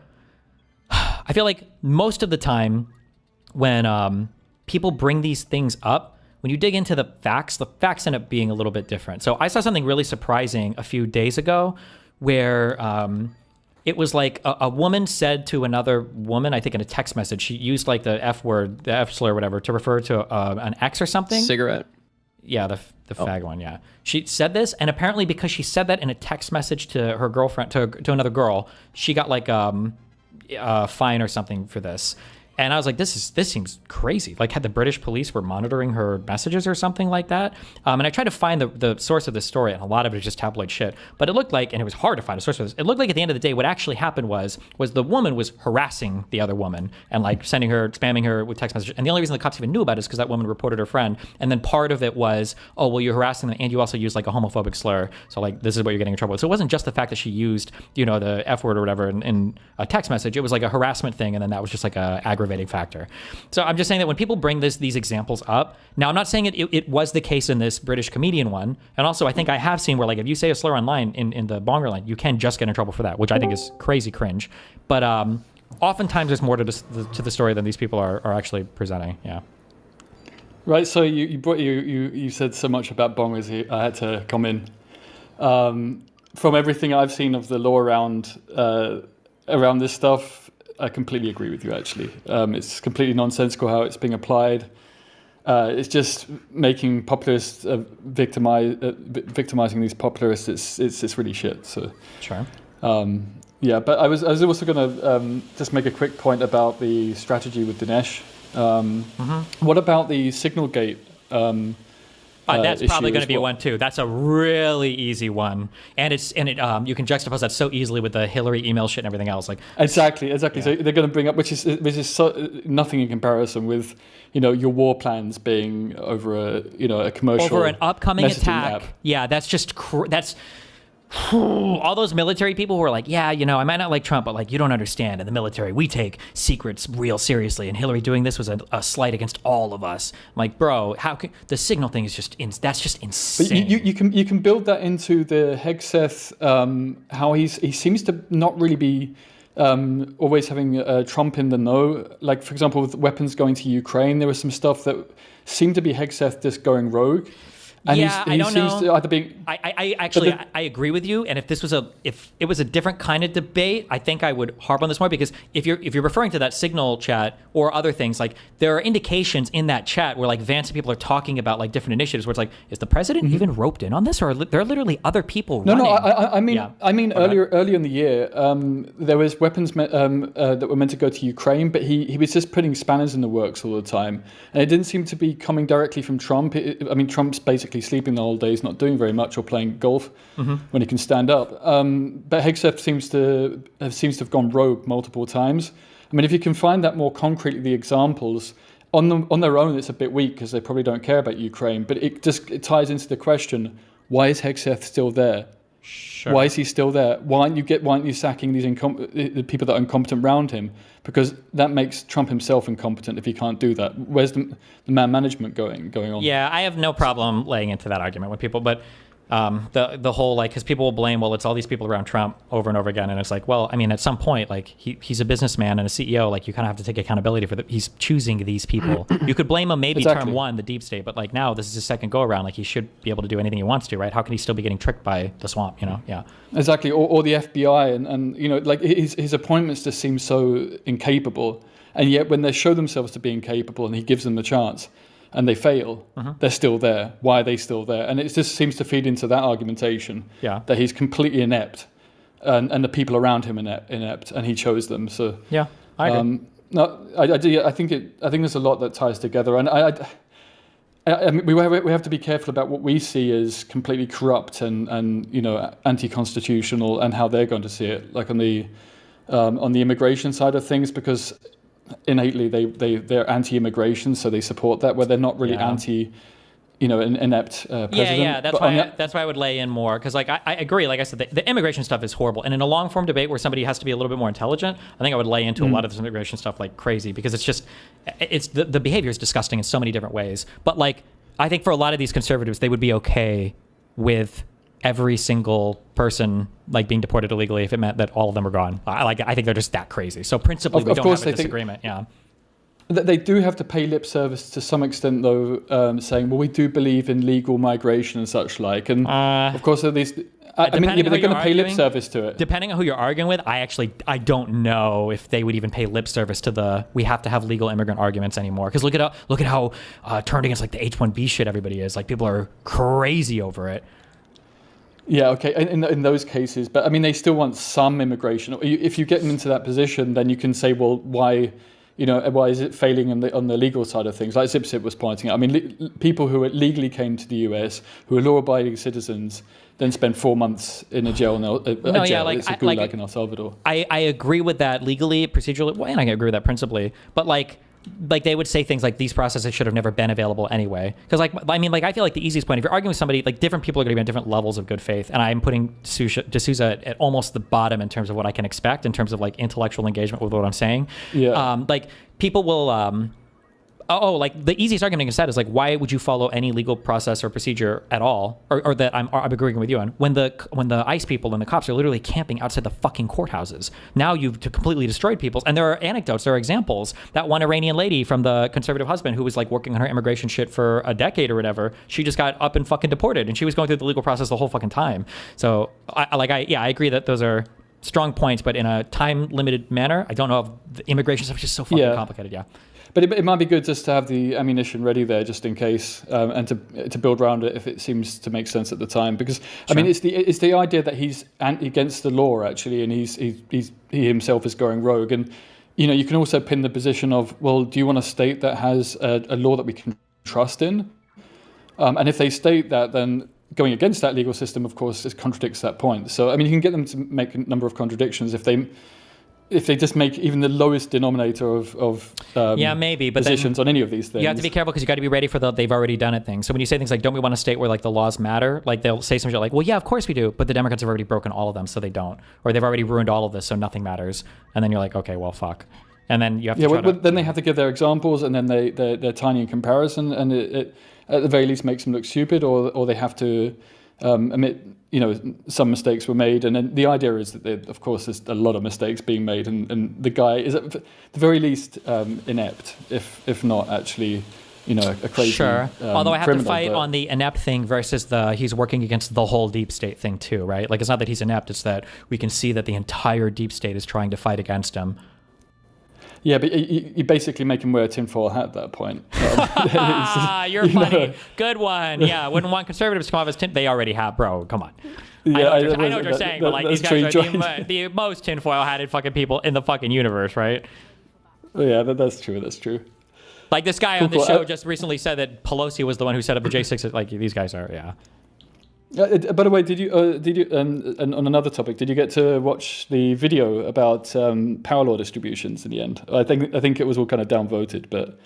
I feel like most of the time when people bring these things up, when you dig into the facts end up being a little bit different. So I saw something really surprising a few days ago where it was like a woman said to another woman, I think in a text message, she used like the F word, the F slur or whatever, to refer to an ex or something. Cigarette. Yeah, the fag one, yeah. She said this, and apparently because she said that in a text message to her girlfriend, to another girl, she got like a fine or something for this. And I was like, this seems crazy. Like, had the British police were monitoring her messages or something like that. And I tried to find the source of this story, and a lot of it is just tabloid shit. But it looked like, and it was hard to find a source for this, it looked like at the end of the day, what actually happened was the woman was harassing the other woman and like spamming her with text messages. And the only reason the cops even knew about it is because that woman reported her friend. And then part of it was, oh, well, you're harassing them, and you also used like a homophobic slur. So like, this is what you're getting in trouble with. So it wasn't just the fact that she used, the F word or whatever in a text message. It was like a harassment thing, and then that was just like a aggravating factor. So I'm just saying that when people bring these examples up, now I'm not saying it was the case in this British comedian one. And also I think I have seen where like if you say a slur online in the bonger line, you can just get in trouble for that, which I think is crazy cringe. But oftentimes there's more to the story than these people are actually presenting. Yeah. Right. So you said so much about bongers here. I had to come in. From everything I've seen of the law around this stuff, I completely agree with you, actually. It's completely nonsensical how it's being applied. It's just making populists victimizing these populists. It's really shit. So sure. Yeah, but I was also going to just make a quick point about the strategy with Dinesh. What about the signal gate? That's probably going to be one too. That's a really easy one, and you can juxtapose that so easily with the Hillary email shit and everything else. Like exactly. Yeah. So they're going to bring up, which is nothing in comparison with, your war plans being over a commercial over an upcoming attack. App. Yeah, that's just that's. All those military people who are like, yeah, I might not like Trump, but like, you don't understand. In the military, we take secrets real seriously. And Hillary doing this was a slight against all of us. I'm like, bro, how can the signal thing is that's just insane. But you can build that into the Hegseth, how he seems to not really be always having Trump in the know. Like, for example, with weapons going to Ukraine, there was some stuff that seemed to be Hegseth just going rogue. And yeah, I don't know. I agree with you. And if it was a different kind of debate, I think I would harp on this more, because if you're referring to that Signal chat or other things, like there are indications in that chat where like Vance and people are talking about like different initiatives where it's like, is the president even roped in on this, or are there literally other people running? I mean earlier in the year, there was weapons that were meant to go to Ukraine, but he was just putting spanners in the works all the time, and it didn't seem to be coming directly from Trump. Trump's basically sleeping the whole day, he's not doing very much, or playing golf when he can stand up. But Hegseth seems to have gone rogue multiple times. I mean, if you can find that more concretely, the examples on their own, it's a bit weak because they probably don't care about Ukraine. But it ties into the question: why is Hegseth still there? Sure. Why is he still there? Why aren't you sacking these the people that are incompetent around him? Because that makes Trump himself incompetent if he can't do that. Where's the man management going on? Yeah, I have no problem laying into that argument with people, but the whole, like, because people will blame, well, it's all these people around Trump over and over again, and it's like, well, I mean, at some point, like, he's a businessman and a CEO, like, you kind of have to take accountability for he's choosing these people. You could blame him maybe term one, the deep state, but like now this is his second go around, like he should be able to do anything he wants to, right? How can he still be getting tricked by the swamp, Yeah. Exactly, or the FBI, and like his appointments just seem so incapable, and yet when they show themselves to be incapable and he gives them the chance, and they fail, they're still there. Why are they still there? And it just seems to feed into that argumentation that he's completely inept, and the people around him inept, and he chose them. So yeah, I agree. I think there's a lot that ties together, and I mean, we have to be careful about what we see as completely corrupt and anti-constitutional, and how they're going to see it, like on the immigration side of things, because innately they're anti-immigration, so they support that, where they're not really an inept president. Yeah. That's why I would lay in more, because like I agree. Like I said, the immigration stuff is horrible, and in a long form debate where somebody has to be a little bit more intelligent, I think I would lay into a lot of this immigration stuff like crazy, because it's the behavior is disgusting in so many different ways. But like I think for a lot of these conservatives, they would be okay with every single person like being deported illegally if it meant that all of them were gone. I think they're just that crazy. So principally, we don't have a disagreement. Yeah. They do have to pay lip service to some extent, though, saying, well, we do believe in legal migration and such like. And of course, at least, they're going to pay lip service to it. Depending on who you're arguing with, I don't know if they would even pay lip service to we have to have legal immigrant arguments anymore. Because look at how turned against like the H-1B shit everybody is. Like people are crazy over it. Yeah, okay, in those cases. But I mean, they still want some immigration. If you get them into that position, then you can say, well, why is it failing on the legal side of things? Like Zipzip was pointing out. I mean, people who legally came to the US, who are law-abiding citizens, then spend 4 months in a jail. It's a gulag in El Salvador. I agree with that legally, procedurally, and I agree with that principally. But like they would say things like these processes should have never been available anyway. Because I feel like the easiest point, if you're arguing with somebody, like different people are going to be on different levels of good faith, and I'm putting D'Souza at almost the bottom in terms of what I can expect in terms of like intellectual engagement with what I'm saying. Yeah. Like people will. Like the easiest argument against that is like, why would you follow any legal process or procedure at all, or that I'm agreeing with you on, when the ICE people and the cops are literally camping outside the fucking courthouses? Now you've completely destroyed people. And there are anecdotes, there are examples. That one Iranian lady from the conservative husband who was like working on her immigration shit for a decade or whatever, she just got up and fucking deported, and she was going through the legal process the whole fucking time. So I agree that those are strong points, but in a time limited manner. I don't know if the immigration stuff is just so fucking complicated. Yeah. But it might be good just to have the ammunition ready there, just in case, and to build around it if it seems to make sense at the time. Because I mean, it's the idea that he's against the law actually, and he himself is going rogue. And you can also pin the position of, well, do you want a state that has a law that we can trust in? And if they state that, then going against that legal system, of course, it contradicts that point. So I mean, you can get them to make a number of contradictions if they just make even the lowest denominator of maybe, but positions on any of these things. You have to be careful because you got to be ready for the they've already done it thing. So when you say things like, don't we want a state where like the laws matter? Like they'll say some shit like, well, yeah, of course we do, but the Democrats have already broken all of them, so they don't. Or they've already ruined all of this, so nothing matters. And then you're like, okay, well, fuck. And then you have to then they have to give their examples, and then they're tiny in comparison, and it at the very least makes them look stupid, or they have to admit some mistakes were made, and then the idea is that of course there's a lot of mistakes being made, and the guy is at the very least inept, if not actually a crazy sure. Although I have to fight but on the inept thing versus he's working against the whole deep state thing too, right? Like it's not that he's inept, it's that we can see that the entire deep state is trying to fight against him. Yeah, but you basically make him wear a tinfoil hat at that point. You're funny. Good one. Yeah, wouldn't want conservatives to come off as they already have, bro. Come on. Yeah, I know what you're saying, but like these guys are the most tinfoil-hatted fucking people in the fucking universe, right? Yeah, that's true. That's true. Like this guy on the show just recently said that Pelosi was the one who set up the J6. Like these guys are, yeah. By the way, did you and on another topic, did you get to watch the video about power law distributions in the end? I think it was all kind of downvoted, but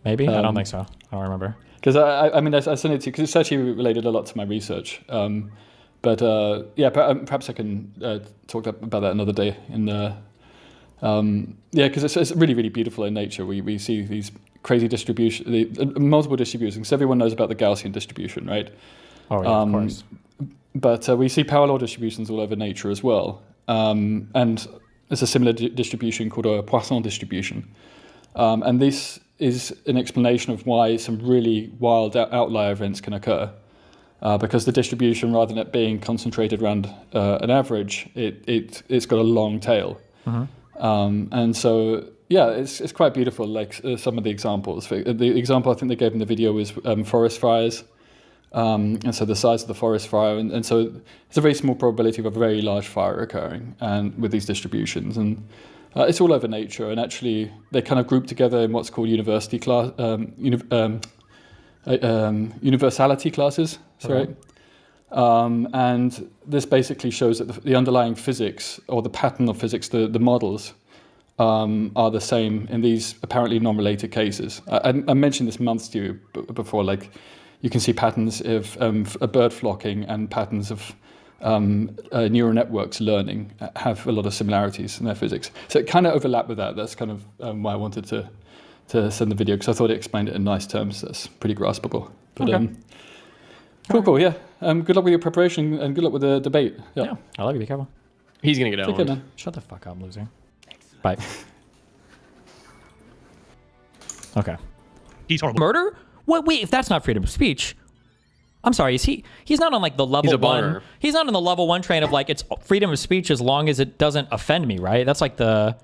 maybe I don't think so. I don't remember because I sent it to you because it's actually related a lot to my research. But perhaps I can talk about that another day. Because it's really, really beautiful in nature. We see these crazy multiple distributions. So everyone knows about the Gaussian distribution, right? Oh, yeah, of course. But we see power law distributions all over nature as well. And there's a similar distribution called a Poisson distribution. And this is an explanation of why some really wild outlier events can occur. Because the distribution, rather than it being concentrated around an average, it's got a long tail. Mm-hmm. And so, it's quite beautiful, like some of the examples. The example I think they gave in the video was forest fires. And so the size of the forest fire, and so it's a very small probability of a very large fire occurring, and with these distributions, and it's all over nature. And actually, they kind of group together in what's called universality classes. Sorry, and this basically shows that the underlying physics or the pattern of physics, the models, are the same in these apparently non-related cases. I mentioned this months to you before, like you can see patterns of a bird flocking and patterns of neural networks learning have a lot of similarities in their physics. So it kind of overlapped with that. That's kind of why I wanted to send the video, because I thought it explained it in nice terms that's pretty graspable. But, Okay. Cool, yeah. Good luck with your preparation and good luck with the debate. Yeah. I love you. Be careful. He's going to get Take care, owned. man. Shut the fuck up, loser. Bye. Okay. He's horrible. Murder? What? Wait, if that's not freedom of speech, I'm sorry. He's not on like the level He's a one. boner. He's not on the level one train of like it's freedom of speech as long as it doesn't offend me, right? That's like the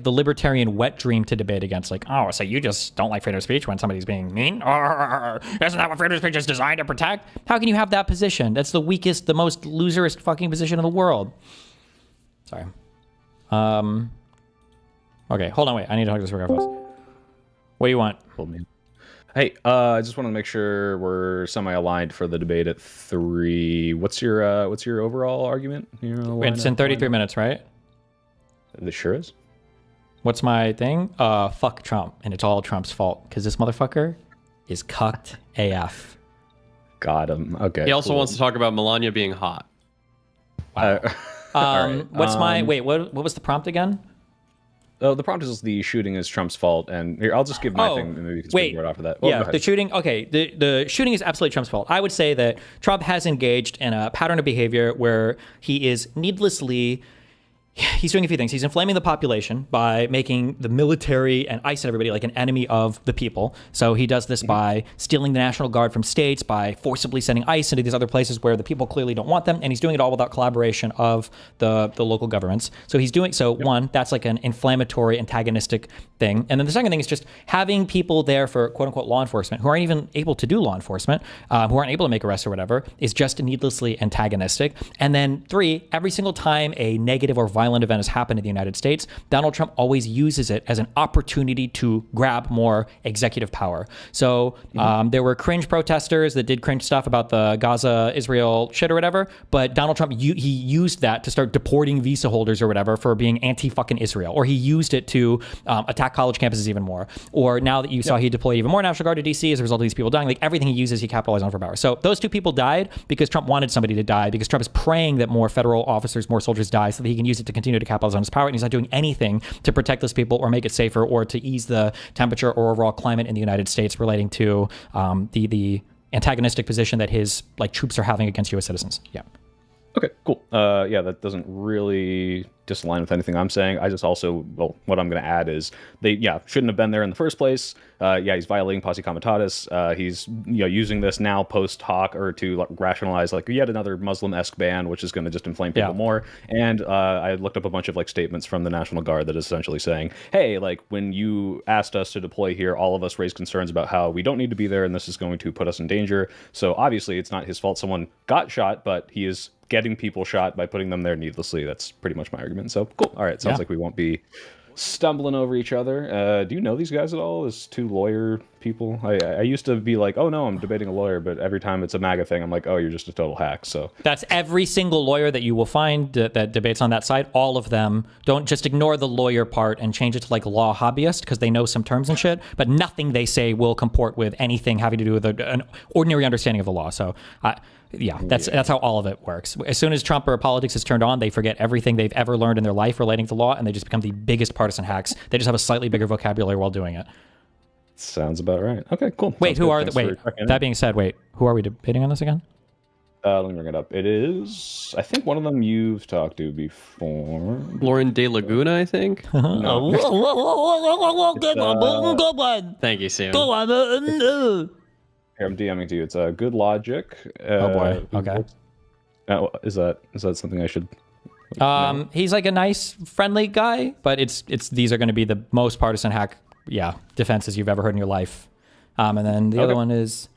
libertarian wet dream to debate against. Like, oh, so you just don't like freedom of speech when somebody's being mean? Isn't that what freedom of speech is designed to protect? How can you have that position? That's the weakest, the most loserist fucking position in the world. Sorry. Okay, hold on, wait. I need to talk to this paragraph first. What do you want? Hey, I just want to make sure we're semi-aligned for the debate at 3. What's your overall argument? It's in 33 minutes, right? It sure is. What's my thing? Fuck Trump, and it's all Trump's fault because this motherfucker is cucked AF. Got him. Okay. He also wants to talk about Melania being hot. Wow. Right. What's my wait? What was the prompt again? Oh, the prompt is the shooting is Trump's fault, and here I'll just give my thing, and maybe you can speak right off of that. Well, Yeah, the shooting. Okay, the shooting is absolutely Trump's fault. I would say that Trump has engaged in a pattern of behavior where he is needlessly. He's doing a few things. He's inflaming the population by making the military and ICE and everybody like an enemy of the people. So he does this by stealing the National Guard from states, by forcibly sending ICE into these other places where the people clearly don't want them. And he's doing it all without collaboration of the local governments. So he's doing, one, that's like an inflammatory, antagonistic thing. And then the second thing is just having people there for quote unquote law enforcement who aren't even able to do law enforcement, who aren't able to make arrests or whatever, is just needlessly antagonistic. And then 3, every single time a negative or violent event has happened in the United States, Donald Trump always uses it as an opportunity to grab more executive power. So there were cringe protesters that did cringe stuff about the Gaza-Israel shit or whatever, but Donald Trump, he used that to start deporting visa holders or whatever for being anti-fucking Israel, or he used it to attack college campuses even more. Or now that you saw he deployed even more National Guard to DC as a result of these people dying, like everything he uses, he capitalized on for power. So those 2 people died because Trump wanted somebody to die, because Trump is praying that more federal officers, more soldiers die so that he can use it to continue to capitalize on his power, and he's not doing anything to protect those people or make it safer or to ease the temperature or overall climate in the United States relating to the antagonistic position that his troops are having against U.S. citizens. Yeah. Okay, cool. Yeah, that doesn't really disalign with anything I'm saying. I just also, what I'm going to add is they, shouldn't have been there in the first place. He's violating posse comitatus. He's, using this now post hoc or to rationalize yet another Muslim-esque ban, which is going to just inflame people more. And I looked up a bunch of statements from the National Guard that is essentially saying, hey, when you asked us to deploy here, all of us raised concerns about how we don't need to be there and this is going to put us in danger. So obviously it's not his fault someone got shot, but he is getting people shot by putting them there needlessly. That's pretty much my argument. So cool. All right. Sounds like we won't be stumbling over each other. Do you know these guys at all as 2 lawyer people? I used to be like, oh no, I'm debating a lawyer, but every time it's a MAGA thing, I'm like, oh, you're just a total hack. So that's every single lawyer that you will find that debates on that side. All of them. Don't just ignore the lawyer part and change it to law hobbyist because they know some terms and shit, but nothing they say will comport with anything having to do with an ordinary understanding of the law. So that's how all of it works. As soon as Trump or politics is turned on, they forget everything they've ever learned in their life relating to law, and they just become the biggest partisan hacks. They just have a slightly bigger vocabulary while doing it. Sounds about right. Okay, cool. Wait, that being said, who are we debating on this again? Let me bring it up. It is, I think one of them you've talked to before. Lauren De Laguna, I think. No. Thank you, Sam. Go on. Here, I'm DMing to you. It's Good Logic. Oh boy. Okay. Is that something I should? He's a nice, friendly guy, but it's these are going to be the most partisan hack, defenses you've ever heard in your life. And then the other one is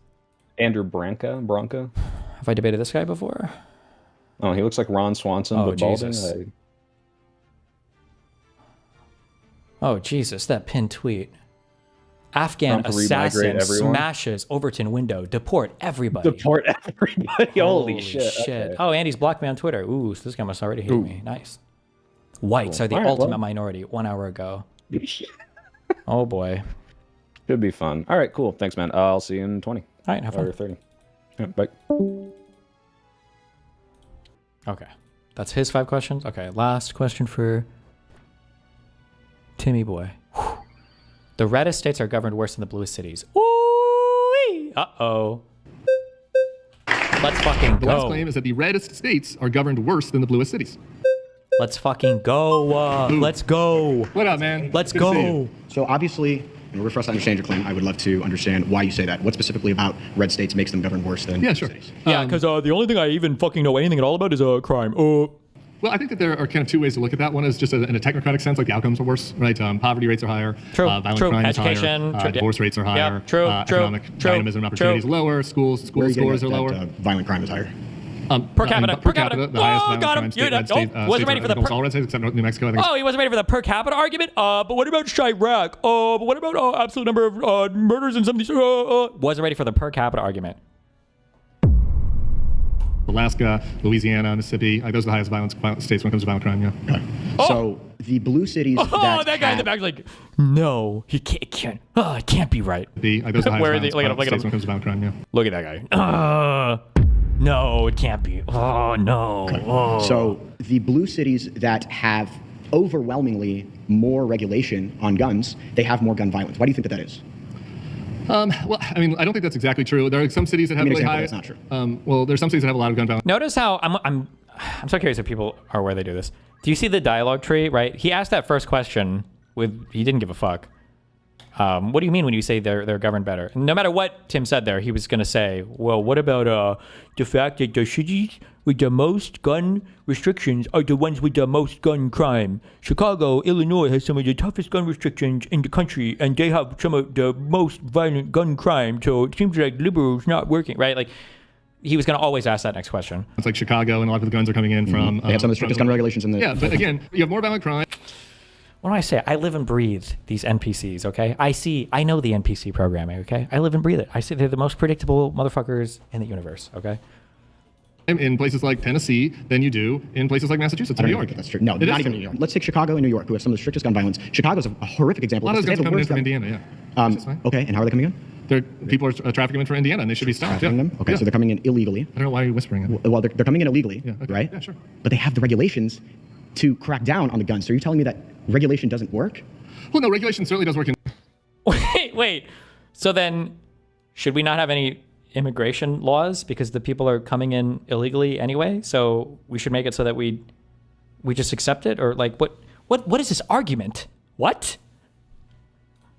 Andrew Branca. Have I debated this guy before? Oh, he looks like Ron Swanson. Oh, but Jesus. Oh, Jesus, that pinned tweet. Afghan assassin smashes Overton window. Deport everybody. Holy shit. Okay. Oh, Andy's blocked me on Twitter. Ooh, so this guy must already hate me. Nice. Whites are the All right, ultimate well. minority. 1 hour ago. Oh boy. Should be fun. All right, cool. Thanks, man. I'll see you in 20. All right, have fun. Or 30. Yeah, bye. Okay. That's his 5 questions. Okay, last question for Timmy boy. Whew. The reddest states are governed worse than the bluest cities. Ooh-wee. Uh-oh. Let's fucking The last go. claim is that the reddest states are governed worse than the bluest cities. Let's fucking go. Let's go. What up, man? Let's Good to see go. you. So obviously, in order for us to understand your claim, I would love to understand why you say that. What specifically about red states makes them govern worse than Yeah, sure. cities? Yeah, because the only thing I even fucking know anything at all about is crime. Well, I think that there are kind of two ways to look at that. One is just in a technocratic sense, like the outcomes are worse, right? Poverty rates are higher. True, Violent true. crime Education, is higher. true. Divorce rates are higher. Yeah, true, true, Economic true, dynamism and opportunities true. lower. School scores are lower. Violent crime is higher. Per capita. Per capita, the highest violent got him. crime state, red state, Wasn't ready for the almost all red states except New Mexico. I think. Oh, he wasn't ready for the per capita argument? But what about Chirac? But what about absolute number of murders in some of these? Wasn't ready for the per capita argument. Alaska, Louisiana, Mississippi, those are the highest violent states when it comes to violent crime, yeah. So the blue cities that guy in the back's like, no, he can't. It can't be right. Those are the highest Where are they? violent Look at states when him. it comes to violent crime, yeah. Look at that guy. No, it can't be. Oh, no. Oh. So the blue cities that have overwhelmingly more regulation on guns, they have more gun violence. Why do you think that is? Well, I mean, I don't think that's exactly true. There are some cities that have really high. That's not true. Well, there's some cities that have a lot of gun violence. Notice how I'm so curious if people are aware they do this. Do you see the dialogue tree, right? He asked that first question he didn't give a fuck. What do you mean when you say they're governed better? And no matter what Tim said there, he was going to say, well, what about the fact that the cities with the most gun restrictions are the ones with the most gun crime? Chicago, Illinois has some of the toughest gun restrictions in the country, and they have some of the most violent gun crime, so it seems like liberals not working, right? Like, he was going to always ask that next question. It's like Chicago, and a lot of the guns are coming in from... They have some of the strictest gun regulations in the... Yeah, but again, you have more violent crime. What do I say? I live and breathe these NPCs, okay? I know the NPC programming, okay? I live and breathe it. I say they're the most predictable motherfuckers in the universe, okay? In places like Tennessee than you do in places like Massachusetts and New York. That's true. No, not even New York. Let's take Chicago and New York, who have some of the strictest gun violence. Chicago's a horrific example. A lot of those guns are coming in from gun- Indiana, yeah. Okay, and how are they coming in? People are trafficking them for Indiana, and they should be stopped. Trafficking them? Okay, Yeah. so they're coming in illegally. I don't know why you're whispering it. Well, they're coming in illegally, okay. right? Yeah, sure. But they have the regulations to crack down on the guns. So you're telling me that regulation doesn't work? Well, no, regulation certainly does work in... Wait. So then, should we not have any immigration laws because the people are coming in illegally anyway? So we should make it so that we just accept it? Or like, what is this argument? What?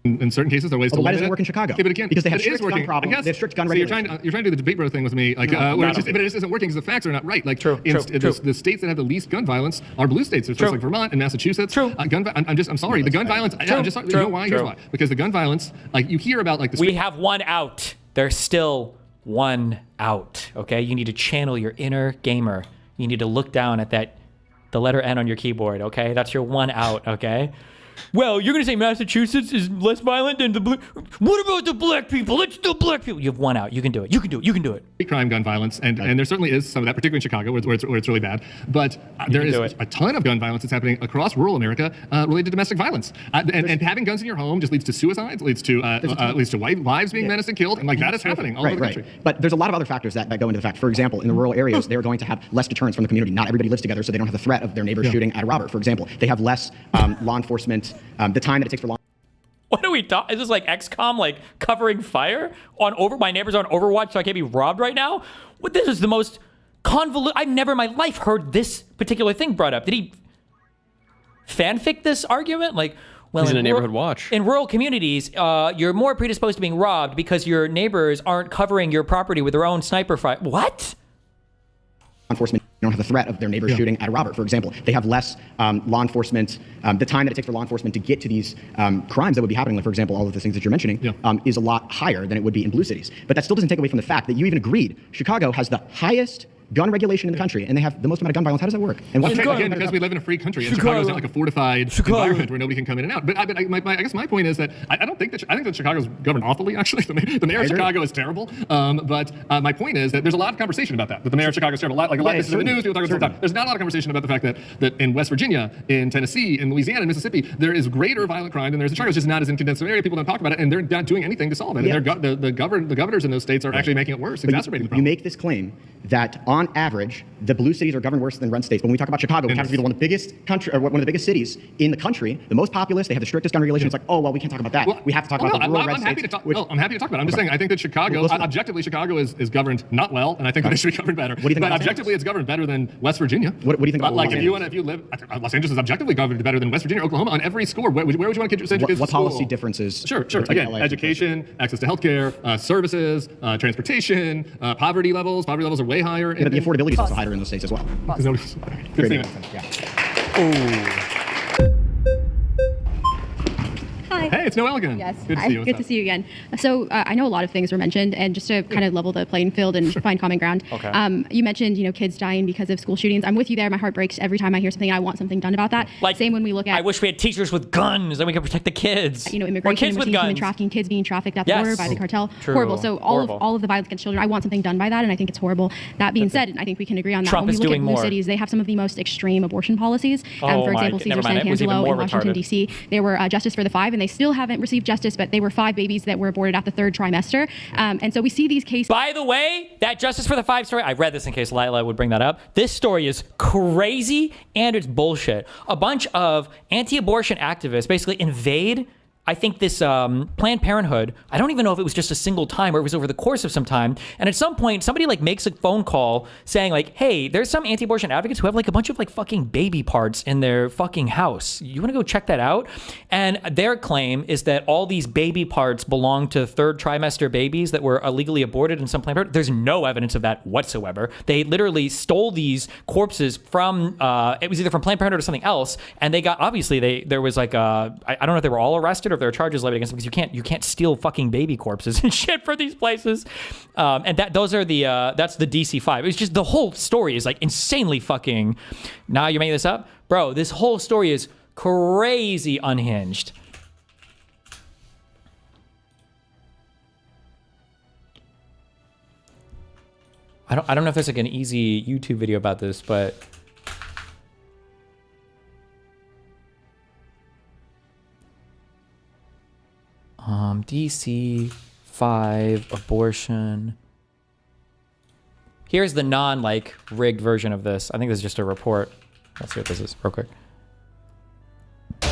In certain cases, there are ways to Why limit doesn't it it work in Chicago? Yeah, but again, Because they have it is strict gun working. problems. I guess- They have strict gun so you're regulations. trying to do the debate bro thing with me, like, No, where not but it just isn't working because the facts are not right. Like, True. The states that have the least gun violence are blue states. There's places like Vermont and Massachusetts. True. I'm sorry. The gun violence. I'm just sorry. You know why? Here's why. Because the gun violence, like you hear about, like the. We have one out. There's still one out. Okay, you need to channel your inner gamer. You need to look down at the letter N on your keyboard. Okay, that's your one out. Okay. Well, you're gonna say Massachusetts is less violent than the blue. What about the black people? Let's do black people. You have one out. You can do it. You can do it. You can do it. Crime, gun violence, and there certainly is some of that, particularly in Chicago, where it's really bad. But there is a ton of gun violence that's happening across rural America related to domestic violence. And having guns in your home just leads to suicides, leads to wives being menaced and killed, and like that is happening all over the country. But there's a lot of other factors that go into the fact. For example, in the rural areas, they're going to have less deterrence from the community. Not everybody lives together, so they don't have the threat of their neighbors shooting at a robber, for example. They have less law enforcement, the time that it takes for law. What are we talking? Is this like XCOM, like covering fire on my neighbors are on Overwatch, so I can't be robbed right now? What? This is the most convoluted. I've never in my life heard this particular thing brought up. Did he fanfic this argument? Like, well, he's in a neighborhood watch. In rural communities, you're more predisposed to being robbed because your neighbors aren't covering your property with their own sniper fire. What? Enforcement don't have the threat of their neighbors shooting at a robber, for example. They have less law enforcement. The time that it takes for law enforcement to get to these crimes that would be happening, like, for example, all of the things that you're mentioning, is a lot higher than it would be in blue cities. But that still doesn't take away from the fact that you even agreed Chicago has the highest gun regulation in the country, and they have the most amount of gun violence. How does that work? And again, because we live in a free country, and Chicago is not like a fortified environment where nobody can come in and out. But I guess my point is that I think that Chicago's governed awfully. Actually, the mayor of Chicago is terrible. But my point is that there's a lot of conversation about that. That the mayor of Chicago is terrible. Like a lot of this is in the news. People talk all the time. There's not a lot of conversation about the fact that in West Virginia, in Tennessee, in Louisiana, in Mississippi, there is greater violent crime than there's in Chicago. It's just not as in condensed area. People don't talk about it, and they're not doing anything to solve it. Yeah. And the governors in those states are actually making it worse, exacerbating the problem. You make this claim that on average, the blue cities are governed worse than red states. But when we talk about Chicago, which happens to be one of the biggest one of the biggest cities in the country, the most populous, they have the strictest gun regulations. It's like, oh well, we can't talk about that. Well, we have to talk about the rural red states. I'm happy to talk about it. I'm just saying I think that Chicago, objectively, Chicago is governed not well, and I think that it should be governed better. What do you think? But objectively, it's governed better than West Virginia. What do you think about like if you live, Los Angeles is objectively governed better than West Virginia, Oklahoma on every score. Where would you want to get your kids? What policy differences? Sure. Again, education, access to healthcare, services, transportation, poverty levels. Poverty levels are way higher. But the affordability is also higher in those states as well. Hi. Hey, it's Noelle again. Yes. Good to see you. Good to see you again. So I know a lot of things were mentioned, and just to kind of level the playing field and find common ground. Okay. You mentioned, kids dying because of school shootings. I'm with you there. My heart breaks every time I hear something. I want something done about that. Same when we look at. I wish we had teachers with guns, then we could protect the kids. Immigration, kids with human guns. trafficking, kids being trafficked at the border by the cartel. True. Horrible. So all of the violence against children. I want something done by that, and I think it's horrible. That being said, and I think we can agree on that. Trump when we is look doing at blue more. cities, they have some of the most extreme abortion policies. For example, Cesar Santangelo in Washington D.C. They were justice for the 5, and they still haven't received justice, but they were 5 babies that were aborted at the 3rd trimester. And so we see these cases. By the way, that Justice for the 5 story, I read this in case Lila would bring that up. This story is crazy and it's bullshit. A bunch of anti-abortion activists basically invade, I think, this Planned Parenthood. I don't even know if it was just a single time or it was over the course of some time. And at some point, somebody makes a phone call saying hey, there's some anti-abortion advocates who have a bunch of fucking baby parts in their fucking house. You want to go check that out? And their claim is that all these baby parts belong to 3rd trimester babies that were illegally aborted in some Planned Parenthood. There's no evidence of that whatsoever. They literally stole these corpses from, it was either from Planned Parenthood or something else. And they got, obviously, there was I don't know if they were all arrested or if there are charges levied against them, because you can't steal fucking baby corpses and shit for these places. And that's the DC-5. It's just the whole story is insanely fucking. Now you're making this up, bro. This whole story is crazy unhinged. I don't know if there's an easy YouTube video about this, but. DC-5 abortion. Here's the rigged version of this. I think this is just a report. Let's see what this is real quick. All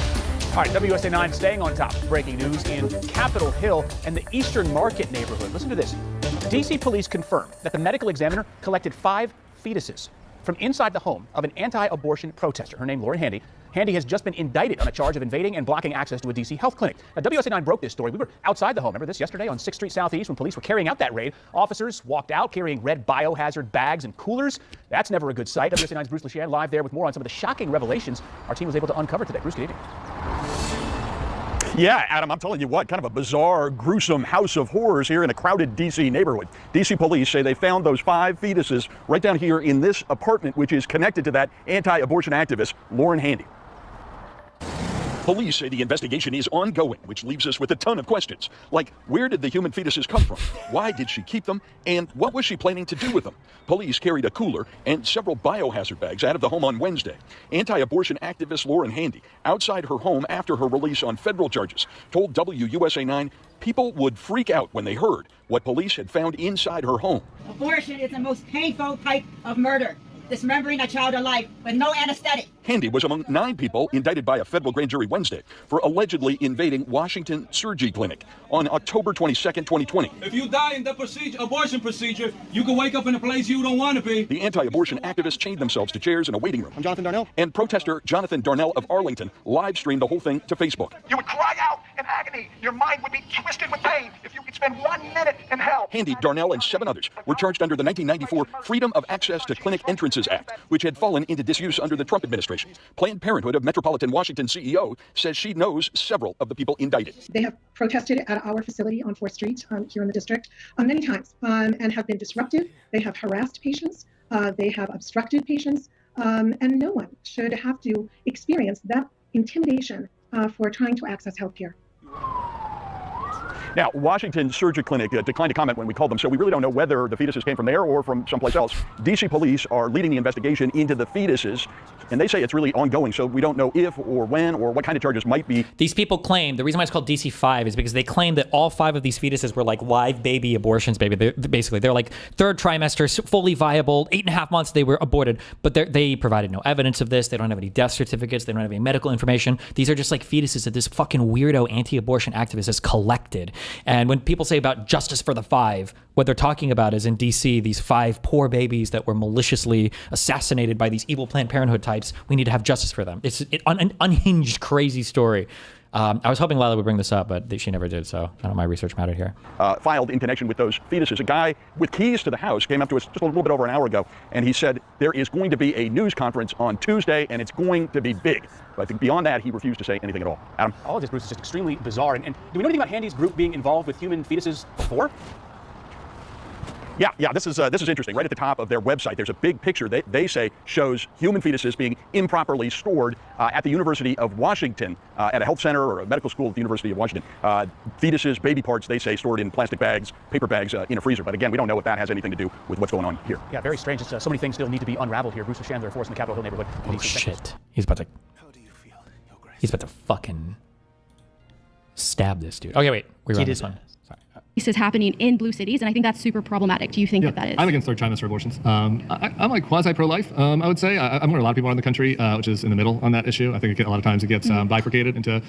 right, WSA 9 staying on top of breaking news in Capitol Hill and the Eastern Market neighborhood. Listen to this. DC police confirmed that the medical examiner collected 5 fetuses from inside the home of an anti-abortion protester. Her name, Lauren Handy. Handy has just been indicted on a charge of invading and blocking access to a DC health clinic. Now, WSA 9 broke this story. We were outside the home. Remember this yesterday on 6th Street Southeast when police were carrying out that raid. Officers walked out carrying red biohazard bags and coolers. That's never a good sight. WSA 9's Bruce Lachey live there with more on some of the shocking revelations our team was able to uncover today. Bruce, good evening. Yeah, Adam, I'm telling you what, kind of a bizarre, gruesome house of horrors here in a crowded D.C. neighborhood. D.C. police say they found those 5 fetuses right down here in this apartment, which is connected to that anti-abortion activist, Lauren Handy. Police say the investigation is ongoing, which leaves us with a ton of questions. Like, where did the human fetuses come from? Why did she keep them? And what was she planning to do with them? Police carried a cooler and several biohazard bags out of the home on Wednesday. Anti-abortion activist Lauren Handy, outside her home after her release on federal charges, told WUSA 9 people would freak out when they heard what police had found inside her home. Abortion is the most painful type of murder. Dismembering a child alive with no anesthetic. Handy was among 9 people indicted by a federal grand jury Wednesday for allegedly invading Washington Surgery Clinic on October 22nd, 2020. If you die in the abortion procedure, you can wake up in a place you don't want to be. The anti-abortion activists chained themselves to chairs in a waiting room. I'm Jonathan Darnell. And protester Jonathan Darnell of Arlington live streamed the whole thing to Facebook. You would cry out in agony. Your mind would be twisted with pain if you could spend 1 minute in hell. Handy, Darnell, and 7 others were charged under the 1994 Freedom of Access to Clinic Entrances Act, which had fallen into disuse under the Trump administration. Planned Parenthood of Metropolitan Washington CEO says she knows several of the people indicted. They have protested at our facility on 4th Street here in the district many times and have been disruptive. They have harassed patients. They have obstructed patients, and no one should have to experience that intimidation for trying to access healthcare. Now, Washington Surgery Clinic declined to comment when we called them, so we really don't know whether the fetuses came from there or from someplace else. D.C. police are leading the investigation into the fetuses, and they say it's really ongoing, so we don't know if or when or what kind of charges might be. These people claim, the reason why it's called DC-5 is because they claim that all 5 of these fetuses were like live baby abortions, baby. They're like 3rd trimester, fully viable, 8.5 months they were aborted, but they provided no evidence of this. They don't have any death certificates. They don't have any medical information. These are just like fetuses that this fucking weirdo anti-abortion activist has collected. And when people say about justice for the 5, what they're talking about is in DC, these 5 poor babies that were maliciously assassinated by these evil Planned Parenthood types. We need to have justice for them. It's an unhinged, crazy story. I was hoping Lila would bring this up, but she never did, so I don't know, my research mattered here. Filed in connection with those fetuses. A guy with keys to the house came up to us just a little bit over an hour ago, and he said there is going to be a news conference on Tuesday, and it's going to be big. But I think beyond that, he refused to say anything at all. Adam? All of this, Bruce, is just extremely bizarre. And do we know anything about Handy's group being involved with human fetuses before? Yeah, this is interesting. Right at the top of their website, there's a big picture they say shows human fetuses being improperly stored at the University of Washington, at a health center or a medical school at the University of Washington. Fetuses, baby parts, they say, stored in plastic bags, paper bags, in a freezer. But again, we don't know if that has anything to do with what's going on here. Yeah, very strange. It's, so many things still need to be unraveled here. Bruce Chandler, Force in the Capitol Hill neighborhood. Oh, shit. He's about to... How do you feel? He's about to fucking stab this dude. Okay, wait. We're on this one. Sorry. This is happening in blue cities, and I think that's super problematic. Do you think that is? I'm against 3rd trimester abortions. I'm like quasi pro-life, I would say. I'm where a lot of people are in the country, which is in the middle on that issue. I think a lot of times it gets bifurcated into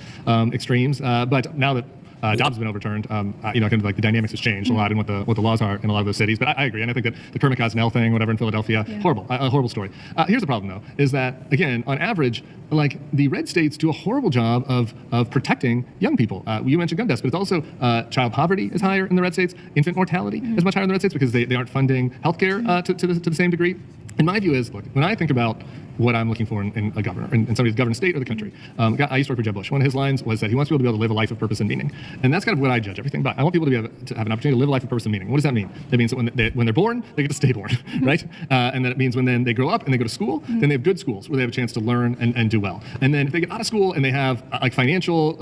extremes. But now that Dobbs has been overturned, kind of like the dynamics has changed a lot in what the laws are in a lot of those cities. But I agree, and I think that the Kermit Cosnell thing, whatever in Philadelphia, a horrible story. Here's the problem, though, is that again, on average, like the red states do a horrible job of protecting young people. You mentioned gun deaths, but it's also child poverty is higher in the red states. Infant mortality is much higher in the red states because they aren't funding healthcare to the same degree. And my view is, look, when I think about what I'm looking for in a governor, in somebody who's governing the state or the country. I used to work for Jeb Bush. One of his lines was that he wants people to be able to live a life of purpose and meaning. And that's kind of what I judge everything by. I want people to be able to have an opportunity to live a life of purpose and meaning. What does that mean? That means that when they're born, they get to stay born, right? And then it means when then they grow up and they go to school, then they have good schools where they have a chance to learn and do well. And then if they get out of school and they have like financial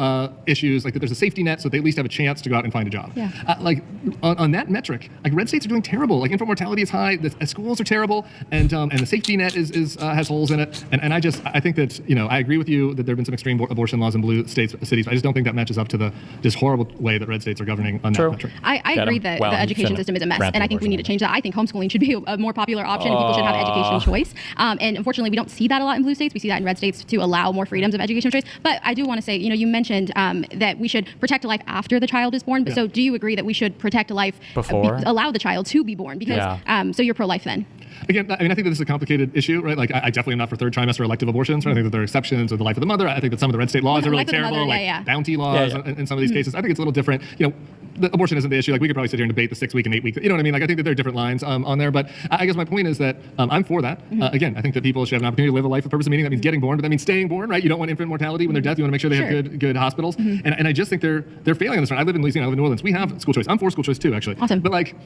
issues, like that there's a safety net so they at least have a chance to go out and find a job. Yeah. Like on that metric, like red states are doing terrible. Like infant mortality is high, the schools are terrible, and the safety net has holes in it. And I think that, I agree with you that there have been some extreme abortion laws in blue cities. I just don't think that matches up to this horrible way that red states are governing on that metric. I agree that the education system is a mess, and I think we need to change that. I think homeschooling should be a more popular option. People should have education choice. And unfortunately, we don't see that a lot in blue states. We see that in red states to allow more freedoms of education choice. But I do want to say, you mentioned that we should protect a life after the child is born. But so do you agree that we should protect a life before? Allow the child to be born? Because so you're pro-life then? Again, I think that this is a complicated issue, right? Like, I definitely am not for third trimester elective abortions. Right? I think that there are exceptions with the life of the mother. I think that some of the red state laws are really terrible, bounty laws in some of these cases. I think it's a little different. The abortion isn't the issue. Like, we could probably sit here and debate the 6-week and 8-week. You know what I mean? Like, I think that there are different lines on there. But I guess my point is that I'm for that. Again, I think that people should have an opportunity to live a life of purpose and meaning. That means getting born, but that means staying born, right? You don't want infant mortality when they're dead. You want to make sure they have good hospitals. And I just think they're failing on this front. I live in Louisiana. I live in New Orleans. We have school choice. I'm for school choice too, actually. Awesome. But like,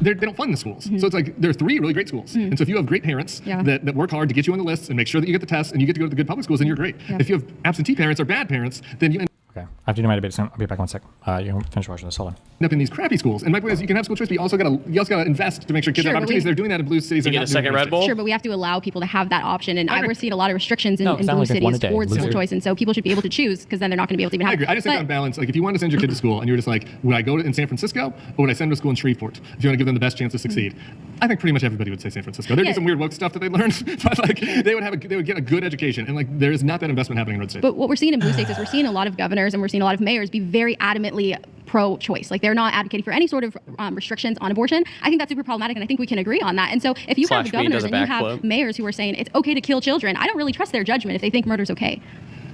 they don't fund the schools. So it's like there are 3 really great schools. And so if you have great parents that work hard to get you on the lists and make sure that you get the tests and you get to go to the good public schools, then you're great. If you have absentee parents or bad parents, then you Okay. I have to do my debate soon. I'll be back in 1 sec. You can finish watching this. Hold on. Up in these crappy schools. And my point is, you can have school choice, but you also gotta invest to make sure kids have opportunities. They're doing that in blue cities. You get a second Red Bull? Sure, but we have to allow people to have that option. And we're seeing a lot of restrictions in blue cities towards school choice. And so people should be able to choose, because then they're not going to be able to even have. I agree. I just think on balance, like if you want to send your kid to school and you're just like, would I go in San Francisco or would I send them to school in Shreveport? If you want to give them the best chance to succeed. I think pretty much everybody would say San Francisco. There'd be some weird woke stuff that they learned, but like they would get a good education. And like there is not that investment happening in red states. But what we're seeing in blue states is we're seeing a lot of governors and we're seeing a lot of mayors be very adamantly pro-choice. Like they're not advocating for any sort of restrictions on abortion. I think that's super problematic, and I think we can agree on that. And so if you have governors and you have mayors who are saying it's okay to kill children, I don't really trust their judgment if they think murder's okay.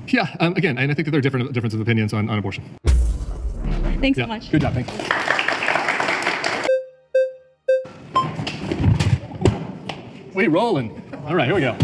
Yeah, again, and I think that there are differences of opinions on abortion. Thanks so much. Good job, thanks. We rolling. All right, here we go.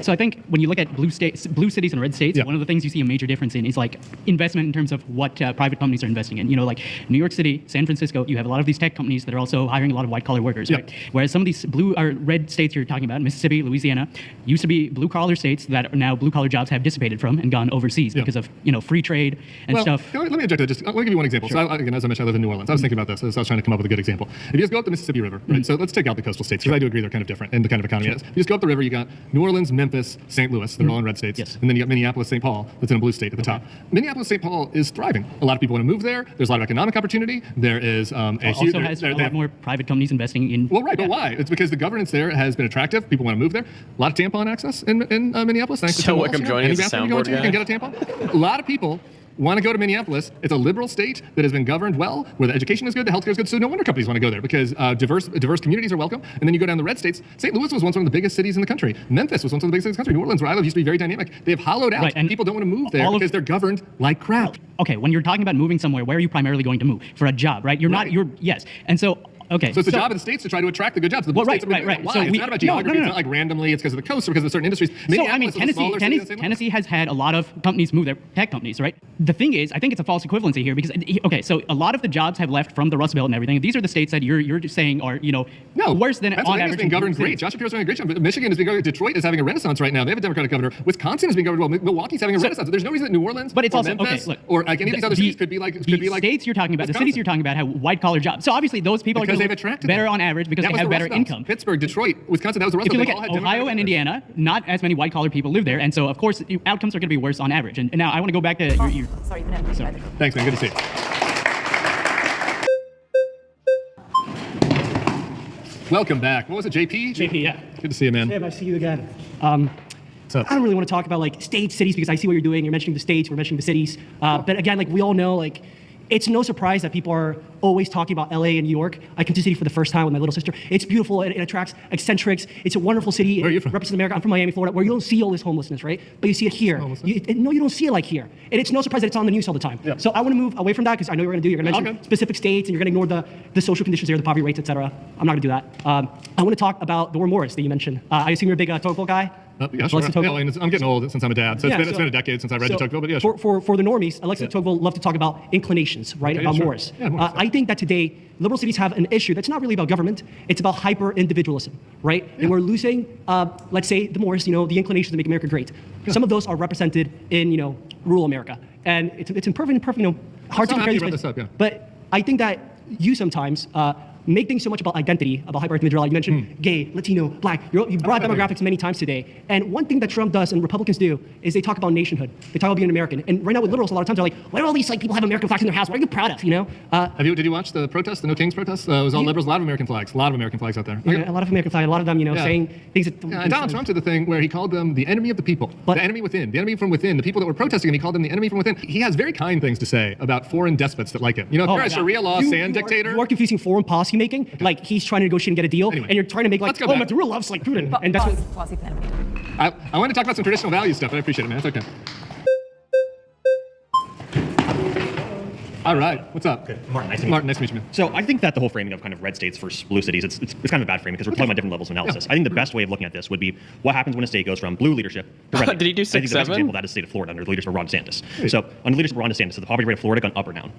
So I think when you look at blue cities and red states, one of the things you see a major difference in is like investment in terms of what private companies are investing in. You know, like New York City, San Francisco, you have a lot of these tech companies that are also hiring a lot of white-collar workers, right? Whereas some of these blue or red states you're talking about, Mississippi, Louisiana, used to be blue-collar states that are now blue-collar jobs have dissipated from and gone overseas because of, you know, free trade and stuff. Let me object to that. Let me give you one example. Sure. So, again, as I mentioned, I live in New Orleans. I was thinking about this. So I was trying to come up with a good example. If you just go up the Mississippi River, right? So let's take out the coastal states, because I do agree they're kind of different in the kind of economy it is. You just go up the river, you got New Orleans, Memphis, St. Louis. They're all in red states. And then you got Minneapolis, St. Paul, that's in a blue state at the top. Minneapolis, St. Paul is thriving. A lot of people want to move there. There's a lot of economic opportunity. There is a huge... Also has a lot more private companies investing in... Well, right, but why? It's because the governance there has been attractive. People want to move there. A lot of tampon access in Minneapolis. Thanks to So Wickham joining Any as a bathroom you go soundboard to, you guy. can get a tampon. A lot of people want to go to Minneapolis. It's a liberal state that has been governed well, where the education is good, the healthcare is good. So no wonder companies want to go there, because diverse communities are welcome. And then you go down the red states. St. Louis was once one of the biggest cities in the country. Memphis was once one of the biggest cities in the country. New Orleans, where I live, used to be very dynamic. They have hollowed out. And people don't want to move there because they're governed like crap. Okay, when you're talking about moving somewhere, where are you primarily going to move? For a job, right? Yes. And so... Okay. So it's the job of the states to try to attract the good jobs. The blue states are right. Why? So it's not about geography. No. It's not like randomly. It's because of the coast or because of certain industries. So I mean, Tennessee has had a lot of companies move there, tech companies, right? The thing is, I think it's a false equivalency here because so a lot of the jobs have left from the Rust Belt and everything. These are the states that you're just saying are worse than on average. Has been governed great. Joshua Piers is doing a great job. Michigan is being governed. Detroit is having a renaissance right now. They have a Democratic governor. Wisconsin is being governed well. Milwaukee's having a renaissance. There's no reason that New Orleans, but it's also Memphis, look, or like any of these other cities could be like states you're talking about. Wisconsin. The cities you're talking about have white collar jobs. So obviously those people because are they've attracted better them. on average because That they was have the better Rust Belt. income. Pittsburgh, Detroit, Wisconsin, that was the Rust If you Belt. look at Ohio and Indiana, not as many white collar people live there, and so of course outcomes are going to be worse on average. And now I want to go back to your Sorry. Thanks, man. Good to see you. Welcome back. What was it, JP? JP, yeah. Good to see you, man. Yeah, nice to see you again. I don't really want to talk about like states, cities, because I see what you're doing. You're mentioning the states, we're mentioning the cities. But again, like we all know, like it's no surprise that people are always talking about LA and New York. I came to the city for the first time with my little sister. It's beautiful. It attracts eccentrics. It's a wonderful city. Where are you from? It represents America. I'm from Miami, Florida, where you don't see all this homelessness, right? But you see it here. You don't see it like here. And it's no surprise that it's on the news all the time. Yeah. So I want to move away from that because I know you're going to do. You're going to mention specific states and you're going to ignore the social conditions there, the poverty rates, etc. I'm not going to do that. I want to talk about the word Morris that you mentioned. I assume you're a big Tocqueville guy. Yeah, sure. I'm getting old since I'm a dad, so it's been a decade since I read de Tocqueville. But yeah, sure. For the normies, Alexis de Tocqueville loved to talk about inclinations, right? About Morris. Yeah, Morris. I think that today liberal cities have an issue that's not really about government. It's about hyper individualism, right? And we're losing, let's say, the Morris, the inclination to make America great. Some of those are represented in rural America, and it's in perfect, hard to compare these places. But I think that you sometimes make things so much about identity, about hyper-individuality. You mentioned gay, Latino, black. You brought demographics many times today. And one thing that Trump does and Republicans do is they talk about nationhood. They talk about being an American. And right now with liberals, a lot of times they're like, why do all these people have American flags in their house? What are you proud of, Did you watch the protest, the No Kings protest? It was all liberals, a lot of American flags. A lot of American flags out there. Yeah, a lot of American flags, a lot of them, saying things that... and Donald Trump did the thing where he called them the enemy of the people, the enemy within, the enemy from within, the people that were protesting him, he called them the enemy from within. He has very kind things to say about foreign despots that like him. If you're a Sharia law sand dictator... You are confusing foreign policy making. Okay. Like, he's trying to negotiate and get a deal, and you're trying to make Maduro loves like Putin. And that's I want to talk about some traditional value stuff, but I appreciate it, man. It's okay. All right, what's up? Good. Martin, nice to meet you, man. So I think that the whole framing of kind of red states versus blue cities, it's kind of a bad framing because we're talking about different levels of analysis. I think the best way of looking at this would be what happens when a state goes from blue leadership to red. Did he do 6-7? I think the best example of that is the state of Florida under the leadership of Ron DeSantis. So under the leadership of Ron DeSantis, has the poverty rate of Florida gone up or down?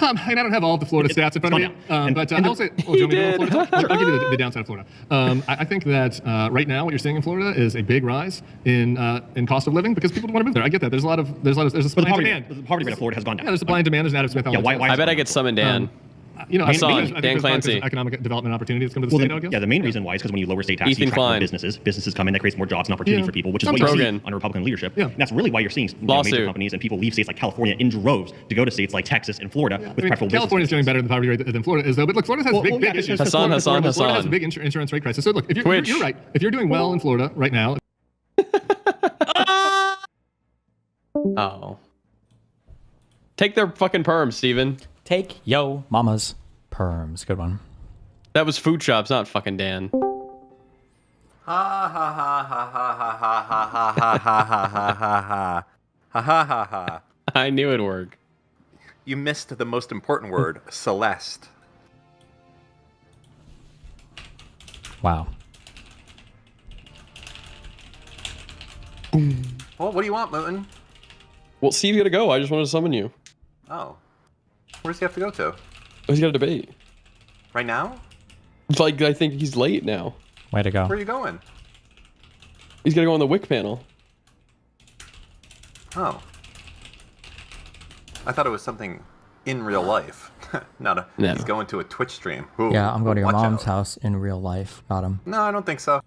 And I don't have all of the Florida stats in front of me, but I will say, do you want me to go to Florida? Sure, I'll give you the downside of Florida. I think that right now what you're seeing in Florida is a big rise in cost of living because people don't want to move there. I get that. There's a supply and demand. The poverty rate of Florida has gone down. Yeah, there's supply and demand. There's an Adam Smith. Yeah, why I bet I get summoned Dan. Dan Clancy. Economic development opportunity that's come to the state, I guess. Yeah, the main reason why is because when you lower state taxes, you attract more businesses. Businesses come in, that creates more jobs and opportunity for people, which is what you see under Republican leadership. Yeah. And that's really why you're seeing major companies and people leave states like California in droves to go to states like Texas and Florida with preferable businesses. California's doing better in the poverty rate than Florida is, though. But look, Florida has big issues. Hassan. Florida has a big insurance rate crisis. So look, if you're right, if you're doing well in Florida right now. Oh. Take their fucking perms, Steven. Take yo mama's perms. Good one. That was food shops, not fucking Dan. Ha ha ha ha ha ha ha ha ha ha ha ha ha ha ha ha ha. I knew it'd work. You missed the most important word, Celeste. Wow. Well, what do you want, Mouton? Well, Steve, you gotta go. I just wanted to summon you. Oh. Where does he have to go to? Oh, he's got a debate. Right now? Like, I think he's late now. Way to go. Where are you going? He's gonna go on the WIC panel. Oh. I thought it was something in real life. Not a. No. He's going to a Twitch stream. Ooh, Yeah, I'm going to your watch mom's out. house in real life. Got him. No, I don't think so.